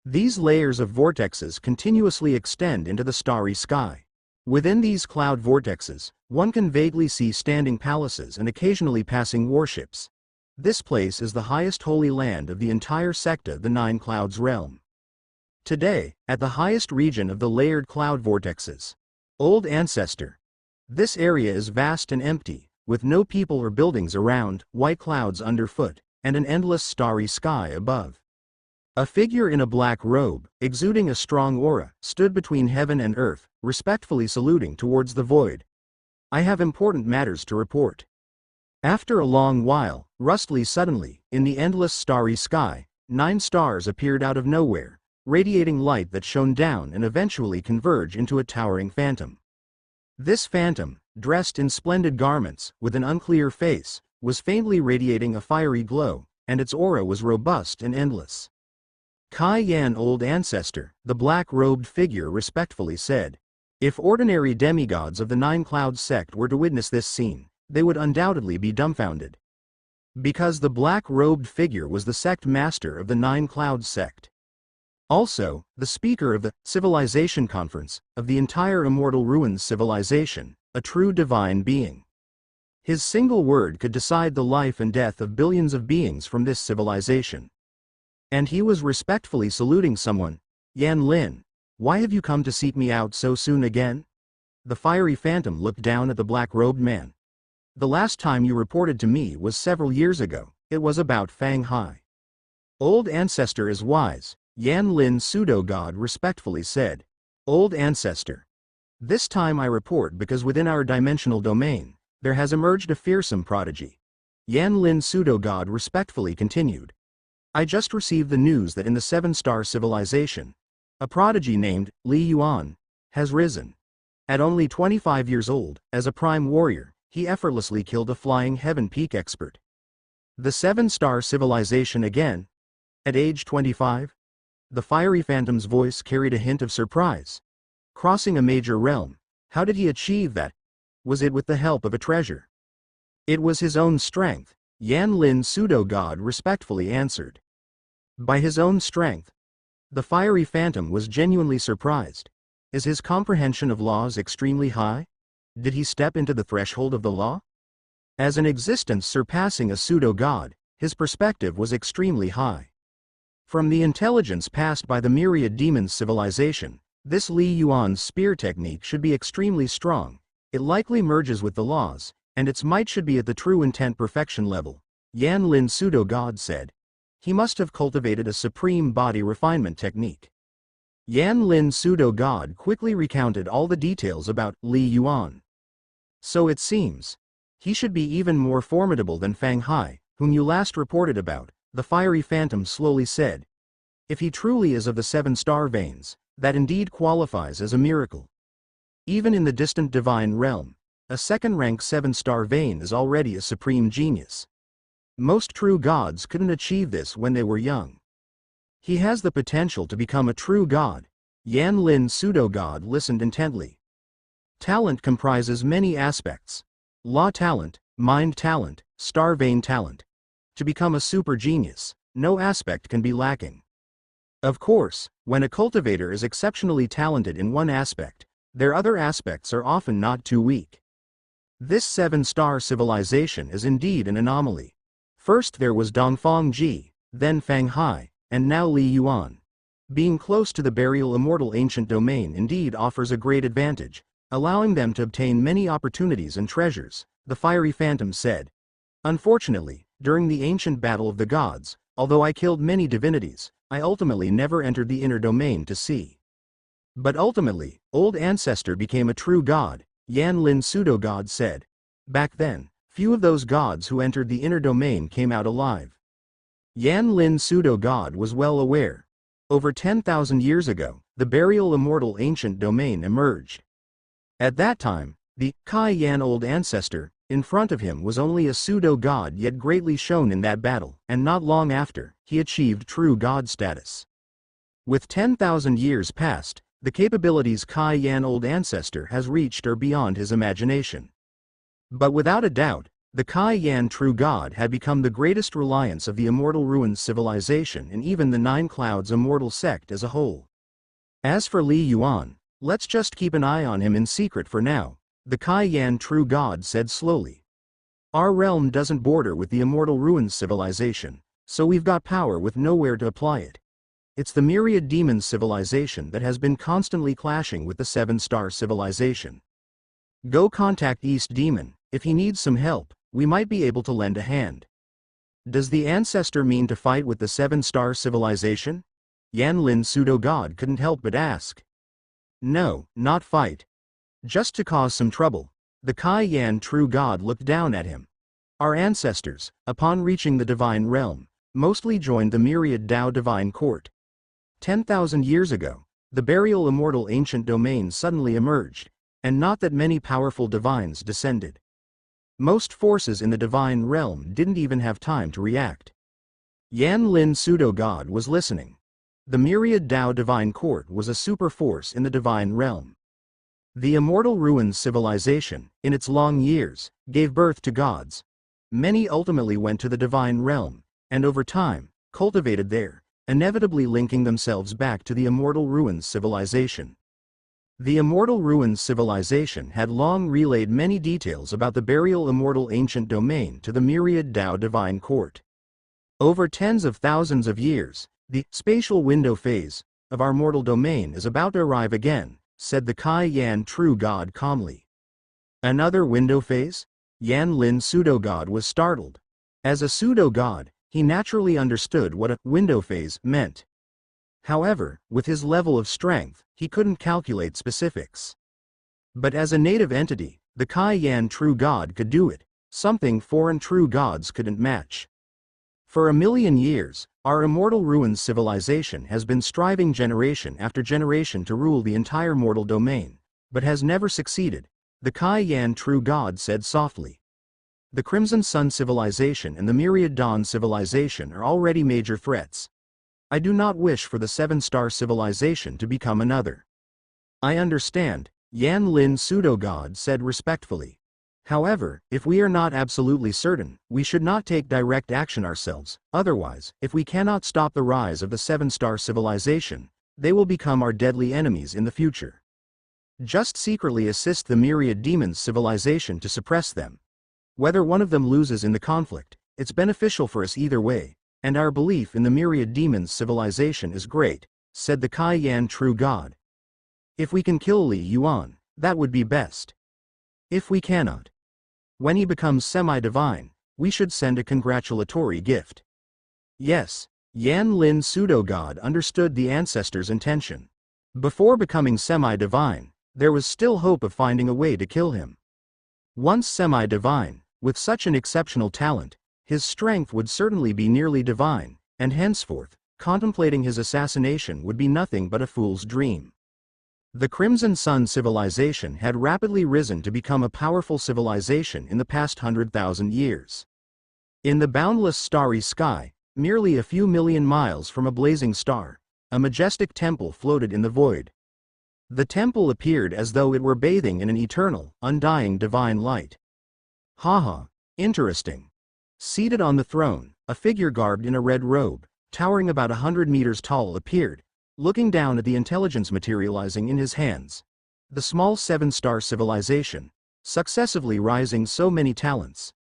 These layers of vortexes continuously extend into the starry sky. Within these cloud vortexes, one can vaguely see standing palaces and occasionally passing warships. This place is the highest holy land of the entire secta, the Nine Clouds realm. Today, at the highest region of the layered cloud vortexes, Old Ancestor. This area is vast and empty, with no people or buildings around, white clouds underfoot, and an endless starry sky above. A figure in a black robe, exuding a strong aura, stood between heaven and earth, respectfully saluting towards the void. I have important matters to report. After a long while, rustily suddenly, in the endless starry sky, 9 stars appeared out of nowhere, radiating light that shone down and eventually converged into a towering phantom. This phantom, dressed in splendid garments, with an unclear face, was faintly radiating a fiery glow, and its aura was robust and endless. Kai Yan, Old Ancestor, the black-robed figure respectfully said. If ordinary demigods of the Nine Clouds sect were to witness this scene, they would undoubtedly be dumbfounded. Because the black-robed figure was the sect master of the Nine Clouds sect. Also, the speaker of the Civilization Conference, of the entire Immortal Ruins civilization, a true divine being. His single word could decide the life and death of billions of beings from this civilization. And he was respectfully saluting someone. Yan Lin, why have you come to seek me out so soon again? The fiery phantom looked down at the black-robed man. The last time you reported to me was several years ago. It was about Fang Hai. Old Ancestor is wise, Yan Lin pseudo-god respectfully said. Old Ancestor. This time I report because within our dimensional domain, there has emerged a fearsome prodigy. Yan Lin pseudo-god respectfully continued. I just received the news that in the 7-star civilization, a prodigy named Li Yuan has risen. At only 25 years old, as a prime warrior, he effortlessly killed a flying heaven peak expert. The 7-star civilization again? At age 25? The fiery phantom's voice carried a hint of surprise. Crossing a major realm, how did he achieve that? Was it with the help of a treasure? It was his own strength, Yan Lin pseudo-god respectfully answered. By his own strength. The fiery phantom was genuinely surprised. Is his comprehension of laws extremely high? Did he step into the threshold of the law? As an existence surpassing a pseudo-god, his perspective was extremely high. From the intelligence passed by the myriad demons civilization, this Li Yuan's spear technique should be extremely strong. It likely merges with the laws, and its might should be at the true intent perfection level, Yan Lin pseudo-god said. He must have cultivated a supreme body refinement technique. Yan Lin pseudo-god quickly recounted all the details about Li Yuan. So it seems. He should be even more formidable than Fang Hai, whom you last reported about, the fiery phantom slowly said. If he truly is of the 7-star veins, that indeed qualifies as a miracle. Even in the distant divine realm, a second-rank 7-star vein is already a supreme genius. Most true gods couldn't achieve this when they were young. He has the potential to become a true god. Yan Lin pseudo-god listened intently. Talent comprises many aspects. Law talent, mind talent, star vein talent. To become a super genius, no aspect can be lacking. Of course, when a cultivator is exceptionally talented in one aspect, their other aspects are often not too weak. This 7-star civilization is indeed an anomaly. First there was Dongfang Ji, then Fang Hai, and now Li Yuan. Being close to the burial immortal ancient domain indeed offers a great advantage, allowing them to obtain many opportunities and treasures, the fiery phantom said. Unfortunately, during the ancient battle of the gods, although I killed many divinities, I ultimately never entered the inner domain to see. But ultimately, Old Ancestor became a true god, Yan Lin pseudo-god said. Back then, few of those gods who entered the inner domain came out alive. Yan Lin pseudo-god was well aware. Over 10,000 years ago, the burial immortal ancient domain emerged. At that time, the Kai Yan Old Ancestor, in front of him was only a pseudo-god yet greatly shown in that battle, and not long after, he achieved true god status. With 10,000 years past, the capabilities Kai Yan old ancestor has reached are beyond his imagination. But without a doubt, the Kai Yan true god had become the greatest reliance of the Immortal Ruins civilization and even the Nine Clouds immortal sect as a whole. As for Li Yuan, let's just keep an eye on him in secret for now, the Kai Yan true god said slowly. Our realm doesn't border with the Immortal Ruins civilization, so we've got power with nowhere to apply it. It's the Myriad Demons civilization that has been constantly clashing with the Seven-Star civilization. Go contact East Demon, if he needs some help, we might be able to lend a hand. Does the ancestor mean to fight with the Seven-Star civilization? Yan Lin pseudo-god couldn't help but ask. No, not fight. Just to cause some trouble. The Kai Yan true god looked down at him. Our ancestors, upon reaching the divine realm, mostly joined the Myriad Dao divine court. 10,000 years ago, the burial immortal ancient domain suddenly emerged, and not that many powerful divines descended. Most forces in the divine realm didn't even have time to react. Yan Lin pseudo-god was listening. The Myriad Dao divine court was a super force in the divine realm. The Immortal Ruins civilization, in its long years, gave birth to gods. Many ultimately went to the divine realm, and over time, cultivated there, inevitably linking themselves back to the Immortal Ruins civilization. The Immortal Ruins civilization had long relayed many details about the burial immortal ancient domain to the Myriad Dao divine court. Over tens of thousands of years, the spatial window phase of our mortal domain is about to arrive again, said the Kai Yan true god calmly. Another window phase? Yan Lin pseudo-god was startled. As a pseudo-god, he naturally understood what a window phase meant. However, with his level of strength, he couldn't calculate specifics. But as a native entity, the Kai Yan true god could do it, something foreign true gods couldn't match. For 1,000,000 years, our Immortal Ruins civilization has been striving generation after generation to rule the entire mortal domain, but has never succeeded, the Kai Yan true god said softly. The Crimson Sun civilization and the Myriad Dawn civilization are already major threats. I do not wish for the Seven-Star civilization to become another. I understand, Yan Lin pseudo-god said respectfully. However, if we are not absolutely certain, we should not take direct action ourselves. Otherwise, if we cannot stop the rise of the Seven-Star civilization, they will become our deadly enemies in the future. Just secretly assist the Myriad Demons civilization to suppress them. Whether one of them loses in the conflict, it's beneficial for us either way, and our belief in the Myriad Demons civilization is great, said the Kai Yan true god. If we can kill Li Yuan, that would be best. If we cannot, when he becomes semi-divine, we should send a congratulatory gift. Yes, Yan Lin pseudo-god understood the ancestor's intention. Before becoming semi-divine, there was still hope of finding a way to kill him. Once semi-divine, with such an exceptional talent, his strength would certainly be nearly divine, and henceforth, contemplating his assassination would be nothing but a fool's dream. The Crimson Sun civilization had rapidly risen to become a powerful civilization in the past 100,000 years. In the boundless starry sky, merely a few million miles from a blazing star, a majestic temple floated in the void. The temple appeared as though it were bathing in an eternal, undying divine light. Haha, interesting. Seated on the throne, a figure garbed in a red robe, towering about 100 meters tall appeared, looking down at the intelligence materializing in his hands. The small Seven-Star civilization, successively rising so many talents.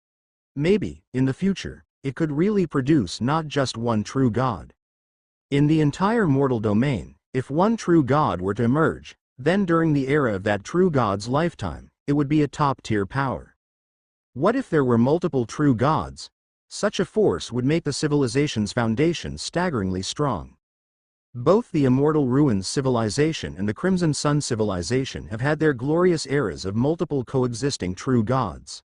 Maybe, in the future, it could really produce not just one true god. In the entire mortal domain, if one true god were to emerge, then during the era of that true god's lifetime, it would be a top-tier power. What if there were multiple true gods? Such a force would make the civilization's foundation staggeringly strong. Both the Immortal Ruins civilization and the Crimson Sun civilization have had their glorious eras of multiple coexisting true gods.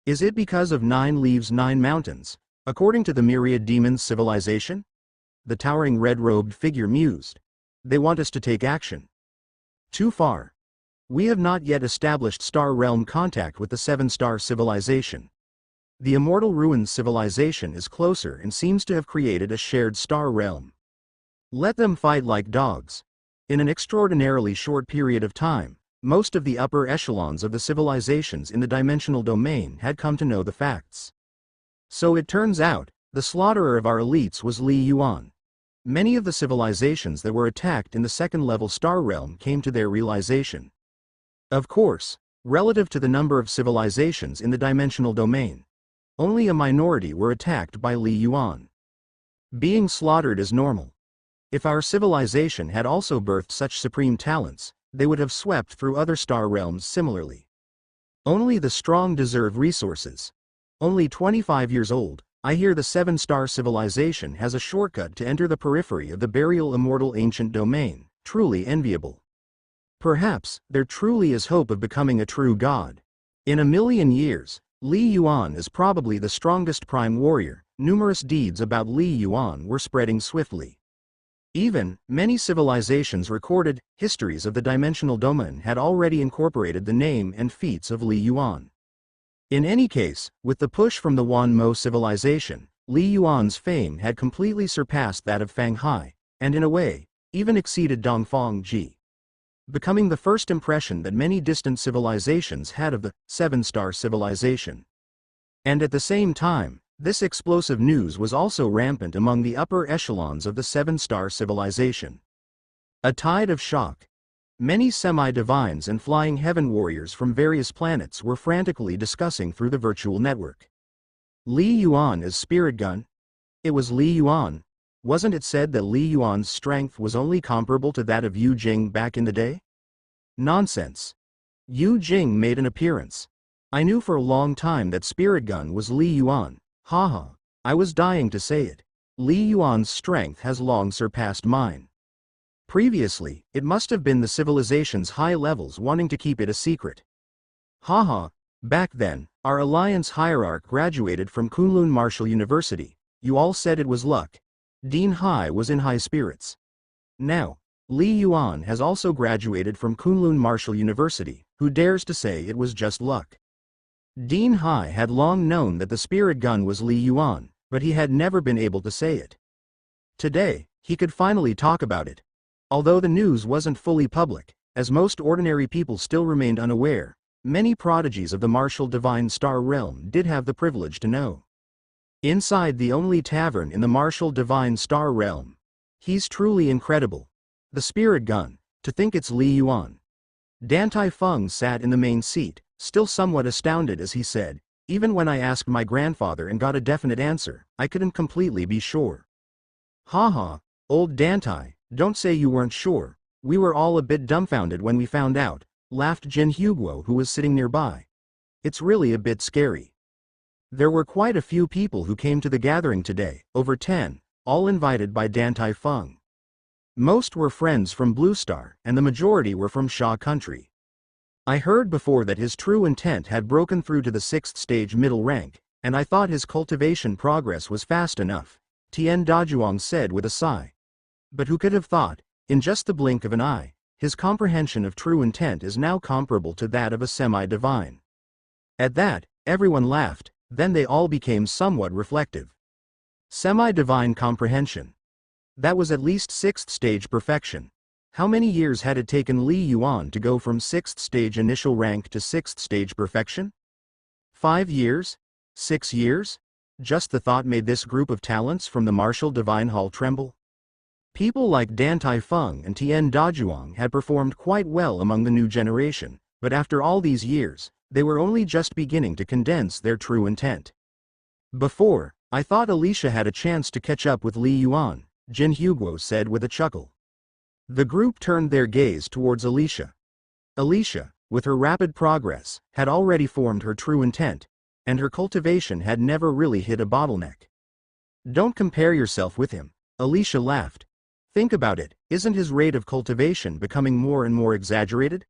Is it because of 9 leaves 9 mountains, according to the Myriad Demons civilization? The towering red-robed figure mused. They want us to take action. Too far. We have not yet established Star Realm contact with the Seven-Star civilization. The Immortal Ruins civilization is closer and seems to have created a shared Star Realm. Let them fight like dogs. In an extraordinarily short period of time, most of the upper echelons of the civilizations in the dimensional domain had come to know the facts. So it turns out, the slaughterer of our elites was Li Yuan. Many of the civilizations that were attacked in the second-level star realm came to their realization. Of course, relative to the number of civilizations in the dimensional domain, only a minority were attacked by Li Yuan. Being slaughtered is normal. If our civilization had also birthed such supreme talents, they would have swept through other star realms similarly. Only the strong deserve resources. Only 25 years old, I hear the 7-star civilization has a shortcut to enter the periphery of the burial immortal ancient domain, truly enviable. Perhaps, there truly is hope of becoming a true god. In a million years, Li Yuan is probably the strongest prime warrior. Numerous deeds about Li Yuan were spreading swiftly. Even, many civilizations recorded histories of the dimensional domain had already incorporated the name and feats of Li Yuan. In any case, with the push from the Wan Mo civilization, Li Yuan's fame had completely surpassed that of Fang Hai, and in a way, even exceeded Dongfang Ji, becoming the first impression that many distant civilizations had of the 7-star civilization. And at the same time, this explosive news was also rampant among the upper echelons of the 7-star civilization. A tide of shock. Many semi-divines and flying heaven warriors from various planets were frantically discussing through the virtual network. Li Yuan is Spirit Gun? It was Li Yuan. Wasn't it said that Li Yuan's strength was only comparable to that of Yu Jing back in the day? Nonsense. Yu Jing made an appearance. I knew for a long time that Spirit Gun was Li Yuan. Haha, I was dying to say it. Li Yuan's strength has long surpassed mine. Previously, it must have been the civilization's high levels wanting to keep it a secret. Haha, back then, our alliance hierarch graduated from Kunlun Martial University. You all said it was luck. Dean Hai was in high spirits. Now, Li Yuan has also graduated from Kunlun Martial University. Who dares to say it was just luck? Dean Hai had long known that the Spirit Gun was Li Yuan, but he had never been able to say it. Today, he could finally talk about it. Although the news wasn't fully public, as most ordinary people still remained unaware, many prodigies of the martial divine star realm did have the privilege to know. Inside the only tavern in the martial divine star realm. He's truly incredible. The Spirit Gun, to think it's Li Yuan. Dan Tai Feng sat in the main seat, still somewhat astounded as he said, even when I asked my grandfather and got a definite answer, I couldn't completely be sure. Haha, old Dan Tai. Don't say you weren't sure. We were all a bit dumbfounded when we found out, laughed Jin Huguo who was sitting nearby. It's really a bit scary. There were quite a few people who came to the gathering today, over 10, all invited by Dan Tai Feng. Most were friends from Blue Star, and the majority were from Sha country. I heard before that his true intent had broken through to the 6th stage middle rank, and I thought his cultivation progress was fast enough, Tian Dajuang said with a sigh. But who could have thought, in just the blink of an eye, his comprehension of true intent is now comparable to that of a semi-divine. At that, everyone laughed, then they all became somewhat reflective. Semi-divine comprehension. That was at least 6th stage perfection. How many years had it taken Li Yuan to go from 6th stage initial rank to 6th stage perfection? 5 years? 6 years? Just the thought made this group of talents from the martial divine hall tremble. People like Dan Tai Feng and Tian Dajuang had performed quite well among the new generation, but after all these years, they were only just beginning to condense their true intent. Before, I thought Alicia had a chance to catch up with Li Yuan, Jin Huguo said with a chuckle. The group turned their gaze towards Alicia. Alicia, with her rapid progress, had already formed her true intent, and her cultivation had never really hit a bottleneck. Don't compare yourself with him, Alicia laughed. Think about it, isn't his rate of cultivation becoming more and more exaggerated?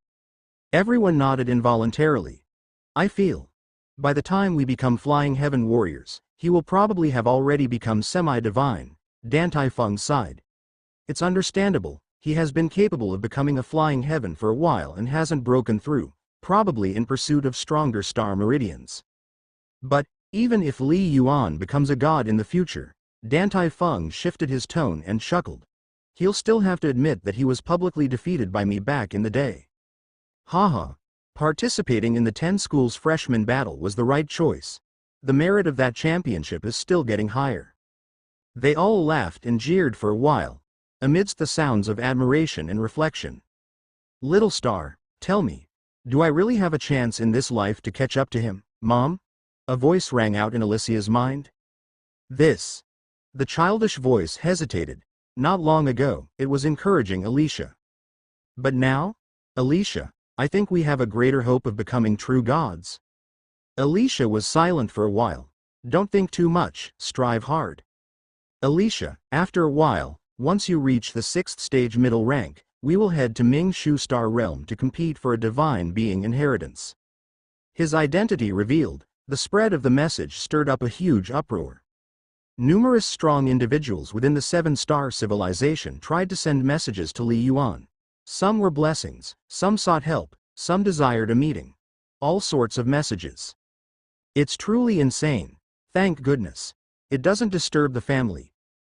Everyone nodded involuntarily. I feel. By the time we become flying heaven warriors, he will probably have already become semi-divine, Dan Tai Feng sighed. It's understandable, he has been capable of becoming a flying heaven for a while and hasn't broken through, probably in pursuit of stronger star meridians. But, even if Li Yuan becomes a god in the future, Dan Tai Feng shifted his tone and chuckled. he'll still have to admit that he was publicly defeated by me back in the day. Haha. Participating in the 10 schools freshman battle was the right choice. The merit of that championship is still getting higher. They all laughed and jeered for a while, amidst the sounds of admiration and reflection. Little star, tell me, do I really have a chance in this life to catch up to him, Mom? A voice rang out in Alicia's mind. The childish voice hesitated. Not long ago, it was encouraging Alicia. But now? Alicia, I think we have a greater hope of becoming true gods. Alicia was silent for a while. Don't think too much, strive hard. Alicia, after a while, once you reach the 6th stage middle rank, we will head to Ming Shu Star Realm to compete for a divine being inheritance. His identity revealed, the spread of the message stirred up a huge uproar. Numerous strong individuals within the 7-star civilization tried to send messages to Li Yuan. Some were blessings, some sought help, some desired a meeting. All sorts of messages. It's truly insane. Thank goodness. It doesn't disturb the family.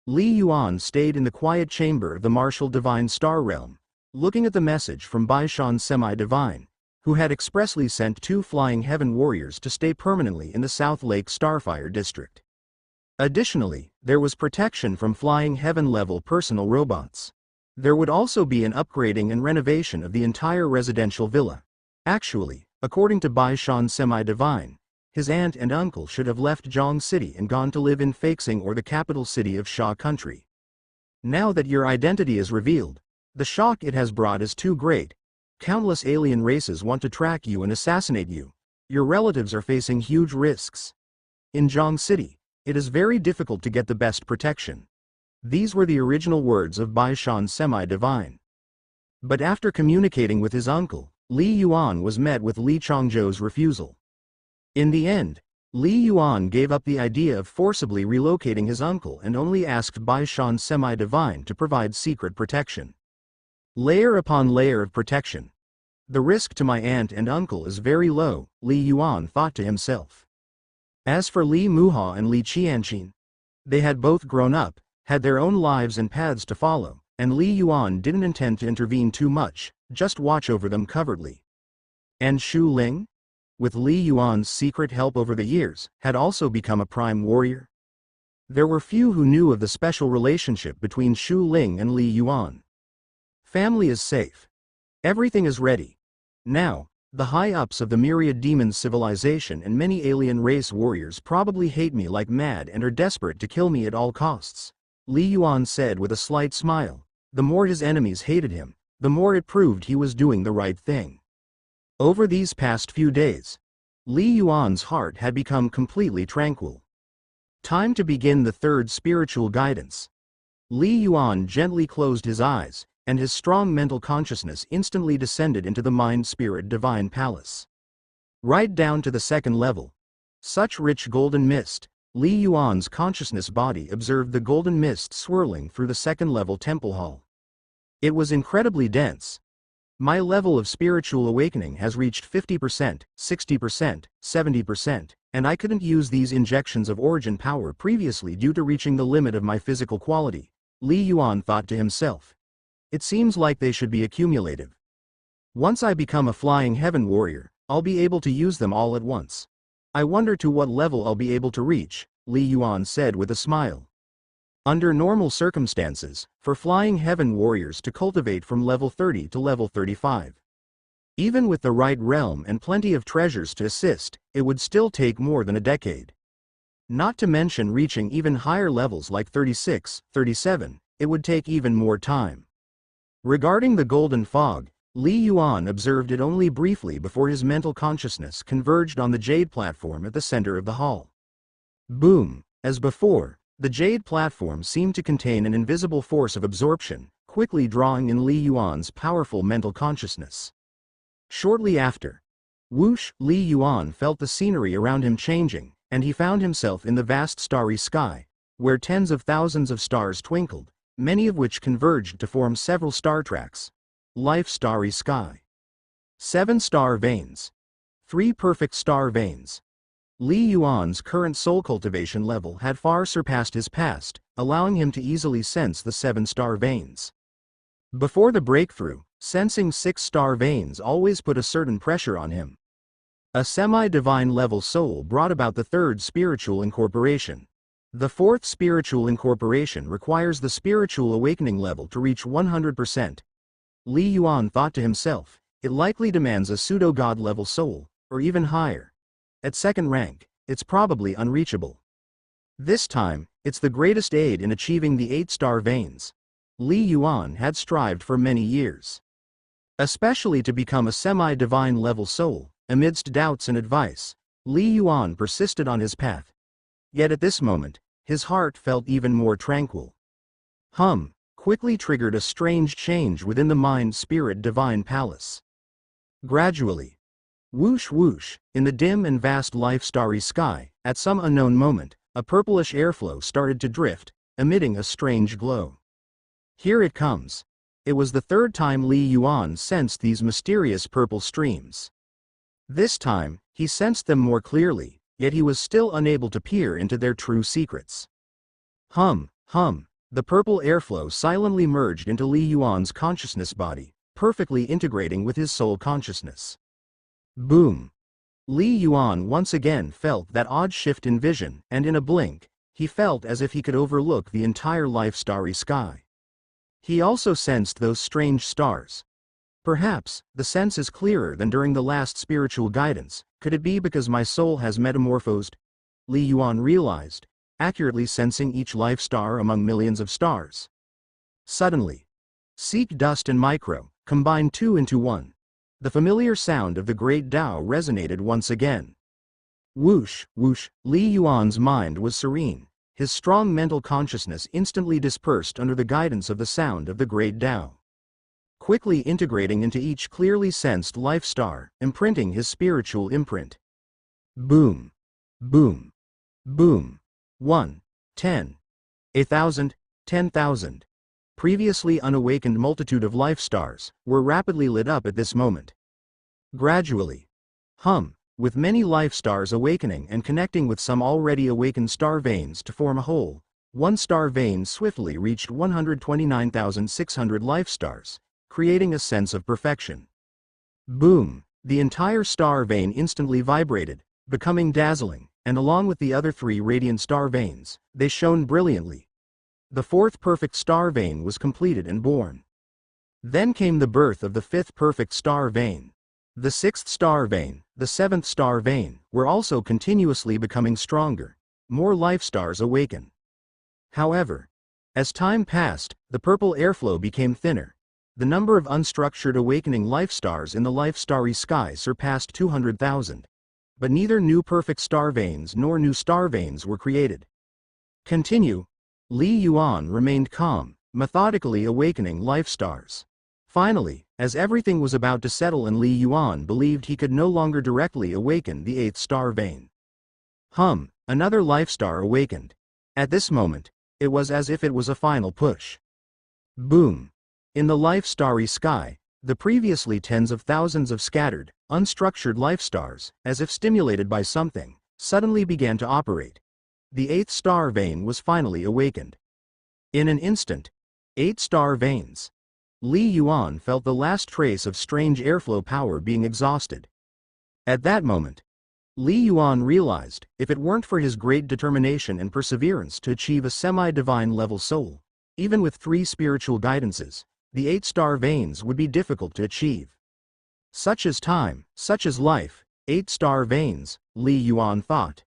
Li Yuan stayed in the quiet chamber of the martial divine star realm, looking at the message from Baishan Semi-Divine, who had expressly sent 2 flying heaven warriors to stay permanently in the South Lake Starfire district. Additionally, there was protection from flying heaven-level personal robots. There would also be an upgrading and renovation of the entire residential villa. Actually, according to Baishan Semi-Divine, his aunt and uncle should have left Zhong City and gone to live in Feixing or the capital city of Sha country. Now that your identity is revealed, the shock it has brought is too great. Countless alien races want to track you and assassinate you. Your relatives are facing huge risks. In Zhong City, it is very difficult to get the best protection. These were the original words of Baishan Semi-Divine. But after communicating with his uncle, Li Yuan was met with Li Chongzhou's refusal. In the end, Li Yuan gave up the idea of forcibly relocating his uncle and only asked Baishan Semi-Divine to provide secret protection. Layer upon layer of protection. The risk to my aunt and uncle is very low, Li Yuan thought to himself. As for Li Muha and Li Qianqin, they had both grown up, had their own lives and paths to follow, and Li Yuan didn't intend to intervene too much, just watch over them covertly. And Xu Ling, with Li Yuan's secret help over the years, had also become a prime warrior. There were few who knew of the special relationship between Xu Ling and Li Yuan. Family is safe. Everything is ready. Now, the high-ups of the Myriad Demons civilization and many alien race warriors probably hate me like mad and are desperate to kill me at all costs, Li Yuan said with a slight smile. The more his enemies hated him, the more it proved he was doing the right thing. Over these past few days, Li Yuan's heart had become completely tranquil. Time to begin the 3rd spiritual guidance. Li Yuan gently closed his eyes, and his strong mental consciousness instantly descended into the Mind-Spirit Divine Palace. Right down to the 2nd level. Such rich golden mist, Li Yuan's consciousness body observed the golden mist swirling through the 2nd level temple hall. It was incredibly dense. My level of spiritual awakening has reached 50%, 60%, 70%, and I couldn't use these injections of origin power previously due to reaching the limit of my physical quality, Li Yuan thought to himself. It seems like they should be accumulative. Once I become a flying heaven warrior, I'll be able to use them all at once. I wonder to what level I'll be able to reach, Li Yuan said with a smile. Under normal circumstances, for flying heaven warriors to cultivate from level 30 to level 35. Even with the right realm and plenty of treasures to assist, it would still take more than a decade. Not to mention reaching even higher levels like 36, 37, it would take even more time. Regarding the golden fog, Li Yuan observed it only briefly before his mental consciousness converged on the jade platform at the center of the hall. Boom! As before, the jade platform seemed to contain an invisible force of absorption, quickly drawing in Li Yuan's powerful mental consciousness. Shortly after, whoosh, Li Yuan felt the scenery around him changing, and he found himself in the vast starry sky, where tens of thousands of stars twinkled, many of which converged to form several star tracks. Life starry sky. 7 star veins. 3 perfect star veins. Li Yuan's current soul cultivation level had far surpassed his past, allowing him to easily sense the 7-star veins. Before the breakthrough, sensing 6-star veins always put a certain pressure on him. A semi-divine level soul brought about the 3rd spiritual incorporation. The 4th spiritual incorporation requires the spiritual awakening level to reach 100%. Li Yuan thought to himself, it likely demands a pseudo-god level soul, or even higher. At 2nd rank, it's probably unreachable. This time, it's the greatest aid in achieving the 8-star veins. Li Yuan had strived for many years, especially to become a semi-divine level soul. Amidst doubts and advice, Li Yuan persisted on his path. Yet at this moment, his heart felt even more tranquil. Quickly triggered a strange change within the mind-spirit divine palace. Gradually, whoosh whoosh, in the dim and vast life-starry sky, at some unknown moment, a purplish airflow started to drift, emitting a strange glow. Here it comes. It was the 3rd time Li Yuan sensed these mysterious purple streams. This time, he sensed them more clearly, yet he was still unable to peer into their true secrets. The purple airflow silently merged into Li Yuan's consciousness body, perfectly integrating with his soul consciousness. Boom! Li Yuan once again felt that odd shift in vision, and in a blink, he felt as if he could overlook the entire life-starry sky. He also sensed those strange stars. Perhaps, the sense is clearer than during the last spiritual guidance. Could it be because my soul has metamorphosed? Li Yuan realized, accurately sensing each life star among millions of stars. Suddenly, Seek Dust and Micro combined 2 into 1. The familiar sound of the great Tao resonated once again. Whoosh, whoosh, Li Yuan's mind was serene. His strong mental consciousness instantly dispersed under the guidance of the sound of the great Tao, quickly integrating into each clearly sensed life star, imprinting his spiritual imprint. Boom. Boom. Boom. 1, 10, 1,000, 10,000. Previously unawakened multitude of life stars were rapidly lit up at this moment. Gradually, with many life stars awakening and connecting with some already awakened star veins to form a whole, one star vein swiftly reached 129,600 life stars, creating a sense of perfection. Boom! The entire star vein instantly vibrated, becoming dazzling, and along with the other 3 radiant star veins, they shone brilliantly. The 4th perfect star vein was completed and born. Then came the birth of the 5th perfect star vein. The 6th star vein, the 7th star vein, were also continuously becoming stronger. More life stars awaken. However, as time passed, the purple airflow became thinner. The number of unstructured awakening life stars in the life-starry sky surpassed 200,000. But neither new perfect star veins nor new star veins were created. Continue. Li Yuan remained calm, methodically awakening life stars. Finally, as everything was about to settle and Li Yuan believed he could no longer directly awaken the 8th star vein. Another life star awakened. At this moment, it was as if it was a final push. Boom! In the life-starry sky, the previously tens of thousands of scattered, unstructured life stars, as if stimulated by something, suddenly began to operate. The 8th star vein was finally awakened. In an instant, 8 star veins. Li Yuan felt the last trace of strange airflow power being exhausted. At that moment, Li Yuan realized, if it weren't for his great determination and perseverance to achieve a semi-divine level soul, even with 3 spiritual guidances, the 8 star veins would be difficult to achieve. Such is time, such is life, 8 star veins, Li Yuan thought.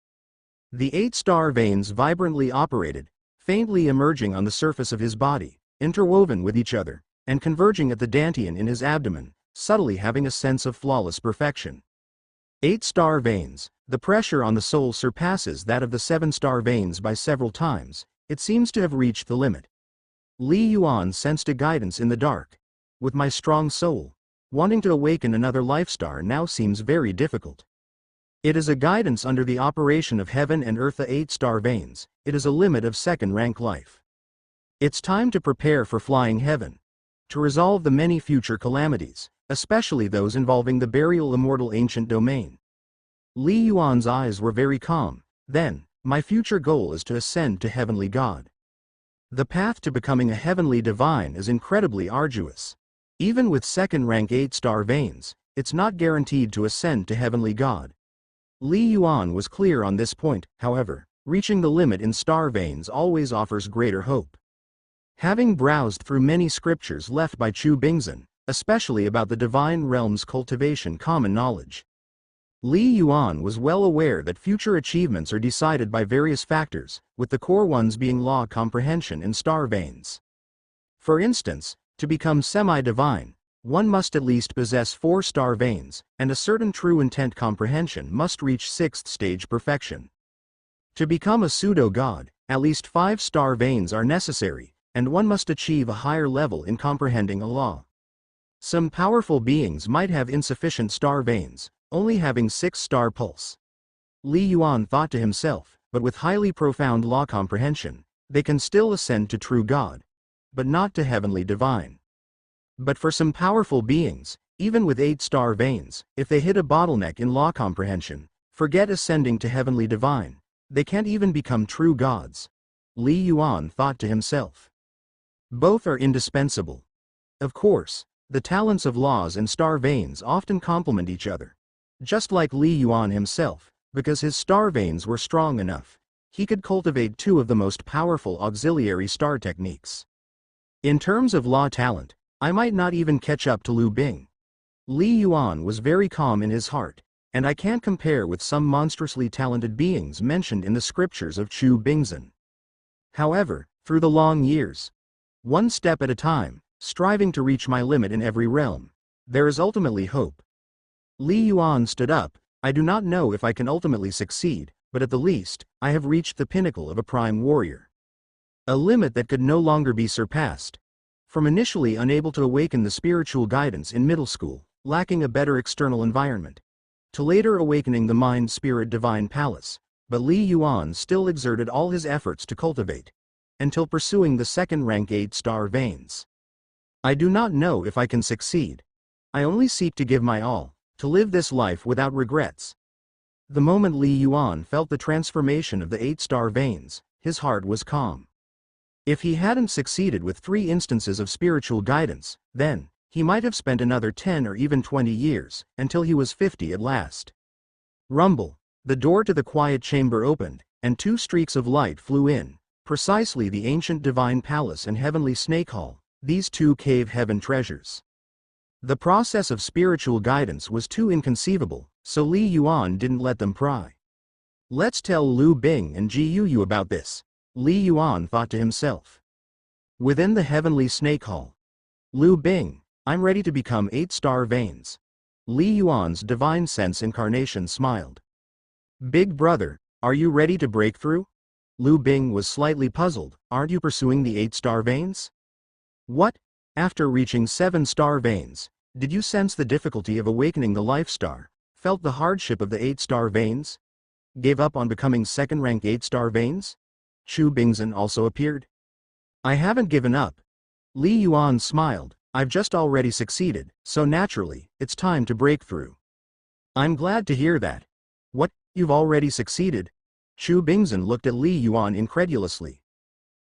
The 8 star veins vibrantly operated, faintly emerging on the surface of his body, interwoven with each other, and converging at the dantian in his abdomen, subtly having a sense of flawless perfection. 8 star veins, the pressure on the soul surpasses that of the 7 star veins by several times. It seems to have reached the limit. Li Yuan sensed a guidance in the dark. With my strong soul, wanting to awaken another life star now seems very difficult. It is a guidance under the operation of heaven and earth. The 8 star veins, it is a limit of 2nd rank life. It's time to prepare for flying heaven. To resolve the many future calamities, especially those involving the burial immortal ancient domain. Li Yuan's eyes were very calm. Then, my future goal is to ascend to Heavenly God. The path to becoming a heavenly divine is incredibly arduous. Even with second-rank 8-star veins, it's not guaranteed to ascend to Heavenly God. Li Yuan was clear on this point, however. Reaching the limit in star veins always offers greater hope. Having browsed through many scriptures left by Chu Bingzhen, especially about the divine realm's cultivation common knowledge, Li Yuan was well aware that future achievements are decided by various factors, with the core ones being law comprehension in star veins. For instance, to become semi-divine, one must at least possess 4 star veins, and a certain true intent comprehension must reach 6th stage perfection. To become a pseudo-god, at least 5 star veins are necessary, and one must achieve a higher level in comprehending a law. Some powerful beings might have insufficient star veins, only having 6-star pulse. Li Yuan thought to himself, but with highly profound law comprehension, they can still ascend to true God, but not to heavenly divine. But for some powerful beings, even with 8-star veins, if they hit a bottleneck in law comprehension, forget ascending to heavenly divine. They can't even become true gods. Li Yuan thought to himself. Both are indispensable. Of course, the talents of laws and star veins often complement each other. Just like Li Yuan himself, because his star veins were strong enough, he could cultivate 2 of the most powerful auxiliary star techniques. In terms of law talent, I might not even catch up to Lu Bing. Li Yuan was very calm in his heart, and I can't compare with some monstrously talented beings mentioned in the scriptures of Chu Bingzhen. However, through the long years, one step at a time, striving to reach my limit in every realm, there is ultimately hope. Li Yuan stood up. I do not know if I can ultimately succeed, but at the least, I have reached the pinnacle of a prime warrior. A limit that could no longer be surpassed. From initially unable to awaken the spiritual guidance in middle school, lacking a better external environment, to later awakening the mind-spirit divine palace, but Li Yuan still exerted all his efforts to cultivate, until pursuing the second-rank 8-star veins. I do not know if I can succeed. I only seek to give my all, to live this life without regrets. The moment Li Yuan felt the transformation of the 8-star veins, his heart was calm. If he hadn't succeeded with 3 instances of spiritual guidance, then, he might have spent another 10 or even 20 years, until he was 50 at last. Rumble. The door to the quiet chamber opened, and 2 streaks of light flew in, precisely the ancient divine palace and heavenly snake hall, these 2 cave heaven treasures. The process of spiritual guidance was too inconceivable, so Li Yuan didn't let them pry. Let's tell Lu Bing and Ji Yu about this, Li Yuan thought to himself. Within the heavenly snake hall. Lu Bing, I'm ready to become 8-star veins. Li Yuan's divine sense incarnation smiled. Big brother, are you ready to break through? Lu Bing was slightly puzzled. Aren't you pursuing the 8-star veins? What? After reaching 7-star veins, did you sense the difficulty of awakening the life star, felt the hardship of the 8-star veins? Gave up on becoming second-rank 8-star veins? Chu Bingzhen also appeared. I haven't given up. Li Yuan smiled. I've just already succeeded, so naturally, it's time to break through. I'm glad to hear that. What, you've already succeeded? Chu Bingzhen looked at Li Yuan incredulously.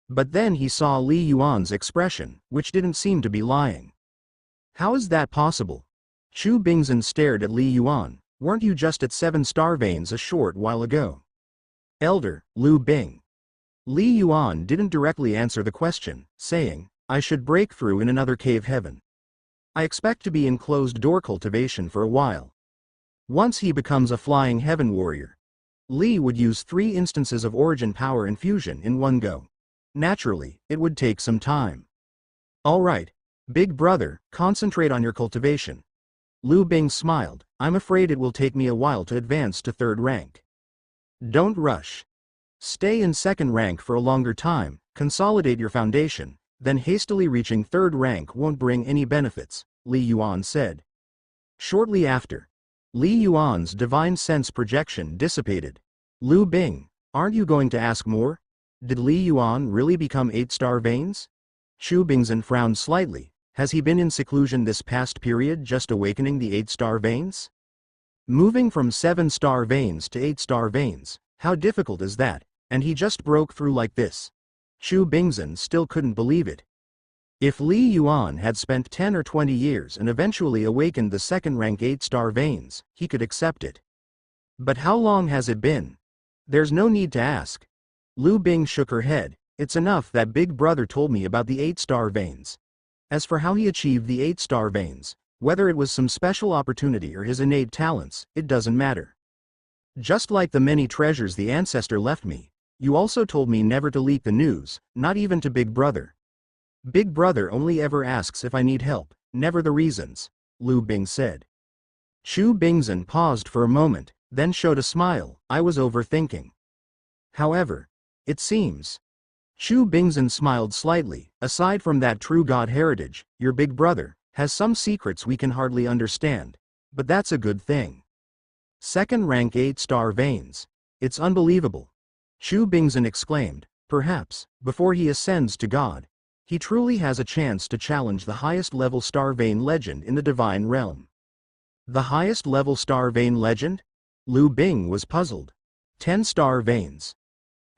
But then he saw Li Yuan's expression, which didn't seem to be lying. How is that possible? Chu Bingzhen stared at Li Yuan. Weren't you just at 7-star veins a short while ago? Elder, Lu Bing. Li Yuan didn't directly answer the question, saying, I should break through in another cave heaven. I expect to be in closed-door cultivation for a while. Once he becomes a flying heaven warrior, Li would use 3 instances of origin power infusion in one go. Naturally, it would take some time. All right, big brother, concentrate on your cultivation. Lu Bing smiled. I'm afraid it will take me a while to advance to 3rd rank. Don't rush. Stay in 2nd rank for a longer time, consolidate your foundation, then hastily reaching 3rd rank won't bring any benefits, Li Yuan said. Shortly after, Li Yuan's divine sense projection dissipated. Lu Bing, aren't you going to ask more? Did Li Yuan really become 8-star veins? Chu Bingzhen frowned slightly. Has he been in seclusion this past period just awakening the 8-star veins? Moving from 7-star veins to 8-star veins, how difficult is that? And he just broke through like this. Chu Bingzhen still couldn't believe it. If Li Yuan had spent 10 or 20 years and eventually awakened the second-rank 8-star veins, he could accept it. But how long has it been? There's no need to ask. Lu Bing shook her head. It's enough that Big Brother told me about the 8-star veins. As for how he achieved the 8-star veins, whether it was some special opportunity or his innate talents, it doesn't matter. Just like the many treasures the ancestor left me, you also told me never to leak the news, not even to Big Brother. Big Brother only ever asks if I need help, never the reasons, Lu Bing said. Chu Bingzhen paused for a moment, then showed a smile. I was overthinking. However, it seems. Chu Bingzhen smiled slightly. Aside from that true god heritage, your Big Brother has some secrets we can hardly understand. But that's a good thing. Second rank 8-star veins. It's unbelievable. Chu Bingzhen exclaimed. Perhaps, before he ascends to God, he truly has a chance to challenge the highest level star vein legend in the divine realm. The highest level star vein legend? Lu Bing was puzzled. 10-star veins.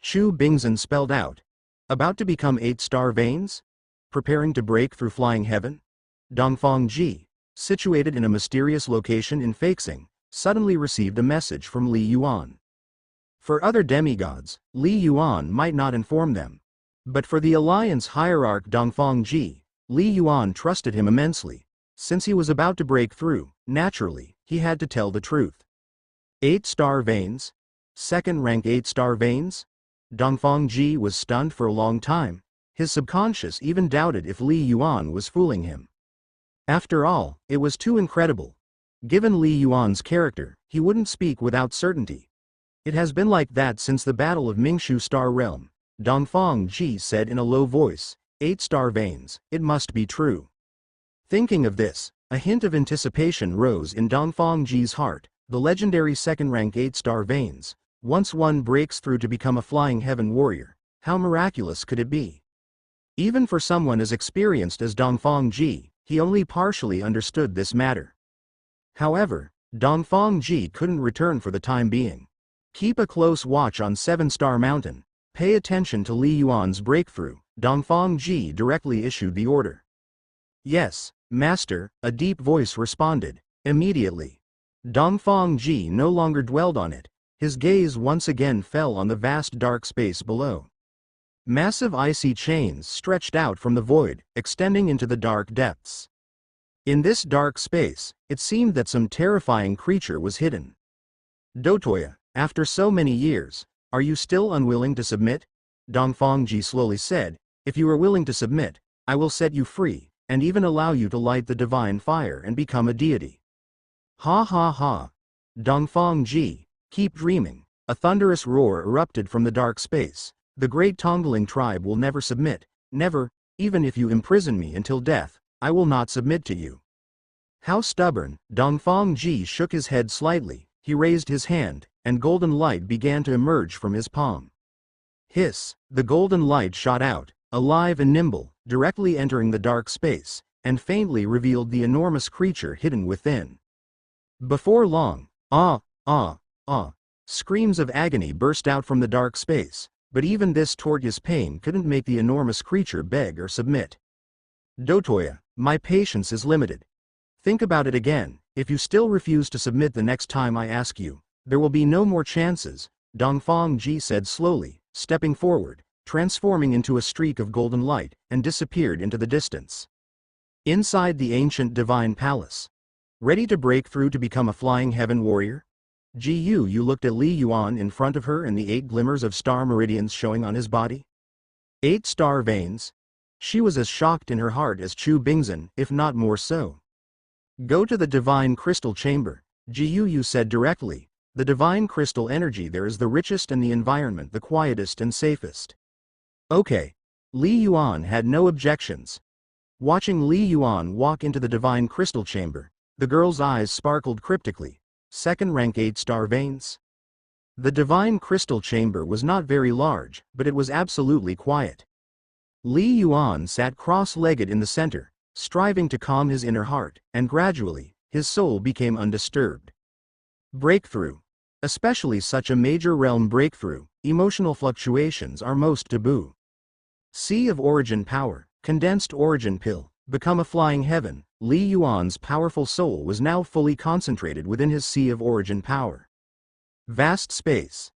Chu Bingzhen spelled out. About to become 8-star veins? Preparing to break through flying heaven? Dongfang Ji, situated in a mysterious location in Feixing, suddenly received a message from Li Yuan. For other demigods, Li Yuan might not inform them. But for the Alliance hierarch Dongfang Ji, Li Yuan trusted him immensely. Since he was about to break through, naturally, he had to tell the truth. 8-star veins? Second rank 8-star veins? Dongfang Ji was stunned for a long time. His subconscious even doubted if Li Yuan was fooling him. After all, it was too incredible. Given Li Yuan's character, he wouldn't speak without certainty. It has been like that since the Battle of Mingshu Star Realm, Dongfang Ji said in a low voice. 8-star veins, it must be true. Thinking of this, a hint of anticipation rose in Dongfang Ji's heart. The legendary second-rank 8-star veins. Once one breaks through to become a flying heaven warrior, how miraculous could it be? Even for someone as experienced as Dongfang Ji, he only partially understood this matter. However, Dongfang Ji couldn't return for the time being. Keep a close watch on 7-Star Mountain. Pay attention to Li Yuan's breakthrough. Dongfang Ji directly issued the order. Yes, Master, a deep voice responded. Immediately. Dongfang Ji no longer dwelled on it. His gaze once again fell on the vast dark space below. Massive icy chains stretched out from the void, extending into the dark depths. In this dark space, it seemed that some terrifying creature was hidden. Dotoya, after so many years, are you still unwilling to submit? Dongfang Ji slowly said. If you are willing to submit, I will set you free, and even allow you to light the divine fire and become a deity. Ha ha ha. Dongfang Ji, keep dreaming. A thunderous roar erupted from the dark space. The great Tongling tribe will never submit. Never, even if you imprison me until death, I will not submit to you. How stubborn. Dongfang Ji shook his head slightly. He raised his hand, and golden light began to emerge from his palm. Hiss, the golden light shot out, alive and nimble, directly entering the dark space, and faintly revealed the enormous creature hidden within. Before long, screams of agony burst out from the dark space, but even this tortuous pain couldn't make the enormous creature beg or submit. Dotoya, my patience is limited. Think about it again. If you still refuse to submit the next time I ask you, there will be no more chances, Dongfang Ji said slowly, stepping forward, transforming into a streak of golden light, and disappeared into the distance. Inside the ancient divine palace. Ready to break through to become a flying heaven warrior? You looked at Li Yuan in front of her and the 8 glimmers of star meridians showing on his body. 8-star veins. She was as shocked in her heart as Chu Bingzhen, if not more so. Go to the divine crystal chamber, Yu said directly. The divine crystal energy there is the richest and the environment the quietest and safest. Okay. Li Yuan had no objections. Watching Li Yuan walk into the divine crystal chamber, the girl's eyes sparkled cryptically. Second rank 8-star veins? The divine crystal chamber was not very large, but it was absolutely quiet. Li Yuan sat cross-legged in the center, striving to calm his inner heart, and gradually, his soul became undisturbed. Breakthrough. Especially such a major realm breakthrough, emotional fluctuations are most taboo. Sea of Origin Power, Condensed Origin Pill, Become a Flying Heaven. Li Yuan's powerful soul was now fully concentrated within his Sea of Origin Power. Vast space.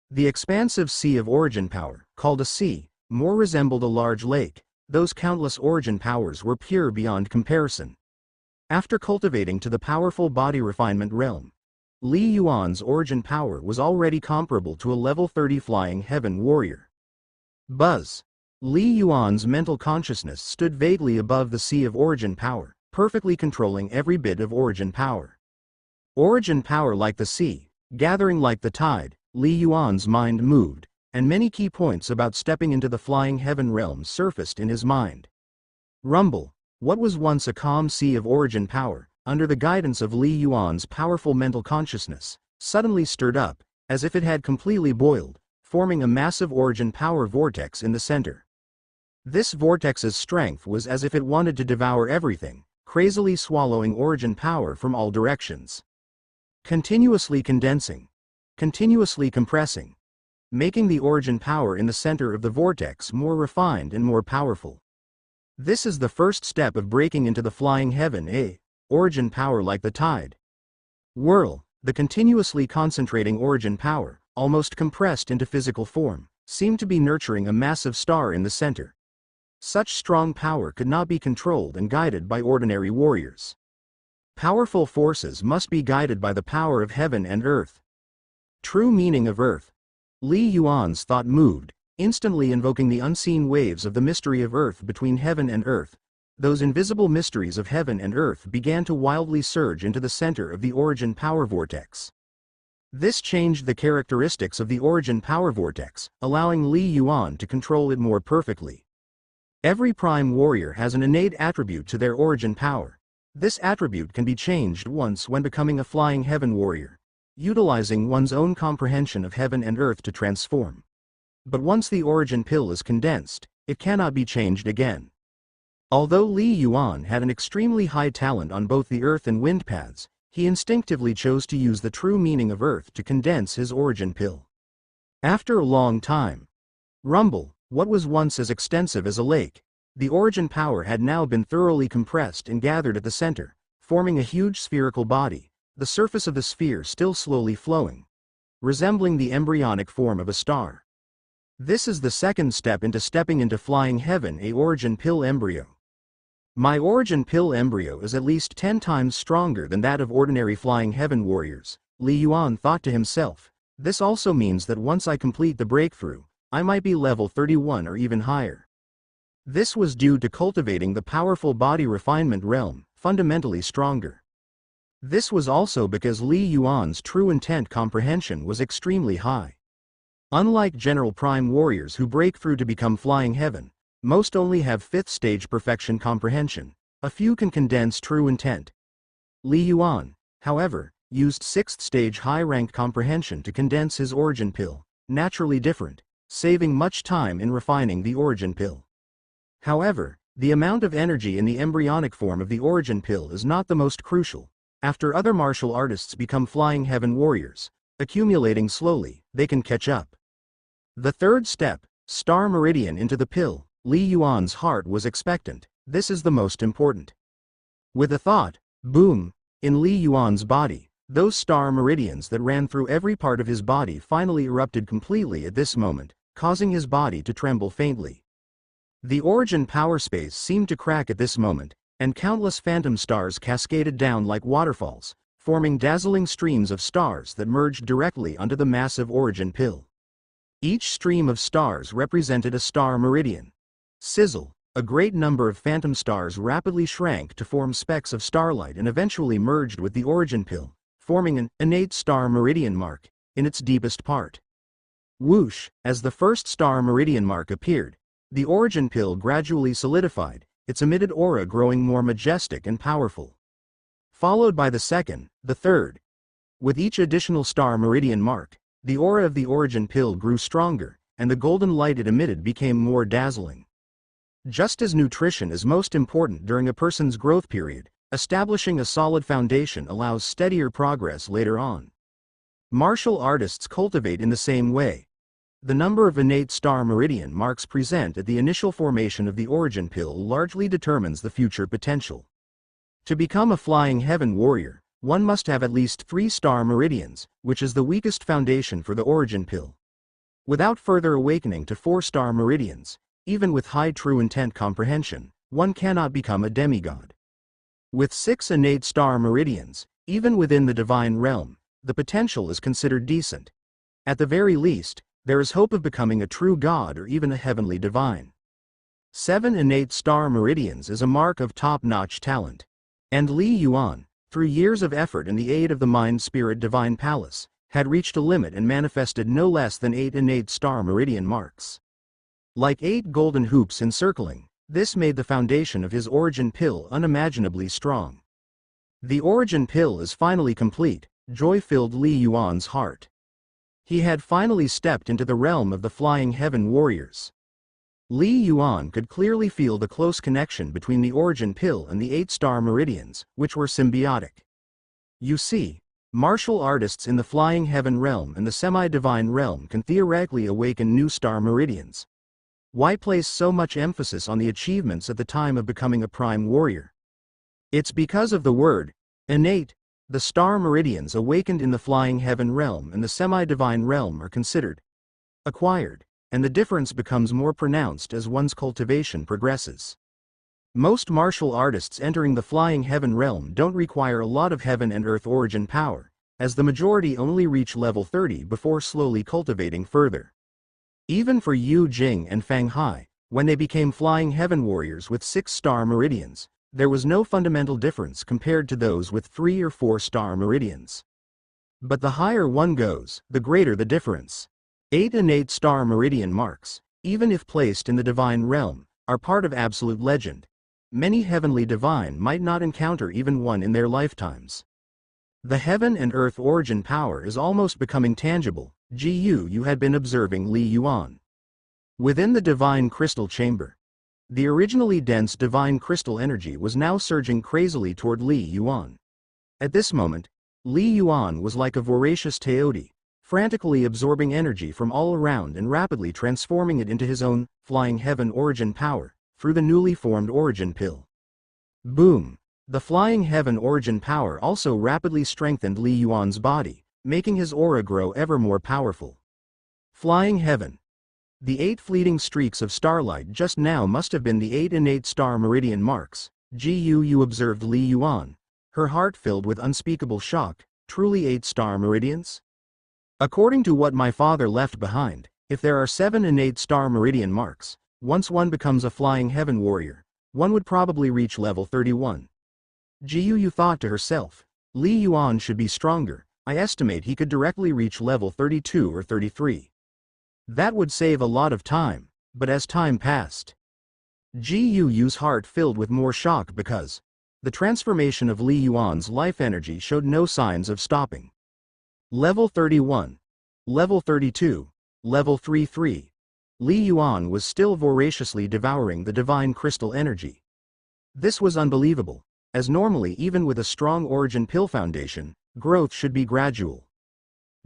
The expansive Sea of Origin Power, called a sea, more resembled a large lake. Those countless origin powers were pure beyond comparison. After cultivating to the powerful body refinement realm, Li Yuan's origin power was already comparable to a level 30 flying heaven warrior. Buzz. Li Yuan's mental consciousness stood vaguely above the Sea of Origin Power, perfectly controlling every bit of origin power. Origin power like the sea, gathering like the tide, Li Yuan's mind moved, and many key points about stepping into the flying heaven realm surfaced in his mind. Rumble. What was once a calm sea of origin power, under the guidance of Li Yuan's powerful mental consciousness, suddenly stirred up, as if it had completely boiled, forming a massive origin power vortex in the center. This vortex's strength was as if it wanted to devour everything, crazily swallowing origin power from all directions. Continuously condensing. Continuously compressing. Making the origin power in the center of the vortex more refined and more powerful. This is the first step of breaking into the flying heaven, origin power like the tide. Whirl. The continuously concentrating origin power, almost compressed into physical form, seemed to be nurturing a massive star in the center. Such strong power could not be controlled and guided by ordinary warriors. Powerful forces must be guided by the power of heaven and earth. True meaning of earth. Li Yuan's thought moved, instantly invoking the unseen waves of the mystery of earth between heaven and earth. Those invisible mysteries of heaven and earth began to wildly surge into the center of the origin power vortex. This changed the characteristics of the origin power vortex, allowing Li Yuan to control it more perfectly. Every prime warrior has an innate attribute to their origin power. This attribute can be changed once when becoming a flying heaven warrior, utilizing one's own comprehension of heaven and earth to transform. But once the origin pill is condensed, it cannot be changed again. Although Li Yuan had an extremely high talent on both the earth and wind paths, he instinctively chose to use the true meaning of earth to condense his origin pill. After a long time. Rumble. What was once as extensive as a lake, the origin power had now been thoroughly compressed and gathered at the center, forming a huge spherical body, the surface of the sphere still slowly flowing, resembling the embryonic form of a star. This is the second step into stepping into flying heaven, a origin pill embryo. My origin pill embryo is at least 10 times stronger than that of ordinary flying heaven warriors, Li Yuan thought to himself. This also means that once I complete the breakthrough, I might be level 31 or even higher. This was due to cultivating the powerful body refinement realm, fundamentally stronger. This was also because Li Yuan's true intent comprehension was extremely high. Unlike general prime warriors who break through to become flying heaven, most only have 5th stage perfection comprehension. A few can condense true intent. Li Yuan, however, used 6th stage high-ranked comprehension to condense his origin pill, naturally different, saving much time in refining the origin pill. However, the amount of energy in the embryonic form of the origin pill is not the most crucial. After other martial artists become flying heaven warriors, accumulating slowly, they can catch up. The third step, star meridian into the pill. Li Yuan's heart was expectant. This is the most important. With a thought, boom, in Li Yuan's body, those star meridians that ran through every part of his body finally erupted completely at this moment, causing his body to tremble faintly. The origin power space seemed to crack at this moment, and countless phantom stars cascaded down like waterfalls, forming dazzling streams of stars that merged directly onto the massive origin pill. Each stream of stars represented a star meridian. Sizzle, a great number of phantom stars rapidly shrank to form specks of starlight and eventually merged with the origin pill, forming an innate star meridian mark in its deepest part. Whoosh, as the first star meridian mark appeared, the origin pill gradually solidified, its emitted aura growing more majestic and powerful. Followed by the second, the third. With each additional star meridian mark, the aura of the origin pill grew stronger, and the golden light it emitted became more dazzling. Just as nutrition is most important during a person's growth period, establishing a solid foundation allows steadier progress later on. Martial artists cultivate in the same way. The number of innate star meridian marks present at the initial formation of the origin pill largely determines the future potential. To become a flying heaven warrior, one must have at least 3 star meridians, which is the weakest foundation for the origin pill. Without further awakening to 4 star meridians, even with high true intent comprehension, one cannot become a demigod. With 6 innate star meridians, even within the divine realm, the potential is considered decent. At the very least, there is hope of becoming a true god or even a heavenly divine. 7 innate star meridians is a mark of top-notch talent. And Li Yuan, through years of effort and the aid of the Mind-Spirit Divine Palace, had reached a limit and manifested no less than 8 innate star meridian marks. Like 8 golden hoops encircling, this made the foundation of his origin pill unimaginably strong. The origin pill is finally complete, joy filled Li Yuan's heart. He had finally stepped into the realm of the flying heaven warriors. Li Yuan could clearly feel the close connection between the origin pill and the 8 star meridians, which were symbiotic. You see, martial artists in the flying heaven realm and the semi-divine realm can theoretically awaken new star meridians. Why place so much emphasis on the achievements at the time of becoming a prime warrior? It's because of the word, innate. The star meridians awakened in the flying heaven realm and the semi-divine realm are considered acquired, and the difference becomes more pronounced as one's cultivation progresses. Most martial artists entering the flying heaven realm don't require a lot of heaven and earth origin power, as the majority only reach level 30 before slowly cultivating further. Even for Yu Jing and Fang Hai, when they became flying heaven warriors with 6 star meridians, there was no fundamental difference compared to those with 3 or 4 star meridians. But the higher one goes, the greater the difference. 8 innate star meridian marks, even if placed in the divine realm, are part of absolute legend. Many heavenly divine might not encounter even one in their lifetimes. The heaven and earth origin power is almost becoming tangible. You had been observing Li Yuan. Within the divine crystal chamber, the originally dense divine crystal energy was now surging crazily toward Li Yuan. At this moment, Li Yuan was like a voracious coyote, frantically absorbing energy from all around and rapidly transforming it into his own flying heaven origin power through the newly formed origin pill. Boom! The flying heaven origin power also rapidly strengthened Li Yuan's body, making his aura grow ever more powerful. Flying heaven. The 8 fleeting streaks of starlight just now must have been the 8 innate star meridian marks. You observed Li Yuan, her heart filled with unspeakable shock. Truly 8 star meridians? According to what my father left behind, if there are 7 innate star meridian marks, once one becomes a flying heaven warrior, one would probably reach level 31. Yu thought to herself, Li Yuan should be stronger. I estimate he could directly reach level 32 or 33. That would save a lot of time, but as time passed, Yu's heart filled with more shock because the transformation of Li Yuan's life energy showed no signs of stopping. Level 31, level 32, level 33. Li Yuan was still voraciously devouring the divine crystal energy. This was unbelievable, as normally even with a strong origin pill foundation, growth should be gradual.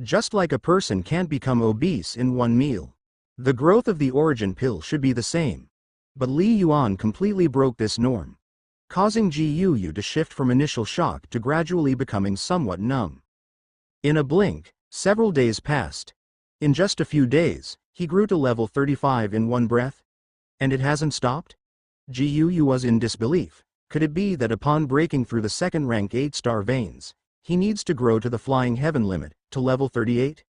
Just like a person can't become obese in one meal, the growth of the origin pill should be the same. But Li Yuan completely broke this norm, causing Yu to shift from initial shock to gradually becoming somewhat numb. In a blink, several days passed. In just a few days, he grew to level 35 in one breath. And it hasn't stopped? Yu was in disbelief. Could it be that upon breaking through the second rank 8 star veins, he needs to grow to the flying heaven limit, to level 38?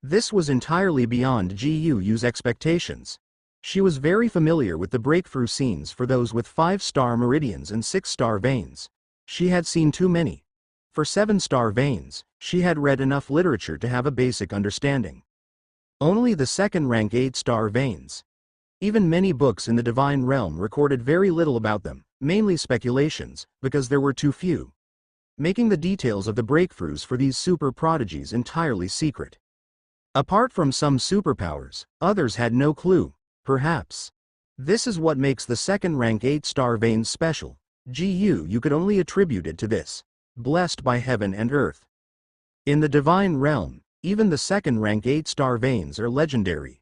This was entirely beyond Yu's expectations. She was very familiar with the breakthrough scenes for those with 5 star meridians and 6 star veins. She had seen too many. For 7 star veins, she had read enough literature to have a basic understanding. Only the second rank 8 star veins. Even many books in the divine realm recorded very little about them, mainly speculations, because there were too few, making the details of the breakthroughs for these super prodigies entirely secret. Apart from some superpowers, others had no clue. Perhaps this is what makes the second rank 8 star veins special. You could only attribute it to this, blessed by heaven and earth. In the divine realm, even the second-rank 8-star veins are legendary.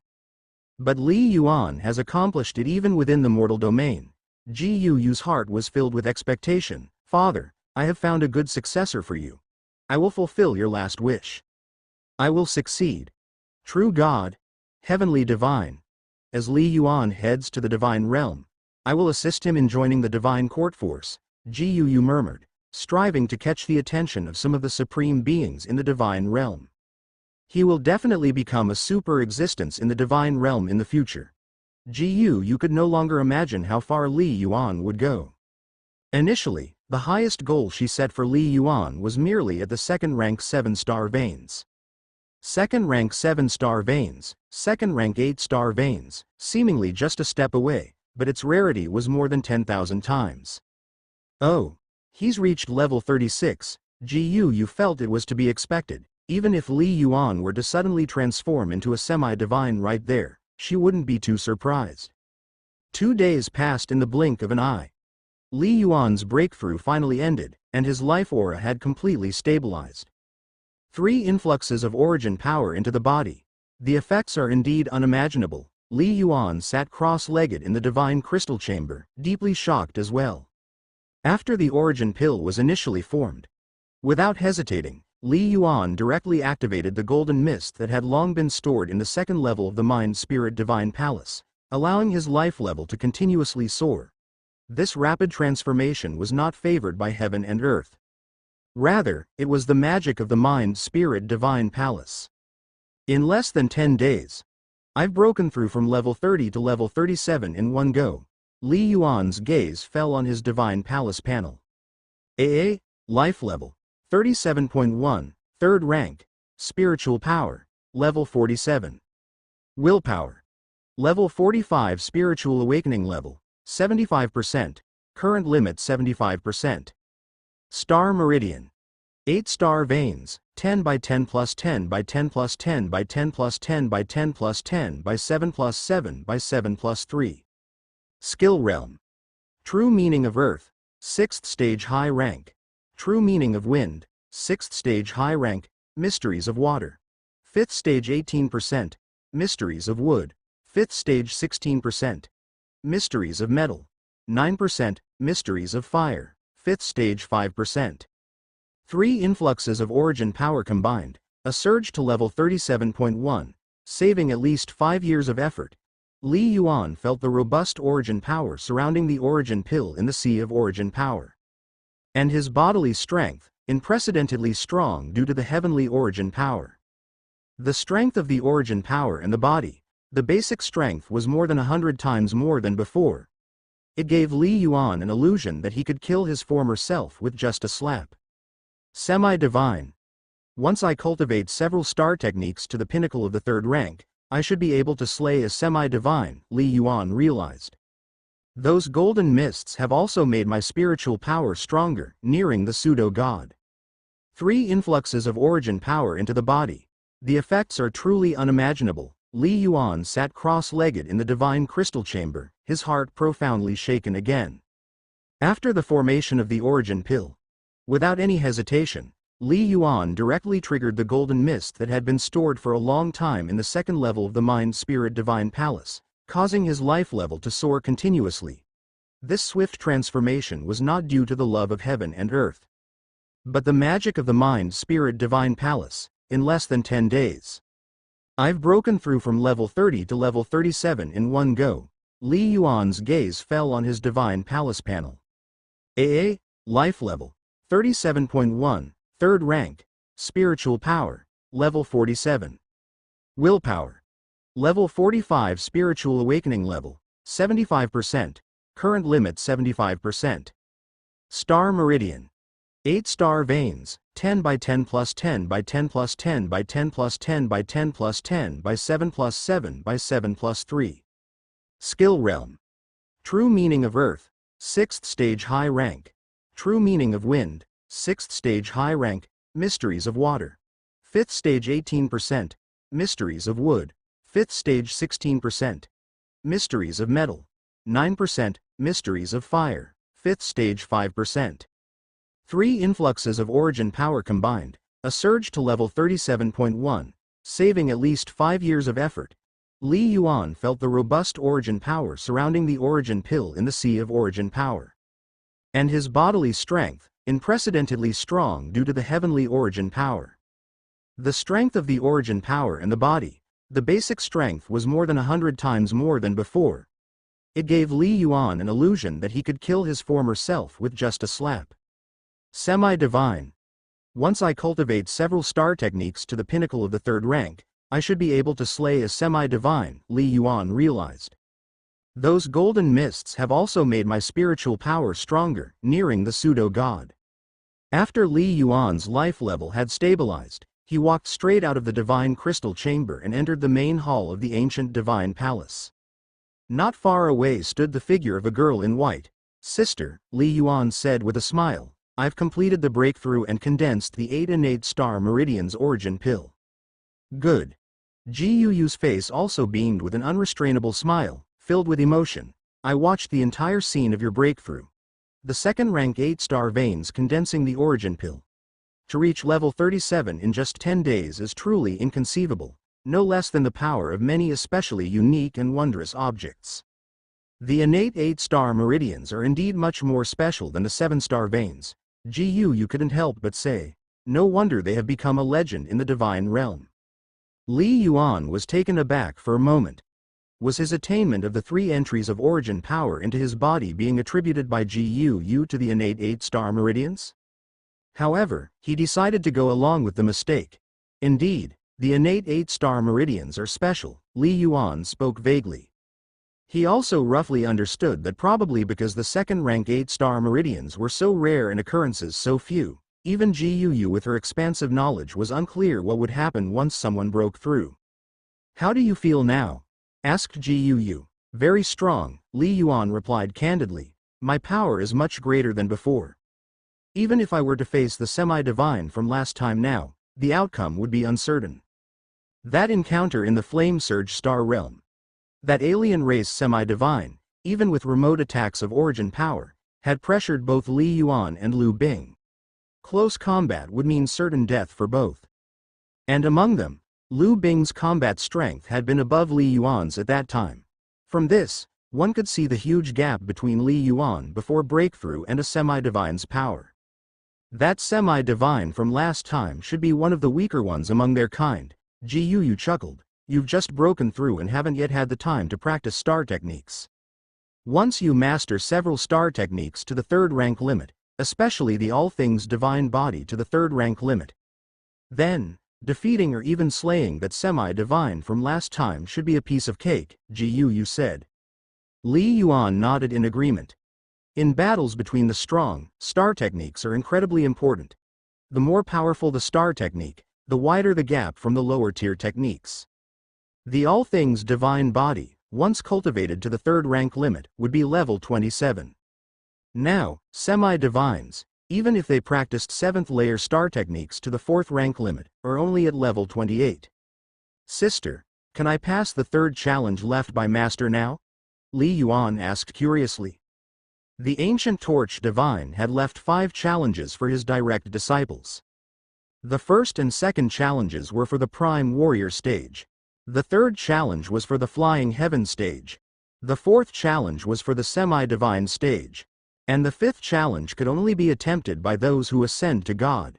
But Li Yuan has accomplished it even within the mortal domain. Ji Yu's heart was filled with expectation. Father, I have found a good successor for you. I will fulfill your last wish. I will succeed. True God, heavenly divine. As Li Yuan heads to the divine realm, I will assist him in joining the divine court force, Ji Yu murmured, striving to catch the attention of some of the supreme beings in the divine realm. He will definitely become a super existence in the divine realm in the future. Ji Yu could no longer imagine how far Li Yuan would go. Initially, the highest goal she set for Li Yuan was merely at the second-rank 7-star veins. Second-rank 7-star veins, second-rank 8-star veins, seemingly just a step away, but its rarity was more than 10,000 times. Oh, he's reached level 36, Ji Yu felt it was to be expected. Even if Li Yuan were to suddenly transform into a semi-divine right there, she wouldn't be too surprised. 2 days passed in the blink of an eye. Li Yuan's breakthrough finally ended, and his life aura had completely stabilized. 3 influxes of origin power into the body. The effects are indeed unimaginable. Li Yuan sat cross-legged in the divine crystal chamber, deeply shocked as well. After the origin pill was initially formed, without hesitating, Li Yuan directly activated the golden mist that had long been stored in the second level of the Mind-Spirit Divine Palace, allowing his life level to continuously soar. This rapid transformation was not favored by heaven and earth. Rather, it was the magic of the Mind-Spirit Divine Palace. In less than 10 days, I've broken through from level 30 to level 37 in one go. Li Yuan's gaze fell on his Divine Palace panel. AA, life level, 37.1, third rank, spiritual power, level 47. Willpower, level 45, spiritual awakening level, 75%, current limit 75%. Star meridian, 8-star veins, 10 by 10 plus 10 by 10 plus 10 by 10 plus 10 by 10 plus 10 by 7 plus 7 by 7 plus 3. Skill realm, true meaning of earth, 6th stage high rank. True meaning of wind, 6th stage high rank, mysteries of water. 5th stage 18%, mysteries of wood. 5th stage 16%, mysteries of metal. 9%, mysteries of fire. 5th stage 5%. 3 influxes of origin power combined, a surge to level 37.1, saving at least 5 years of effort. Li Yuan felt the robust origin power surrounding the origin pill in the sea of origin power. And his bodily strength, unprecedentedly strong due to the heavenly origin power. The strength of the origin power in the body, the basic strength was more than 100 times more than before. It gave Li Yuan an illusion that he could kill his former self with just a slap. Semi-divine. Once I cultivate several star techniques to the pinnacle of the 3rd rank, I should be able to slay a semi-divine, Li Yuan realized. Those golden mists have also made my spiritual power stronger, nearing the pseudo-god. 3 influxes of origin power into the body. The effects are truly unimaginable. Li Yuan sat cross-legged in the divine crystal chamber, his heart profoundly shaken again. After the formation of the origin pill, without any hesitation, Li Yuan directly triggered the golden mist that had been stored for a long time in the 2nd level of the Mind-Spirit Divine Palace, causing his life level to soar continuously. This swift transformation was not due to the love of heaven and earth, but the magic of the Mind-Spirit Divine Palace. In less than 10 days, I've broken through from level 30 to level 37 in one go. Li Yuan's gaze fell on his Divine Palace panel. AA, life level, 37.1, third rank, spiritual power, level 47. Willpower, level 45, spiritual awakening level, 75%, current limit 75%. Star meridian, 8-star veins, 10 by 10 plus 10 by 10 plus 10 by 10 plus 10 by 10 plus 10 by 7 plus 7 by 7 plus 3. Skill realm, true meaning of earth, 6th stage high rank. True meaning of wind, 6th stage high rank, mysteries of water. 5th stage 18%, mysteries of wood. 5th stage 16%, mysteries of metal. 9%, mysteries of fire. 5th stage 5%. 3 influxes of origin power combined, a surge to level 37.1, saving at least 5 years of effort. Li Yuan felt the robust origin power surrounding the origin pill in the sea of origin power. And his bodily strength, unprecedentedly strong due to the heavenly origin power. The strength of the origin power and the body, the basic strength was more than 100 times more than before. It gave Li Yuan an illusion that he could kill his former self with just a slap. Semi-divine. Once I cultivate several star techniques to the pinnacle of the 3rd rank, I should be able to slay a semi-divine, Li Yuan realized. Those golden mists have also made my spiritual power stronger, nearing the pseudo-god. After Li Yuan's life level had stabilized, he walked straight out of the divine crystal chamber and entered the main hall of the ancient divine palace. Not far away stood the figure of a girl in white. Sister, Li Yuan said with a smile, I've completed the breakthrough and condensed the 8 innate star meridians origin pill. Good. Jiuyu's face also beamed with an unrestrainable smile, filled with emotion. I watched the entire scene of your breakthrough. The 2nd rank 8 star veins condensing the origin pill. To reach level 37 in just 10 days is truly inconceivable, no less than the power of many especially unique and wondrous objects. The innate 8 star meridians are indeed much more special than the 7 star veins. Jiuyu couldn't help but say. No wonder they have become a legend in the divine realm. Li Yuan was taken aback for a moment. Was his attainment of the 3 entries of origin power into his body being attributed by Jiuyu to the innate 8 star meridians? However, he decided to go along with the mistake. Indeed, the innate 8 star meridians are special, Li Yuan spoke vaguely. He also roughly understood that probably because the 2nd rank 8 star meridians were so rare and occurrences so few, even Jiuyu with her expansive knowledge was unclear what would happen once someone broke through. How do you feel now? Asked Jiuyu. Very strong, Li Yuan replied candidly. My power is much greater than before. Even if I were to face the semi-divine from last time now, the outcome would be uncertain. That encounter in the Flame Surge star realm. That alien race semi-divine, even with remote attacks of origin power, had pressured both Li Yuan and Liu Bing. Close combat would mean certain death for both. And among them, Liu Bing's combat strength had been above Li Yuan's at that time. From this, one could see the huge gap between Li Yuan before breakthrough and a semi-divine's power. That semi-divine from last time should be one of the weaker ones among their kind. Jiuyu chuckled. You've just broken through and haven't yet had the time to practice star techniques. Once you master several star techniques to the 3rd rank limit, especially the all things divine body to the 3rd rank limit, then, defeating or even slaying that semi-divine from last time should be a piece of cake, Jiuyu said. Li Yuan nodded in agreement. In battles between the strong, star techniques are incredibly important. The more powerful the star technique, the wider the gap from the lower tier techniques. The all things divine body, once cultivated to the 3rd rank limit, would be level 27. Now, semi-divines, even if they practiced 7th layer star techniques to the 4th rank limit, are only at level 28. Sister, can I pass the 3rd challenge left by Master now? Li Yuan asked curiously. The ancient torch divine had left 5 challenges for his direct disciples. The 1st and 2nd challenges were for the prime warrior stage. The 3rd challenge was for the flying heaven stage. The 4th challenge was for the semi-divine stage. And the 5th challenge could only be attempted by those who ascend to God.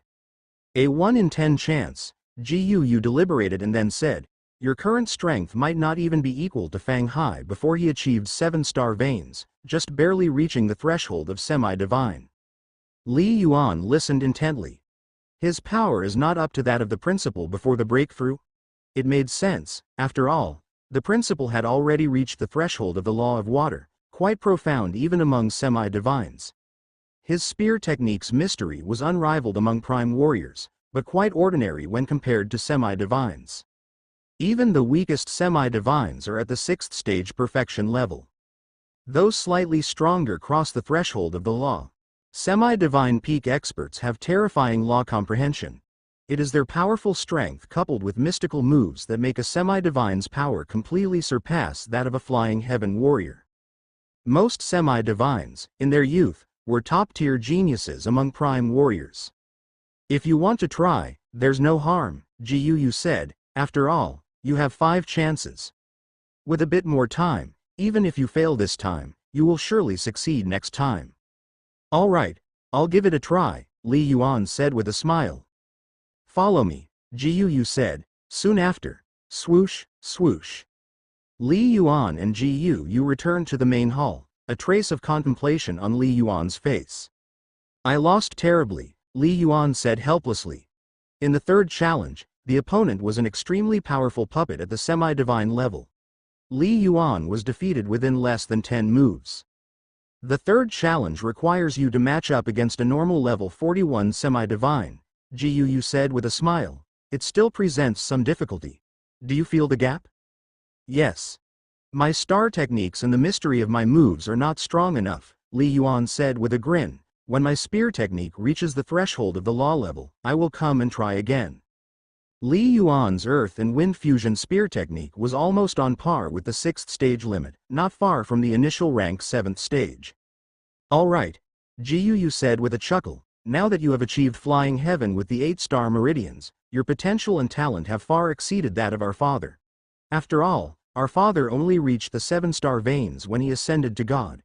A 1 in 10 chance, Jiuyu deliberated and then said, your current strength might not even be equal to Fang Hai before he achieved 7 star veins, just barely reaching the threshold of semi-divine. Li Yuan listened intently. His power is not up to that of the principal before the breakthrough? It made sense, after all, the principal had already reached the threshold of the law of water, quite profound even among semi-divines. His spear technique's mystery was unrivaled among prime warriors, but quite ordinary when compared to semi-divines. Even the weakest semi-divines are at the 6th stage perfection level. Those slightly stronger cross the threshold of the law. Semi-divine peak experts have terrifying law comprehension. It is their powerful strength coupled with mystical moves that make a semi-divine's power completely surpass that of a flying heaven warrior. Most semi-divines, in their youth, were top-tier geniuses among prime warriors. If you want to try, there's no harm, Ji Yu said. After all, you have 5 chances. With a bit more time, even if you fail this time, you will surely succeed next time. All right, I'll give it a try, Li Yuan said with a smile. Follow me, Ji Yu said. Soon after, swoosh, swoosh. Li Yuan and Ji Yu returned to the main hall, a trace of contemplation on Li Yuan's face. I lost terribly, Li Yuan said helplessly. In the third challenge, the opponent was an extremely powerful puppet at the semi-divine level. Li Yuan was defeated within less than 10 moves. The third challenge requires you to match up against a normal level 41 semi-divine, Ji Yu said with a smile. It still presents some difficulty. Do you feel the gap? Yes. My star techniques and the mystery of my moves are not strong enough, Li Yuan said with a grin. When my spear technique reaches the threshold of the law level, I will come and try again. Li Yuan's earth and wind fusion spear technique was almost on par with the 6th stage limit, not far from the initial rank 7th stage. All right, Ji Yu said with a chuckle. Now that you have achieved flying heaven with the 8-star meridians, your potential and talent have far exceeded that of our father. After all, our father only reached the 7-star veins when he ascended to God.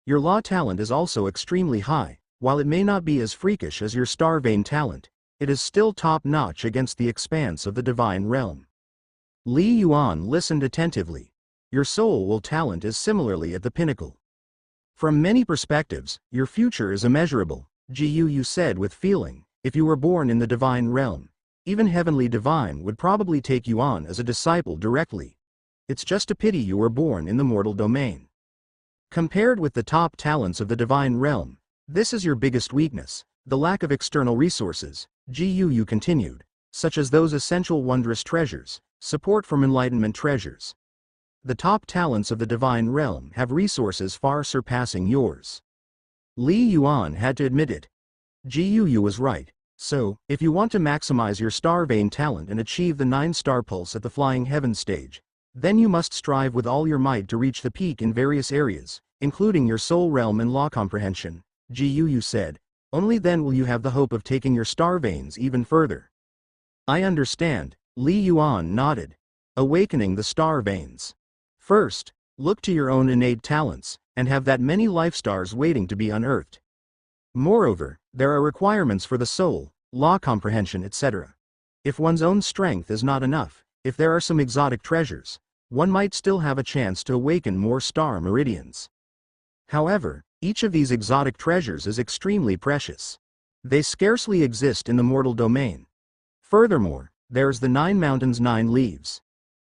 Your law talent is also extremely high. While it may not be as freakish as your star vein talent, it is still top-notch against the expanse of the divine realm. Li Yuan listened attentively. Your soul talent is similarly at the pinnacle. From many perspectives, your future is immeasurable, Ji Yu said with feeling. If you were born in the divine realm, even heavenly divine would probably take you on as a disciple directly. It's just a pity you were born in the mortal domain. Compared with the top talents of the divine realm, this is your biggest weakness, the lack of external resources, Ji Yu continued, such as those essential wondrous treasures, support from enlightenment treasures. The top talents of the divine realm have resources far surpassing yours. Li Yuan had to admit it. Ji Yu was right. So, if you want to maximize your star vein talent and achieve the 9-star pulse at the flying heaven stage, then you must strive with all your might to reach the peak in various areas, including your soul realm and law comprehension, Ji Yu said. Only then will you have the hope of taking your star veins even further. I understand, Li Yuan nodded. Awakening the star veins. First, look to your own innate talents, and have that many life stars waiting to be unearthed. Moreover, there are requirements for the soul, law comprehension, etc. If one's own strength is not enough, if there are some exotic treasures, one might still have a chance to awaken more star meridians. However, each of these exotic treasures is extremely precious. They scarcely exist in the mortal domain. Furthermore, there's the 9 mountains 9 leaves.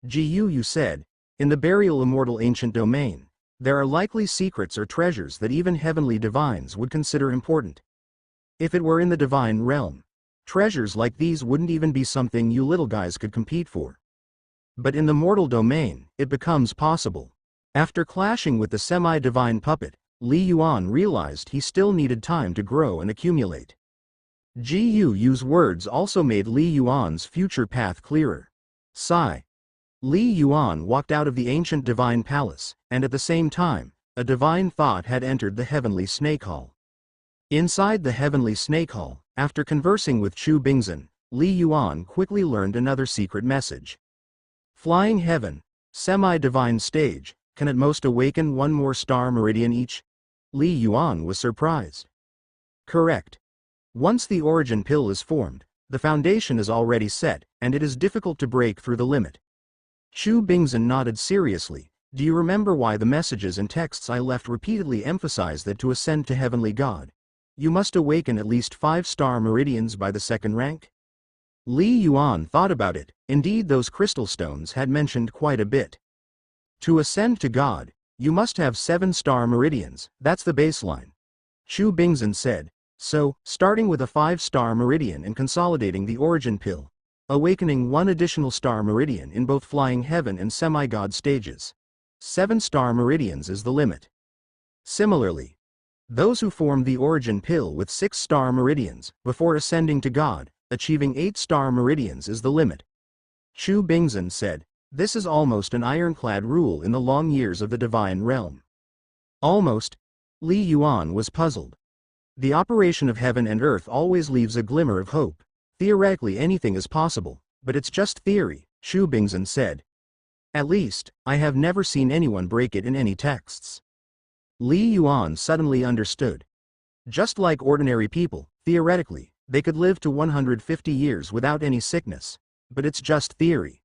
Ji Yu said, in the burial immortal ancient domain, there are likely secrets or treasures that even heavenly divines would consider important. If it were in the divine realm, treasures like these wouldn't even be something you little guys could compete for. But in the mortal domain, it becomes possible. After clashing with the semi-divine puppet, Li Yuan realized he still needed time to grow and accumulate. Ji Yu's words also made Li Yuan's future path clearer. Sigh. Li Yuan walked out of the ancient divine palace, and at the same time, a divine thought had entered the heavenly snake hall. Inside the heavenly snake hall, after conversing with Chu Bingzhen, Li Yuan quickly learned another secret message. Flying heaven, semi-divine stage, can at most awaken 1 more star meridian each? Li Yuan was surprised. Correct. Once the origin pill is formed, the foundation is already set, and it is difficult to break through the limit. Chu Bingzhen nodded seriously. Do you remember why the messages and texts I left repeatedly emphasize that to ascend to heavenly God, you must awaken at least 5 star meridians by the 2nd rank? Li Yuan thought about it. Indeed, those crystal stones had mentioned quite a bit. To ascend to God, you must have 7 star meridians, that's the baseline. Chu Bingzhen said. So, starting with a 5-star meridian and consolidating the origin pill, awakening 1 additional star meridian in both flying heaven and semi-god stages. 7 star meridians is the limit. Similarly, those who form the origin pill with 6 star meridians, before ascending to God, achieving 8 star meridians is the limit. Chu Bingzhen said, this is almost an ironclad rule in the long years of the divine realm. Almost. Li Yuan was puzzled. The operation of heaven and earth always leaves a glimmer of hope. Theoretically anything is possible, but it's just theory, Xu Bingzhen said. At least, I have never seen anyone break it in any texts. Li Yuan suddenly understood. Just like ordinary people, theoretically, they could live to 150 years without any sickness, but it's just theory.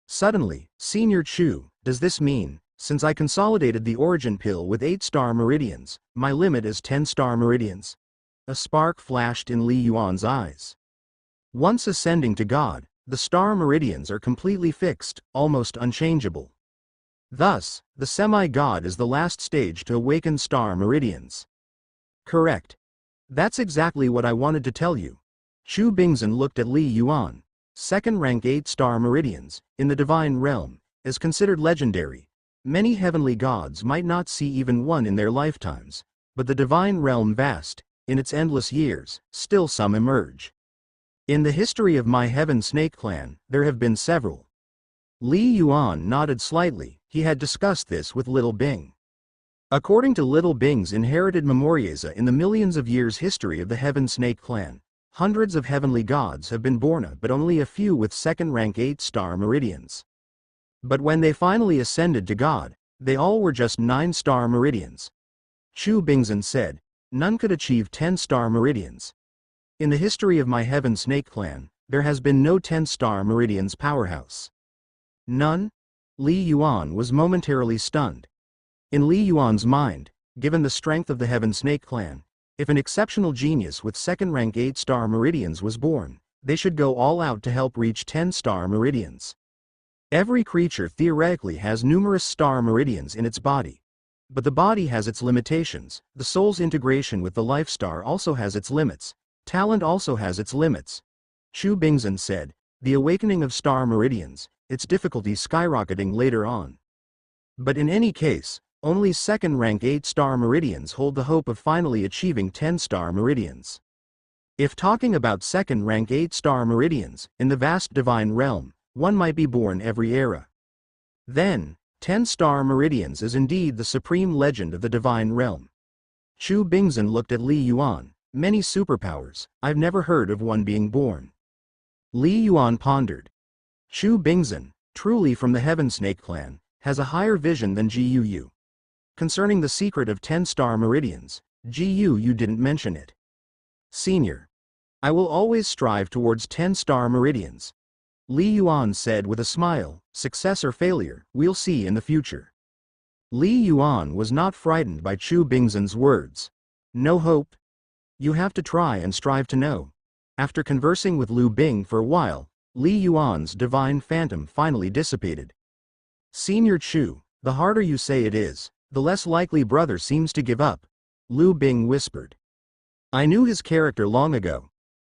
Suddenly, Senior Chu, does this mean, since I consolidated the origin pill with 8-star meridians, my limit is 10-star meridians? A spark flashed in Li Yuan's eyes. Once ascending to God, the star meridians are completely fixed, almost unchangeable. Thus, the semi-god is the last stage to awaken star meridians. Correct. That's exactly what I wanted to tell you. Xu Bingzhen looked at Li Yuan. Second rank 8-star meridians, in the divine realm, is considered legendary. Many heavenly gods might not see even one in their lifetimes, but the divine realm vast, in its endless years, still some emerge. In the history of my Heaven Snake clan, there have been several. Li Yuan nodded slightly, he had discussed this with Little Bing. According to Little Bing's inherited memorieza in the millions of years history of the Heaven Snake clan, hundreds of heavenly gods have been born but only a few with second rank 8-star meridians. But when they finally ascended to God, they all were just 9-star meridians. Xu Bingzhen said, none could achieve 10-star meridians. In the history of my Heaven Snake clan, there has been no 10-star meridians powerhouse. None? Li Yuan was momentarily stunned. In Li Yuan's mind, given the strength of the Heaven Snake clan, if an exceptional genius with second rank 8-star meridians was born, they should go all out to help reach 10-star meridians. Every creature theoretically has numerous star meridians in its body. But the body has its limitations, the soul's integration with the life star also has its limits, talent also has its limits. Xu Bingzhen said, the awakening of star meridians, its difficulty skyrocketing later on. But in any case, only second rank 8-star meridians hold the hope of finally achieving 10-star meridians. If talking about second rank 8-star meridians, in the vast divine realm, one might be born every era. Then, 10-star meridians is indeed the supreme legend of the divine realm. Xu Bingzhen looked at Li Yuan. Many superpowers, I've never heard of one being born. Li Yuan pondered. Xu Bingzhen, truly from the Heaven Snake clan, has a higher vision than Gu. Concerning the secret of 10-star meridians, Gu didn't mention it. Senior. I will always strive towards 10-star meridians. Li Yuan said with a smile, success or failure, we'll see in the future. Li Yuan was not frightened by Xu Bingzhen's words. No hope? You have to try and strive to know. After conversing with Lu Bing for a while, Li Yuan's divine phantom finally dissipated. Senior Chu, the harder you say it is, the less likely brother seems to give up, Lu Bing whispered. I knew his character long ago.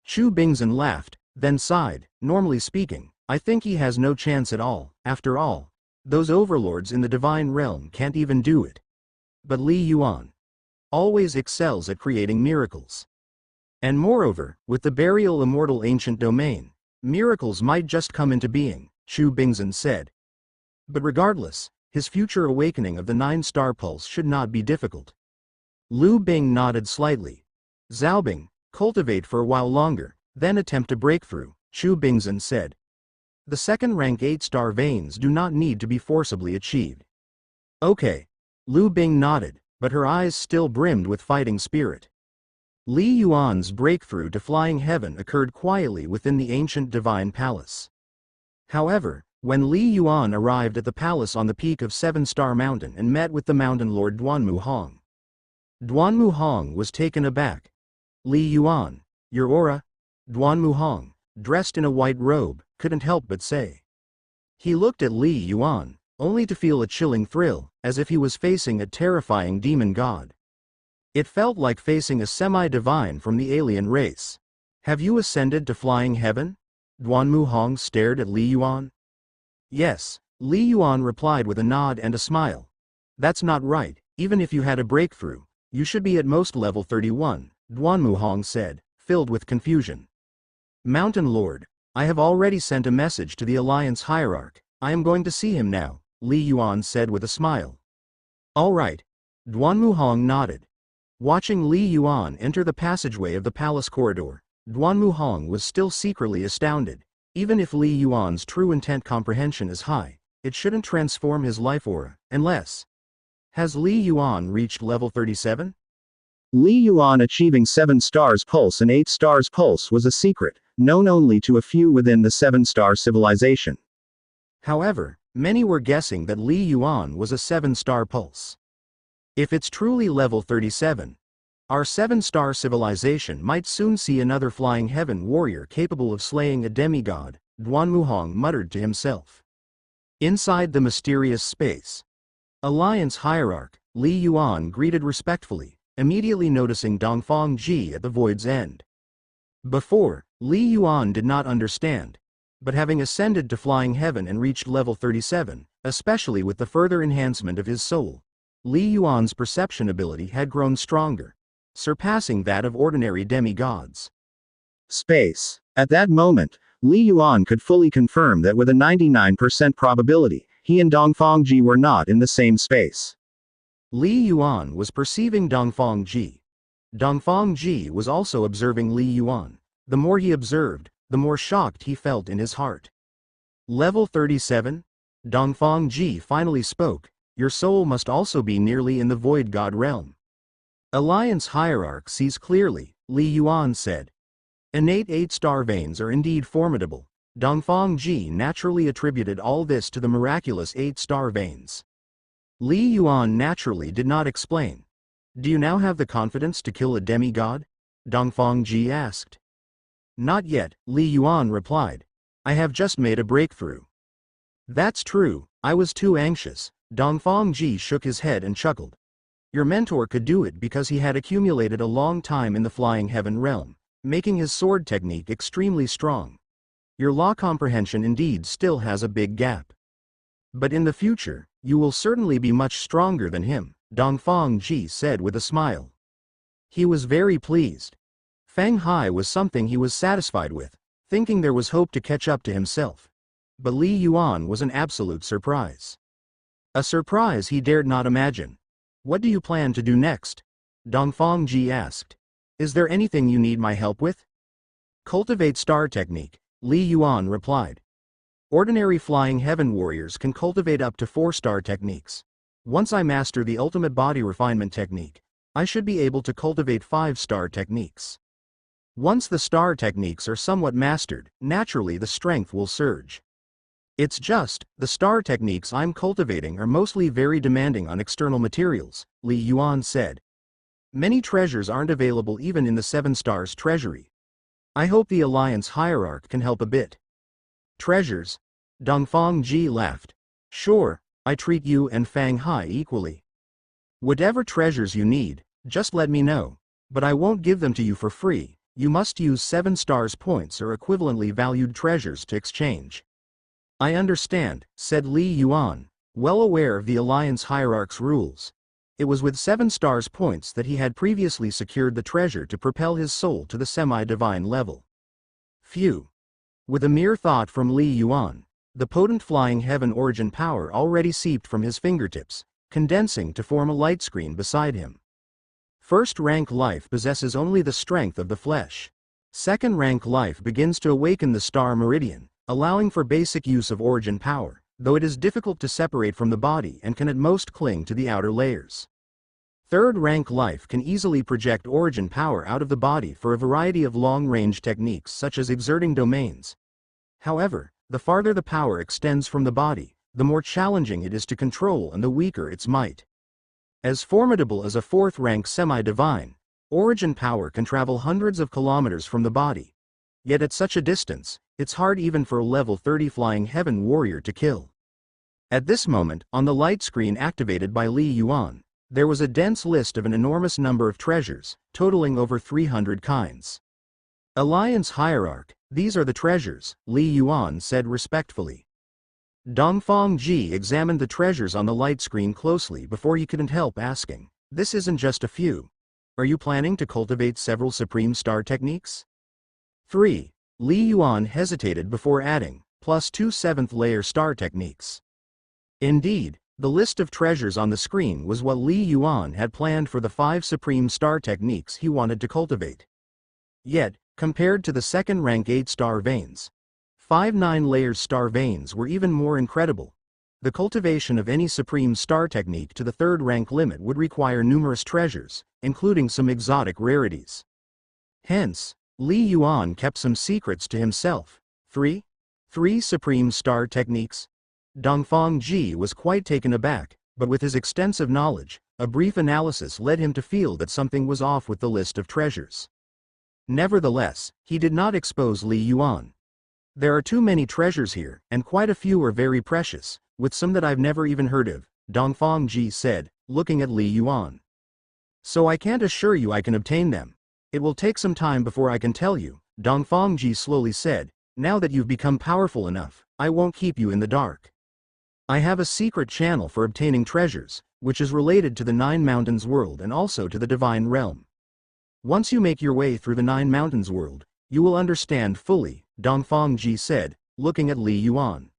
Xu Bingzhen laughed, then sighed, normally speaking, I think he has no chance at all, after all. Those overlords in the divine realm can't even do it. But Li Yuan always excels at creating miracles. And moreover, with the burial immortal ancient domain, miracles might just come into being, Xu Bingzhen said. But regardless, his future awakening of the 9-star pulse should not be difficult. Lu Bing nodded slightly. Zhaobing, cultivate for a while longer, then attempt a breakthrough, Xu Bingzhen said. The second rank 8-star veins do not need to be forcibly achieved. Okay. Lu Bing nodded, but her eyes still brimmed with fighting spirit. Li Yuan's breakthrough to flying heaven occurred quietly within the ancient divine palace. However, when Li Yuan arrived at the palace on the peak of 7-star mountain and met with the mountain lord Duanmu Hong, Duanmu Hong was taken aback. Li Yuan, your aura? Duanmu Hong, dressed in a white robe, couldn't help but say. He looked at Li Yuan, only to feel a chilling thrill, as if he was facing a terrifying demon god. It felt like facing a semi-divine from the alien race. Have you ascended to flying heaven? Duanmu Hong stared at Li Yuan. Yes, Li Yuan replied with a nod and a smile. That's not right, even if you had a breakthrough, you should be at most level 31, Duanmu Hong said, filled with confusion. Mountain Lord, I have already sent a message to the Alliance Hierarch, I am going to see him now, Li Yuan said with a smile. All right. Duanmu Hong nodded. Watching Li Yuan enter the passageway of the palace corridor, Duan Muhong was still secretly astounded. Even if Li Yuan's true intent comprehension is high, it shouldn't transform his life aura, unless... Has Li Yuan reached level 37? Li Yuan achieving 7 stars pulse and 8 stars pulse was a secret, known only to a few within the 7-star civilization. However, many were guessing that Li Yuan was a 7-star pulse. If it's truly level 37, our 7-star civilization might soon see another flying heaven warrior capable of slaying a demigod, Duan Muhong muttered to himself. Inside the mysterious space, Alliance Hierarch, Li Yuan greeted respectfully, immediately noticing Dongfang Ji at the void's end. Before, Li Yuan did not understand, but having ascended to flying heaven and reached level 37, especially with the further enhancement of his soul, Li Yuan's perception ability had grown stronger, surpassing that of ordinary demigods. Space. At that moment, Li Yuan could fully confirm that with a 99% probability, he and Dongfang Ji were not in the same space. Li Yuan was perceiving Dongfang Ji. Dongfang Ji was also observing Li Yuan. The more he observed, the more shocked he felt in his heart. Level 37? Dongfang Ji finally spoke. Your soul must also be nearly in the void god realm. Alliance Hierarch sees clearly, Li Yuan said. Innate 8-star veins are indeed formidable. Dongfang Ji naturally attributed all this to the miraculous 8-star veins. Li Yuan naturally did not explain. Do you now have the confidence to kill a demigod? Dongfang Ji asked. Not yet, Li Yuan replied. I have just made a breakthrough. That's true, I was too anxious. Dongfang Ji shook his head and chuckled. Your mentor could do it because he had accumulated a long time in the flying heaven realm, making his sword technique extremely strong. Your law comprehension indeed still has a big gap. But in the future, you will certainly be much stronger than him, Dongfang Ji said with a smile. He was very pleased. Fang Hai was something he was satisfied with, thinking there was hope to catch up to himself. But Li Yuan was an absolute surprise. A surprise he dared not imagine. What do you plan to do next? Dongfang Ji asked. Is there anything you need my help with? Cultivate star technique, Li Yuan replied. Ordinary flying heaven warriors can cultivate up to 4-star techniques. Once I master the ultimate body refinement technique, I should be able to cultivate 5-star techniques. Once the star techniques are somewhat mastered, naturally the strength will surge. It's just, the star techniques I'm cultivating are mostly very demanding on external materials, Li Yuan said. Many treasures aren't available even in the 7 stars treasury. I hope the Alliance Hierarch can help a bit. Treasures? Dongfang Ji laughed. Sure, I treat you and Fang Hai equally. Whatever treasures you need, just let me know, but I won't give them to you for free. You must use 7 stars points or equivalently valued treasures to exchange. I understand, said Li Yuan, well aware of the Alliance Hierarch's rules. It was with 7 stars points that he had previously secured the treasure to propel his soul to the semi-divine level. Phew. With a mere thought from Li Yuan, the potent flying heaven origin power already seeped from his fingertips, condensing to form a light screen beside him. First-rank life possesses only the strength of the flesh. Second-rank life begins to awaken the star meridian, allowing for basic use of origin power, though it is difficult to separate from the body and can at most cling to the outer layers. Third-rank life can easily project origin power out of the body for a variety of long-range techniques such as exerting domains. However, the farther the power extends from the body, the more challenging it is to control and the weaker its might. As formidable as a 4th-rank semi-divine, origin power can travel hundreds of kilometers from the body. Yet at such a distance, it's hard even for a level 30 flying heaven warrior to kill. At this moment, on the light screen activated by Li Yuan, there was a dense list of an enormous number of treasures, totaling over 300 kinds. Alliance Hierarch, these are the treasures, Li Yuan said respectfully. Dongfang Ji examined the treasures on the light screen closely before he couldn't help asking, this isn't just a few. Are you planning to cultivate several supreme star techniques? 3. Li Yuan hesitated before adding, plus 2 7th-layer star techniques. Indeed, The list of treasures on the screen was what Li Yuan had planned for the 5 supreme star techniques he wanted to cultivate. Yet, compared to the second-rank 8-star veins, 5 9-layer star veins were even more incredible. The cultivation of any supreme star technique to the 3rd rank limit would require numerous treasures, including some exotic rarities. Hence, Li Yuan kept some secrets to himself. 3 supreme star techniques? Dongfang Ji was quite taken aback, but with his extensive knowledge, a brief analysis led him to feel that something was off with the list of treasures. Nevertheless, he did not expose Li Yuan. There are too many treasures here, and quite a few are very precious, with some that I've never even heard of, Dongfang Ji said, looking at Li Yuan. So I can't assure you I can obtain them. It will take some time before I can tell you, Dongfang Ji slowly said. Now that you've become powerful enough, I won't keep you in the dark. I have a secret channel for obtaining treasures, which is related to the 9 Mountains world and also to the Divine Realm. Once you make your way through the 9 Mountains world, you will understand fully, Dongfang Ji said, looking at Li Yuan.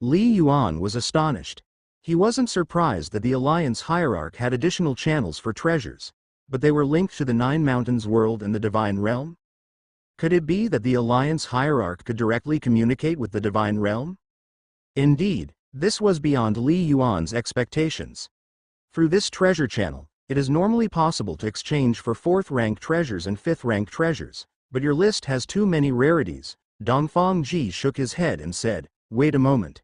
Li Yuan was astonished. He wasn't surprised that the Alliance Hierarch had additional channels for treasures, but they were linked to the 9 Mountains world and the Divine Realm? Could it be that the Alliance Hierarch could directly communicate with the Divine Realm? Indeed, this was beyond Li Yuan's expectations. Through this treasure channel, it is normally possible to exchange for 4th-rank treasures and 5th-rank treasures, but your list has too many rarities. Dongfang Ji shook his head and said, "Wait a moment."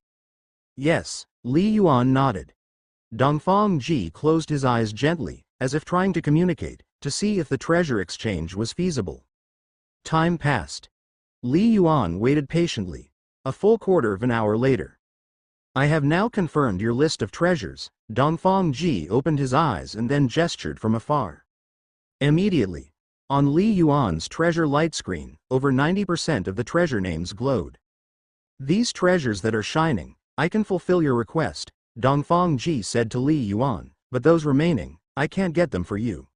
Yes, Li Yuan nodded. Dongfang Ji closed his eyes gently, as if trying to communicate, to see if the treasure exchange was feasible. Time passed. Li Yuan waited patiently. A full quarter of an hour later. I have now confirmed your list of treasures. Dongfang Ji opened his eyes and then gestured from afar. Immediately, on Li Yuan's treasure light screen, over 90% of the treasure names glowed. These treasures that are shining, I can fulfill your request, Dongfang Ji said to Li Yuan, but those remaining, I can't get them for you.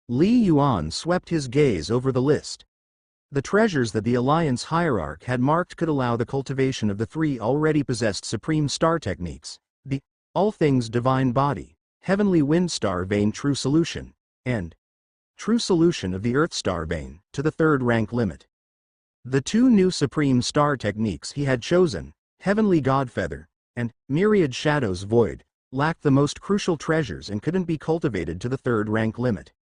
Li Yuan swept his gaze over the list. The treasures that the Alliance Hierarch had marked could allow the cultivation of the 3 already possessed supreme star techniques, the All Things Divine Body, Heavenly Wind Star Vein True Solution, and True Solution of the Earth Star Vein, to the 3rd rank limit. The 2 new supreme star techniques he had chosen, Heavenly Godfeather, and Myriad Shadows Void, lacked the most crucial treasures and couldn't be cultivated to the 3rd rank limit.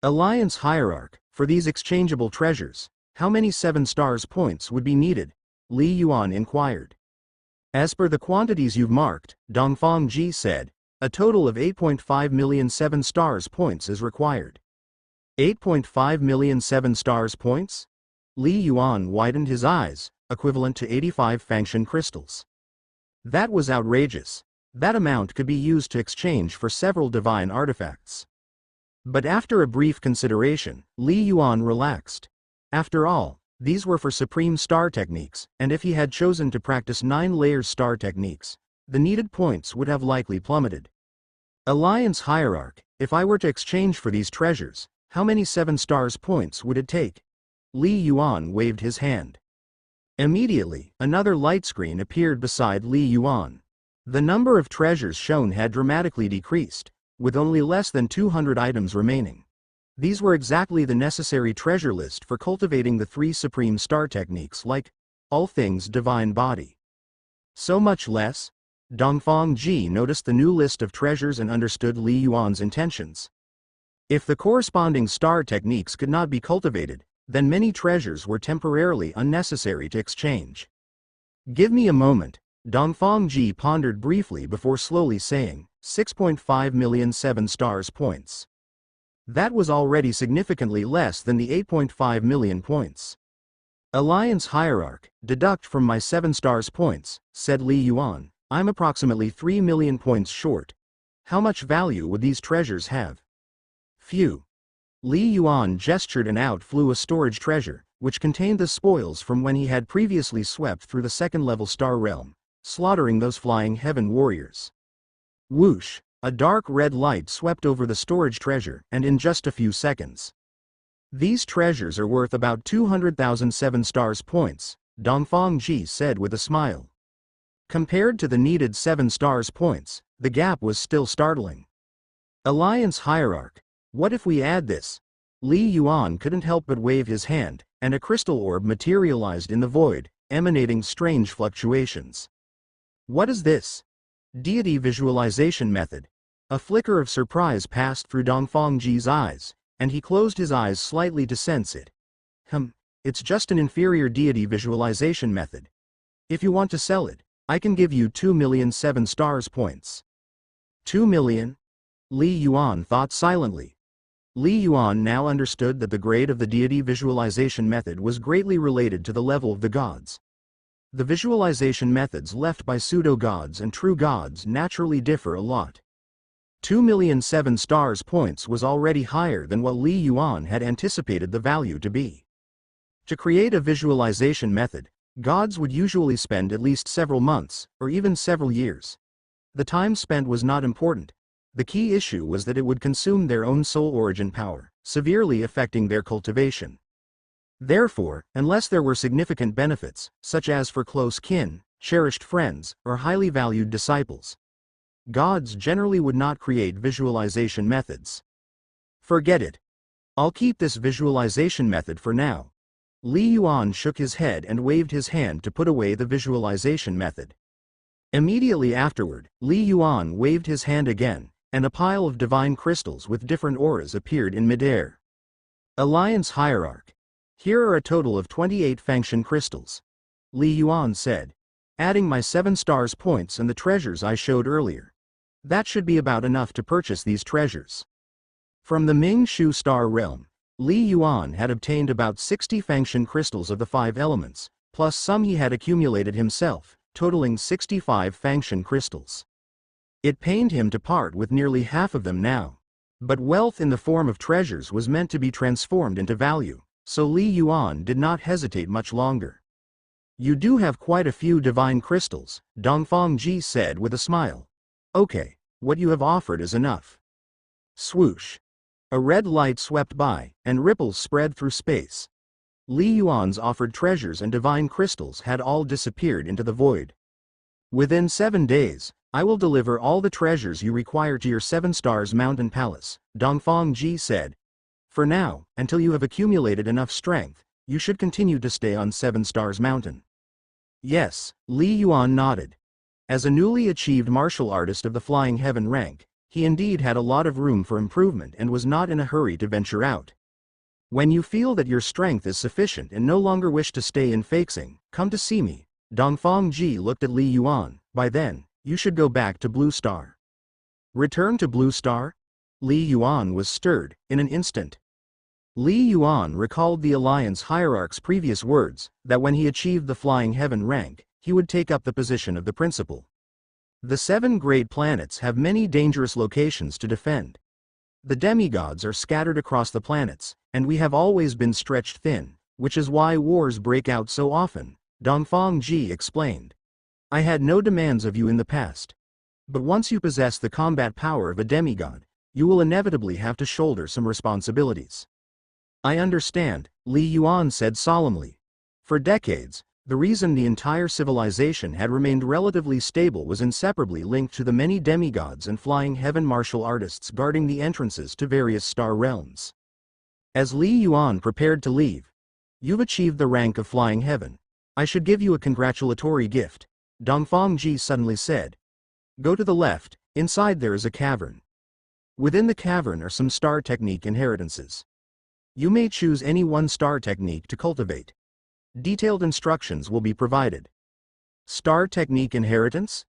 Alliance Hierarch, for these exchangeable treasures, how many 7 stars points would be needed? Li Yuan inquired. As per the quantities you've marked, Dongfang Ji said, a total of 8.5 million 7 stars points is required. 8.5 million 7 stars points? Li Yuan widened his eyes, equivalent to 85 Fangshan crystals. That was outrageous. That amount could be used to exchange for several divine artifacts. But after a brief consideration, Li Yuan relaxed. After all, these were for supreme star techniques, and if he had chosen to practice 9-layer star techniques, the needed points would have likely plummeted. Alliance Hierarch, if I were to exchange for these treasures, how many 7 stars points would it take? Li Yuan waved his hand. Immediately, another light screen appeared beside Li Yuan. The number of treasures shown had dramatically decreased, with only less than 200 items remaining. These were exactly the necessary treasure list for cultivating the 3 supreme star techniques like All Things Divine Body. So much less? Dongfang Ji noticed the new list of treasures and understood Li Yuan's intentions. If the corresponding star techniques could not be cultivated, then many treasures were temporarily unnecessary to exchange. Give me a moment, Dongfang Ji pondered briefly before slowly saying, 6.5 million 7 stars points. That was already significantly less than the 8.5 million points. Alliance Hierarch, deduct from my 7 stars points, said Li Yuan, I'm approximately 3 million points short. How much value would these treasures have? Few. Li Yuan gestured and out flew a storage treasure, which contained the spoils from when he had previously swept through the 2nd-level star realm, slaughtering those flying heaven warriors. Whoosh, a dark red light swept over the storage treasure, and in just a few seconds. These treasures are worth about 200,000 7 stars points, Dongfang Ji said with a smile. Compared to the needed 7 stars points, the gap was still startling. Alliance Hierarch. What if we add this? Li Yuan couldn't help but wave his hand, and a crystal orb materialized in the void, emanating strange fluctuations. What is this? Deity Visualization Method. A flicker of surprise passed through Dongfang Ji's eyes, and he closed his eyes slightly to sense it. It's just an inferior deity visualization method. If you want to sell it, I can give you 2 million 7 stars points. 2 million? Li Yuan thought silently. Li Yuan now understood that the grade of the deity visualization method was greatly related to the level of the gods. The visualization methods left by pseudo-gods and true gods naturally differ a lot. 2 million 7 stars points was already higher than what Li Yuan had anticipated the value to be. To create a visualization method, gods would usually spend at least several months, or even several years. The time spent was not important. The key issue was that it would consume their own soul origin power, severely affecting their cultivation. Therefore, unless there were significant benefits, such as for close kin, cherished friends, or highly valued disciples, gods generally would not create visualization methods. Forget it. I'll keep this visualization method for now. Li Yuan shook his head and waved his hand to put away the visualization method. Immediately afterward, Li Yuan waved his hand again, and a pile of divine crystals with different auras appeared in midair. Alliance Hierarch. Here are a total of 28 Fangshan crystals. Li Yuan said, adding my 7 stars points and the treasures I showed earlier. That should be about enough to purchase these treasures. From the Ming Shu Star Realm, Li Yuan had obtained about 60 Fangshan crystals of the 5 elements, plus some he had accumulated himself, totaling 65 Fangshan crystals. It pained him to part with nearly half of them now. But wealth in the form of treasures was meant to be transformed into value, so Li Yuan did not hesitate much longer. You do have quite a few divine crystals, Dongfang Ji said with a smile. Okay, what you have offered is enough. Swoosh. A red light swept by, and ripples spread through space. Li Yuan's offered treasures and divine crystals had all disappeared into the void. Within 7 days, I will deliver all the treasures you require to your 7 Stars Mountain Palace, Dongfang Ji said. For now, until you have accumulated enough strength, you should continue to stay on 7 Stars Mountain. Yes, Li Yuan nodded. As a newly achieved martial artist of the Flying Heaven rank, he indeed had a lot of room for improvement and was not in a hurry to venture out. When you feel that your strength is sufficient and no longer wish to stay in Faxing, come to see me. Dongfang Ji looked at Li Yuan. By then, you should go back to Blue Star. Return to Blue Star? Li Yuan was stirred, in an instant. Li Yuan recalled the Alliance Hierarch's previous words, that when he achieved the Flying Heaven rank, he would take up the position of the principal. The 7 great planets have many dangerous locations to defend. The demigods are scattered across the planets, and we have always been stretched thin, which is why wars break out so often, Dongfang Ji explained. I had no demands of you in the past. But once you possess the combat power of a demigod, you will inevitably have to shoulder some responsibilities. I understand, Li Yuan said solemnly. For decades, the reason the entire civilization had remained relatively stable was inseparably linked to the many demigods and Flying Heaven martial artists guarding the entrances to various star realms. As Li Yuan prepared to leave, you've achieved the rank of Flying Heaven. I should give you a congratulatory gift, Dongfang Ji suddenly said. Go to the left, inside there is a cavern. Within the cavern are some star technique inheritances. You may choose any one star technique to cultivate. Detailed instructions will be provided. Star technique inheritance?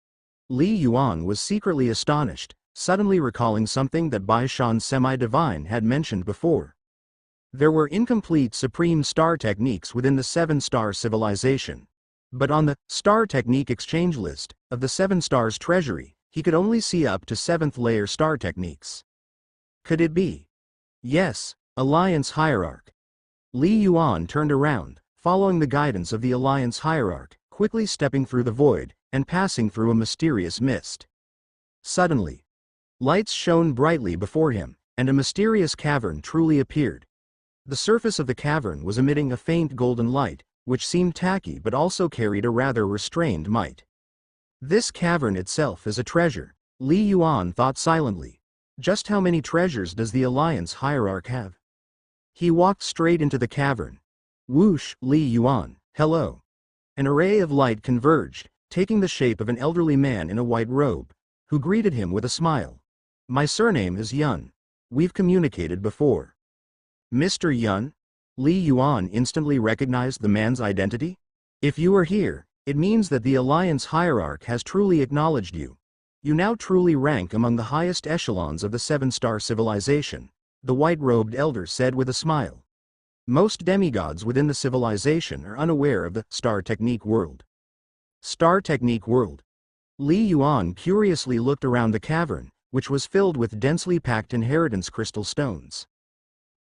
Li Yuan was secretly astonished, suddenly recalling something that Bai Shan's semi-divine had mentioned before. There were incomplete supreme star techniques within the 7-star civilization. But on the star technique exchange list of the 7 stars treasury, he could only see up to 7th layer star techniques. Could it be? Yes, Alliance Hierarch. Li Yuan turned around, following the guidance of the Alliance Hierarch, quickly stepping through the void, and passing through a mysterious mist. Suddenly, lights shone brightly before him, and a mysterious cavern truly appeared. The surface of the cavern was emitting a faint golden light, which seemed tacky but also carried a rather restrained might. This cavern itself is a treasure, Li Yuan thought silently. Just how many treasures does the Alliance hierarch have? He walked straight into the cavern. Whoosh, Li Yuan, hello. An array of light converged, taking the shape of an elderly man in a white robe, who greeted him with a smile. My surname is Yun. We've communicated before. Mr. Yun? Li Yuan instantly recognized the man's identity. If you are here, it means that the Alliance hierarch has truly acknowledged you. You now truly rank among the highest echelons of the seven-star civilization, the white-robed elder said with a smile. Most demigods within the civilization are unaware of the Star Technique world. Star Technique world. Li Yuan curiously looked around the cavern, which was filled with densely packed inheritance crystal stones.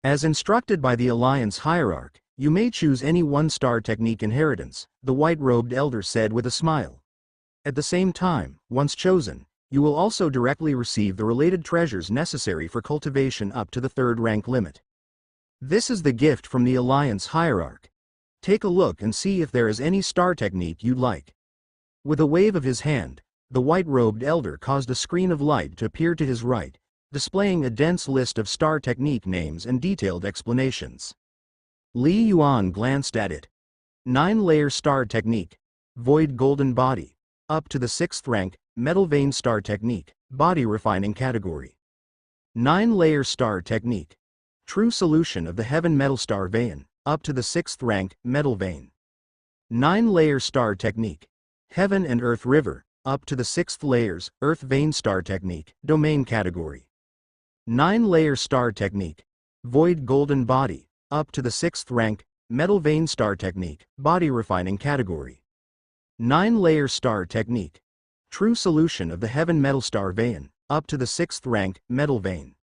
As instructed by the Alliance hierarch, you may choose any one-star technique inheritance, the white-robed elder said with a smile. At the same time, once chosen, you will also directly receive the related treasures necessary for cultivation up to the third rank limit. This is the gift from the Alliance hierarch. Take a look and see if there is any star technique you'd like. With a wave of his hand, the white-robed elder caused a screen of light to appear to his right, displaying a dense list of star technique names and detailed explanations. Li Yuan glanced at it. 9-layer star technique. Void golden body. Up to the 6th rank, metal vein star technique, body refining category. 9-layer star technique. True solution of the heaven metal star vein, up to the 6th rank, metal vein. 9-layer star technique. Heaven and earth river, up to the 6th layers, earth vein star technique, domain category. 9-layer star technique. Void golden body, up to the 6th rank, metal vein star technique, body refining category. 9-layer star technique. True solution of the heaven metal star vein, up to the 6th rank, metal vein.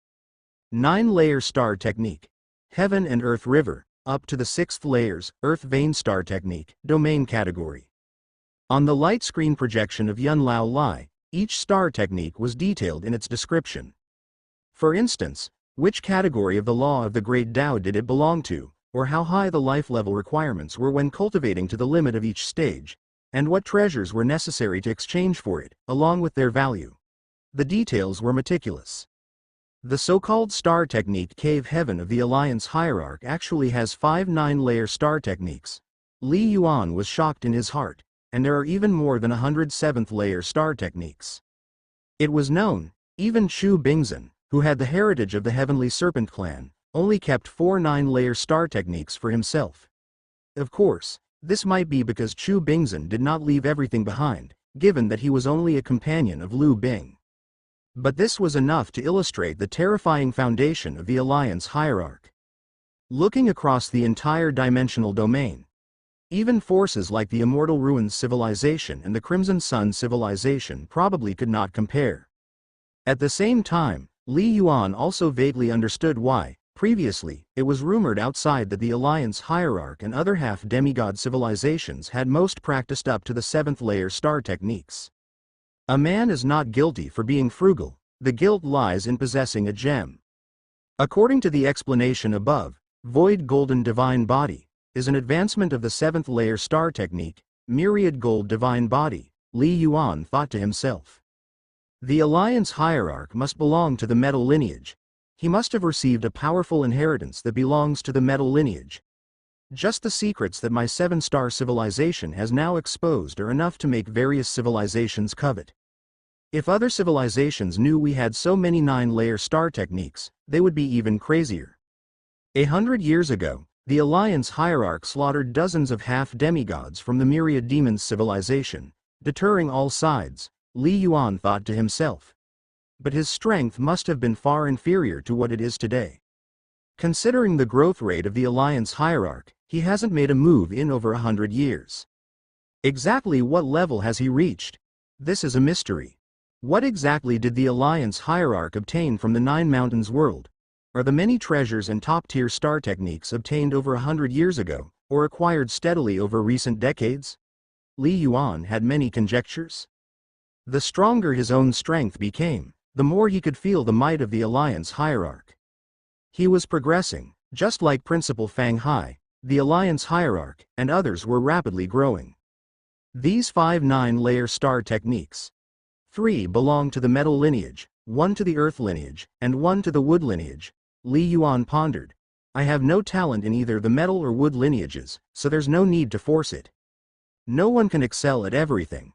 9-layer star technique. Heaven and earth river, up to the 6th layers, earth vein star technique, domain category. On the light screen projection of Yun Lao Lai, each star technique was detailed in its description. For instance, which category of the law of the Great Tao did it belong to, or how high the life level requirements were when cultivating to the limit of each stage, and what treasures were necessary to exchange for it, along with their value. The details were meticulous. The so-called star technique Cave Heaven of the Alliance hierarch actually has 5 9-layer star techniques. Li Yuan was shocked in his heart, and there are even more than 100 7th-layer star techniques. It was known, even Chu Bingzhen, who had the heritage of the Heavenly Serpent clan, only kept 4 9-layer star techniques for himself. Of course, this might be because Chu Bingzhen did not leave everything behind, given that he was only a companion of Liu Bing. But this was enough to illustrate the terrifying foundation of the Alliance hierarch. Looking across the entire dimensional domain, even forces like the Immortal Ruins civilization and the Crimson Sun civilization probably could not compare. At the same time, Li Yuan also vaguely understood why, previously, it was rumored outside that the Alliance hierarch and other half-demigod civilizations had most practiced up to the 7th-layer star techniques. A man is not guilty for being frugal, the guilt lies in possessing a gem. According to the explanation above, Void Golden Divine Body is an advancement of the 7th-layer star technique, Myriad Gold Divine Body, Li Yuan thought to himself. The Alliance hierarch must belong to the metal lineage. He must have received a powerful inheritance that belongs to the metal lineage. Just the secrets that my 7-star civilization has now exposed are enough to make various civilizations covet. If other civilizations knew we had so many 9-layer star techniques, they would be even crazier. 100 years ago, the Alliance hierarch slaughtered dozens of half-demigods from the Myriad Demons civilization, deterring all sides, Li Yuan thought to himself. But his strength must have been far inferior to what it is today. Considering the growth rate of the Alliance hierarch, he hasn't made a move in over 100 years. Exactly what level has he reached? This is a mystery. What exactly did the Alliance hierarch obtain from the Nine Mountains world? Are the many treasures and top-tier star techniques obtained over 100 years ago, or acquired steadily over recent decades? Li Yuan had many conjectures. The stronger his own strength became, the more he could feel the might of the Alliance hierarch. He was progressing, just like Principal Fang Hai, the Alliance hierarch, and others were rapidly growing. These 5 9-layer star techniques. 3 belong to the metal lineage, 1 to the earth lineage, and 1 to the wood lineage. Li Yuan pondered. I have no talent in either the metal or wood lineages, so there's no need to force it. No one can excel at everything.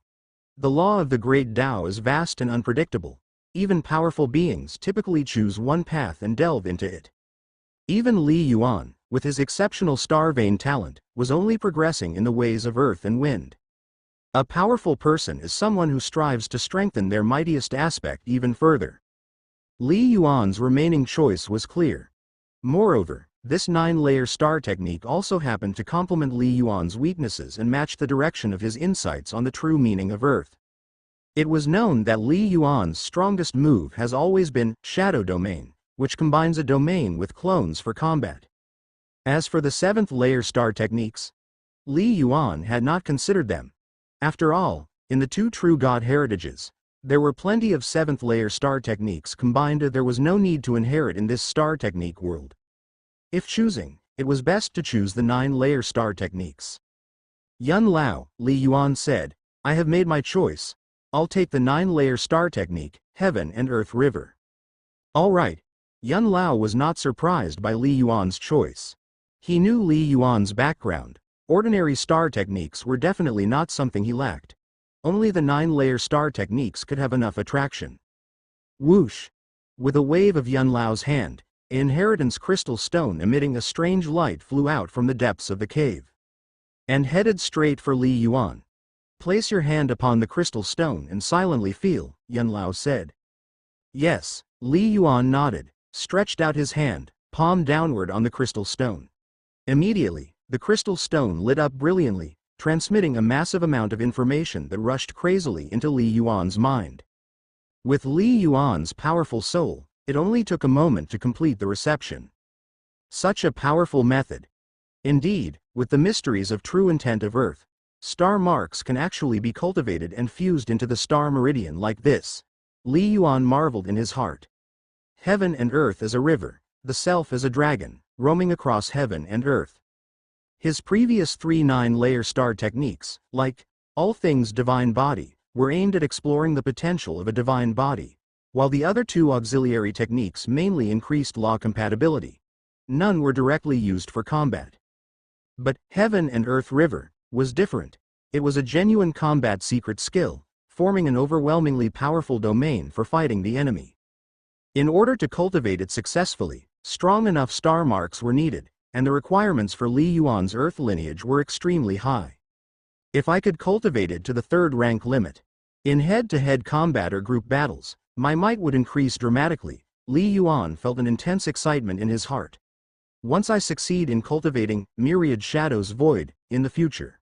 The law of the great Tao is vast and unpredictable. Even powerful beings typically choose one path and delve into it. Even Li Yuan, with his exceptional star vein talent, was only progressing in the ways of earth and wind. A powerful person is someone who strives to strengthen their mightiest aspect even further. Li Yuan's remaining choice was clear. Moreover, this 9-layer star technique also happened to complement Li Yuan's weaknesses and match the direction of his insights on the true meaning of Earth. It was known that Li Yuan's strongest move has always been Shadow Domain, which combines a domain with clones for combat. As for the 7th-layer star techniques, Li Yuan had not considered them. After all, in the 2 true God heritages, there were plenty of 7th-layer star techniques combined. There was no need to inherit in this star technique world. If choosing, it was best to choose the 9-layer star techniques. Yun Lao, Li Yuan said, I have made my choice. I'll take the 9-layer star technique, Heaven and Earth River. All right. Yun Lao was not surprised by Li Yuan's choice. He knew Li Yuan's background. Ordinary star techniques were definitely not something he lacked. Only the 9-layer star techniques could have enough attraction. Whoosh! With a wave of Yun Lao's hand, an inheritance crystal stone emitting a strange light flew out from the depths of the cave and headed straight for Li Yuan. Place your hand upon the crystal stone and silently feel, Yun Lao said. Yes, Li Yuan nodded, stretched out his hand, palm downward on the crystal stone. Immediately, the crystal stone lit up brilliantly, transmitting a massive amount of information that rushed crazily into Li Yuan's mind. With Li Yuan's powerful soul, it only took a moment to complete the reception. Such a powerful method. Indeed, with the mysteries of true intent of Earth, star marks can actually be cultivated and fused into the star meridian like this. Li Yuan marveled in his heart. Heaven and Earth as a river, the self as a dragon, roaming across heaven and earth. His previous 3 9-layer star techniques, like All Things Divine Body, were aimed at exploring the potential of a divine body, while the other 2 auxiliary techniques mainly increased law compatibility. None were directly used for combat. But Heaven and Earth River was different. It was a genuine combat secret skill, forming an overwhelmingly powerful domain for fighting the enemy. In order to cultivate it successfully, strong enough star marks were needed, and the requirements for Li Yuan's Earth lineage were extremely high. If I could cultivate it to the 3rd rank limit, in head-to-head combat or group battles, my might would increase dramatically. Li Yuan felt an intense excitement in his heart. Once I succeed in cultivating Myriad Shadows Void, in the future.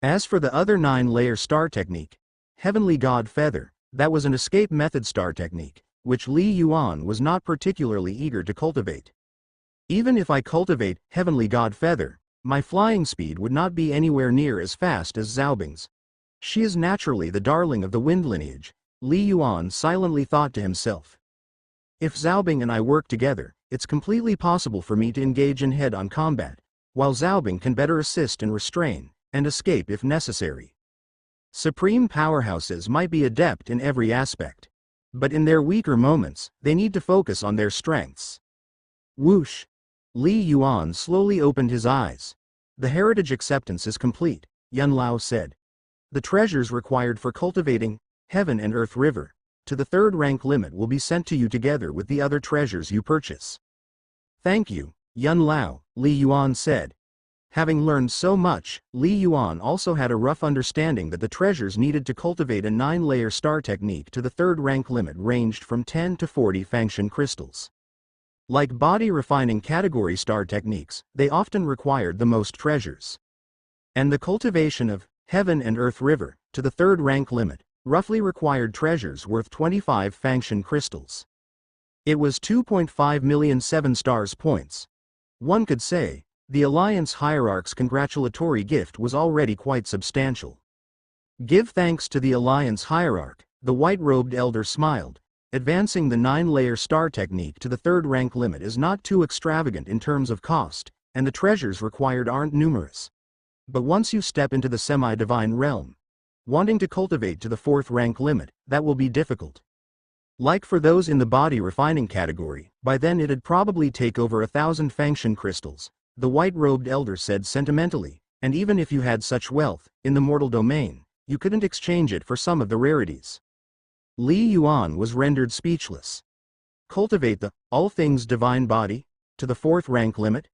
As for the other 9-layer star technique, Heavenly God Feather, that was an escape method star technique, which Li Yuan was not particularly eager to cultivate. Even if I cultivate Heavenly God Feather, my flying speed would not be anywhere near as fast as Xiaobing's. She is naturally the darling of the wind lineage, Li Yuan silently thought to himself. If Xiaobing and I work together, it's completely possible for me to engage in head-on combat, while Xiaobing can better assist and restrain, and escape if necessary. Supreme powerhouses might be adept in every aspect, but in their weaker moments, they need to focus on their strengths. Whoosh! Li Yuan slowly opened his eyes. The heritage acceptance is complete, Yun Lao said. The treasures required for cultivating Heaven and Earth River to the 3rd rank limit will be sent to you together with the other treasures you purchase. Thank you, Yun Lao, Li Yuan said. Having learned so much, Li Yuan also had a rough understanding that the treasures needed to cultivate a 9-layer star technique to the 3rd rank limit ranged from 10 to 40 Fangshan crystals. Like body refining category star techniques, they often required the most treasures. And the cultivation of Heaven and Earth River to the 3rd rank limit roughly required treasures worth 25 Fangshan crystals. It was 2.5 million 7-stars points. One could say, the Alliance Hierarch's congratulatory gift was already quite substantial. Give thanks to the Alliance Hierarch, the white-robed elder smiled. Advancing the 9-layer star technique to the 3rd rank limit is not too extravagant in terms of cost, and the treasures required aren't numerous. But once you step into the semi-divine realm, wanting to cultivate to the 4th rank limit, that will be difficult. Like for those in the body refining category, by then it'd probably take over 1,000 Fangshan crystals, the white-robed elder said sentimentally, and even if you had such wealth, in the mortal domain, you couldn't exchange it for some of the rarities. Li Yuan was rendered speechless. Cultivate the all things divine body to the 4th rank limit?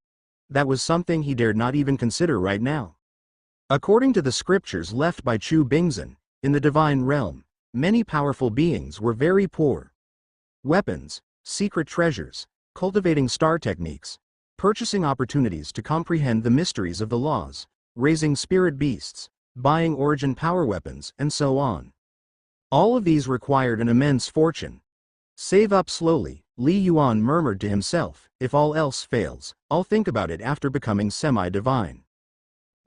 That was something he dared not even consider right now. According to the scriptures left by Chu Bingzhen, in the divine realm, many powerful beings were very poor. Weapons, secret treasures, cultivating star techniques, purchasing opportunities to comprehend the mysteries of the laws, raising spirit beasts, buying origin power weapons, and so on. All of these required an immense fortune. Save up slowly, Li Yuan murmured to himself, if all else fails, I'll think about it after becoming semi-divine.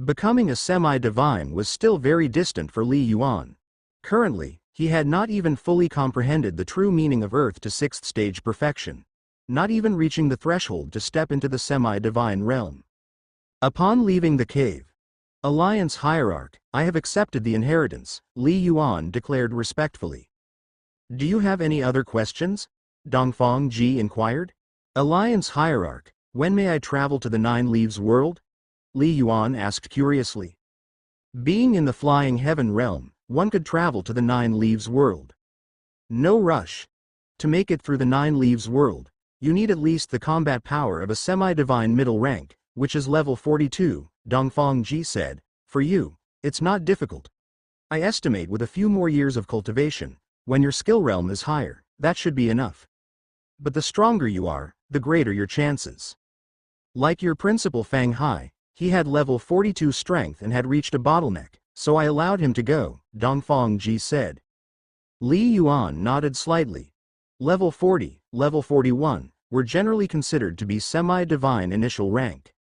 Becoming a semi-divine was still very distant for Li Yuan. Currently, he had not even fully comprehended the true meaning of Earth to 6th stage perfection, not even reaching the threshold to step into the semi-divine realm. Upon leaving the cave, Alliance Hierarch, I have accepted the inheritance, Li Yuan declared respectfully. Do you have any other questions? Dongfang Ji inquired. Alliance Hierarch, when may I travel to the Nine Leaves world? Li Yuan asked curiously. Being in the flying heaven realm, one could travel to the Nine Leaves world. No rush. To make it through the Nine Leaves world, you need at least the combat power of a semi-divine middle rank, which is level 42, Dongfang Ji said. For you, it's not difficult. I estimate with a few more years of cultivation, when your skill realm is higher, that should be enough. But the stronger you are, the greater your chances. Like your principal Fang Hai, he had level 42 strength and had reached a bottleneck, so I allowed him to go, Dongfang Ji said. Li Yuan nodded slightly. Level 40, level 41, were generally considered to be semi-divine initial rank.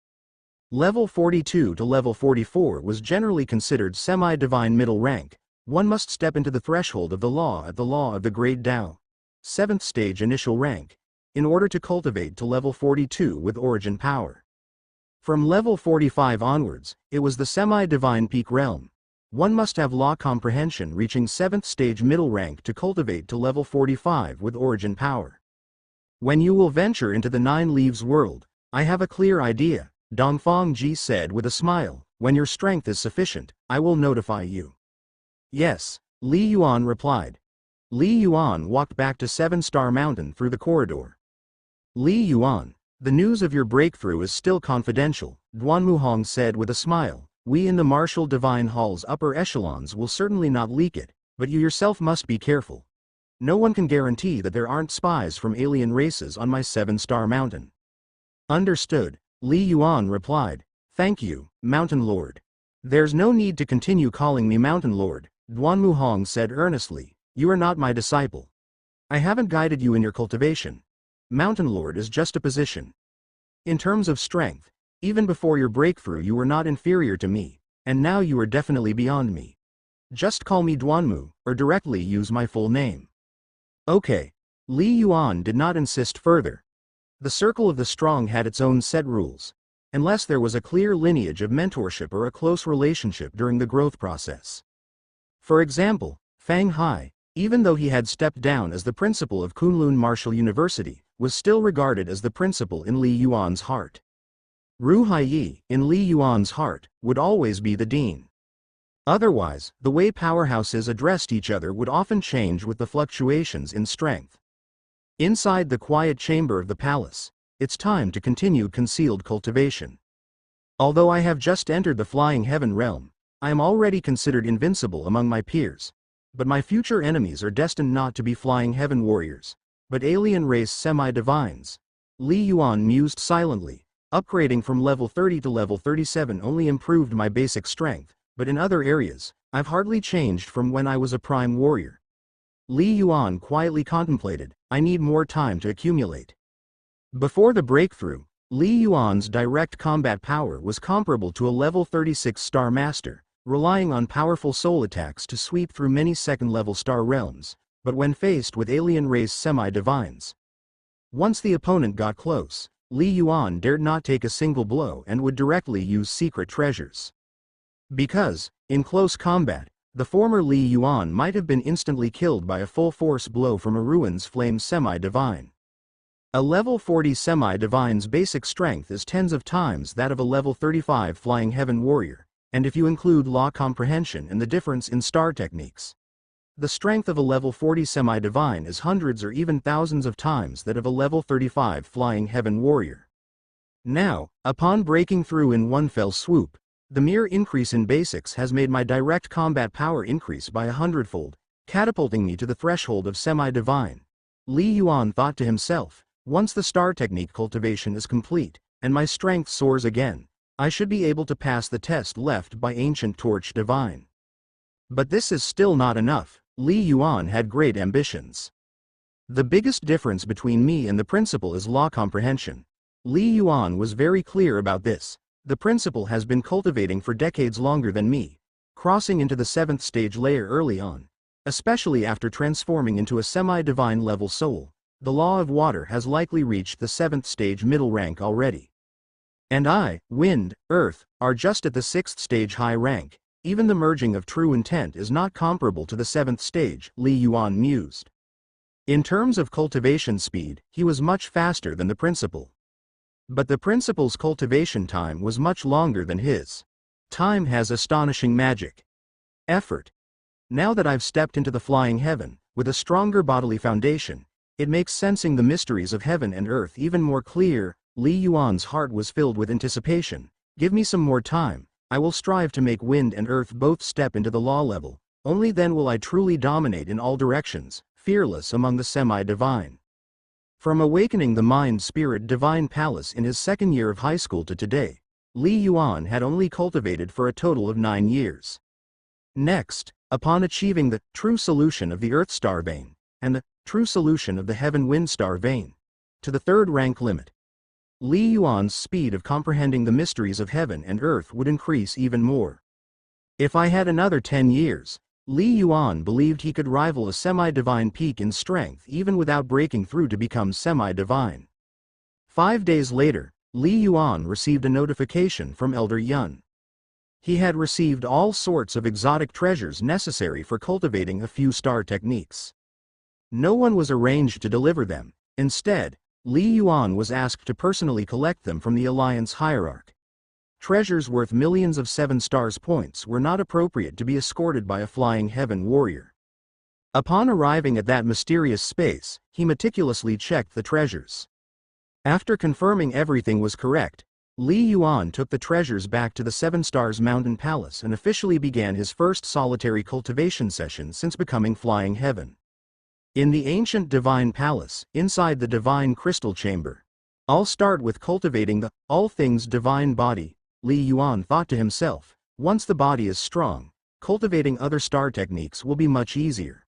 Level 42 to level 44 was generally considered semi-divine middle rank. One must step into the threshold of the law at the law of the Great Tao, 7th stage initial rank, in order to cultivate to level 42 with origin power. From level 45 onwards, it was the semi-divine peak realm. One must have law comprehension reaching 7th stage middle rank to cultivate to level 45 with origin power. When you will venture into the Nine Leaves world, I have a clear idea, Dongfang Ji said with a smile. When your strength is sufficient, I will notify you. Yes, Li Yuan replied. Li Yuan walked back to 7-Star Mountain through the corridor. Li Yuan, the news of your breakthrough is still confidential, Duan Muhong said with a smile. We in the Martial Divine Hall's upper echelons will certainly not leak it, but you yourself must be careful. No one can guarantee that there aren't spies from alien races on my 7-Star Mountain. Understood, Li Yuan replied. Thank you, Mountain Lord. There's no need to continue calling me Mountain Lord, Duan Muhong said earnestly. You are not my disciple. I haven't guided you in your cultivation. Mountain Lord is just a position. In terms of strength, even before your breakthrough you were not inferior to me, and now you are definitely beyond me. Just call me Duanmu, or directly use my full name. Okay. Li Yuan did not insist further. The Circle of the Strong had its own set rules, unless there was a clear lineage of mentorship or a close relationship during the growth process. For example, Fang Hai, even though he had stepped down as the principal of Kunlun Martial University, was still regarded as the principal in Li Yuan's heart. Ru Haiyi, in Li Yuan's heart, would always be the dean. Otherwise, the way powerhouses addressed each other would often change with the fluctuations in strength. Inside the quiet chamber of the palace, it's time to continue concealed cultivation. Although I have just entered the flying heaven realm, I am already considered invincible among my peers. But my future enemies are destined not to be flying heaven warriors, but alien race semi-divines. Li Yuan mused silently. Upgrading from level 30 to level 37 only improved my basic strength, but in other areas, I've hardly changed from when I was a prime warrior. Li Yuan quietly contemplated. I need more time to accumulate. Before the breakthrough, Li Yuan's direct combat power was comparable to a level 36 star master, relying on powerful soul attacks to sweep through many second-level star realms, but when faced with alien race semi-divines. Once the opponent got close, Li Yuan dared not take a single blow and would directly use secret treasures. Because, in close combat, the former Li Yuan might have been instantly killed by a full-force blow from a Ruin's Flame semi-divine. A level 40 semi-divine's basic strength is tens of times that of a level 35 Flying Heaven warrior, and if you include law comprehension and the difference in star techniques, the strength of a level 40 semi-divine is hundreds or even thousands of times that of a level 35 Flying Heaven warrior. Now, upon breaking through in one fell swoop, the mere increase in basics has made my direct combat power increase by 100-fold, catapulting me to the threshold of semi-divine. Li Yuan thought to himself, once the star technique cultivation is complete, and my strength soars again, I should be able to pass the test left by Ancient Torch Divine. But this is still not enough. Li Yuan had great ambitions. The biggest difference between me and the principal is law comprehension. Li Yuan was very clear about this. The principal has been cultivating for decades longer than me, crossing into the 7th stage layer early on, especially after transforming into a semi-divine level soul. The law of water has likely reached the 7th stage middle rank already. And I, wind, earth, are just at the 6th stage high rank. Even the merging of true intent is not comparable to the 7th stage, Li Yuan mused. In terms of cultivation speed, he was much faster than the principal. But the principal's cultivation time was much longer than his. Time has astonishing magic. Effort. Now that I've stepped into the flying heaven, with a stronger bodily foundation, it makes sensing the mysteries of heaven and earth even more clear. Li Yuan's heart was filled with anticipation. Give me some more time. I will strive to make wind and earth both step into the law level. Only then will I truly dominate in all directions, fearless among the semi-divine. From awakening the mind-spirit divine palace in his 2nd year of high school to today, Li Yuan had only cultivated for a total of 9 years. Next, upon achieving the true solution of the Earth Star Vein, and the true solution of the Heaven Wind Star Vein, to the 3rd rank limit, Li Yuan's speed of comprehending the mysteries of heaven and earth would increase even more. If I had another 10 years, Li Yuan believed he could rival a semi-divine peak in strength even without breaking through to become semi-divine. 5 days later, Li Yuan received a notification from Elder Yun. He had received all sorts of exotic treasures necessary for cultivating a few star techniques. No one was arranged to deliver them. Instead, Li Yuan was asked to personally collect them from the Alliance hierarch. Treasures worth millions of 7 stars points were not appropriate to be escorted by a flying heaven warrior. Upon arriving at that mysterious space, he meticulously checked the treasures. After confirming everything was correct, Li Yuan took the treasures back to the 7 Stars Mountain Palace and officially began his first solitary cultivation session since becoming Flying Heaven. In the ancient Divine Palace, inside the Divine Crystal Chamber, I'll start with cultivating the all things divine body, Li Yuan thought to himself. Once the body is strong, cultivating other star techniques will be much easier.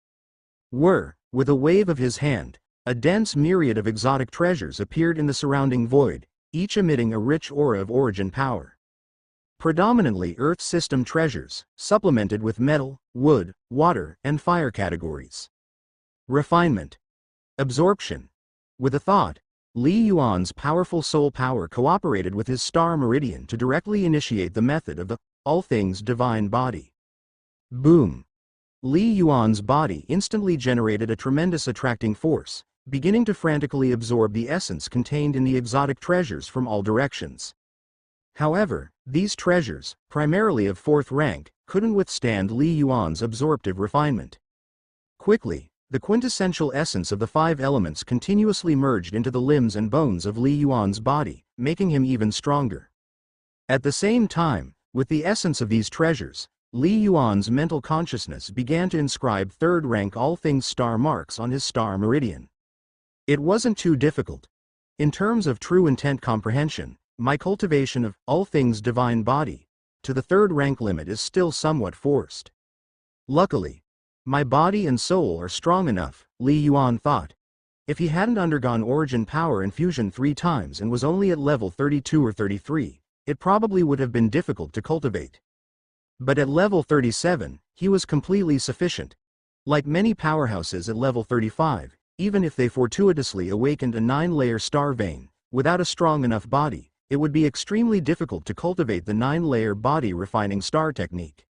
With a wave of his hand, a dense myriad of exotic treasures appeared in the surrounding void, each emitting a rich aura of origin power. Predominantly Earth system treasures, supplemented with metal, wood, water, and fire categories. Refinement. Absorption. With a thought, Li Yuan's powerful soul power cooperated with his star meridian to directly initiate the method of the all things divine body. Boom. Li Yuan's body instantly generated a tremendous attracting force, beginning to frantically absorb the essence contained in the exotic treasures from all directions. However, these treasures, primarily of 4th rank, couldn't withstand Li Yuan's absorptive refinement. Quickly, the quintessential essence of the 5 elements continuously merged into the limbs and bones of Li Yuan's body, making him even stronger. At the same time, with the essence of these treasures, Li Yuan's mental consciousness began to inscribe 3rd rank all things star marks on his star meridian. It wasn't too difficult. In terms of true intent comprehension, my cultivation of all things divine body to the 3rd rank limit is still somewhat forced. Luckily, my body and soul are strong enough, Li Yuan thought. If he hadn't undergone origin power infusion 3 times and was only at level 32 or 33, it probably would have been difficult to cultivate. But at level 37, he was completely sufficient. Like many powerhouses at level 35, even if they fortuitously awakened a 9-layer star vein, without a strong enough body, it would be extremely difficult to cultivate the 9-layer body refining star technique.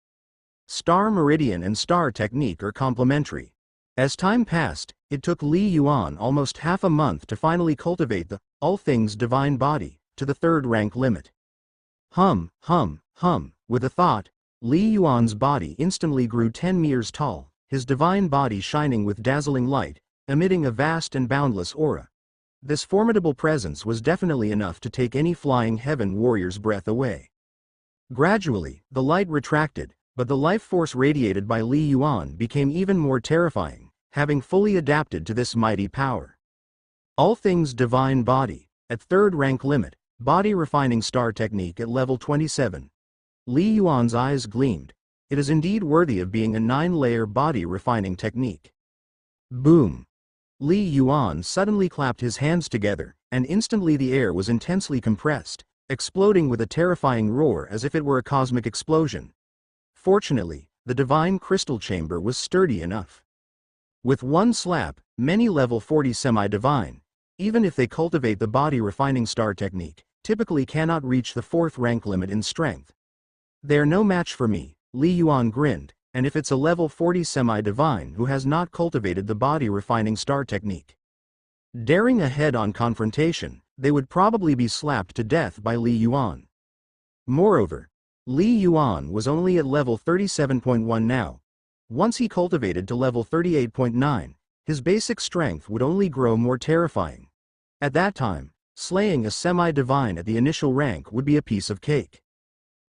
Star meridian and star technique are complementary. As time passed, it took Li Yuan almost half a month to finally cultivate the all things divine body to the 3rd rank limit. Hum, with a thought, Li Yuan's body instantly grew 10 meters tall, his divine body shining with dazzling light, emitting a vast and boundless aura. This formidable presence was definitely enough to take any flying heaven warrior's breath away. Gradually, the light retracted, but the life force radiated by Li Yuan became even more terrifying, having fully adapted to this mighty power. All things divine body, at 3rd rank limit, body refining star technique at level 27. Li Yuan's eyes gleamed. It is indeed worthy of being a 9-layer body refining technique. Boom! Li Yuan suddenly clapped his hands together, and instantly the air was intensely compressed, exploding with a terrifying roar as if it were a cosmic explosion. Fortunately, the divine crystal chamber was sturdy enough. With one slap, many level 40 semi-divine, even if they cultivate the body refining star technique, typically cannot reach the 4th rank limit in strength. They're no match for me, Li Yuan grinned, and if it's a level 40 semi-divine who has not cultivated the body refining star technique. Daring a head-on confrontation, they would probably be slapped to death by Li Yuan. Moreover, Li Yuan was only at level 37.1 now. Once he cultivated to level 38.9, his basic strength would only grow more terrifying. At that time, slaying a semi-divine at the initial rank would be a piece of cake.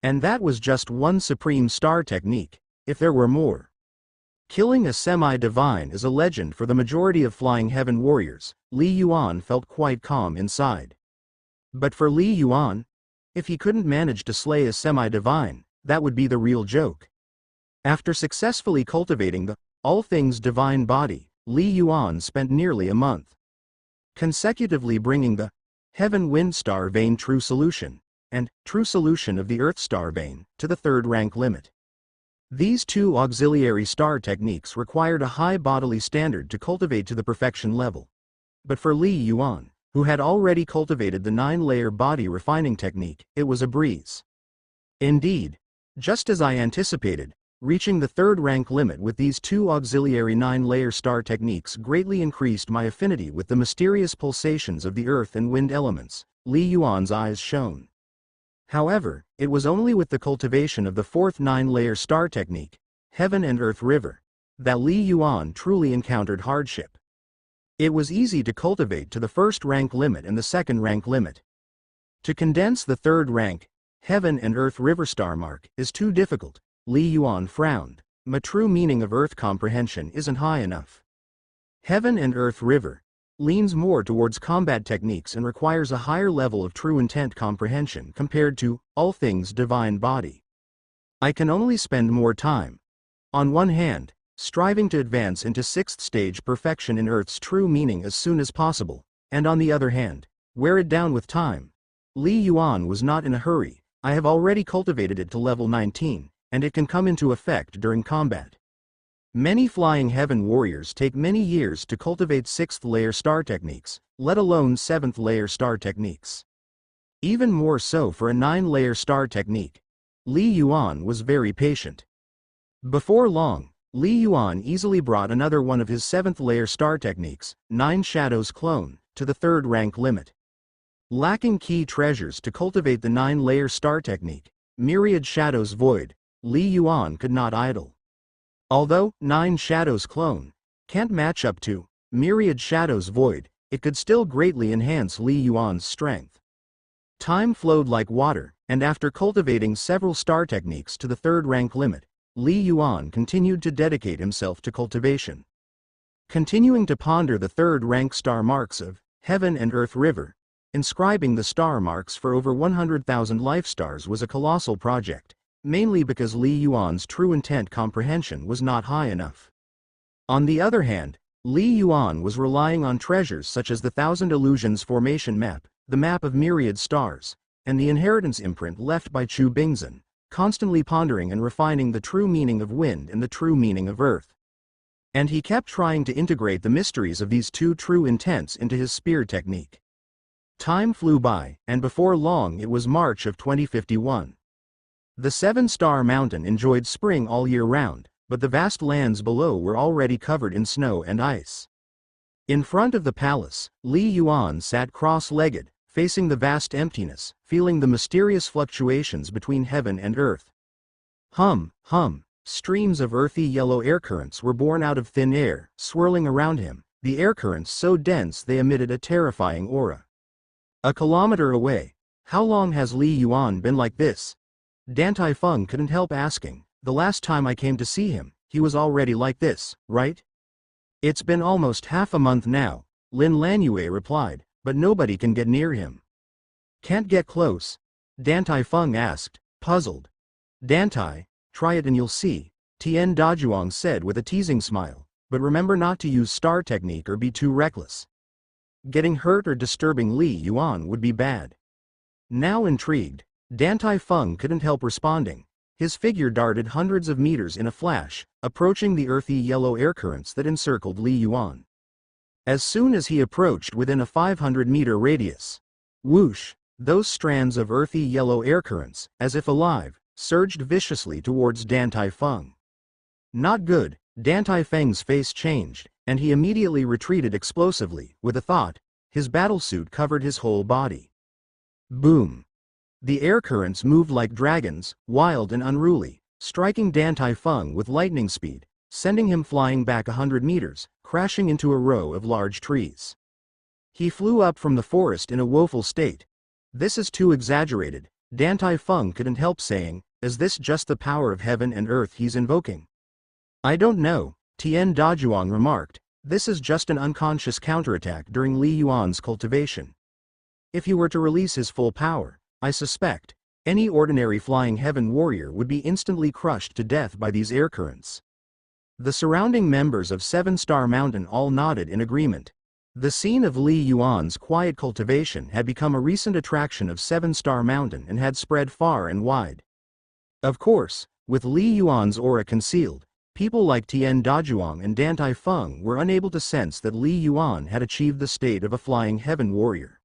And that was just one supreme star technique, if there were more. Killing a semi-divine is a legend for the majority of flying heaven warriors. Li Yuan felt quite calm inside. But for Li Yuan, if he couldn't manage to slay a semi-divine, that would be the real joke. After successfully cultivating the all things divine body, Li Yuan spent nearly a month consecutively bringing the Heaven Wind Star Vein True Solution and True Solution of the Earth Star Vein to the 3rd rank limit. These two auxiliary star techniques required a high bodily standard to cultivate to the perfection level. But for Li Yuan, who had already cultivated the 9-layer body refining technique, it was a breeze. Indeed, just as I anticipated, reaching the 3rd rank limit with these two auxiliary 9-layer star techniques greatly increased my affinity with the mysterious pulsations of the earth and wind elements. Li Yuan's eyes shone. However, it was only with the cultivation of the 4th 9-layer star technique, Heaven and Earth River, that Li Yuan truly encountered hardship. It was easy to cultivate to the 1st rank limit and the 2nd rank limit. To condense the 3rd rank, Heaven and Earth River star mark, is too difficult. Li Yuan frowned. My true meaning of Earth comprehension isn't high enough. Heaven and Earth River leans more towards combat techniques and requires a higher level of true intent comprehension compared to all things divine body. I can only spend more time. On one hand, striving to advance into 6th stage perfection in Earth's true meaning as soon as possible, and on the other hand, wear it down with time. Li Yuan was not in a hurry. I have already cultivated it to level 19, and it can come into effect during combat. Many flying heaven warriors take many years to cultivate 6th layer star techniques, let alone 7th layer star techniques. Even more so for a 9-layer star technique. Li Yuan was very patient. Before long, Li Yuan easily brought another one of his 7th layer star techniques, 9 Shadows Clone, to the 3rd rank limit. Lacking key treasures to cultivate the 9-layer star technique, Myriad Shadows Void, Li Yuan could not idle. Although 9 Shadows Clone can't match up to Myriad Shadows Void, it could still greatly enhance Li Yuan's strength. Time flowed like water, and after cultivating several star techniques to the 3rd rank limit, Li Yuan continued to dedicate himself to cultivation. Continuing to ponder the 3rd rank star marks of Heaven and Earth River, inscribing the star marks for over 100,000 life stars was a colossal project, mainly because Li Yuan's true intent comprehension was not high enough. On the other hand, Li Yuan was relying on treasures such as the Thousand Illusions formation map, the map of myriad stars, and the inheritance imprint left by Chu Bingzhen, constantly pondering and refining the true meaning of wind and the true meaning of earth. And he kept trying to integrate the mysteries of these two true intents into his spear technique. Time flew by, and before long it was March of 2051. The Seven-Star Mountain enjoyed spring all year round, but the vast lands below were already covered in snow and ice. In front of the palace, Li Yuan sat cross-legged, facing the vast emptiness, feeling the mysterious fluctuations between heaven and earth. Hum, hum, streams of earthy yellow air currents were born out of thin air, swirling around him, the air currents so dense they emitted a terrifying aura. A kilometer away. How long has Li Yuan been like this? Dan Taifeng couldn't help asking. The last time I came to see him, he was already like this, right? It's been almost half a month now, Lin Lanyue replied, but nobody can get near him. Can't get close? Dan Taifeng asked, puzzled. Dantai, try it and you'll see, Tian Dajuang said with a teasing smile, but remember not to use star technique or be too reckless. Getting hurt or disturbing Li Yuan would be bad. Now intrigued, Dan Taifeng couldn't help responding. His figure darted hundreds of meters in a flash, approaching the earthy yellow air currents that encircled Li Yuan. As soon as he approached within a 500-meter radius, whoosh, those strands of earthy yellow air currents, as if alive, surged viciously towards Dan Taifeng. Not good, Dan Taifeng's face changed, and he immediately retreated explosively, with a thought. His battlesuit covered his whole body. Boom. The air currents moved like dragons, wild and unruly, striking Dan Taifeng with lightning speed, sending him flying back 100 meters, crashing into a row of large trees. He flew up from the forest in a woeful state. This is too exaggerated, Dan Taifeng couldn't help saying. Is this just the power of heaven and earth he's invoking? I don't know, Tian Dajuang remarked. This is just an unconscious counterattack during Li Yuan's cultivation. If he were to release his full power, I suspect, any ordinary flying heaven warrior would be instantly crushed to death by these air currents. The surrounding members of Seven-Star Mountain all nodded in agreement. The scene of Li Yuan's quiet cultivation had become a recent attraction of Seven-Star Mountain and had spread far and wide. Of course, with Li Yuan's aura concealed, people like Tian Dajuang and Dan Taifeng were unable to sense that Li Yuan had achieved the state of a flying heaven warrior.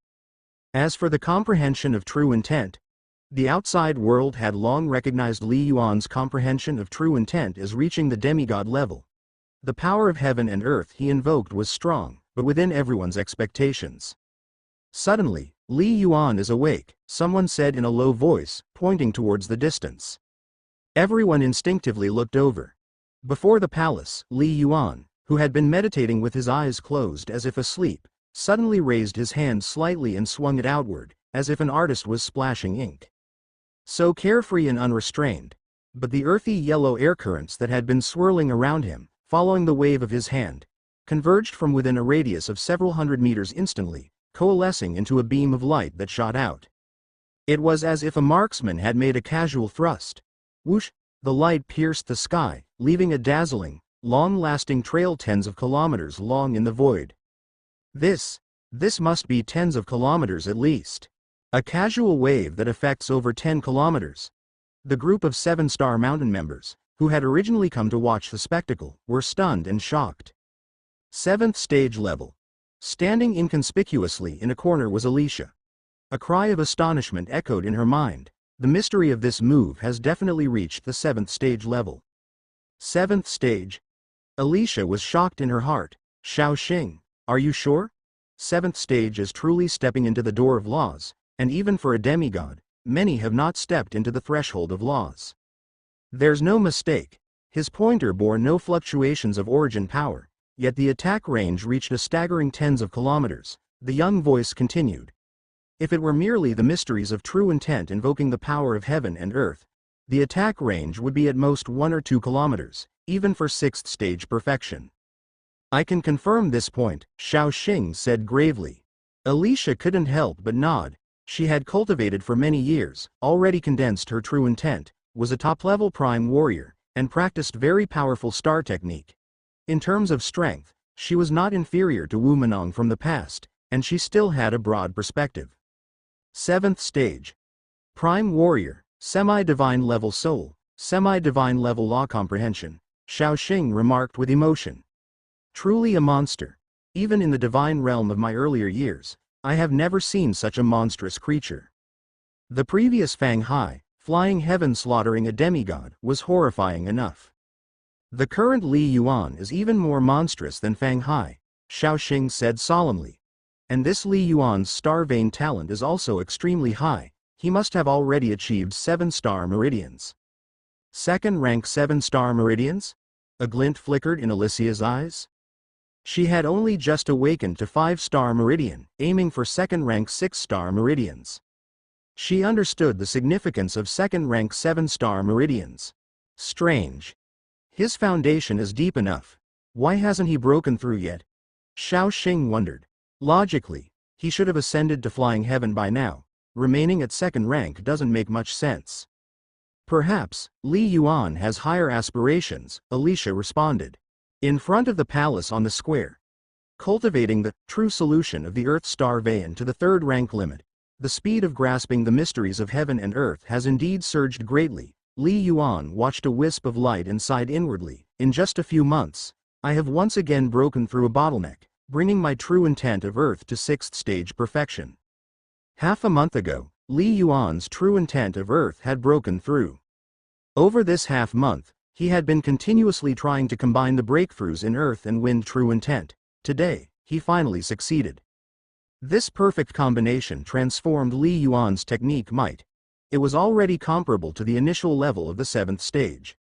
As for the comprehension of true intent, the outside world had long recognized Li Yuan's comprehension of true intent as reaching the demigod level. The power of heaven and earth he invoked was strong, but within everyone's expectations. Suddenly, Li Yuan is awake, someone said in a low voice, pointing towards the distance. Everyone instinctively looked over. Before the palace, Li Yuan, who had been meditating with his eyes closed as if asleep, suddenly raised his hand slightly and swung it outward, as if an artist was splashing ink. So carefree and unrestrained. But the earthy yellow air currents that had been swirling around him, following the wave of his hand, converged from within a radius of several hundred meters instantly, coalescing into a beam of light that shot out. It was as if a marksman had made a casual thrust. Whoosh, the light pierced the sky, leaving a dazzling, long-lasting trail tens of kilometers long in the void. This must be tens of kilometers at least. A casual wave that affects over 10 kilometers. The group of Seven-Star Mountain members, who had originally come to watch the spectacle, were stunned and shocked. 7th stage level. Standing inconspicuously in a corner was Alicia. A cry of astonishment echoed in her mind. The mystery of this move has definitely reached the 7th stage level. 7th stage. Alicia was shocked in her heart. Xiaoxing, are you sure? 7th stage is truly stepping into the door of laws, and even for a demigod, many have not stepped into the threshold of laws. There's no mistake. His pointer bore no fluctuations of origin power, yet the attack range reached a staggering tens of kilometers. The young voice continued. If it were merely the mysteries of true intent invoking the power of heaven and earth, the attack range would be at most 1 or 2 kilometers, even for 6th stage perfection. I can confirm this point, Xiaoxing said gravely. Alicia couldn't help but nod. She had cultivated for many years, already condensed her true intent, was a top-level prime warrior, and practiced very powerful star technique. In terms of strength, she was not inferior to Wu Menong from the past, and she still had a broad perspective. 7th stage. Prime warrior, semi-divine level soul, semi-divine level law comprehension, Xiaoxing remarked with emotion. Truly a monster. Even in the divine realm of my earlier years, I have never seen such a monstrous creature. The previous Fang Hai, flying heaven slaughtering a demigod, was horrifying enough. The current Li Yuan is even more monstrous than Fang Hai, Xiao Xing said solemnly. And this Li Yuan's star vein talent is also extremely high. He must have already achieved 7-star meridians. Second rank 7-star meridians? A glint flickered in Alicia's eyes. She had only just awakened to 5-star meridian, aiming for second rank 6-star meridians. She understood the significance of second rank 7-star meridians. Strange. His foundation is deep enough. Why hasn't he broken through yet? Xiao Xing wondered. Logically, he should have ascended to flying heaven by now. Remaining at second rank doesn't make much sense. Perhaps, Li Yuan has higher aspirations, Alicia responded. In front of the palace on the square. Cultivating the true solution of the Earth Star Vein to the third rank limit, the speed of grasping the mysteries of heaven and earth has indeed surged greatly. Li Yuan watched a wisp of light and sighed inwardly. In just a few months, I have once again broken through a bottleneck, bringing my true intent of earth to 6th stage perfection. Half a month ago, Li Yuan's true intent of earth had broken through. Over this half month, he had been continuously trying to combine the breakthroughs in earth and wind true intent. Today, he finally succeeded. This perfect combination transformed Li Yuan's technique might. It was already comparable to the initial level of the 7th stage.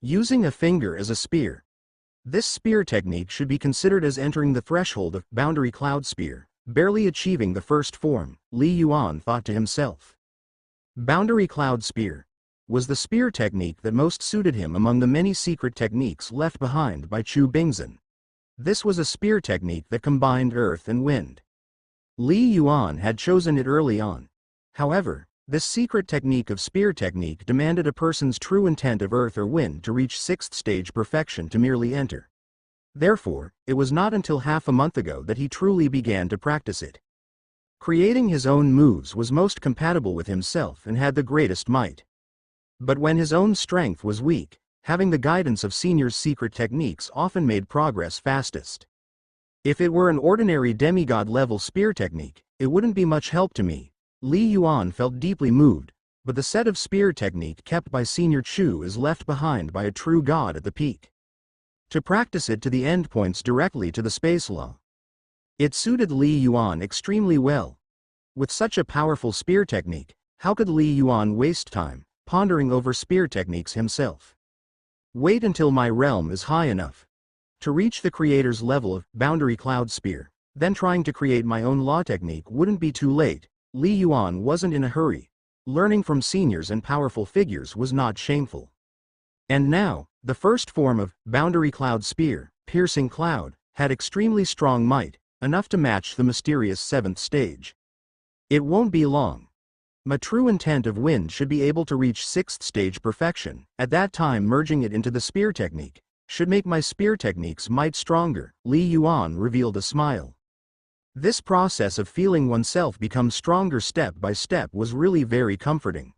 Using a finger as a spear. This spear technique should be considered as entering the threshold of boundary cloud spear, barely achieving the first form, Li Yuan thought to himself. Boundary cloud spear was the spear technique that most suited him among the many secret techniques left behind by Chu Bingzhen. This was a spear technique that combined earth and wind. Li Yuan had chosen it early on. However, this secret technique of spear technique demanded a person's true intent of earth or wind to reach 6th stage perfection to merely enter. Therefore, it was not until half a month ago that he truly began to practice it. Creating his own moves was most compatible with himself and had the greatest might. But when his own strength was weak, having the guidance of seniors' secret techniques often made progress fastest. If it were an ordinary demigod-level spear technique, it wouldn't be much help to me. Li Yuan felt deeply moved, but the set of spear technique kept by Senior Chu is left behind by a true god at the peak. To practice it to the endpoints directly to the space law. It suited Li Yuan extremely well. With such a powerful spear technique, how could Li Yuan waste time, pondering over spear techniques himself? Wait until my realm is high enough to reach the creator's level of boundary cloud spear, then trying to create my own law technique wouldn't be too late. Li Yuan wasn't in a hurry. Learning from seniors and powerful figures was not shameful. And now, the first form of boundary cloud spear, piercing cloud, had extremely strong might, enough to match the mysterious 7th stage. It won't be long. My true intent of wind should be able to reach 6th stage perfection. At that time, merging it into the spear technique should make my spear technique's might stronger. Li Yuan revealed a smile. This process of feeling oneself become stronger step by step was really very comforting.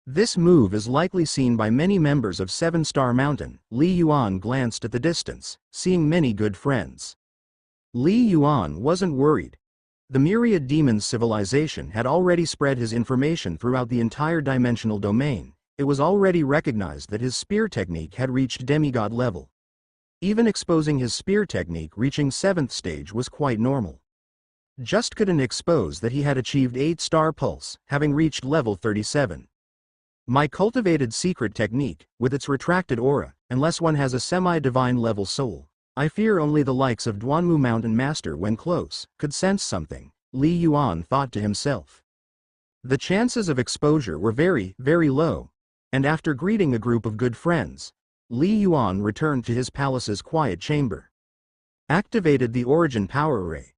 This move is likely seen by many members of 7-Star Mountain. Li Yuan glanced at the distance, seeing many good friends. Li Yuan wasn't worried. The Myriad Demons civilization had already spread his information throughout the entire dimensional domain. It was already recognized that his spear technique had reached demigod level. Even exposing his spear technique reaching 7th stage was quite normal. Just couldn't expose that he had achieved 8-star pulse, having reached level 37. My cultivated secret technique, with its retracted aura, unless one has a semi-divine level soul, I fear only the likes of Duanmu Mountain Master when close, could sense something, Li Yuan thought to himself. The chances of exposure were very, very low, and after greeting a group of good friends, Li Yuan returned to his palace's quiet chamber. Activated the Origin Power Array.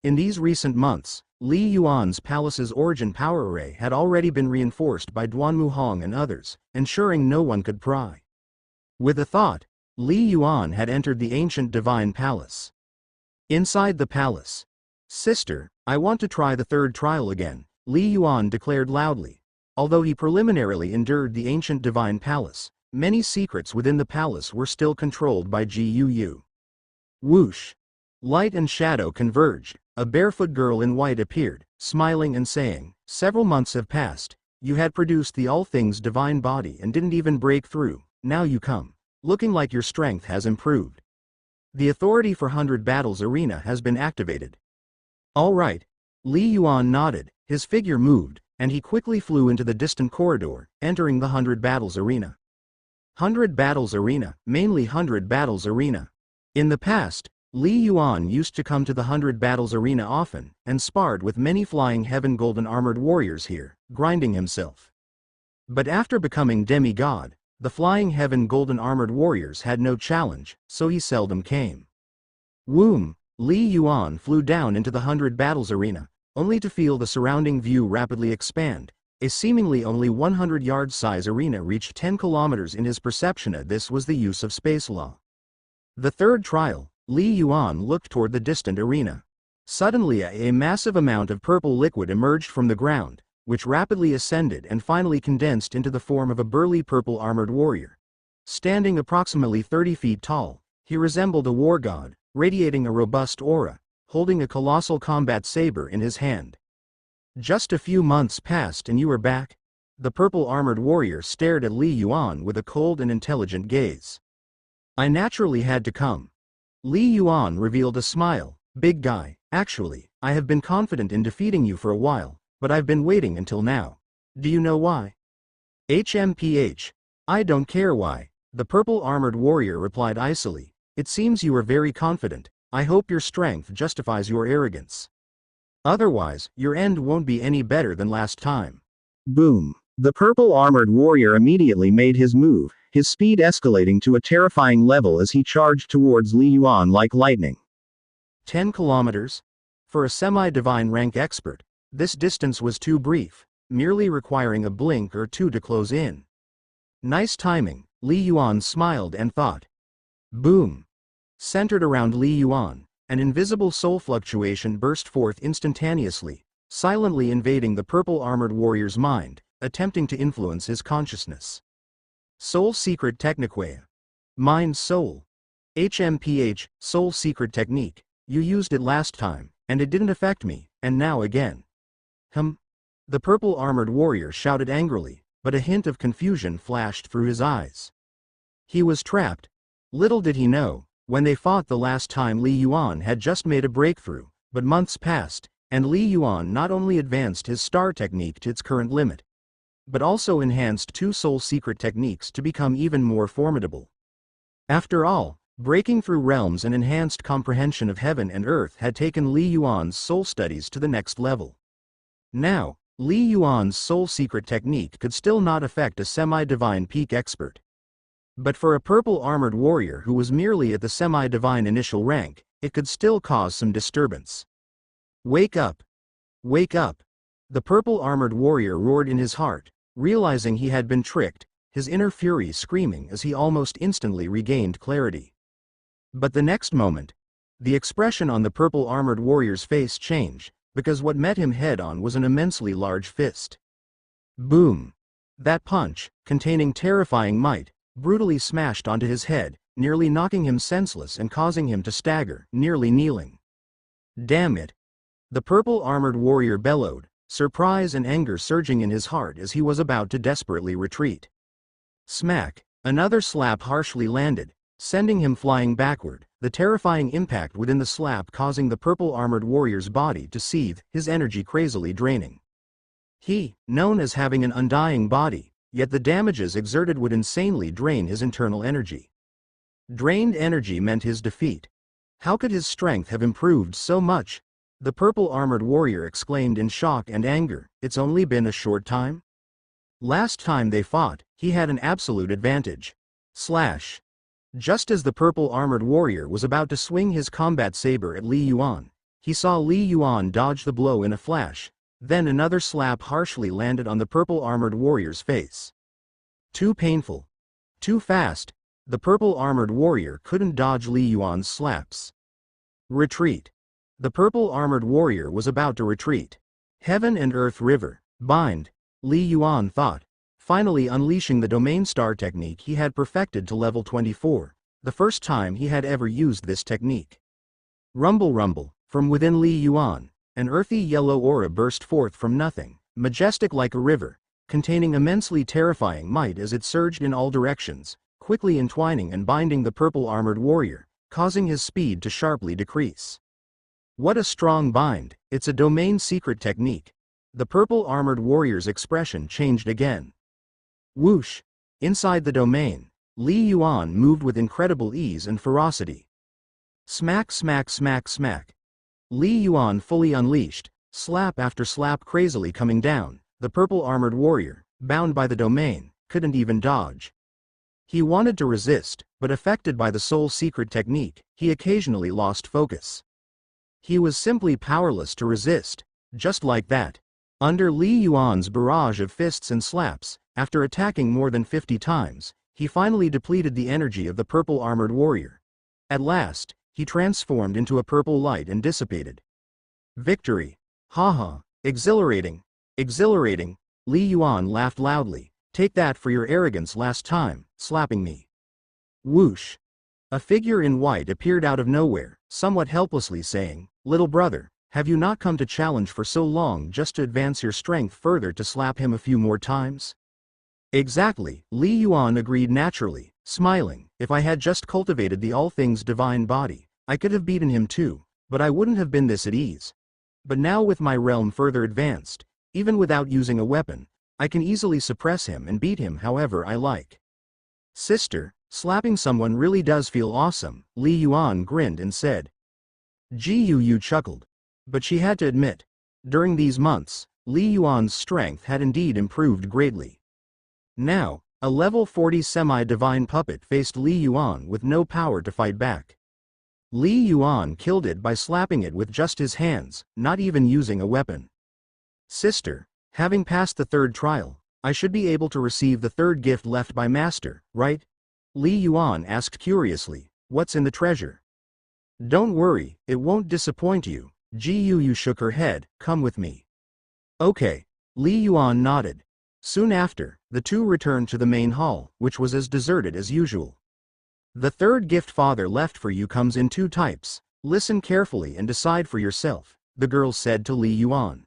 In these recent months, Li Yuan's palace's Origin Power Array had already been reinforced by Duanmu Hong and others, ensuring no one could pry. With a thought, Li Yuan had entered the ancient divine palace. Inside the palace. Sister, I want to try the third trial again, Li Yuan declared loudly. Although he preliminarily endured the ancient divine palace, many secrets within the palace were still controlled by Ji Yu. Whoosh. Light and shadow converged. A barefoot girl in white appeared, smiling and saying, "Several months have passed. You had produced the all things divine body and didn't even break through. Now you come, looking like your strength has improved. The authority for 100 Battles Arena has been activated." "All right." Li Yuan nodded, his figure moved, and he quickly flew into the distant corridor, entering the 100 Battles Arena. 100 Battles Arena, mainly 100 Battles Arena. In the past, Li Yuan used to come to the 100 Battles Arena often, and sparred with many Flying Heaven Golden Armored Warriors here, grinding himself. But after becoming demigod, the Flying Heaven Golden Armored Warriors had no challenge, so he seldom came. Whoom! Li Yuan flew down into the 100 Battles Arena, only to feel the surrounding view rapidly expand. A seemingly only 100-yard size arena reached 10 kilometers in his perception. This was the use of space law. The third trial, Li Yuan looked toward the distant arena. Suddenly a massive amount of purple liquid emerged from the ground, which rapidly ascended and finally condensed into the form of a burly purple armored warrior. Standing approximately 30 feet tall, he resembled a war god, radiating a robust aura, holding a colossal combat saber in his hand. "Just a few months passed and you are back?" The purple armored warrior stared at Li Yuan with a cold and intelligent gaze. "I naturally had to come." Li Yuan revealed a smile. "Big guy, actually, I have been confident in defeating you for a while, but I've been waiting until now. Do you know why?" "HMPH. I don't care why," the purple armored warrior replied icily. "It seems you are very confident. I hope your strength justifies your arrogance. Otherwise, your end won't be any better than last time." Boom. The purple armored warrior immediately made his move, his speed escalating to a terrifying level as he charged towards Li Yuan like lightning. 10 kilometers? For a semi-divine rank expert, this distance was too brief, merely requiring a blink or two to close in. Nice timing, Li Yuan smiled and thought. Boom. Centered around Li Yuan, an invisible soul fluctuation burst forth instantaneously, silently invading the purple armored warrior's mind, attempting to influence his consciousness. Soul Secret Technique. Mind Soul. HMPH, Soul Secret Technique. You used it last time, and it didn't affect me, and now again. The purple armored warrior shouted angrily, but a hint of confusion flashed through his eyes. He was trapped. Little did he know, when they fought the last time, Li Yuan had just made a breakthrough, but months passed, and Li Yuan not only advanced his star technique to its current limit, but also enhanced 2 soul secret techniques to become even more formidable. After all, breaking through realms and enhanced comprehension of heaven and earth had taken Li Yuan's soul studies to the next level. Now, Li Yuan's soul secret technique could still not affect a semi-divine peak expert. But for a purple armored warrior who was merely at the semi-divine initial rank, it could still cause some disturbance. "Wake up! Wake up!" The purple armored warrior roared in his heart, realizing he had been tricked, his inner fury screaming as he almost instantly regained clarity. But the next moment, the expression on the purple armored warrior's face changed, because what met him head-on was an immensely large fist. Boom! That punch, containing terrifying might, brutally smashed onto his head, nearly knocking him senseless and causing him to stagger, nearly kneeling. "Damn it!" The purple armored warrior bellowed, surprise and anger surging in his heart as he was about to desperately retreat. Smack! Another slap harshly landed, sending him flying backward, the terrifying impact within the slap causing the purple armored warrior's body to seethe, his energy crazily draining. He, known as having an undying body, yet the damages exerted would insanely drain his internal energy. Drained energy meant his defeat. How could his strength have improved so much? The purple armored warrior exclaimed in shock and anger. It's only been a short time? Last time they fought, he had an absolute advantage. Slash. Just as the purple armored warrior was about to swing his combat saber at Li Yuan, he saw Li Yuan dodge the blow in a flash. Then another slap harshly landed on the purple armored warrior's face. Too painful. Too fast. The purple armored warrior couldn't dodge Li Yuan's slaps. Retreat. The purple armored warrior was about to retreat. Heaven and Earth River, bind, Li Yuan thought, finally unleashing the domain star technique he had perfected to level 24, the first time he had ever used this technique. Rumble rumble, from within Li Yuan, an earthy yellow aura burst forth from nothing, majestic like a river, containing immensely terrifying might as it surged in all directions, quickly entwining and binding the purple-armored warrior, causing his speed to sharply decrease. What a strong bind, it's a domain secret technique. The purple-armored warrior's expression changed again. Whoosh! Inside the domain, Li Yuan moved with incredible ease and ferocity. Smack smack smack smack. Li Yuan fully unleashed, slap after slap crazily coming down. The purple-armored warrior, bound by the domain, couldn't even dodge. He wanted to resist, but affected by the soul secret technique, he occasionally lost focus. He was simply powerless to resist, just like that. Under Li Yuan's barrage of fists and slaps, after attacking more than 50 times, he finally depleted the energy of the purple-armored warrior. At last, he transformed into a purple light and dissipated. Victory! Haha, exhilarating! Exhilarating! Li Yuan laughed loudly. Take that for your arrogance last time, slapping me. Whoosh! A figure in white appeared out of nowhere, somewhat helplessly saying, "Little brother, have you not come to challenge for so long just to advance your strength further to slap him a few more times?" Exactly, Li Yuan agreed naturally, smiling. If I had just cultivated the all things divine body, I could have beaten him too, but I wouldn't have been this at ease. But now with my realm further advanced, even without using a weapon, I can easily suppress him and beat him however I like. Sister, slapping someone really does feel awesome, Li Yuan grinned and said. Yu chuckled. But she had to admit, during these months, Li Yuan's strength had indeed improved greatly. Now, a level 40 semi-divine puppet faced Li Yuan with no power to fight back. Li Yuan killed it by slapping it with just his hands, not even using a weapon. Sister, having passed the third trial, I should be able to receive the third gift left by Master, right? Li Yuan asked curiously, what's in the treasure? Don't worry, it won't disappoint you. Yu shook her head, come with me. Okay. Li Yuan nodded. Soon after, the two returned to the main hall, which was as deserted as usual. The third gift Father left for you comes in two types. Listen carefully and decide for yourself, the girl said to Li Yuan.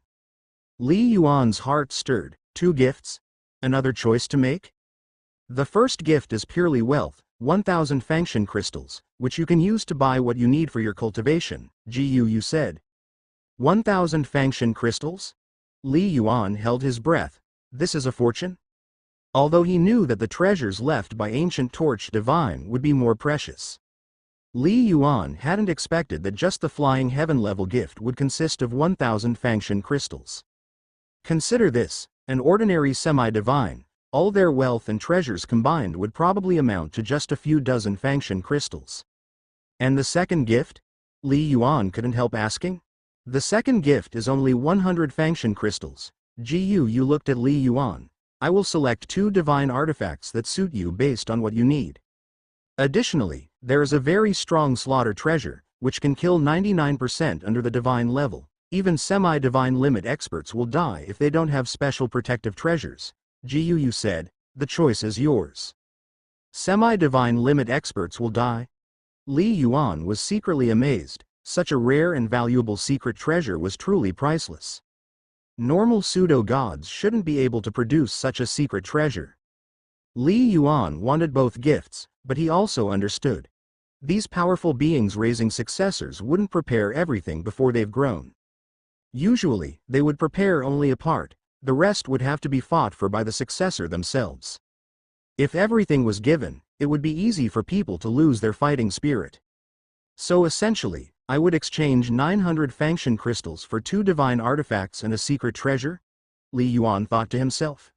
Li Yuan's heart stirred. 2 gifts? Another choice to make? The first gift is purely wealth, 1,000 Fangshan crystals, which you can use to buy what you need for your cultivation, Yu said. 1,000 Fangshan crystals? Li Yuan held his breath. This is a fortune? Although he knew that the treasures left by Ancient Torch Divine would be more precious. Li Yuan hadn't expected that just the Flying Heaven level gift would consist of 1,000 Fangshan crystals. Consider this, an ordinary semi-divine, all their wealth and treasures combined would probably amount to just a few dozen Fangshan crystals. And the second gift? Li Yuan couldn't help asking. The second gift is only 100 Fangshan crystals. You looked at Li Yuan. I will select 2 divine artifacts that suit you based on what you need. Additionally, there is a very strong slaughter treasure, which can kill 99% under the divine level. Even semi-divine limit experts will die if they don't have special protective treasures. Yu said, the choice is yours. Semi-divine limit experts will die? Li Yuan was secretly amazed. Such a rare and valuable secret treasure was truly priceless. Normal pseudo-gods shouldn't be able to produce such a secret treasure. Li Yuan wanted both gifts, but he also understood. These powerful beings raising successors wouldn't prepare everything before they've grown. Usually, they would prepare only a part, the rest would have to be fought for by the successor themselves. If everything was given, it would be easy for people to lose their fighting spirit. So essentially, I would exchange 900 Fangshan crystals for 2 divine artifacts and a secret treasure? Li Yuan thought to himself.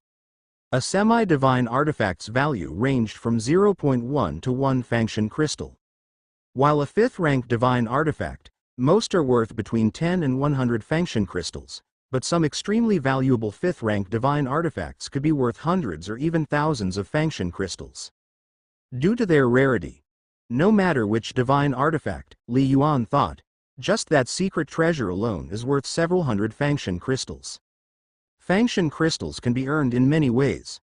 A semi-divine artifact's value ranged from 0.1 to 1 Fangshan crystal. While a 5th-rank divine artifact, most are worth between 10 and 100 Fangshan crystals, but some extremely valuable 5th-rank divine artifacts could be worth hundreds or even thousands of Fangshan crystals. Due to their rarity, no matter which divine artifact, Li Yuan thought, just that secret treasure alone is worth several hundred Fangshan crystals. Fangshan crystals can be earned in many ways.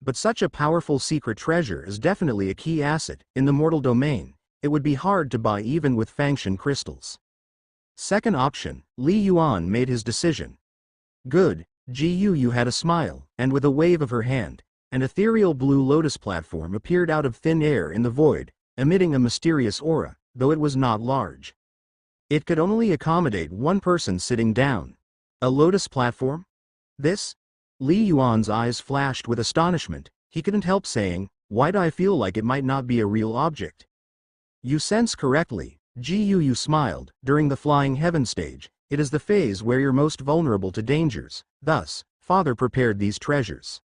But such a powerful secret treasure is definitely a key asset. In the mortal domain, it would be hard to buy even with Fangshan crystals. Second option, Li Yuan made his decision. Good, Yu had a smile, and with a wave of her hand, an ethereal blue lotus platform appeared out of thin air in the void, emitting a mysterious aura, though it was not large. It could only accommodate one person sitting down. A lotus platform? This? Li Yuan's eyes flashed with astonishment. He couldn't help saying, "Why do I feel like it might not be a real object?" You sense correctly, Yu smiled. During the flying heaven stage, it is the phase where you're most vulnerable to dangers. Thus, Father prepared these treasures.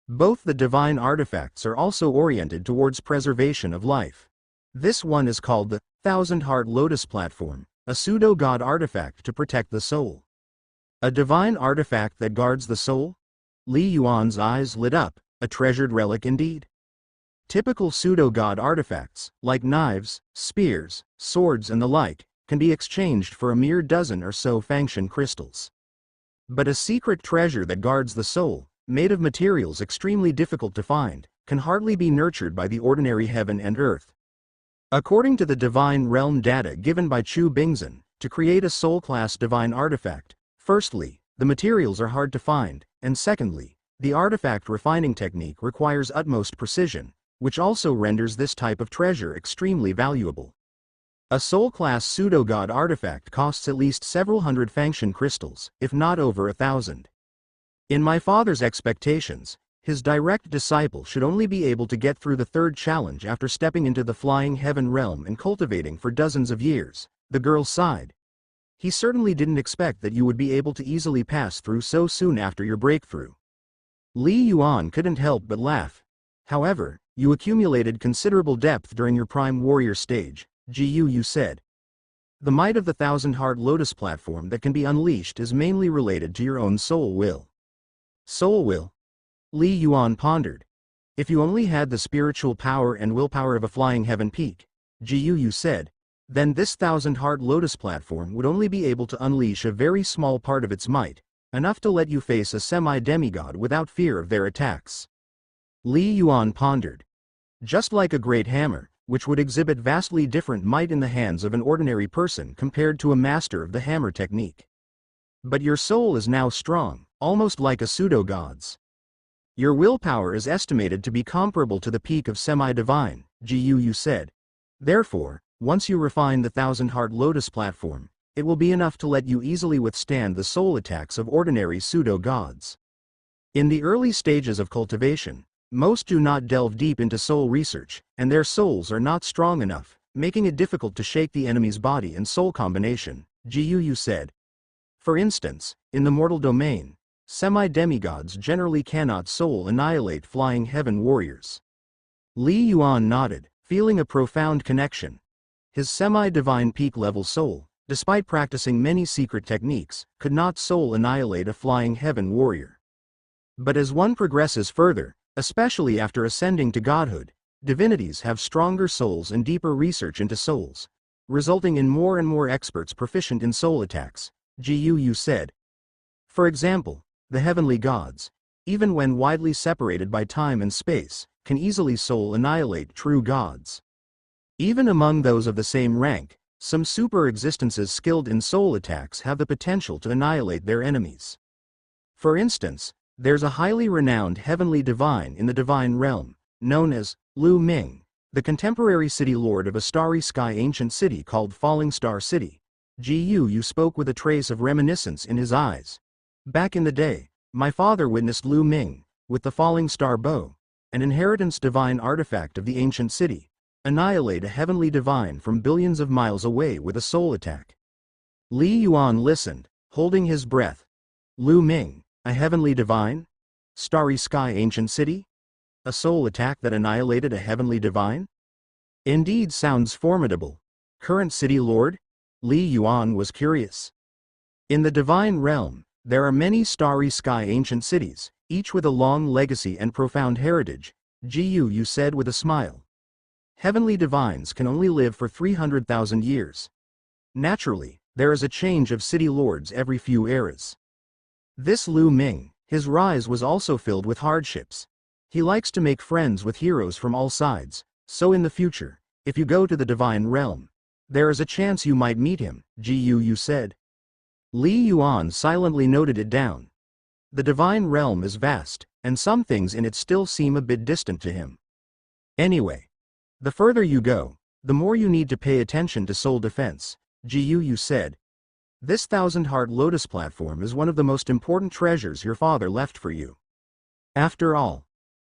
Both the divine artifacts are also oriented towards preservation of life. This one is called the Thousand Heart Lotus Platform, a pseudo-god artifact to protect the soul. A divine artifact that guards the soul? Li Yuan's eyes lit up. A treasured relic indeed. Typical pseudo-god artifacts, like knives, spears, swords and the like, can be exchanged for a mere dozen or so Fangshan crystals. But a secret treasure that guards the soul, made of materials extremely difficult to find, can hardly be nurtured by the ordinary heaven and earth. According to the divine realm data given by Chu Bingzhen, to create a soul-class divine artifact, firstly, the materials are hard to find, and secondly, the artifact refining technique requires utmost precision, which also renders this type of treasure extremely valuable. A soul-class pseudo-god artifact costs at least several hundred Fangshan crystals, if not over 1,000. In my father's expectations, his direct disciple should only be able to get through the third challenge after stepping into the flying heaven realm and cultivating for dozens of years. The girl sighed. He certainly didn't expect that you would be able to easily pass through so soon after your breakthrough. Li Yuan couldn't help but laugh. However, you accumulated considerable depth during your prime warrior stage, Yu said. The might of the Thousand Heart Lotus platform that can be unleashed is mainly related to your own soul will. Soul will? Li Yuan pondered. If you only had the spiritual power and willpower of a flying heaven peak, Yu said, then this Thousand Heart Lotus platform would only be able to unleash a very small part of its might, enough to let you face a semi-demigod without fear of their attacks. Li Yuan pondered. Just like a great hammer, which would exhibit vastly different might in the hands of an ordinary person compared to a master of the hammer technique. But your soul is now strong, almost like a pseudo-god's. Your willpower is estimated to be comparable to the peak of semi-divine, Yu said. Therefore, once you refine the Thousand Heart Lotus platform, it will be enough to let you easily withstand the soul attacks of ordinary pseudo-gods. In the early stages of cultivation, most do not delve deep into soul research, and their souls are not strong enough, making it difficult to shake the enemy's body and soul combination, Yu said. For instance, in the mortal domain, semi-demigods generally cannot soul annihilate flying heaven warriors. Li Yuan nodded, feeling a profound connection. His semi-divine peak-level soul, despite practicing many secret techniques, could not soul annihilate a flying heaven warrior. But as one progresses further, especially after ascending to godhood, divinities have stronger souls and deeper research into souls, resulting in more and more experts proficient in soul attacks, Yu said. For example, the heavenly gods, even when widely separated by time and space, can easily soul annihilate true gods. Even among those of the same rank, some super-existences skilled in soul attacks have the potential to annihilate their enemies. For instance, there's a highly renowned heavenly divine in the divine realm, known as Lu Ming, the contemporary city lord of a starry sky ancient city called Falling Star City. Yu spoke with a trace of reminiscence in his eyes. Back in the day, my father witnessed Lu Ming, with the Falling Star Bow, an inheritance divine artifact of the ancient city, annihilate a heavenly divine from billions of miles away with a soul attack. Li Yuan listened, holding his breath. Lu Ming, a heavenly divine? Starry sky ancient city? A soul attack that annihilated a heavenly divine? Indeed sounds formidable. Current city lord? Li Yuan was curious. In the divine realm, there are many starry sky ancient cities, each with a long legacy and profound heritage, Yu said with a smile. Heavenly divines can only live for 300,000 years. Naturally, there is a change of city lords every few eras. This Lu Ming, his rise was also filled with hardships. He likes to make friends with heroes from all sides, so in the future, if you go to the divine realm, There is a chance you might meet him, Gu said. Li Yuan silently noted it down. The divine realm is vast, and some things in it still seem a bit distant to him. Anyway, the further you go, the more you need to pay attention to soul defense, Gu said. This thousand-heart lotus platform is one of the most important treasures your father left for you. After all,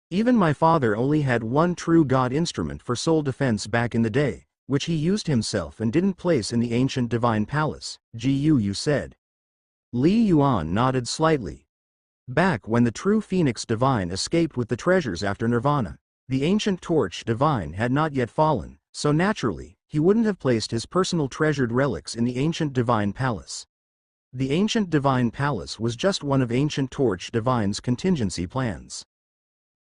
even my father only had one true God instrument for soul defense back in the day, which he used himself and didn't place in the ancient divine palace, Gu said. Li Yuan nodded slightly. Back when the true Phoenix Divine escaped with the treasures after Nirvana, the ancient Torch Divine had not yet fallen, so naturally, he wouldn't have placed his personal treasured relics in the ancient divine palace. The ancient divine palace was just one of ancient Torch Divine's contingency plans.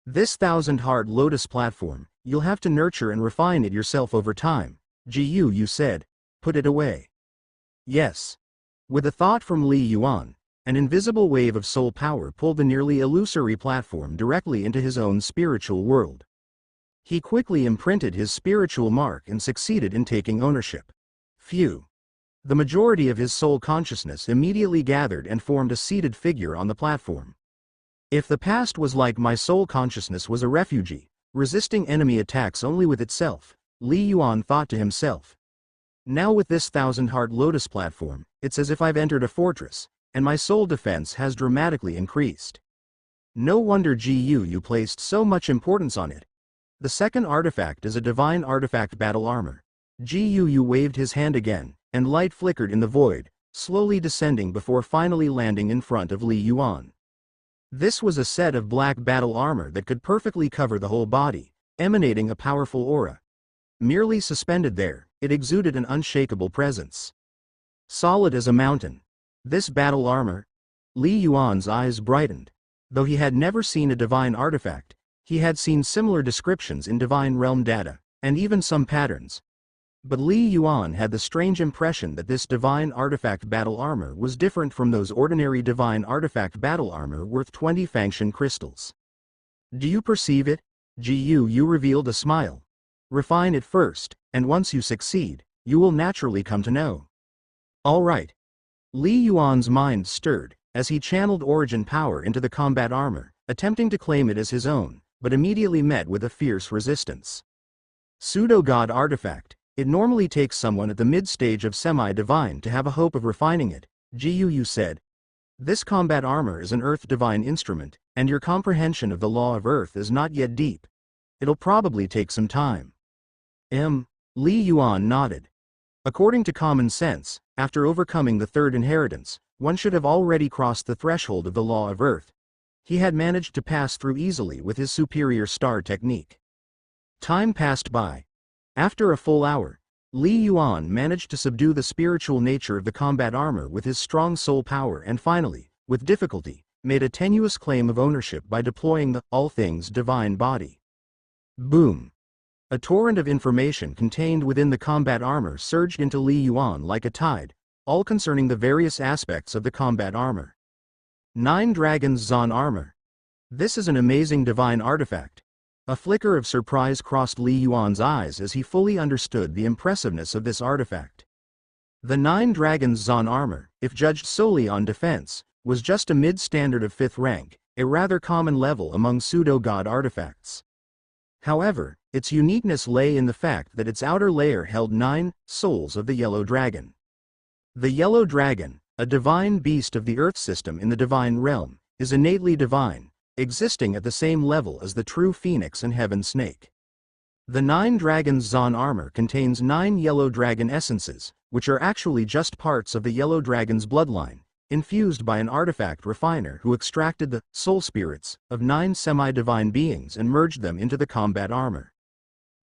This thousand-heart lotus platform, you'll have to nurture and refine it yourself over time, Gu said. Put it away. Yes. With a thought from Li Yuan, an invisible wave of soul power pulled the nearly illusory platform directly into his own spiritual world. He quickly imprinted his spiritual mark and succeeded in taking ownership. Phew. The majority of his soul consciousness immediately gathered and formed a seated figure on the platform. If the past was like my soul consciousness was a refugee, resisting enemy attacks only with itself, Li Yuan thought to himself. Now with this thousand-heart lotus platform, it's as if I've entered a fortress, and my soul defense has dramatically increased. No wonder Gu placed so much importance on it. The second artifact is a divine artifact battle armor. Gu waved his hand again, and light flickered in the void, slowly descending before finally landing in front of Li Yuan. This was a set of black battle armor that could perfectly cover the whole body, emanating a powerful aura. Merely suspended there, it exuded an unshakable presence. Solid as a mountain. This battle armor? Li Yuan's eyes brightened. Though he had never seen a divine artifact, he had seen similar descriptions in divine realm data, and even some patterns. But Li Yuan had the strange impression that this divine artifact battle armor was different from those ordinary divine artifact battle armor worth 20 Fangshan crystals. Do you perceive it? Gu revealed a smile. Refine it first, and once you succeed, you will naturally come to know. All right. Li Yuan's mind stirred, as he channeled origin power into the combat armor, attempting to claim it as his own, but immediately met with a fierce resistance. Pseudo-god artifact. It normally takes someone at the mid-stage of semi-divine to have a hope of refining it, Gu said. This combat armor is an earth divine instrument, and your comprehension of the law of earth is not yet deep. It'll probably take some time. Li Yuan nodded. According to common sense, after overcoming the third inheritance, one should have already crossed the threshold of the law of earth. He had managed to pass through easily with his superior star technique. Time passed by. After a full hour, Li Yuan managed to subdue the spiritual nature of the combat armor with his strong soul power and finally, with difficulty, made a tenuous claim of ownership by deploying the all things divine body. Boom! A torrent of information contained within the combat armor surged into Li Yuan like a tide, all concerning the various aspects of the combat armor. 9 Dragons Zon Armor. This is an amazing divine artifact. A flicker of surprise crossed Li Yuan's eyes as he fully understood the impressiveness of this artifact. The 9 Dragons Zon Armor, if judged solely on defense, was just a mid-standard of 5th rank, a rather common level among pseudo-god artifacts. However, its uniqueness lay in the fact that its outer layer held 9 souls of the Yellow Dragon. The Yellow Dragon, a divine beast of the Earth system in the divine realm, is innately divine, existing at the same level as the true Phoenix and Heaven Snake. The 9 Dragons Zon Armor contains 9 Yellow Dragon essences, which are actually just parts of the Yellow Dragon's bloodline, infused by an artifact refiner who extracted the soul spirits of 9 semi-divine beings and merged them into the combat armor.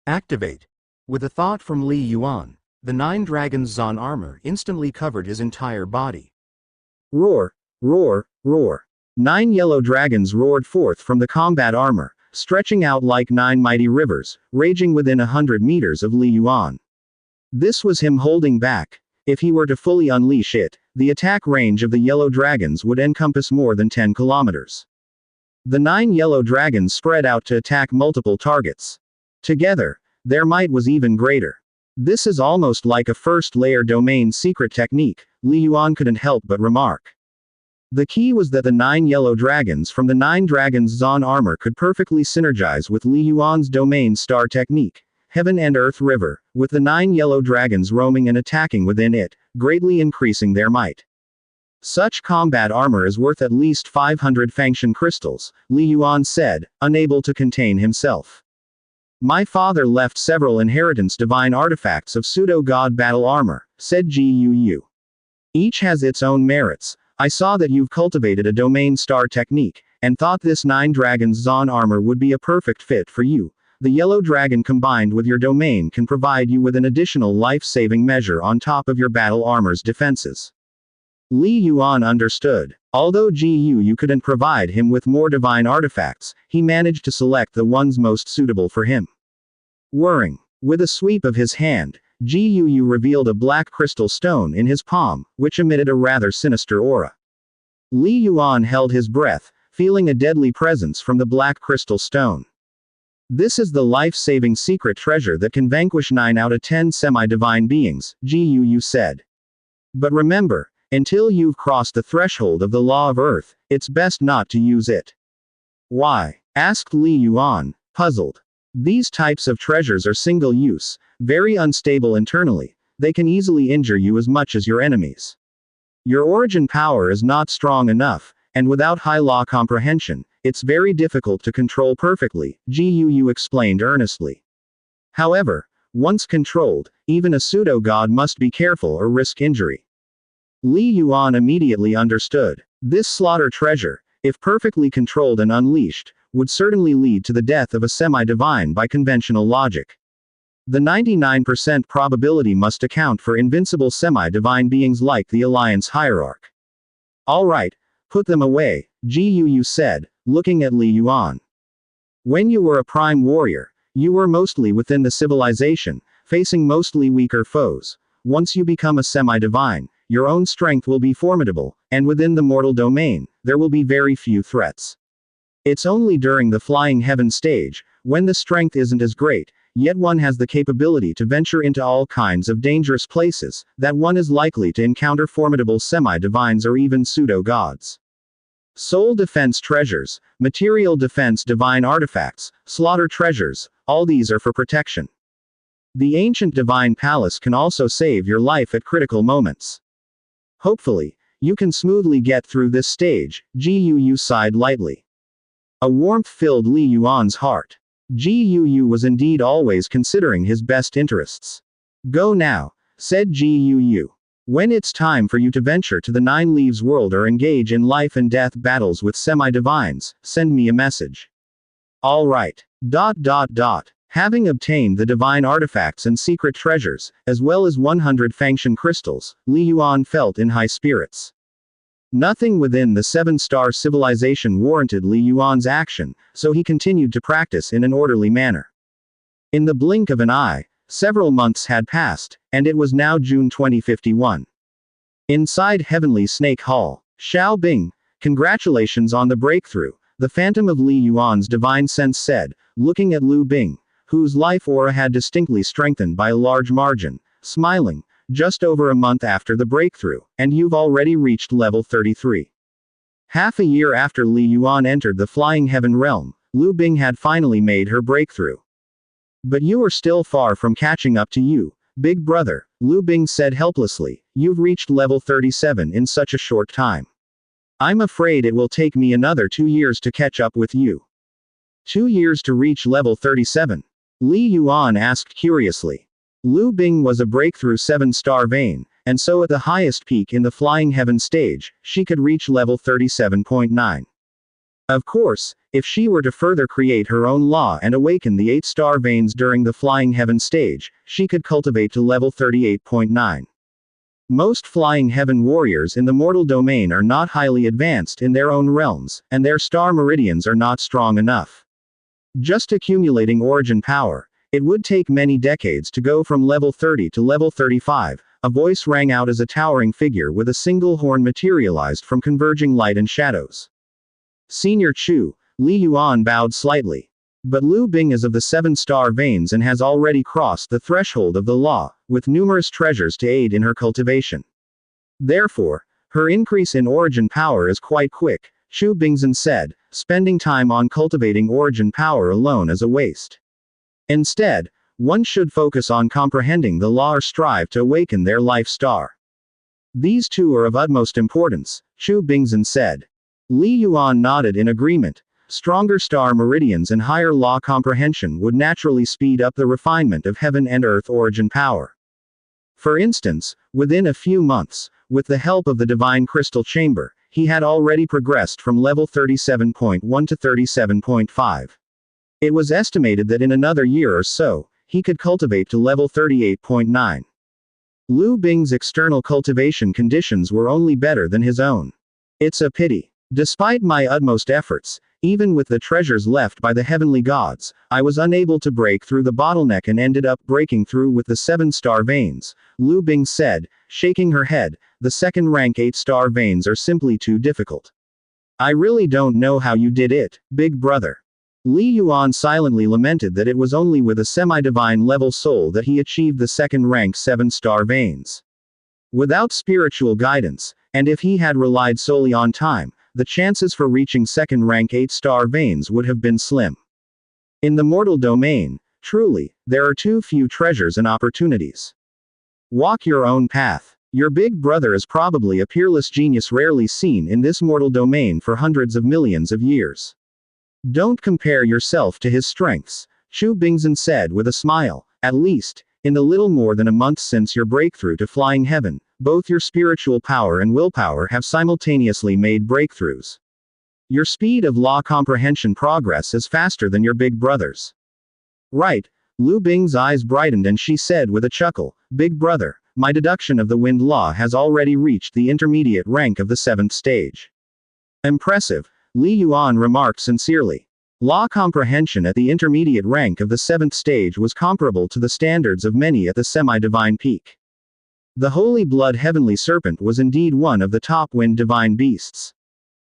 Activate. With a thought from Li Yuan, the 9 Dragons Zon Armor instantly covered his entire body. Roar, roar, roar. 9 yellow dragons roared forth from the combat armor, stretching out like 9 mighty rivers, raging within 100 meters of Li Yuan. This was him holding back. If he were to fully unleash it, the attack range of the yellow dragons would encompass more than 10 kilometers. The 9 yellow dragons spread out to attack multiple targets. Together, their might was even greater. This is almost like a first-layer domain secret technique, Li Yuan couldn't help but remark. The key was that the 9 yellow dragons from the 9 dragons' Zon armor could perfectly synergize with Li Yuan's domain star technique, Heaven and Earth River, with the 9 yellow dragons roaming and attacking within it, greatly increasing their might. Such combat armor is worth at least 500 Fangshan crystals, Li Yuan said, unable to contain himself. My father left several inheritance divine artifacts of pseudo-god battle armor, said Gu. Each has its own merits. I saw that you've cultivated a domain star technique, and thought this 9 dragons Zon armor would be a perfect fit for you. The yellow dragon combined with your domain can provide you with an additional life-saving measure on top of your battle armor's defenses. Li Yuan understood. Although Gu couldn't provide him with more divine artifacts, he managed to select the ones most suitable for him. Whirring. With a sweep of his hand, Gu revealed a black crystal stone in his palm, which emitted a rather sinister aura. Li Yuan held his breath, feeling a deadly presence from the black crystal stone. This is the life-saving secret treasure that can vanquish 9 out of 10 semi-divine beings, Gu said. But remember, until you've crossed the threshold of the law of Earth, it's best not to use it. Why? Asked Li Yuan, puzzled. These types of treasures are single-use, very unstable internally. They can easily injure you as much as your enemies. Your origin power is not strong enough, and without high law comprehension, it's very difficult to control perfectly, Gu explained earnestly. However, once controlled, even a pseudo-god must be careful or risk injury. Li Yuan immediately understood. This slaughter treasure, if perfectly controlled and unleashed, would certainly lead to the death of a semi-divine by conventional logic. The 99% probability must account for invincible semi-divine beings like the Alliance Hierarch. All right, put them away, Gu said, looking at Li Yuan. When you were a prime warrior, you were mostly within the civilization, facing mostly weaker foes. Once you become a semi-divine, your own strength will be formidable, and within the mortal domain, there will be very few threats. It's only during the flying heaven stage, when the strength isn't as great, yet one has the capability to venture into all kinds of dangerous places, that one is likely to encounter formidable semi-divines or even pseudo-gods. Soul defense treasures, material defense divine artifacts, slaughter treasures, all these are for protection. The ancient divine palace can also save your life at critical moments. Hopefully, you can smoothly get through this stage, Gu sighed lightly. A warmth filled Li Yuan's heart. Gu was indeed always considering his best interests. Go now, said Gu. When it's time for you to venture to the 9 Leaves world or engage in life and death battles with semi-divines, send me a message. All right. Having obtained the divine artifacts and secret treasures, as well as 100 Fangshan crystals, Li Yuan felt in high spirits. Nothing within the 7-star civilization warranted Li Yuan's action, so he continued to practice in an orderly manner. In the blink of an eye, several months had passed, and it was now June 2051. Inside Heavenly Snake Hall, Xiao Bing, congratulations on the breakthrough, the phantom of Li Yuan's divine sense said, looking at Lu Bing, whose life aura had distinctly strengthened by a large margin, smiling, just over a month after the breakthrough, and you've already reached level 33. Half a year after Li Yuan entered the Flying Heaven realm, Lu Bing had finally made her breakthrough. But you are still far from catching up to you, big brother, Lu Bing said helplessly. You've reached level 37 in such a short time. I'm afraid it will take me another 2 years to catch up with you. 2 years to reach level 37? Li Yuan asked curiously. Lu Bing was a breakthrough 7-star vein, and so at the highest peak in the Flying Heaven stage, she could reach level 37.9. Of course, if she were to further create her own law and awaken the 8-star veins during the Flying Heaven stage, she could cultivate to level 38.9. Most Flying Heaven warriors in the mortal domain are not highly advanced in their own realms, and their star meridians are not strong enough. Just accumulating origin power, it would take many decades to go from level 30 to level 35, a voice rang out as a towering figure with a single horn materialized from converging light and shadows. Senior Chu, Li Yuan bowed slightly. But Lu Bing is of the 7-star veins and has already crossed the threshold of the law, with numerous treasures to aid in her cultivation. Therefore, her increase in origin power is quite quick, Xu Bingzhen said. Spending time on cultivating origin power alone is a waste. Instead, one should focus on comprehending the law or strive to awaken their life star. These two are of utmost importance, Xu Bingzhen said. Li Yuan nodded in agreement. Stronger star meridians and higher law comprehension would naturally speed up the refinement of heaven and earth origin power. For instance, within a few months, with the help of the Divine Crystal Chamber, he had already progressed from level 37.1 to 37.5. It was estimated that in another year or so, he could cultivate to level 38.9. Lu Bing's external cultivation conditions were only better than his own. It's a pity. Despite my utmost efforts, even with the treasures left by the heavenly gods, I was unable to break through the bottleneck and ended up breaking through with the 7-star veins, Lu Bing said, shaking her head. The second rank 8-star veins are simply too difficult. I really don't know how you did it, big brother. Li Yuan silently lamented that it was only with a semi-divine level soul that he achieved the second rank 7-star veins. Without spiritual guidance, and if he had relied solely on time, the chances for reaching second rank 8-star veins would have been slim. In the mortal domain, truly, there are too few treasures and opportunities. Walk your own path. Your big brother is probably a peerless genius rarely seen in this mortal domain for hundreds of millions of years. Don't compare yourself to his strengths, Xu Bingzhen said with a smile. At least, in the little more than a month since your breakthrough to flying heaven, both your spiritual power and willpower have simultaneously made breakthroughs. Your speed of law comprehension progress is faster than your big brother's. Right. Lu Bing's eyes brightened and she said with a chuckle, Big brother, my deduction of the wind law has already reached the intermediate rank of the 7th stage. Impressive, Li Yuan remarked sincerely. Law comprehension at the intermediate rank of the 7th stage was comparable to the standards of many at the semi-divine peak. The Holy Blood Heavenly Serpent was indeed one of the top wind divine beasts.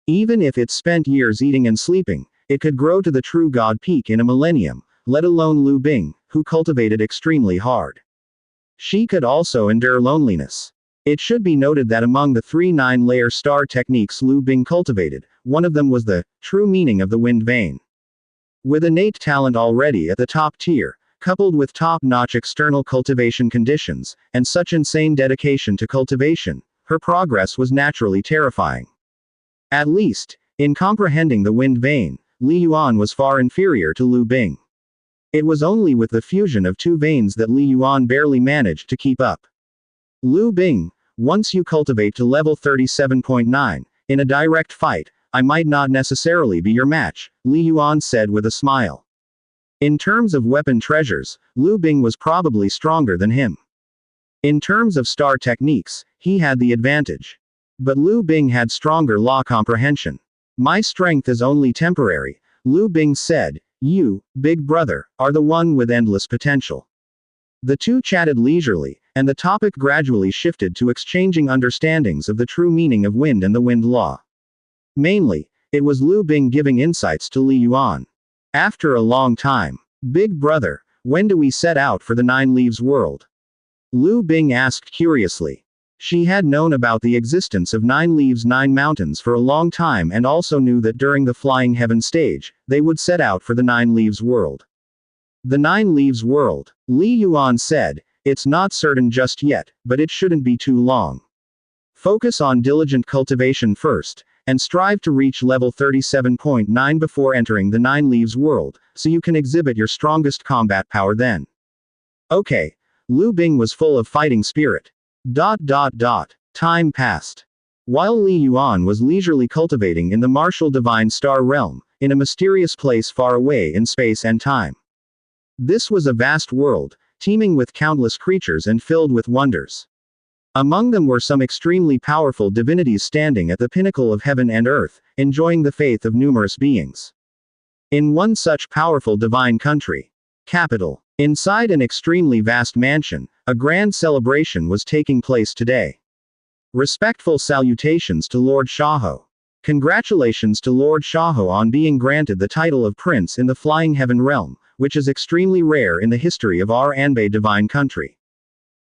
Even if it spent years eating and sleeping, it could grow to the true God peak in a millennium, let alone Lu Bing, who cultivated extremely hard. She could also endure loneliness. It should be noted that among the 3 9-layer star techniques Lu Bing cultivated, one of them was the true meaning of the wind vein. With innate talent already at the top tier, coupled with top-notch external cultivation conditions, and such insane dedication to cultivation, her progress was naturally terrifying. At least, in comprehending the wind vein, Li Yuan was far inferior to Lu Bing. It was only with the fusion of 2 veins that Li Yuan barely managed to keep up. Lu Bing, once you cultivate to level 37.9, in a direct fight, I might not necessarily be your match, Li Yuan said with a smile. In terms of weapon treasures, Lu Bing was probably stronger than him. In terms of star techniques, he had the advantage. But Lu Bing had stronger law comprehension. My strength is only temporary, Lu Bing said. You, big brother, are the one with endless potential. The two chatted leisurely, and the topic gradually shifted to exchanging understandings of the true meaning of wind and the wind law. Mainly, it was Lu Bing giving insights to Li Yuan. After a long time, big brother, when do we set out for the 9 Leaves world? Lu Bing asked curiously. She had known about the existence of 9 Leaves 9 Mountains for a long time and also knew that during the Flying Heaven stage, they would set out for the 9 Leaves world. The 9 Leaves world, Li Yuan said, it's not certain just yet, but it shouldn't be too long. Focus on diligent cultivation first, and strive to reach level 37.9 before entering the 9 Leaves world, so you can exhibit your strongest combat power then. Okay. Lu Bing was full of fighting spirit. Time passed. While Li Yuan was leisurely cultivating in the martial divine star realm, in a mysterious place far away in space and time. This was a vast world, teeming with countless creatures and filled with wonders. Among them were some extremely powerful divinities standing at the pinnacle of heaven and earth, enjoying the faith of numerous beings. In one such powerful divine country, capital, inside an extremely vast mansion, a grand celebration was taking place today. Respectful salutations to Lord Shaho. Congratulations to Lord Shaho on being granted the title of Prince in the Flying Heaven realm, which is extremely rare in the history of our Anbei divine country.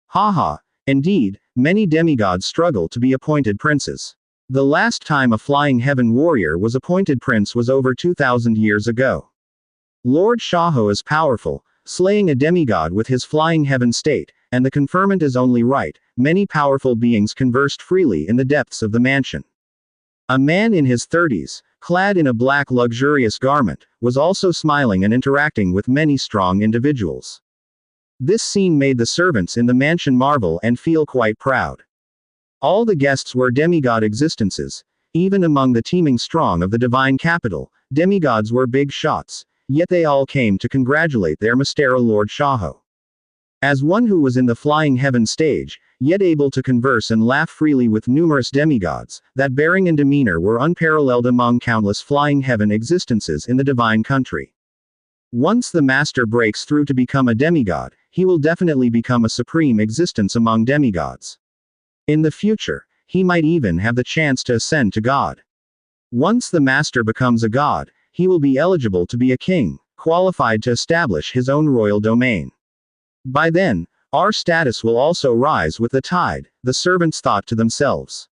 Haha. Indeed, many demigods struggle to be appointed princes. The last time a Flying Heaven warrior was appointed prince was over 2,000 years ago. Lord Shaho is powerful, slaying a demigod with his Flying Heaven state, and the conferment is only right. Many powerful beings conversed freely in the depths of the mansion. A man in his 30s, clad in a black luxurious garment, was also smiling and interacting with many strong individuals. This scene made the servants in the mansion marvel and feel quite proud. All the guests were demigod existences. Even among the teeming strong of the divine capital, demigods were big shots, yet they all came to congratulate their Mastero Lord Shaho. As one who was in the Flying Heaven stage, yet able to converse and laugh freely with numerous demigods, that bearing and demeanor were unparalleled among countless Flying Heaven existences in the divine country. Once the master breaks through to become a demigod, he will definitely become a supreme existence among demigods. In the future, he might even have the chance to ascend to God. Once the master becomes a god, he will be eligible to be a king, qualified to establish his own royal domain. By then, our status will also rise with the tide, the servants thought to themselves.